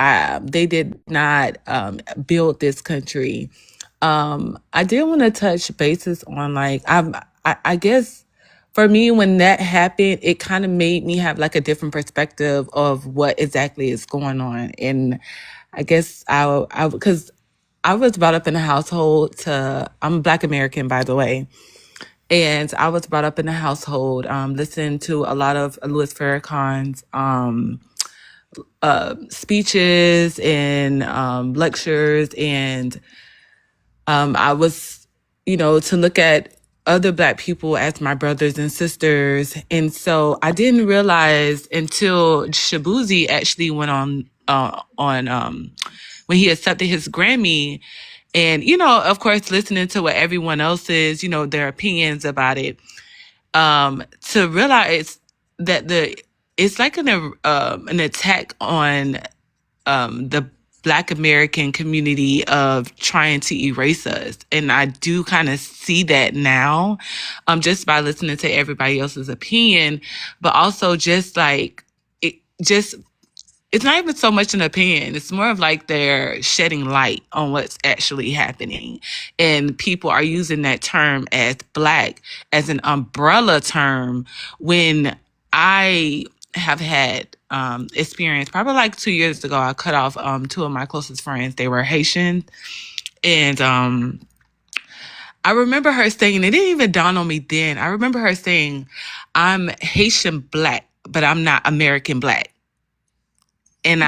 they did not build this country. I did want to touch bases on like I guess for me when that happened, it kind of made me have like a different perspective of what exactly is going on. And I guess I because I was brought up in a household to I'm Black American by the way. And I was brought up in a household, listening to a lot of Louis Farrakhan's speeches and lectures. And I was, to look at other Black people as my brothers and sisters. And so I didn't realize until Shabuzi actually went on when he accepted his Grammy. And, of course, listening to what everyone else is, their opinions about it, to realize that it's like an attack on the Black American community of trying to erase us. And I do kind of see that now, just by listening to everybody else's opinion, but also just like it just it's not even so much an opinion. It's more of like they're shedding light on what's actually happening. And people are using that term as Black as an umbrella term when I have had experience probably like 2 years ago. I cut off two of my closest friends. They were Haitian. And I remember her saying, and it didn't even dawn on me then. I remember her saying, I'm Haitian Black, but I'm not American Black. And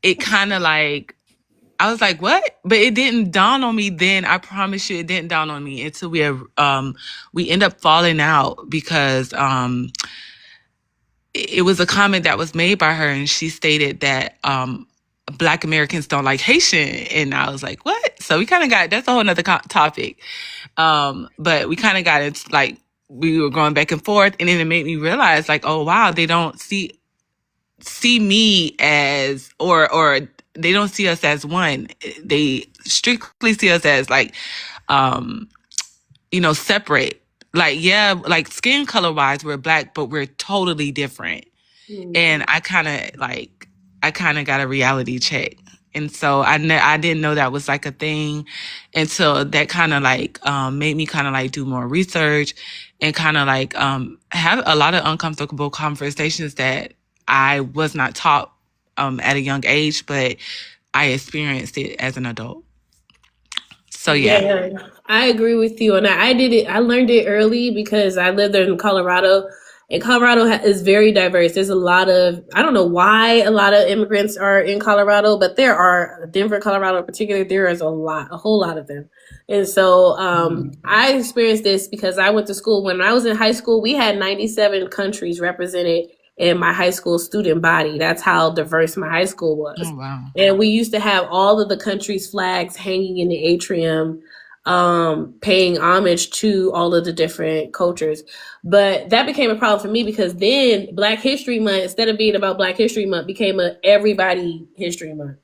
it kind of like, I was like, what? But it didn't dawn on me then. I promise you, it didn't dawn on me until we end up falling out because it was a comment that was made by her, and she stated that Black Americans don't like Haitian, and I was like, what? So we kind of got, that's a whole nother topic. But we kind of got into like we were going back and forth, and then it made me realize like, oh wow, they don't see me as or they don't see us as one. They strictly see us as like separate. Like, yeah, like skin color wise we're Black, but we're totally different. And I kind of got a reality check. And so I didn't know that was like a thing until that kind of like made me kind of like do more research and kind of like have a lot of uncomfortable conversations that I was not taught at a young age, but I experienced it as an adult. So yeah. Yeah, I agree with you. And I did it, I learned it early because I lived there in Colorado. And Colorado is very diverse. There's a lot of, I don't know why a lot of immigrants are in Colorado, but there are, Denver, Colorado in particular, there is a whole lot of them. And so I experienced this because I went to school. When I was in high school, we had 97 countries represented in my high school student body. That's how diverse my high school was. Oh, wow. And we used to have all of the countries' flags hanging in the atrium, paying homage to all of the different cultures. But that became a problem for me because then Black History Month, instead of being about Black History Month, became a everybody history month.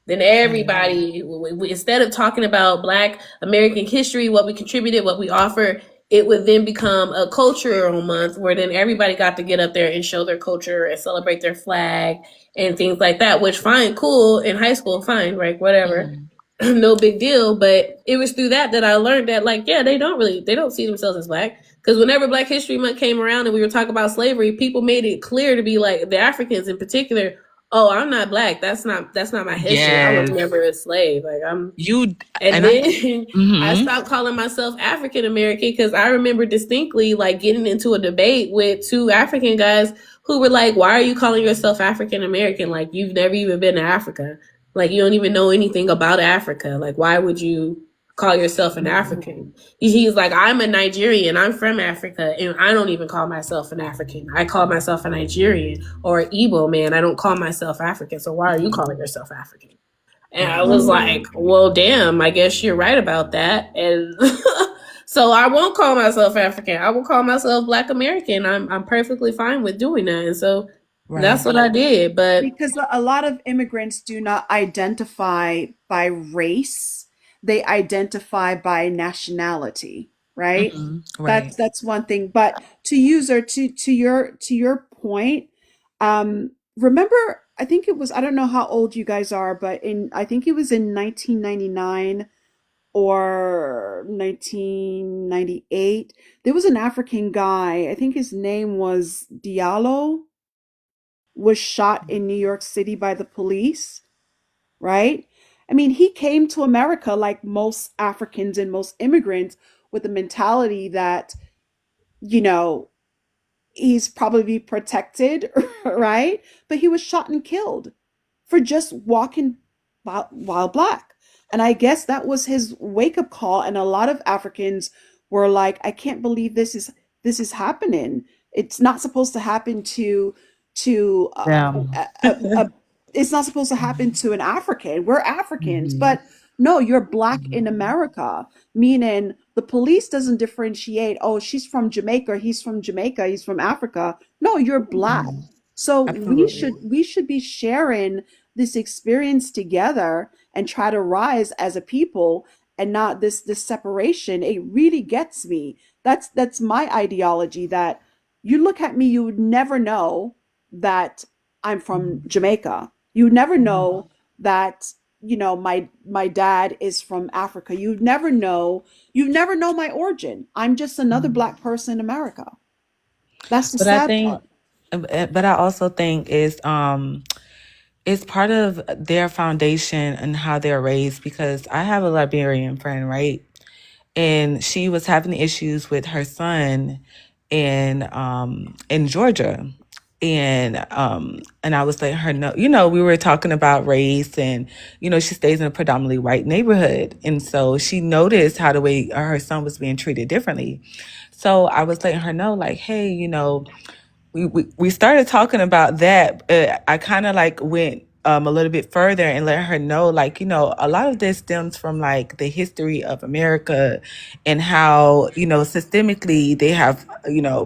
Then everybody, instead of talking about Black American history, what we contributed, what we offer, it would then become a cultural month where then everybody got to get up there and show their culture and celebrate their flag and things like that, which fine, cool, in high school, fine, right, whatever. No big deal. But it was through that I learned that like, yeah, they don't see themselves as Black. Because whenever Black History Month came around and we were talking about slavery, people made it clear to be like the Africans in particular, Oh, I'm not black. That's not my history. I was Yes. never a slave. Like I'm You and and I then I mhm. stopped calling myself African American because I remember distinctly like getting into a debate with two African guys who were like, "Why are you calling yourself African American? Like you've never even been to Africa. Like you don't even know anything about Africa. Like why would you call yourself an African?" He's like, "I'm a Nigerian. I'm from Africa, and I don't even call myself an African. I call myself a Nigerian or an Igbo man. I don't call myself African. So why are you calling yourself African?" And I was like, well, damn, I guess you're right about that. And so I won't call myself African. I will call myself Black American. I'm perfectly fine with doing that. And so that's Right. what I did. But Because a lot of immigrants do not identify by race, they identify by nationality, right? Right. That's one thing. But to use or to your point, remember, I think it was, I don't know how old you guys are, but in I think it was in 1999 or 1998, there was an African guy, I think his name was Diallo, was shot in New York City by the police, right? I mean, he came to America like most Africans and most immigrants with the mentality that, you know, he's probably protected, right? But he was shot and killed for just walking while black. And I guess that was his wake up call. And a lot of Africans were like, I can't believe this is happening. It's not supposed to happen to Them. it's not supposed to happen to an African. We're Africans, but no, you're black in America, meaning the police doesn't differentiate, oh, she's from Jamaica, he's from Jamaica, he's from Africa. No, you're black. So Absolutely. we should be sharing this experience together and try to rise as a people and not this separation. It really gets me. That's my ideology, that you look at me, you would never know that I'm from Jamaica. You never know that, you know, my dad is from Africa. You never know my origin. I'm just another black person in America. That's the But I sad think part. but I also think it's part of their foundation and how they're raised, because I have a Liberian friend, right? And she was having issues with her son in Georgia. And I was letting her know, we were talking about race, and she stays in a predominantly white neighborhood. And so she noticed how the way her son was being treated differently. So I was letting her know, like, hey, we started talking about that. I kind of like went a little bit further and let her know, like, a lot of this stems from like the history of America and how, systemically they have,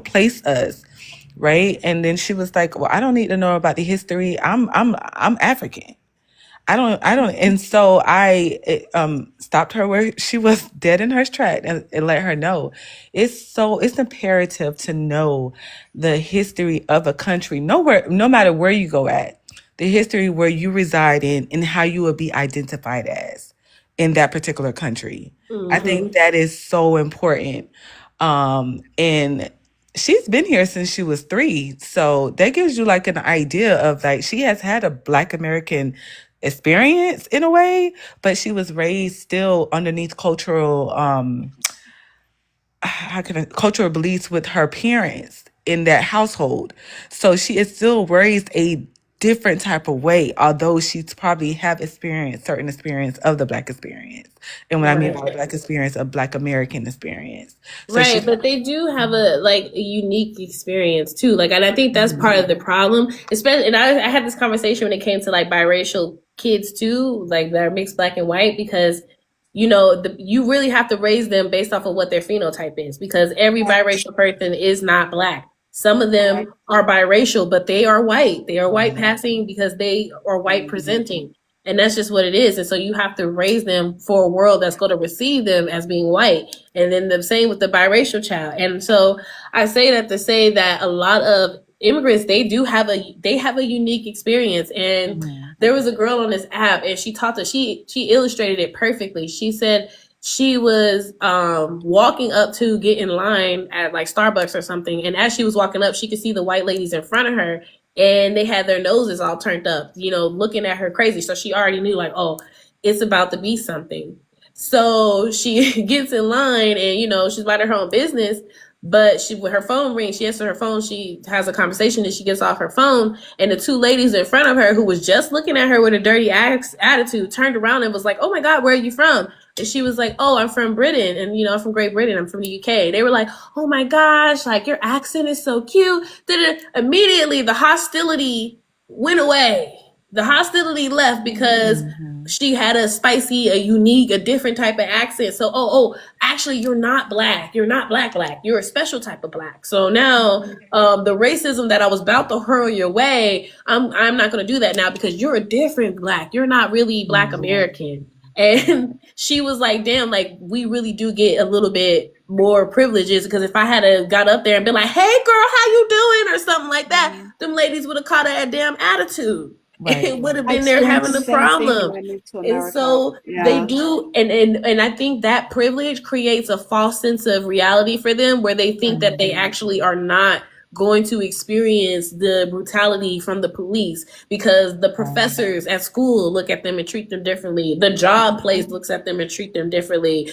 placed us. Right. And then she was like, well, I don't need to know about the history. I'm African. I don't. And so I stopped her where she was dead in her track, and let her know it's imperative to know the history of a country, no matter where you go at, the history where you reside in and how you will be identified as in that particular country. I think that is so important. And she's been here since she was 3. So that gives you like an idea of like she has had a Black American experience in a way, but she was raised still underneath cultural beliefs with her parents in that household. So she is still raised a different type of way, although she's probably have experienced certain experience of the Black experience. And when I mean by Black experience, a Black American experience. So she, right, but they do have a unique experience too. Like, and I think that's part of the problem. Especially, and I had this conversation when it came to like biracial kids too, like that are mixed black and white, because you really have to raise them based off of what their phenotype is, because every biracial person is not black. Some of them are biracial, but they are white. They are white passing because they are white presenting. And that's just what it is. And so you have to raise them for a world that's going to receive them as being white. And then the same with the biracial child. And so I say that to say that a lot of immigrants, they have a unique experience. And there was a girl on this app, and she talked to, she illustrated it perfectly. She said she was walking up to get in line at like Starbucks or something. And as she was walking up, she could see the white ladies in front of her. and they had their noses all turned up, looking at her crazy. So she already knew, like, oh, it's about to be something. So she gets in line, and she's minding her own business. But when her phone rings, she answers her phone. She has a conversation, and she gets off her phone. And the two ladies in front of her, who was just looking at her with a dirty attitude, turned around and was like, "Oh my God, where are you from?" And she was like, "Oh, I'm from Britain, and I'm from Great Britain. I'm from the UK." They were like, "Oh my gosh, like your accent is so cute." Then immediately the hostility went away. The hostility left because she had a spicy, a unique, a different type of accent. So, actually, you're not black. You're not black. You're a special type of black. So now, the racism that I was about to hurl your way, I'm not going to do that now because you're a different black. You're not really Black American. And she was like, damn, like we really do get a little bit more privileges, because if I had got up there and been like, "Hey girl, how you doing?" or something like that, them ladies would have caught a damn attitude. Right. It would have I been there experienced having the the same thing problem. when I moved to And America. so they Yeah. do, and I think that privilege creates a false sense of reality for them, where they think that they actually are not going to experience the brutality from the police, because the professors at school look at them and treat them differently. The job place looks at them and treat them differently.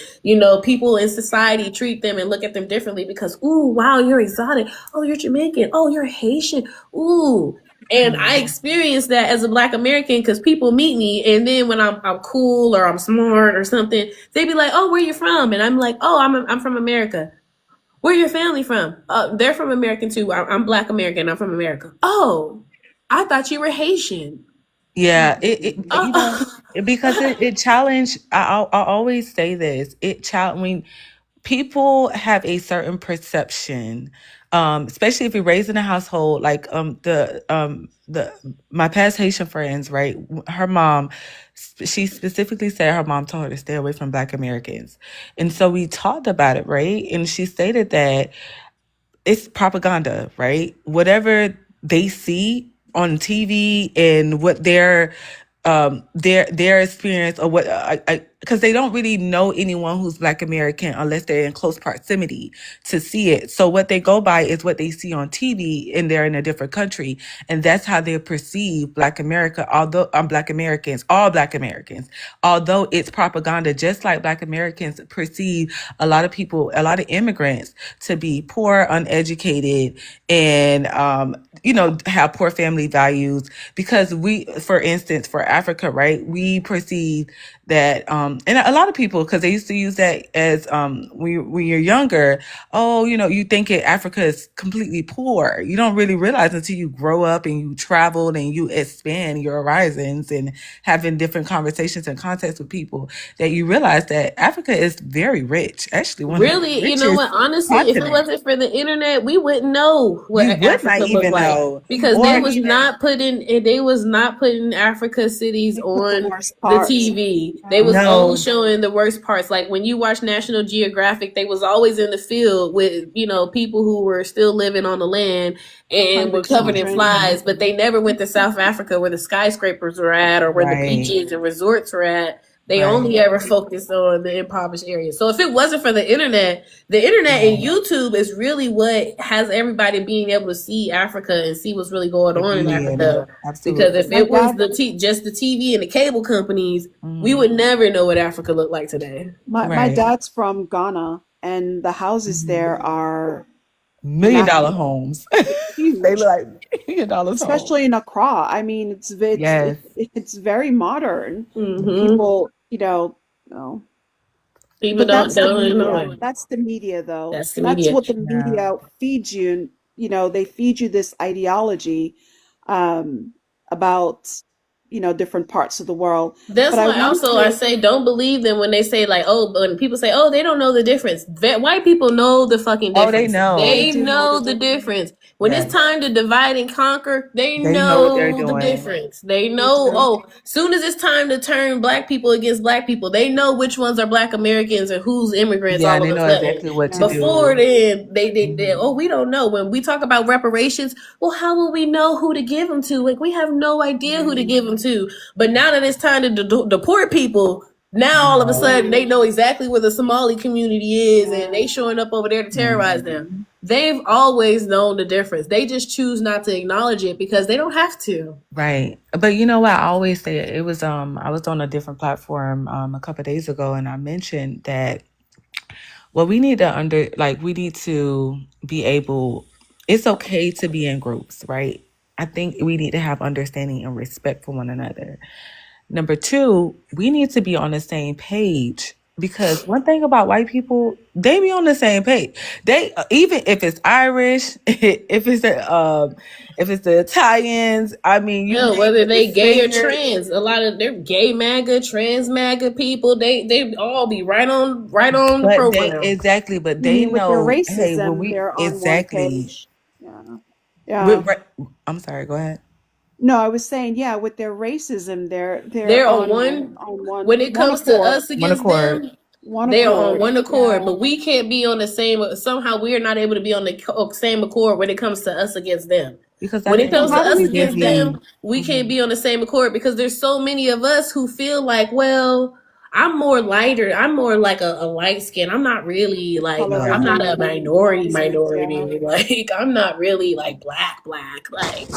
People in society treat them and look at them differently because, ooh, wow, you're exotic. Oh, you're Jamaican. Oh, you're Haitian. Ooh. And I experienced that as a Black American, because people meet me, and then when I'm cool or I'm smart or something, they be like, "Oh, where you from?" And I'm like, "Oh, I'm from America." "Where your family from?" They're from American too. I'm Black American. I'm from America. "Oh, I thought you were Haitian." Yeah, because it challenged. I always say this. It challenge when people have a certain perception, especially if you're raised in a household like the my past Haitian friends, right? Her mom, she specifically said her mom told her to stay away from Black Americans, and so we talked about it, right? And she stated that it's propaganda, right? Whatever they see on TV and what their experience, or what because they don't really know anyone who's Black American unless they're in close proximity to see it. So what they go by is what they see on TV, and they're in a different country, and that's how they perceive Black America. Although Black Americans, all Black Americans, although it's propaganda, just like Black Americans perceive a lot of people, a lot of immigrants, to be poor, uneducated, and have poor family values. Because we, for instance, for Africa, right, we perceive that, and a lot of people, because they used to use that as when you're younger, oh, you think Africa is completely poor. You don't really realize until you grow up and you travel and you expand your horizons and having different conversations and contacts with people, that you realize that Africa is very rich. Actually, one of the Really, you know richest what? Honestly, if it continents. wasn't for the internet, we wouldn't know what We would not Africa looked even like, know, because or they was even not putting Africa cities They put the on worst the parts. TV. They was Yeah. only no. showing the worst parts. Like when you watch National Geographic, they was always in the field with people who were still living on the land and Hungry were covered in children. flies, but they never went to South Africa where the skyscrapers were at or where the Right, beaches and resorts were at. They right, only ever focused on the impoverished areas. So if it wasn't for the internet and right. YouTube is really what has everybody being able to see Africa and see what's really going The on in beauty in it, Africa. Because if absolutely. My it was dad, just the TV and the cable companies, we Hmm. would never know what Africa looked like today. my Right. dad's from Ghana, and the houses there are $1 million massive, homes. They huge, look like $1 million homes. especially in Accra. I mean, Yes. it's very modern. Mm-hmm. People, no. People But don't that's the don't know media. it. That's the media, though. That's the That's media. what the Yeah. media feeds you. They feed you this ideology um, about, different parts of the world. That's But I why wanted also I to, say don't believe them when they say like, oh, when people say, oh, they don't know the difference. White people know the fucking Oh, they difference. know. they They do know know the the difference. difference. When it's Yes. time to divide and conquer, they They know what they're know the doing. difference. They They know, do. oh, soon as it's time to turn black people against black people, they know which ones are Black Americans and who's immigrants Yeah, and all they of a know sudden. exactly what to Yeah. Before do. then, Mhm. oh, we don't know. When we talk about reparations, well, how will we know who to give them to? Like, we have no idea who to give them to. But now that it's time to deport people, now all of a Right. sudden they know exactly where the Somali community is, and Yeah. they showing up over there to terrorize them. Mhm. they've always known the difference. They just choose not to acknowledge it because they don't have to. Right. But you know what? I always say it was I was on a different platform a couple of days ago, and I mentioned that well, we need we need to be able, it's okay to be in groups, right? I think we need to have understanding and respect for one another. Number two, we need to be on the same page, because one thing about white people, they be on the same page. They even if it's Irish, if it's the Italians, I mean, you No, name whether it, the they gay or singers. trans, a lot of they're gay MAGA, trans MAGA people. They all be right on the But they program. exactly, but You they mean with their know, hey, when racism, we they're on one exactly. page. Yeah. Yeah. I'm sorry. Go ahead. No, I was saying, yeah, with their racism, they're They're on on one one when it one comes to accord. us One against accord. them. One They are on accord. one accord, Yeah. but we can't be on the same. Somehow we are not able to be on the same accord when it comes to us against them. Because When at the it end So of comes the to how do day, us we they're get against that? them, being we can't be on the same accord because there's so many of us who feel like, well, I'm more lighter. I'm more like a light skin. I'm not really like yeah. I'm not Color-blind a nonsense. Yeah. minority. Like I'm not really like black. Like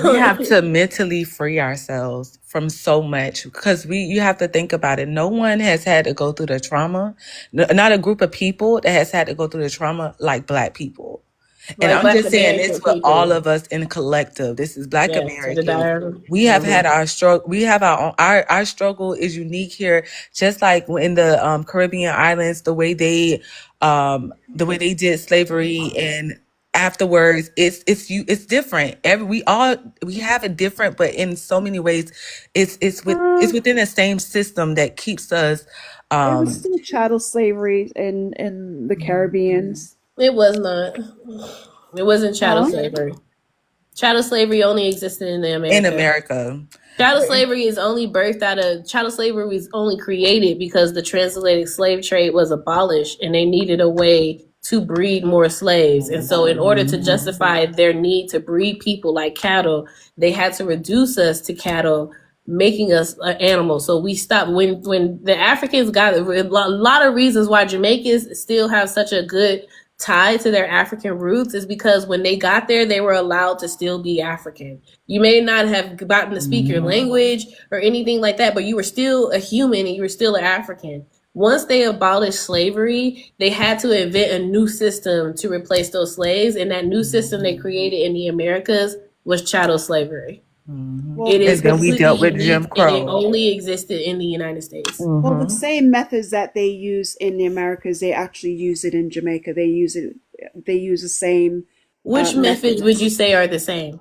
We have to mentally free ourselves from so much, because you have to think about it. No one has had to go through the trauma, not a group of people that has had to go through the trauma like Black people. And like I'm Black just saying this American for all people. of us in a collective. This is Black Yeah, to the Americans. diary. We have had our struggle. We have our own, our struggle is unique here. Just like in the Caribbean islands, the way they did slavery, and afterwards it's different. We have it different, but in so many ways, it's within the same system that keeps us. It was Um, still chattel slavery in the Caribbeans. It was not. It wasn't chattel Huh? slavery. Chattel slavery only existed in the in America. America. Chattel slavery is only birthed out of chattel slavery was only created because the transatlantic slave trade was abolished and they needed a way to breed more slaves. And so in order to justify their need to breed people like cattle, they had to reduce us to cattle, making us an animal. So we stopped when the Africans got a lot of reasons why Jamaicans still have such a good tie to their African roots is because when they got there, they were allowed to still be African. You may not have gotten to speak your language or anything like that, but you were still a human and you were still an African. Once they abolished slavery, they had to invent a new system to replace those slaves, and that new system they created in the Americas was chattel slavery. Well, It is And then we completely dealt with Jim unique, and it Crow. only existed in the United States. well, the same methods that they use in the Americas, they actually use it in Jamaica. They use the same Which methods would you methods. say are the same?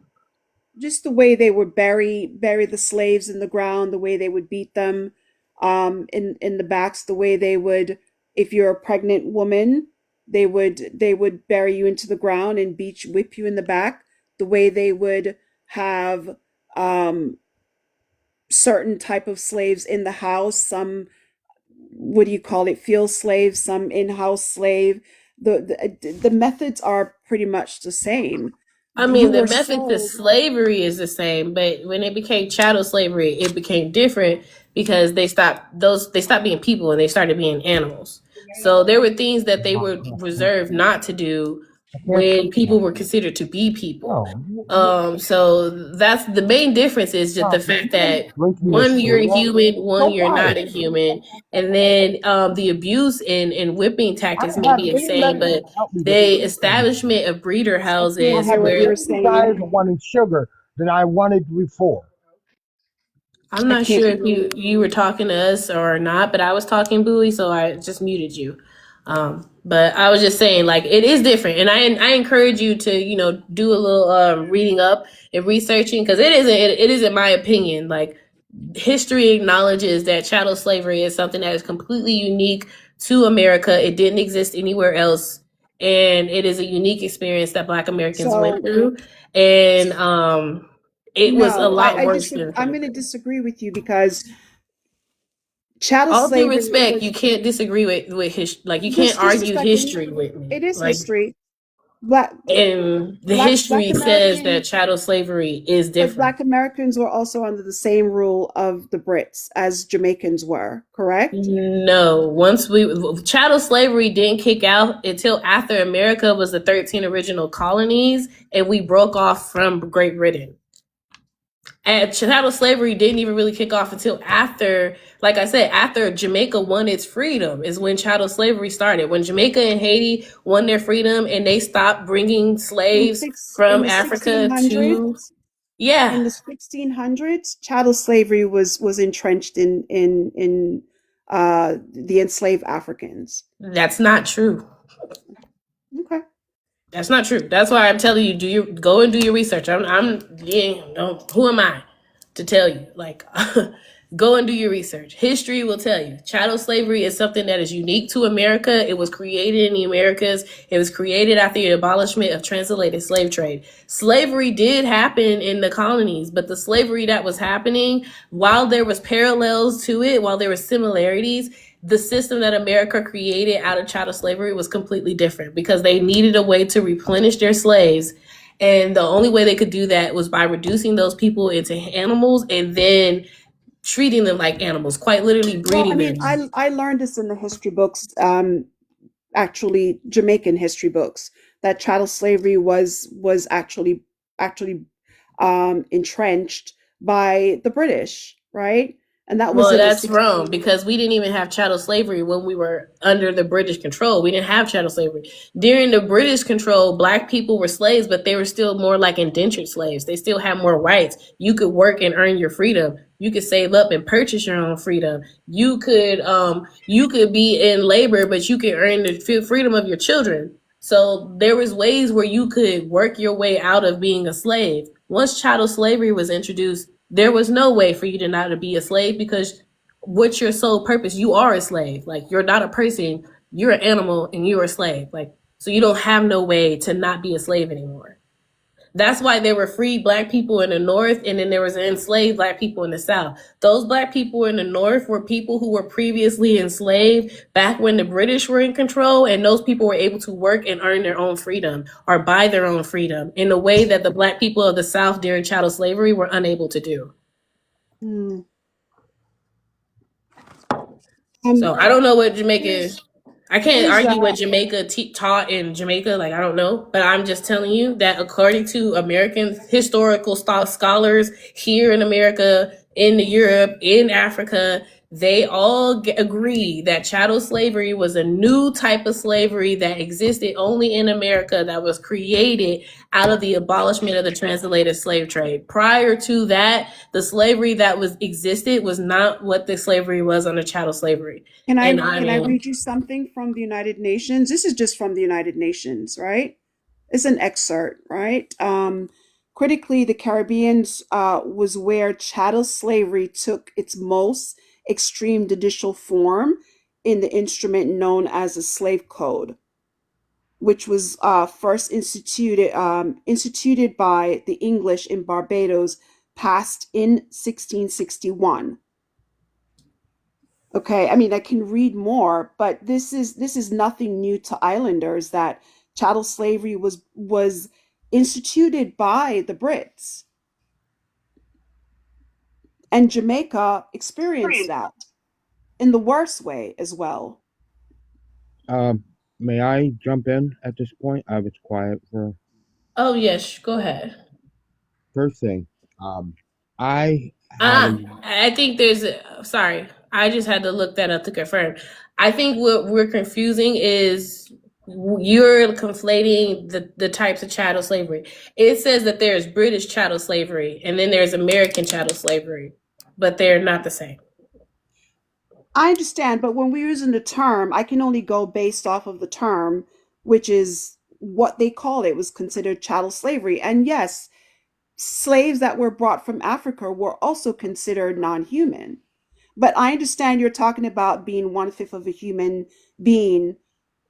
Just the way they would bury the slaves in the ground, the way they would beat them in the backs, the way they would, if you're a pregnant woman, they would bury you into the ground and whip you in the back, the way they would have certain type of slaves in the house, some, what do you call it, field slaves, some in-house slave. The methods are pretty much the same. I You mean, the were method to sold. slavery is the same, but when it became chattel slavery, it became different because they stopped being people and they started being animals. So there were things that they were reserved not to do when people were considered to be people. So that's the main difference is just the fact that one you're a human, one you're not a human, and then the abuse and whipping tactics may be the same, but the establishment of breeder I can't houses hear what where you're saying. wanted sugar than I wanted before. I'm I not can't sure if hear you. you were talking to us or not, but I was talking Bowie, so I just muted you. But I was just saying, like, it is different, and I encourage you to do a little reading up and researching because it isn't my opinion. Like, history acknowledges that chattel slavery is something that is completely unique to America. It didn't exist anywhere else, and it is a unique experience that Black Americans went So through, and it was a no, lot worse than I'm going to disagree with you because chattel all due slavery respect, was you can't disagree with his like you can't just argue respecting. history with me. It is Like history. Black And the black history says that Americans, chattel slavery is but different. Black Americans were also under the same rule of the Brits as Jamaicans were, correct? No, once we chattel slavery didn't kick out until after America was the 13 original colonies and we broke off from Great Britain. And chattel slavery didn't even really kick off until after, like I said, after Jamaica won its freedom is when chattel slavery started. When Jamaica and Haiti won their freedom and they stopped bringing slaves In from the Africa to, 1600s, yeah, in the 1600s, chattel slavery was entrenched in the enslaved Africans. that's not true. Okay. That's not true. That's why I'm telling you, go and do your research. Yeah, no, who am I to tell you? Like, go and do your research. History will tell you. Chattel slavery is something that is unique to America. It was created in the Americas. It was created after the abolishment of transatlantic slave trade. Slavery did happen in the colonies, but the slavery that was happening, while there was parallels to it, while there were similarities, the system that America created out of chattel slavery was completely different because they needed a way to replenish their slaves. And the only way they could do that was by reducing those people into animals and then treating them like animals, quite literally Well, I breeding mean, them. I learned this in the history books, actually Jamaican history books, that chattel slavery was actually entrenched by the British, right? And that was Well, in the that's wrong 16. because we didn't even have chattel slavery when we were under the British control. We didn't have chattel slavery. During the British control, black people were slaves, but they were still more like indentured slaves. They still had more rights. You could work and earn your freedom. You could save up and purchase your own freedom. You could be in labor, but you could earn the freedom of your children. So there was ways where you could work your way out of being a slave. Once chattel slavery was introduced, there was no way for you to not to be a slave because what's your sole purpose? You are a slave. Like you're not a person, you're an animal and you're a slave. Like so you don't have no way to not be a slave anymore. That's why there were free black people in the north and then there was enslaved black people in the south. Those black people in the north were people who were previously enslaved back when the British were in control, and those people were able to work and earn their own freedom or buy their own freedom in a way that the black people of the south during chattel slavery were unable to do. Hmm. So I don't know what Jamaica Here's is. I can't here's argue what Jamaica taught in Jamaica. Like I don't know, but I'm just telling you that according to American historical scholars here in America, in Europe, in Africa, they all agree that chattel slavery was a new type of slavery that existed only in America that was created out of the abolishment of the transatlantic slave trade. Prior to that, the slavery that was existed was not what the slavery was under chattel slavery. And I can I mean, read you something from the United Nations? This is just from the United Nations, right? It's an excerpt, right? Critically, the Caribbeans was where chattel slavery took its most extreme judicial form in the instrument known as the Slave Code, which was first instituted by the English in Barbados, passed in 1661. Okay, I mean, I can read more, but this is nothing new to islanders, that chattel slavery was instituted by the Brits, and Jamaica experienced that in the worst way as well. May I jump in at this point? I was quiet for oh yes, go ahead. first thing. I had a I think there's sorry. I just had to look that up to confirm. I think what we're confusing is you're conflating the types of chattel slavery. It says that there's British chattel slavery and then there's American chattel slavery, but they're not the same. I understand, but when we're using the term, I can only go based off of the term, which is what they called it, was considered chattel slavery. And yes, slaves that were brought from Africa were also considered non-human. But I understand you're talking about being one-fifth of a human being,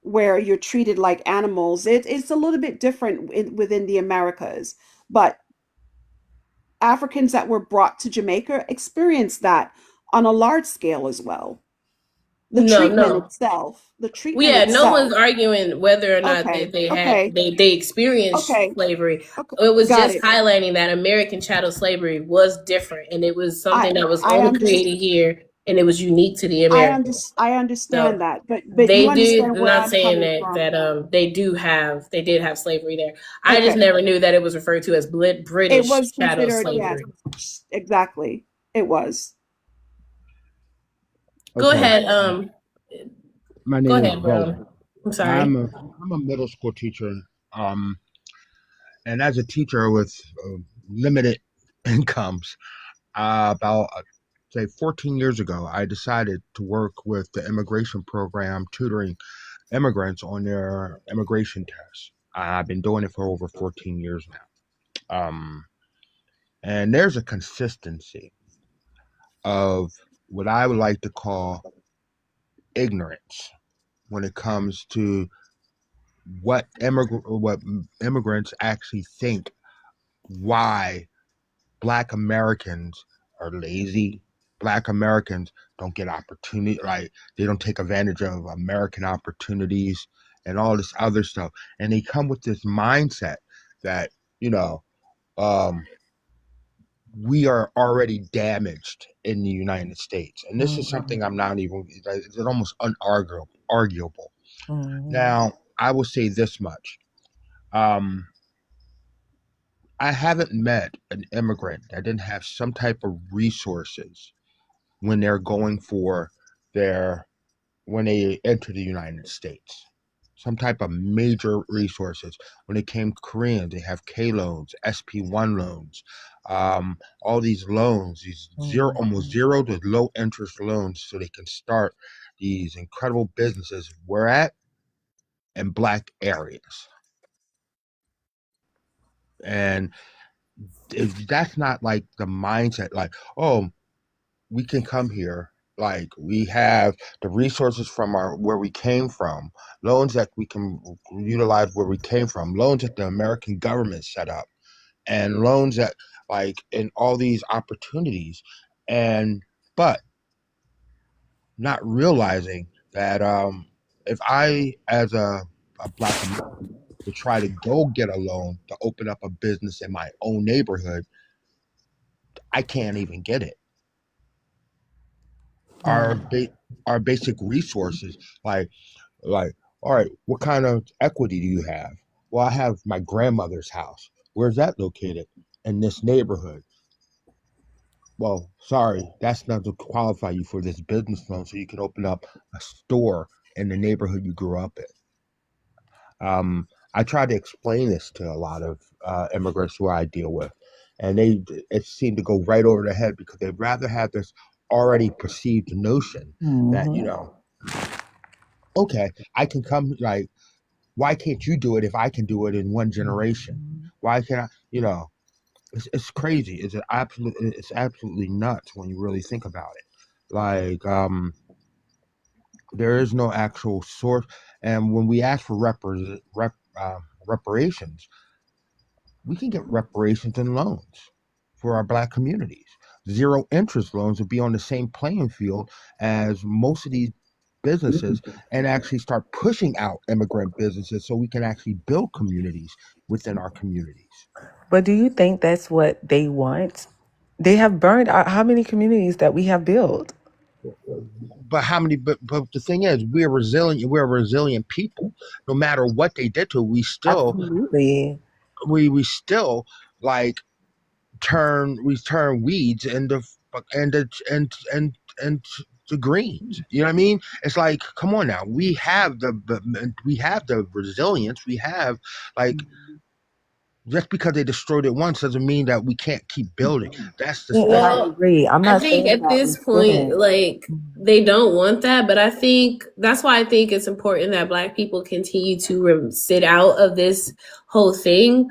where you're treated like animals. It's a little bit different within the Americas. But Africans that were brought to Jamaica experienced that on a large scale as well. The No, treatment no. itself. The Well, treatment yeah, no one's itself. arguing whether or not Okay. had Okay. they experienced Okay. slavery. Okay. It was Got just it. highlighting that American chattel slavery was different, and it was something that was I only understand. created here, and it was unique to the Americans. I So understand that, but you they did. understand I'm where not I'm saying coming that from. they did have slavery there. I just Okay. never knew that it was referred to as It British was chattel considered, yes, slavery. exactly. It was. Go Okay. ahead. My Go name is ahead, Bo. bro. I'm sorry. I'm a middle school teacher. Um, and as a teacher with limited incomes, about say 14 years ago, I decided to work with the immigration program, tutoring immigrants on their immigration tests. I've been doing it for over 14 years now. And there's a consistency of what I would like to call ignorance when it comes to what immigrants actually think why Black Americans are lazy. Black Americans don't get opportunity, like they don't take advantage of American opportunities and all this other stuff. And they come with this mindset that, you know, um, we are already damaged in the United States. And this is something I'm not even, it's almost unarguable. Now, I will say this much. Um, I haven't met an immigrant that didn't have some type of resources when they're going for their when they enter the United States. Some type of major resources. When it came to Koreans, they have K loans, SP1 loans, all these loans, these almost zero to low interest loans, so they can start these incredible businesses. Where at? In Black areas. And if that's not like the mindset, like, oh, we can come here, like we have the resources from our where we came from, loans that we can utilize where we came from, loans that the American government set up, and loans that like in all these opportunities, and but not realizing that if I as a Black American would try to go get a loan to open up a business in my own neighborhood, I can't even get it. our ba- our basic resources, like all right, what kind of equity do you have? Well, I have my grandmother's house. Where's that located? In this neighborhood. Well, sorry, that's not to qualify you for this business loan so you can open up a store in the neighborhood you grew up in. I try to explain this to a lot of immigrants who I deal with, and it seemed to go right over their head because they'd rather have this already perceived notion that, okay, I can come, like, why can't you do it if I can do it in one generation? Why can't I? It's crazy. It's absolutely nuts when you really think about it. Like, there is no actual source, and when we ask for reparations, we can get reparations and loans for our Black communities. Zero interest loans would be on the same playing field as most of these businesses, and actually start pushing out immigrant businesses so we can actually build communities within our communities. But do you think that's what they want? They have burned out how many communities that we have built? But how many? But the thing is, we're resilient. We're a resilient people. No matter what they did to, Absolutely. we still like we turn weeds into and the and to greens. You know what I mean? It's like, come on now. We have the resilience. We have, like, just because they destroyed it once doesn't mean that we can't keep building. That's the And I that's Well, agree. I'm I not think saying at that we this point, shouldn't. like they don't want that, but I think that's why I think it's important that Black people continue to sit out of this whole thing.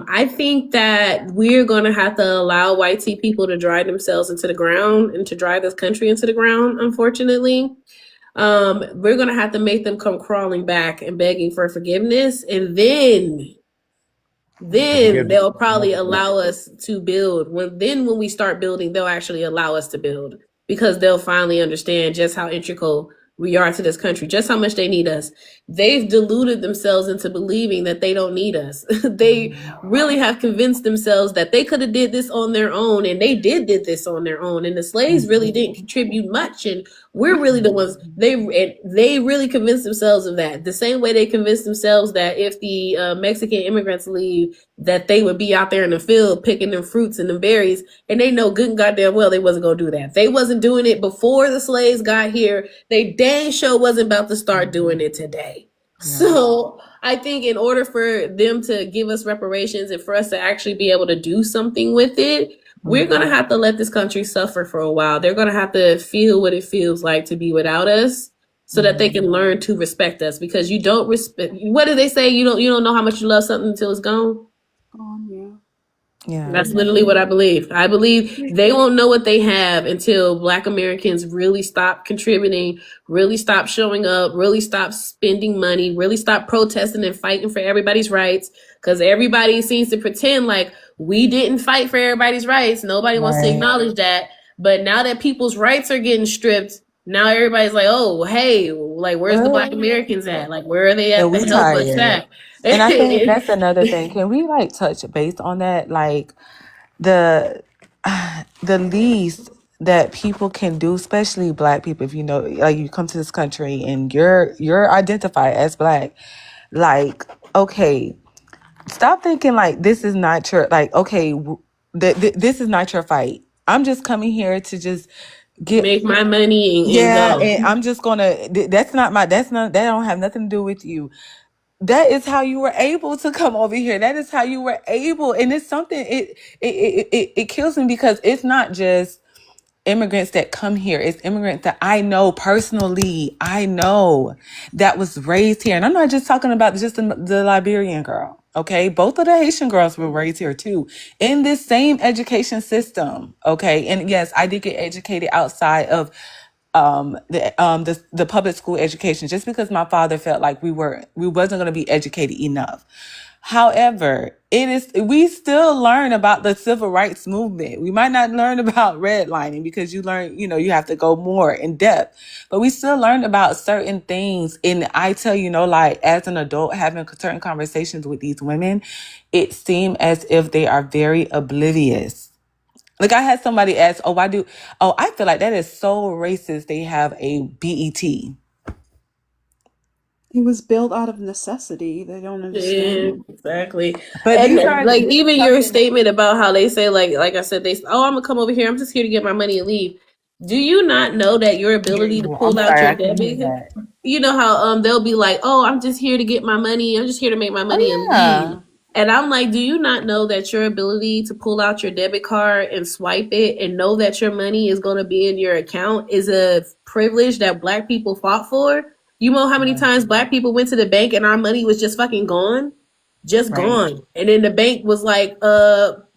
I think that we're going to have to allow white people to drive themselves into the ground and to drive this country into the ground. Unfortunately, we're going to have to make them come crawling back and begging for forgiveness, and then forgiveness. they'll probably allow us to build. When we start building, they'll actually allow us to build. because they'll finally understand just how integral we are to this country, just how much they need us. They've deluded themselves into believing that they don't need us. They really have convinced themselves that they could have did this on their own, and they did this on their own. And the slaves really didn't contribute much, and we're really the ones. They really convinced themselves of that. The same way they convinced themselves that if the Mexican immigrants leave, that they would be out there in the field picking them fruits and them berries, and they know good and goddamn well they wasn't gonna do that. They wasn't doing it before the slaves got here. They dang sure wasn't about to start doing it today. So I think in order for them to give us reparations and for us to actually be able to do something with it, we're going to have to let this country suffer for a while. They're going to have to feel what it feels like to be without us so that they can learn to respect us, because you don't respect. What do they say? You don't know how much you love something until it's gone. Yeah. That's literally what I believe. I believe they won't know what they have until Black Americans really stop contributing, really stop showing up, really stop spending money, really stop protesting and fighting for everybody's rights. Because everybody seems to pretend like we didn't fight for everybody's rights. Nobody wants to acknowledge that. But now that people's rights are getting stripped, now everybody's like, oh, hey, like, where's the Black Americans at? Like, where are they at And to we help us tired. at? And I think that's another thing. Can we like touch base on that? Like the least that people can do, especially Black people, if you know, like you come to this country and you're identified as Black, like, okay, stop thinking like this is not your, like, okay, this is not your fight. I'm just coming here to just make my money and go. and I'm just gonna, that don't have nothing to do with you. That is how you were able to come over here. That is how you were able, and it's something, it kills me, because it's not just immigrants that come here. It's immigrants that I know personally. I know that was raised here. And I'm not just talking about just the Liberian girl. Okay. Both of the Haitian girls were raised here too, in this same education system. Okay. And yes, I did get educated outside of the public school education, just because my father felt like we wasn't going to be educated enough. However, we still learn about the civil rights movement. We might not learn about redlining, because you learn, you have to go more in depth, but we still learn about certain things. And I tell you, like, as an adult having certain conversations with these women, it seemed as if they are very oblivious. Like, I had somebody ask, I feel like that is so racist. They have a BET. It was built out of necessity. They don't understand. Exactly. But And these are like, even your statement about how they say, like I said, I'm gonna come over here, I'm just here to get my money and leave. Do you not know that your ability to pull out your debit, you know how they'll be like, oh, I'm just here to get my money, I'm just here to make my money and leave. And I'm like, do you not know that your ability to pull out your debit card and swipe it and know that your money is going to be in your account is a privilege that Black people fought for? You know how many times Black people went to the bank and our money was just fucking gone? Just gone. And then the bank was like,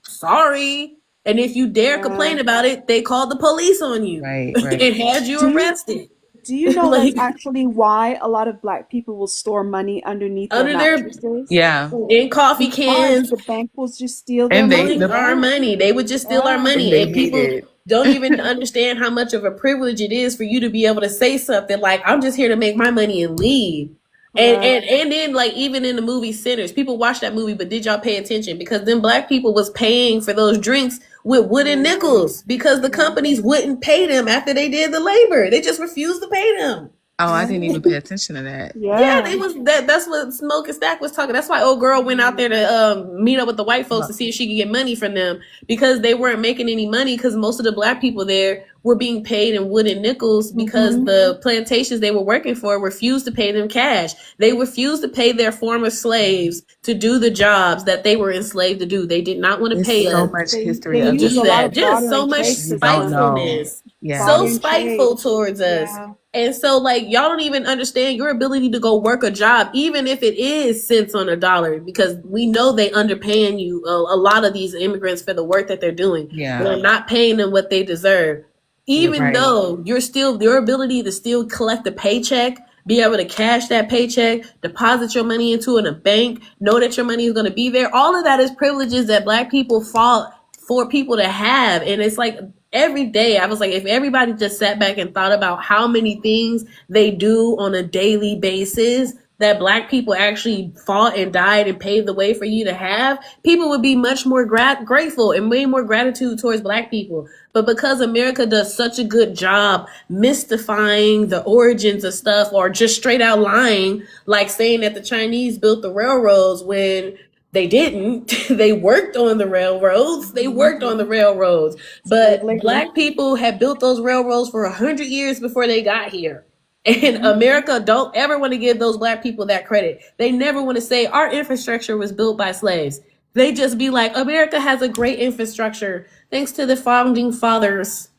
sorry. And if you dare complain about it, they called the police on you. Right. And had you arrested. Do you know that's actually why a lot of Black people will store money underneath their mattresses? Yeah. In coffee cans. The bank will just steal their money. Our money. They would just steal our money. And people don't even understand how much of a privilege it is for you to be able to say something like, I'm just here to make my money and leave. And then, like, even in the movie Sinners, people watch that movie, but did y'all pay attention? Because then Black people was paying for those drinks with wooden nickels because the companies wouldn't pay them after they did the labor. They just refused to pay them. Oh, I didn't even pay attention to that. Yeah, they was that's what Smoke and Stack was talking. That's why old girl went out there to meet up with the white folks to see if she could get money from them, because they weren't making any money, because most of the Black people there were being paid in wooden nickels because the plantations they were working for refused to pay them cash. They refused to pay their former slaves to do the jobs that they were enslaved to do. They did not want to pay us. So much history of Just that. Just so much spitefulness. So spiteful towards us. And so, like, y'all don't even understand your ability to go work a job, even if it is cents on a dollar, because we know they underpaying you, a lot of these immigrants, for the work that they're doing. Yeah. They're not paying them what they deserve. Even though your ability to still collect a paycheck, be able to cash that paycheck, deposit your money into a bank, know that your money is going to be there. All of that is privileges that Black people fought for people to have. And it's like, every day I was like, if everybody just sat back and thought about how many things they do on a daily basis that black people actually fought and died and paved the way for you to have, people would be much more grateful and way more gratitude towards black people. But because America does such a good job mystifying the origins of stuff or just straight out lying, like saying that the Chinese built the railroads when they didn't. They worked on the railroads. They worked on the railroads. But black people had built those railroads for 100 years before they got here. And America don't ever want to give those black people that credit. They never want to say our infrastructure was built by slaves. They just be like, America has a great infrastructure thanks to the founding fathers.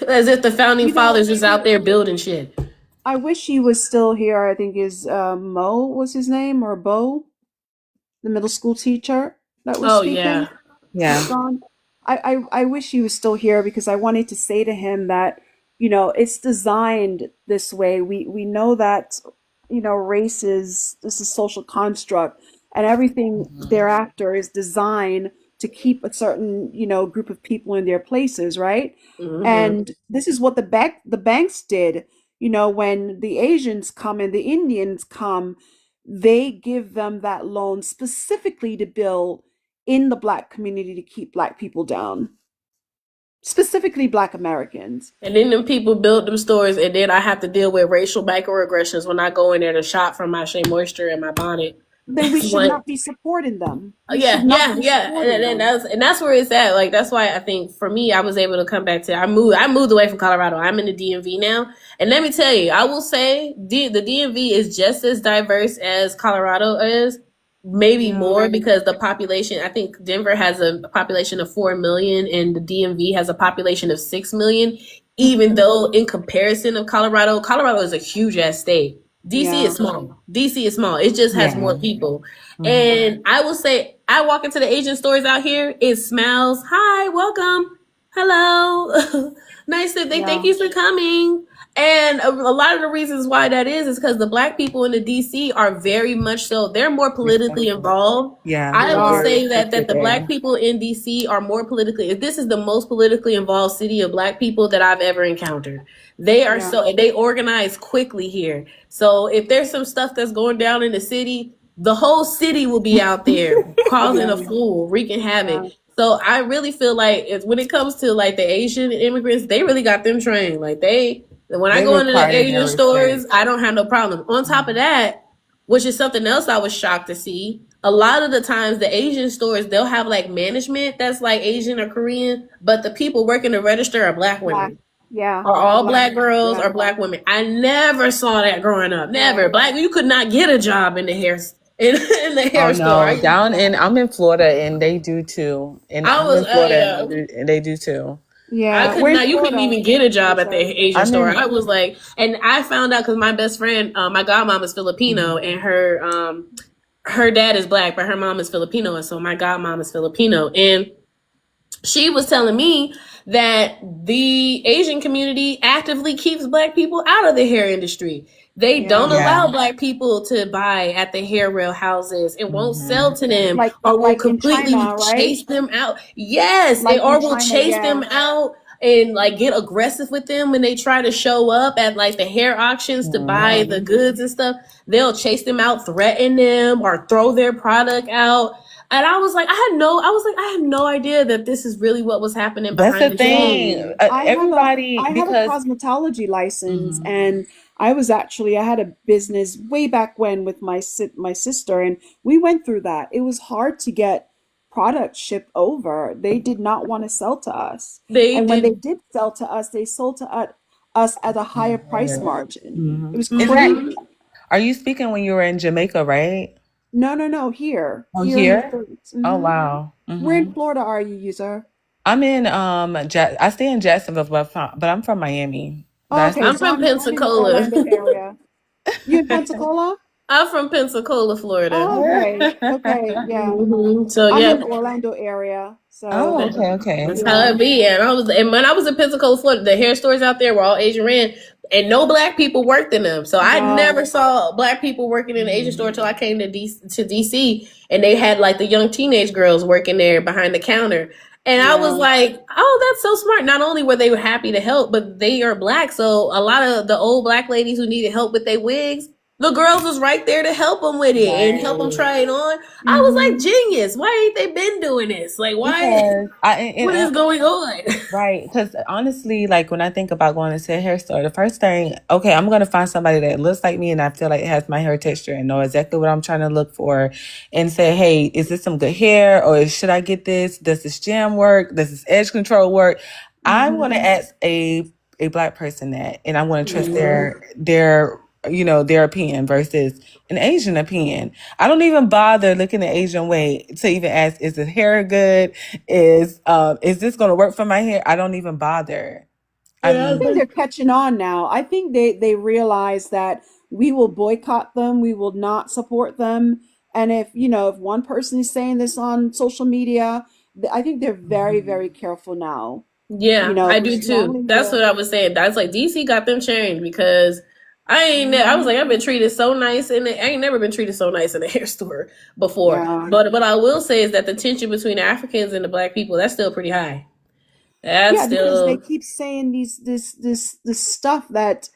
As if the founding fathers was out there building shit. I wish he was still here. I think is Mo was his name, or Bo, the middle school teacher that was speaking. Yeah. Gone. I wish he was still here because I wanted to say to him that, it's designed this way. We know that, race is this is social construct, and everything thereafter is designed to keep a certain, group of people in their places, right? And this is what the banks did. When the Asians come and the Indians come, they give them that loan specifically to build in the black community to keep black people down, specifically black Americans. And then them people build them stores, and then I have to deal with racial microaggressions when I go in there to shop for my Shea Moisture and my bonnet. Then we should not be supporting them. We Yeah, should not be yeah. supporting And them. that's where it's at. Like that's why I think for me, I was able to come back to. I moved away from Colorado. I'm in the DMV now, and let me tell you, I will say the DMV is just as diverse as Colorado is. Maybe more because the population. I think Denver has a population of 4 million, and the DMV has a population of 6 million. Even though, in comparison of Colorado, Colorado is a huge ass state. DC is small. DC is small. It just has more people. And I will say, I walk into the Asian stores out here. It smells. Hi, welcome. Hello. Nice to thank you for coming. And a lot of the reasons why that is because the black people in the DC are very much so, they're more politically involved. Yeah. I will say that the black people in DC are more politically, this is the most politically involved city of black people that I've ever encountered. They are they organize quickly here. So if there's some stuff that's going down in the city, the whole city will be out there causing a fool, wreaking havoc. So I really feel like when it comes to like the Asian immigrants, they really got them trained. Like when I go into the Asian stores, I don't have no problem. On top of that, which is something else I was shocked to see, a lot of the times the Asian stores, they'll have like management that's like Asian or Korean, but the people working the register are black women. Are all black girls or black women. I never saw that growing up. Never. Black, you could not get a job in the hair in the hair store. I'm in Florida and they do too. And I'm in Florida and they do too. Yeah, I could not. You couldn't even get a job at the Asian store. I was like, and I found out because my best friend, my godmom is Filipino, and her dad is black, but her mom is Filipino, and so my godmom is Filipino, and she was telling me that the Asian community actively keeps black people out of the hair industry. They don't allow black people to buy at the hair rail houses. It won't sell to them, or will completely chase them out. Yes, they will chase them out and like get aggressive with them when they try to show up at like the hair auctions to buy the goods and stuff. They'll chase them out, threaten them, or throw their product out. And I was like, I had no idea that this is really what was happening behind the thing. I have a cosmetology license, and I had a business way back when with my sister, and we went through that. It was hard to get products shipped over. They did not want to sell to us. When they did sell to us, they sold to us at a higher price margin. It was crazy. Are you speaking when you were in Jamaica, right? No, here. Oh, here? Oh, wow. Where in Florida are you, user? I'm in, I stay in Jacksonville, but I'm from Miami. Oh, okay. I'm from Pensacola. You in Pensacola? I'm from Pensacola, Florida. Oh, okay. Okay, yeah. So I'm yeah, in the Orlando area. So okay. That's how it be. And when I was in Pensacola, Florida, the hair stores out there were all Asian ran, and no black people worked in them. So I never saw black people working in the Asian store until I came to DC, and they had like the young teenage girls working there behind the counter. And I was Yeah. like, oh, that's so smart. Not only were they happy to help, but they are black. So a lot of the old black ladies who needed help with their wigs, the girls was right there to help them with it and help them Right. try it on. I was like, Hmm. genius. Why ain't they been doing this? Like, why? Because What is going on? right, because honestly, like when I think about going to a hair store, the first thing, okay, I'm gonna find somebody that looks like me and I feel like it has my hair texture and know exactly what I'm trying to look for, and say, hey, is this some good hair or should I get this? Does this jam work? Does this edge control work? I'm gonna ask a black person that, and I'm gonna trust their their opinion versus an Asian opinion. I don't even bother looking the Asian way to even ask, is the hair good? Is this gonna work for my hair? I don't even bother. I Yeah, I I was mean, think like, they're catching on now. I think they realize that we will boycott them, we will not support them. And if, if one person is saying this on social media, I think they're very, very careful now. yeah, I do Because too. normally That's they'll, what I was saying. That's like DC got them changed because I was like, I've been treated so nice and I ain't never been treated so nice in a hair store before. yeah. But what I will say is that the tension between the Africans and the black people, that's still pretty high. That's Yeah, because they still keep saying this stuff that,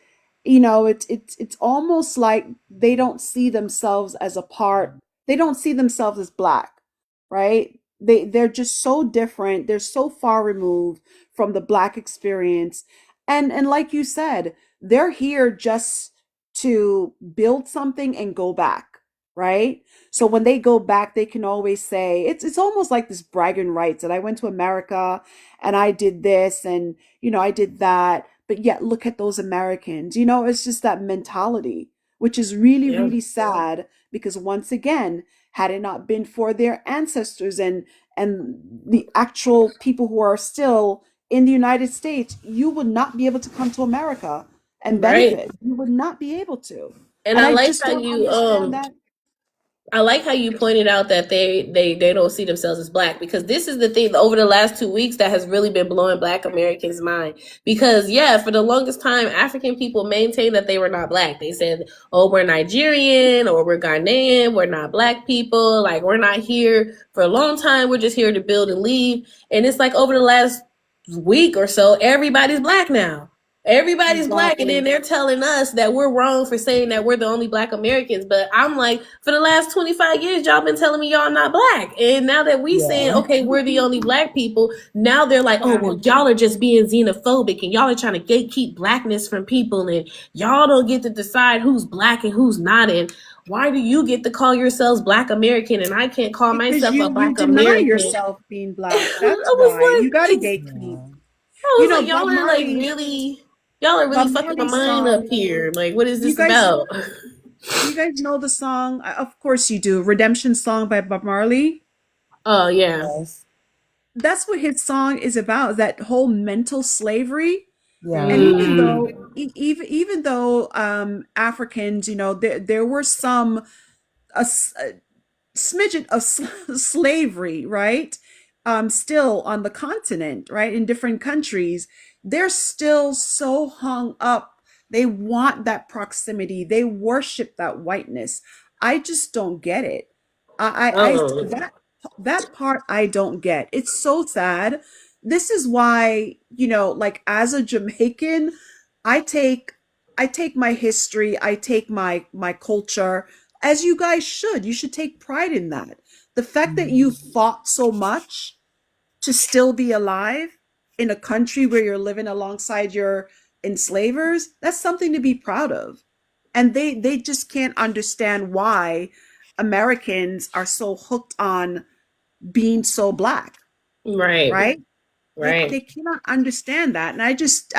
it's almost like they don't see themselves as a part. They don't see themselves as black, right? They're just so different. They're so far removed from the black experience. And like you said, they're here just to build something and go back, right? So when they go back, they can always say it's almost like this bragging rights that I went to America and I did this and I did that, but yet look at those Americans. It's just that mentality, which is really, yeah, really sad because once again, had it not been for their ancestors and the actual people who are still in the United States, you would not be able to come to America and right. benefit. You would not be able to. And And I I like just how don't you understand that. I like how you pointed out that they don't see themselves as black because this is the thing over the last 2 weeks that has really been blowing black Americans' mind. Because yeah, for the longest time, African people maintained that they were not black. They said, "Oh, we're Nigerian or we're Ghanaian. We're not black people. Like we're not here for a long time. We're just here to build and leave." And it's like over the last week or so, everybody's black now. Everybody's black, and then Exactly. they're telling us that we're wrong for saying that we're the only black Americans. But I'm like, for the last 25 years, y'all been telling me y'all not black. And now that we saying, yeah. okay, we're the only black people, now they're like, oh, Right. well, y'all are just being xenophobic and y'all are trying to gatekeep blackness from people. And y'all don't get to decide who's black and who's not. And why do you get to call yourselves black American and I can't call Because myself a you black deny American? yourself being black. I That's was why. You like, gotta it's gatekeep. I was like, Bob y'all are really Bob fucking my Marley's mind up song. here. Like, what is You this guys about? you guys know the song? Of course you do. Redemption Song by Bob Marley. Oh yeah, Yes. That's what his song is about, that whole mental slavery. And Yeah. even mm, though even though Africans, there were some a, smidgen of slavery, right? Still on the continent, right? In different countries, they're still so hung up. They want that proximity. They worship that whiteness. I just don't get it. oh That part I don't get. It's so sad. This is why, like as a Jamaican, I take I take my history, I take my culture, as you guys should. You should take pride in that. The fact that you fought so much to still be alive in a country where you're living alongside your enslavers, that's something to be proud of. And they just can't understand why Americans are so hooked on being so black, right, right? right. They cannot understand that. And I just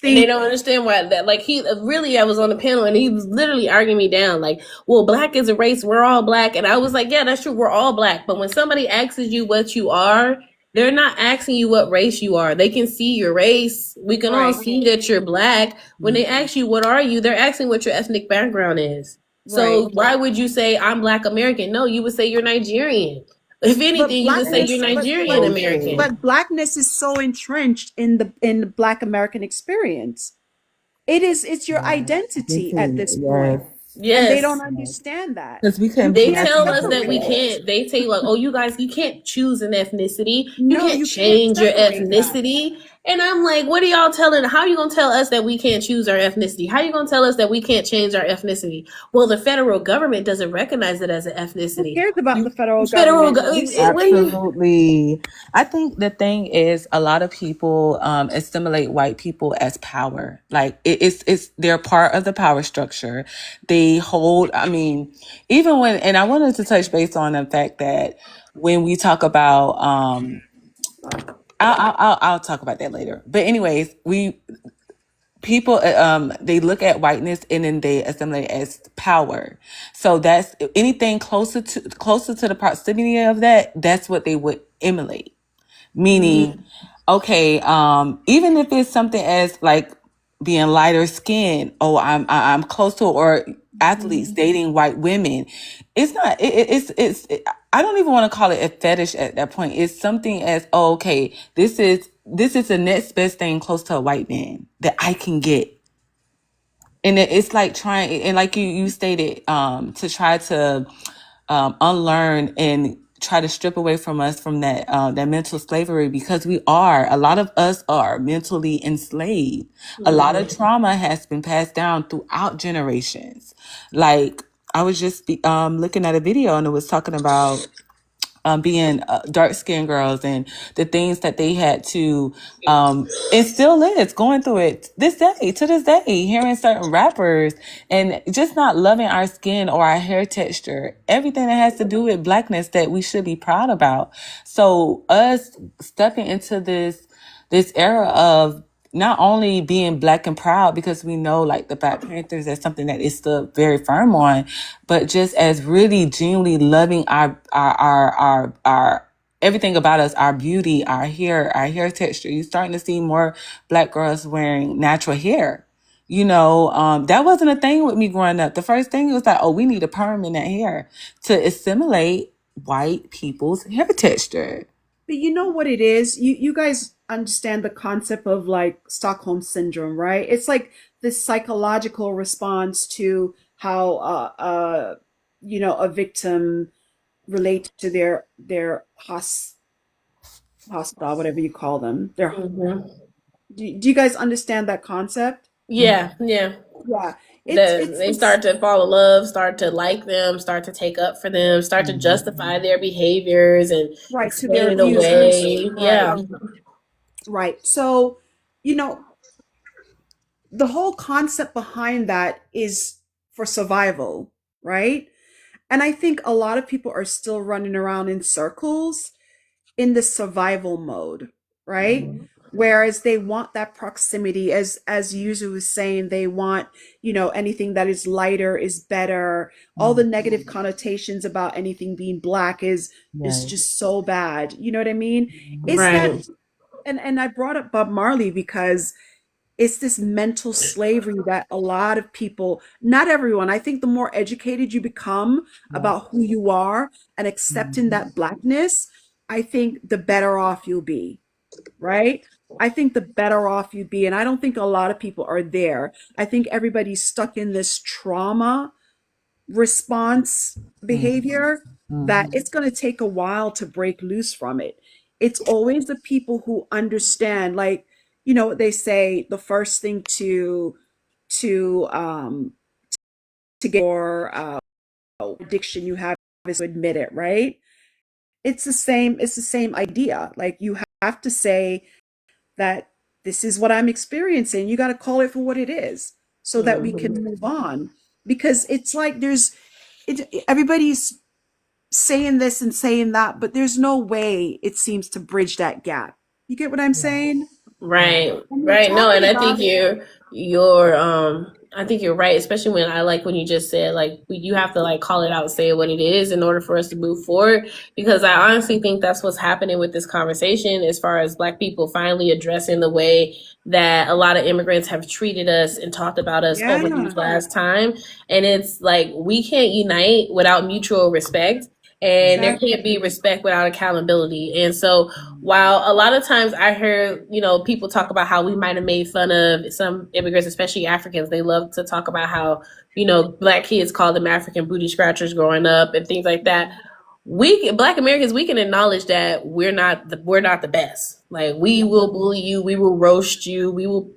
And they think don't understand why that. Like he really, I was on the panel and he was literally arguing me down. Like, well, black is a race. We're all black, and I was like, yeah, that's true. We're all black. But when somebody asks you what you are, they're not asking you what race you are. They can see your race. We can all right, see that you're black. When they ask you what are you, they're asking what your ethnic background is. So right. why would you say I'm black American? No, you would say you're Nigerian. If But anything, you would say you're blackness, Nigerian American. but blackness is so entrenched in the Black American experience. It's your Yeah. identity at Listen, this yes. point. And they Yes. don't understand that. Because we You couldn't be They can't tell ethnic. us that we separate it. can't. They say like, "Oh, you guys, you can't choose an ethnicity. You No, can't you can't change your separate that. ethnicity." And I'm like, "What are y'all telling? How are you gonna tell us that we can't choose our ethnicity? How are you gonna tell us that we can't change our ethnicity?" Well, the federal government doesn't recognize it as an Who ethnicity. cares about the federal Federal, government? what do you? Absolutely. I think the thing is a lot of people assimilate white people as power. Like it's they're part of the power structure. They hold, I mean, even when, and I wanted to touch base on the fact that when we talk about I'll talk about that later. But anyways, people they look at whiteness and then they assimilate as power. So that's anything closer to the proximity of that, that's what they would emulate. Meaning, okay, even if it's something as like being lighter skinned, oh, I'm close to, or athletes dating white women, it's not. I don't even want to call it a fetish at that point. It's something as, oh, okay, this is the next best thing close to a white man that I can get. And it's like trying, and like you stated, to try to unlearn and try to strip away from us from that mental slavery, because a lot of us are mentally enslaved. A lot of trauma has been passed down throughout generations. Like I was just looking at a video and it was talking about being dark skinned girls and the things that they had to, and still is going through it to this day, hearing certain rappers and just not loving our skin or our hair texture, everything that has to do with blackness that we should be proud about. So us stepping into this era of not only being black and proud, because we know like the Black Panthers, that's something that is still very firm on, but just as really genuinely loving our everything about us, our beauty, our hair texture. You're starting to see more black girls wearing natural hair. That wasn't a thing with me growing up. The first thing was like, oh, we need a perm in that hair to assimilate white people's hair texture. But you know what it is? You guys understand the concept of like Stockholm syndrome, right? It's like this psychological response to how a victim relates to their hospital, whatever you call them. Do you guys understand that concept? Yeah, yeah. Yeah. It's They this start to fall in love, start to like them, start to take up for them, start to justify their behaviors and right to explain their it views. away. Right. Yeah. Right. So, you know, the whole concept behind that is for survival, right? And I think a lot of people are still running around in circles in the survival mode, right? Whereas they want that proximity, as Yuzu was saying, they want, anything that is lighter is better. All the negative connotations about anything being black is Yes. just so bad. You know what I mean? It's that, Right. and I brought up Bob Marley because it's this mental slavery that a lot of people, not everyone, I think the more educated you become about who you are and accepting that blackness, I think the better off you'll be, right? I think the better off you be. And I don't think a lot of people are there. I think everybody's stuck in this trauma response behavior that it's going to take a while to break loose from it. It's always the people who understand, like, what they say, the first thing to to get your addiction you have is to admit it, right? It's the same idea. Like, you have to say that this is what I'm experiencing. You got to call it for what it is so that we can move on. Because it's like everybody's saying this and saying that, but there's no way it seems to bridge that gap. You get what I'm saying? Right, And we're right. No, talking and I think about it. I think you're right, especially when I like when you just said like you have to like call it out, say what it is in order for us to move forward. Because I honestly think that's what's happening with this conversation as far as Black people finally addressing the way that a lot of immigrants have treated us and talked about us over Yeah. these last time. And it's like we can't unite without mutual respect. And there can't be Exactly. respect without accountability. And so while a lot of times I hear, people talk about how we might have made fun of some immigrants, especially Africans, they love to talk about how, black kids call them African booty scratchers growing up and things like that. We black Americans, we can acknowledge that we're not the best. Like, we will bully you, we will roast you, we will,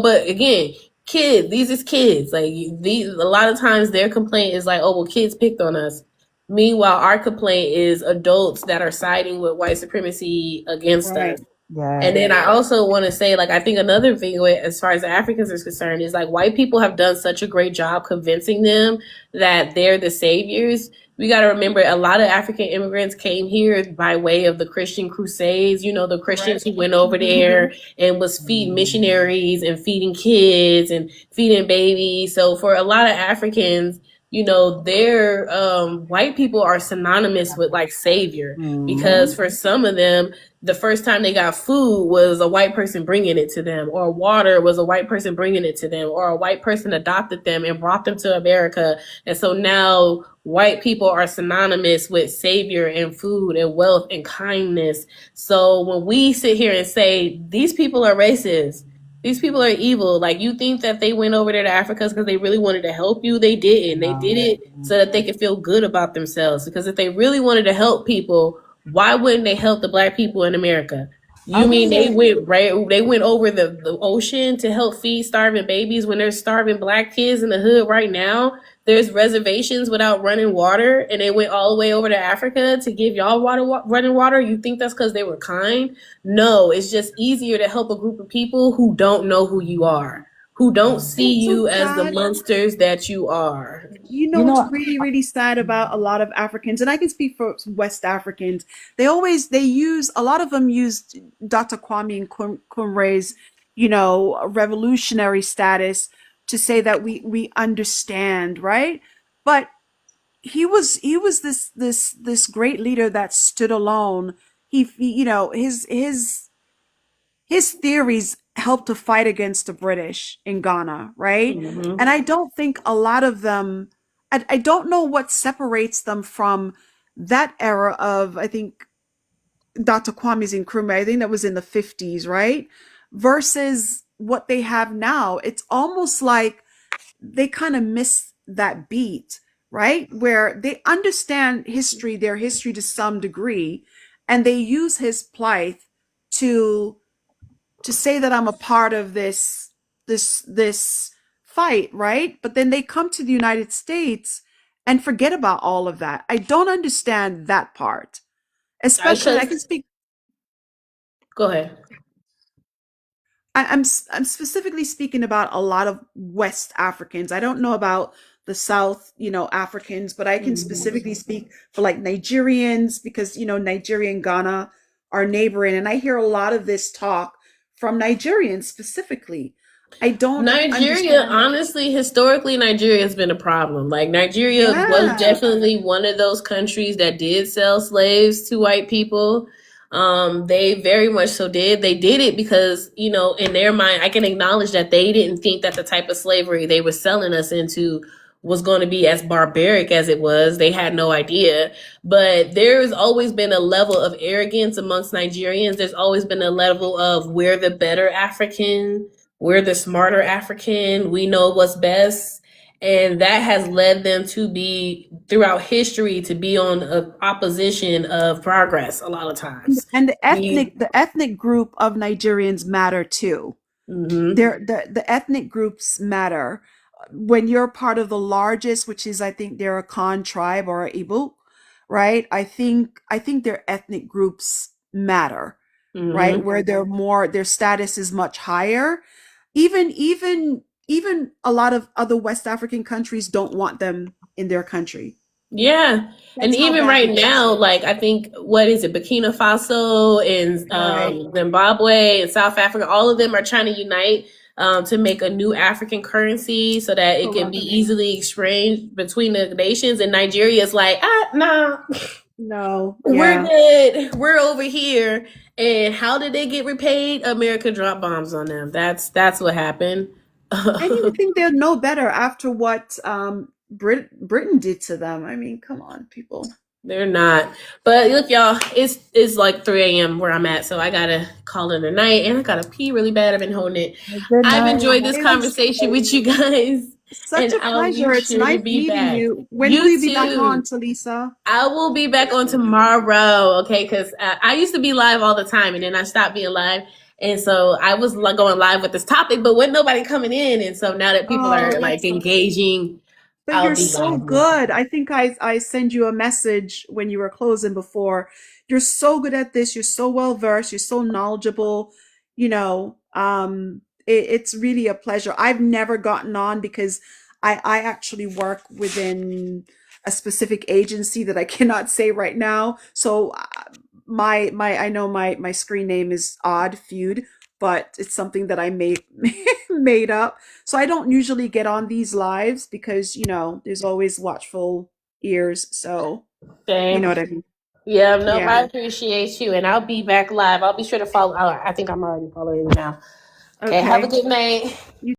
but again, kids, these is kids. Like, these, a lot of times their complaint is like, oh, well, kids picked on us. Meanwhile, our complaint is adults that are siding with white supremacy against Right. us. And then I also want to say, like, I think another thing as far as the Africans is concerned is, like, white people have done such a great job convincing them that they're the saviors. We got to remember, a lot of African immigrants came here by way of the Christian Crusades. The Christians who went over there and was feeding missionaries and feeding kids and feeding babies. So for a lot of Africans, their white people are synonymous with, like, savior, because for some of them, the first time they got food was a white person bringing it to them, or water was a white person bringing it to them, or a white person adopted them and brought them to America. And so now white people are synonymous with savior and food and wealth and kindness. So when we sit here and say these people are racist, these people are evil, like, you think that they went over there to Africa because they really wanted to help you? They didn't. They did it so that they could feel good about themselves. Because if they really wanted to help people, why wouldn't they help the black people in America? You mean they went They went over the ocean to help feed starving babies when there's starving black kids in the hood right now? There's reservations without running water, and they went all the way over to Africa to give y'all running water. You think that's because they were kind? No, it's just easier to help a group of people who don't know who you are, who don't see It's so you as the sad. monsters that you are. You know what's really, really sad about a lot of Africans, and I can speak for West Africans. They use a lot of them used Dr. Kwame Nkrumah's, revolutionary status to say that we understand, right? But he was this great leader that stood alone. His theories helped to fight against the British in Ghana, right? Mm-hmm. And I don't think a lot of them, I don't know what separates them from that era of, I think, Dr. Kwame's Nkrumah, I think that was in the 50s, right? Versus what they have now. It's almost like they kind of miss that beat, right? Where they understand history, their history to some degree, and they use his plight to say that I'm a part of this fight, right? But then they come to the United States and forget about all of that. I don't understand that part. Especially, I can speak. Go ahead. I'm specifically speaking about a lot of West Africans. I don't know about the South, Africans, but I can specifically speak for, like, Nigerians, because Nigeria and Ghana are neighboring, and I hear a lot of this talk from Nigerians specifically. I don't Nigeria, understand. honestly, historically, Nigeria has been a problem. Like, Nigeria was Yeah. definitely one of those countries that did sell slaves to white people. They very much so did. They did it because, in their mind, I can acknowledge that they didn't think that the type of slavery they were selling us into was going to be as barbaric as it was. They had no idea. But there's always been a level of arrogance amongst Nigerians. There's always been a level of, we're the better African, we're the smarter African, we know what's best. And that has led them to be, throughout history, to be on opposition of progress a lot of times. And the ethnic group of Nigerians matter too. Mm-hmm. The ethnic groups matter. When you're part of the largest, which is, I think, they're a Khan tribe or a Igbo, right? I think their ethnic groups matter, right? Mm-hmm. Where their status is much higher. Even a lot of other West African countries don't want them in their country. Yeah. And That's how even bad right it is. now, like, I think, what is it, Burkina Faso and Right. Zimbabwe and South Africa, all of them are trying to unite to make a new African currency so that it can be easily exchanged between the nations. And Nigeria is like, nah, No, we're yeah. good. We're over here. And how did they get repaid? America dropped bombs on them. That's what happened. And you would think they'll know better after what Britain did to them. I mean, come on, people. They're not. But look, y'all, it's like 3 a.m. where I'm at, so I gotta call it a night, and I gotta pee really bad. I've been holding it. Good I've night. enjoyed this It was conversation with you guys, such and a I'll be pleasure. It's sure to nice be meeting back. you. When will You you be back on, too. Talisa? I will be back on tomorrow, okay? Because I used to be live all the time, and then I stopped being live. And so I was like going live with this topic, but with nobody coming in. And so now that people Oh, are like that's engaging, But I'll you're be so live more. good. I think I sent you a message when you were closing before. You're so good at this. You're so well versed. You're so knowledgeable. It's really a pleasure. I've never gotten on because I actually work within a specific agency that I cannot say right now. So my I know my screen name is Odd Feud, but it's something that I made made up. So I don't usually get on these lives because, there's always watchful ears. So, you know Same. what I mean? Yeah, no, Yeah. I appreciate you. And I'll be back live. I'll be sure to follow. I think I'm already following you now. Okay, have a Okay. good night. You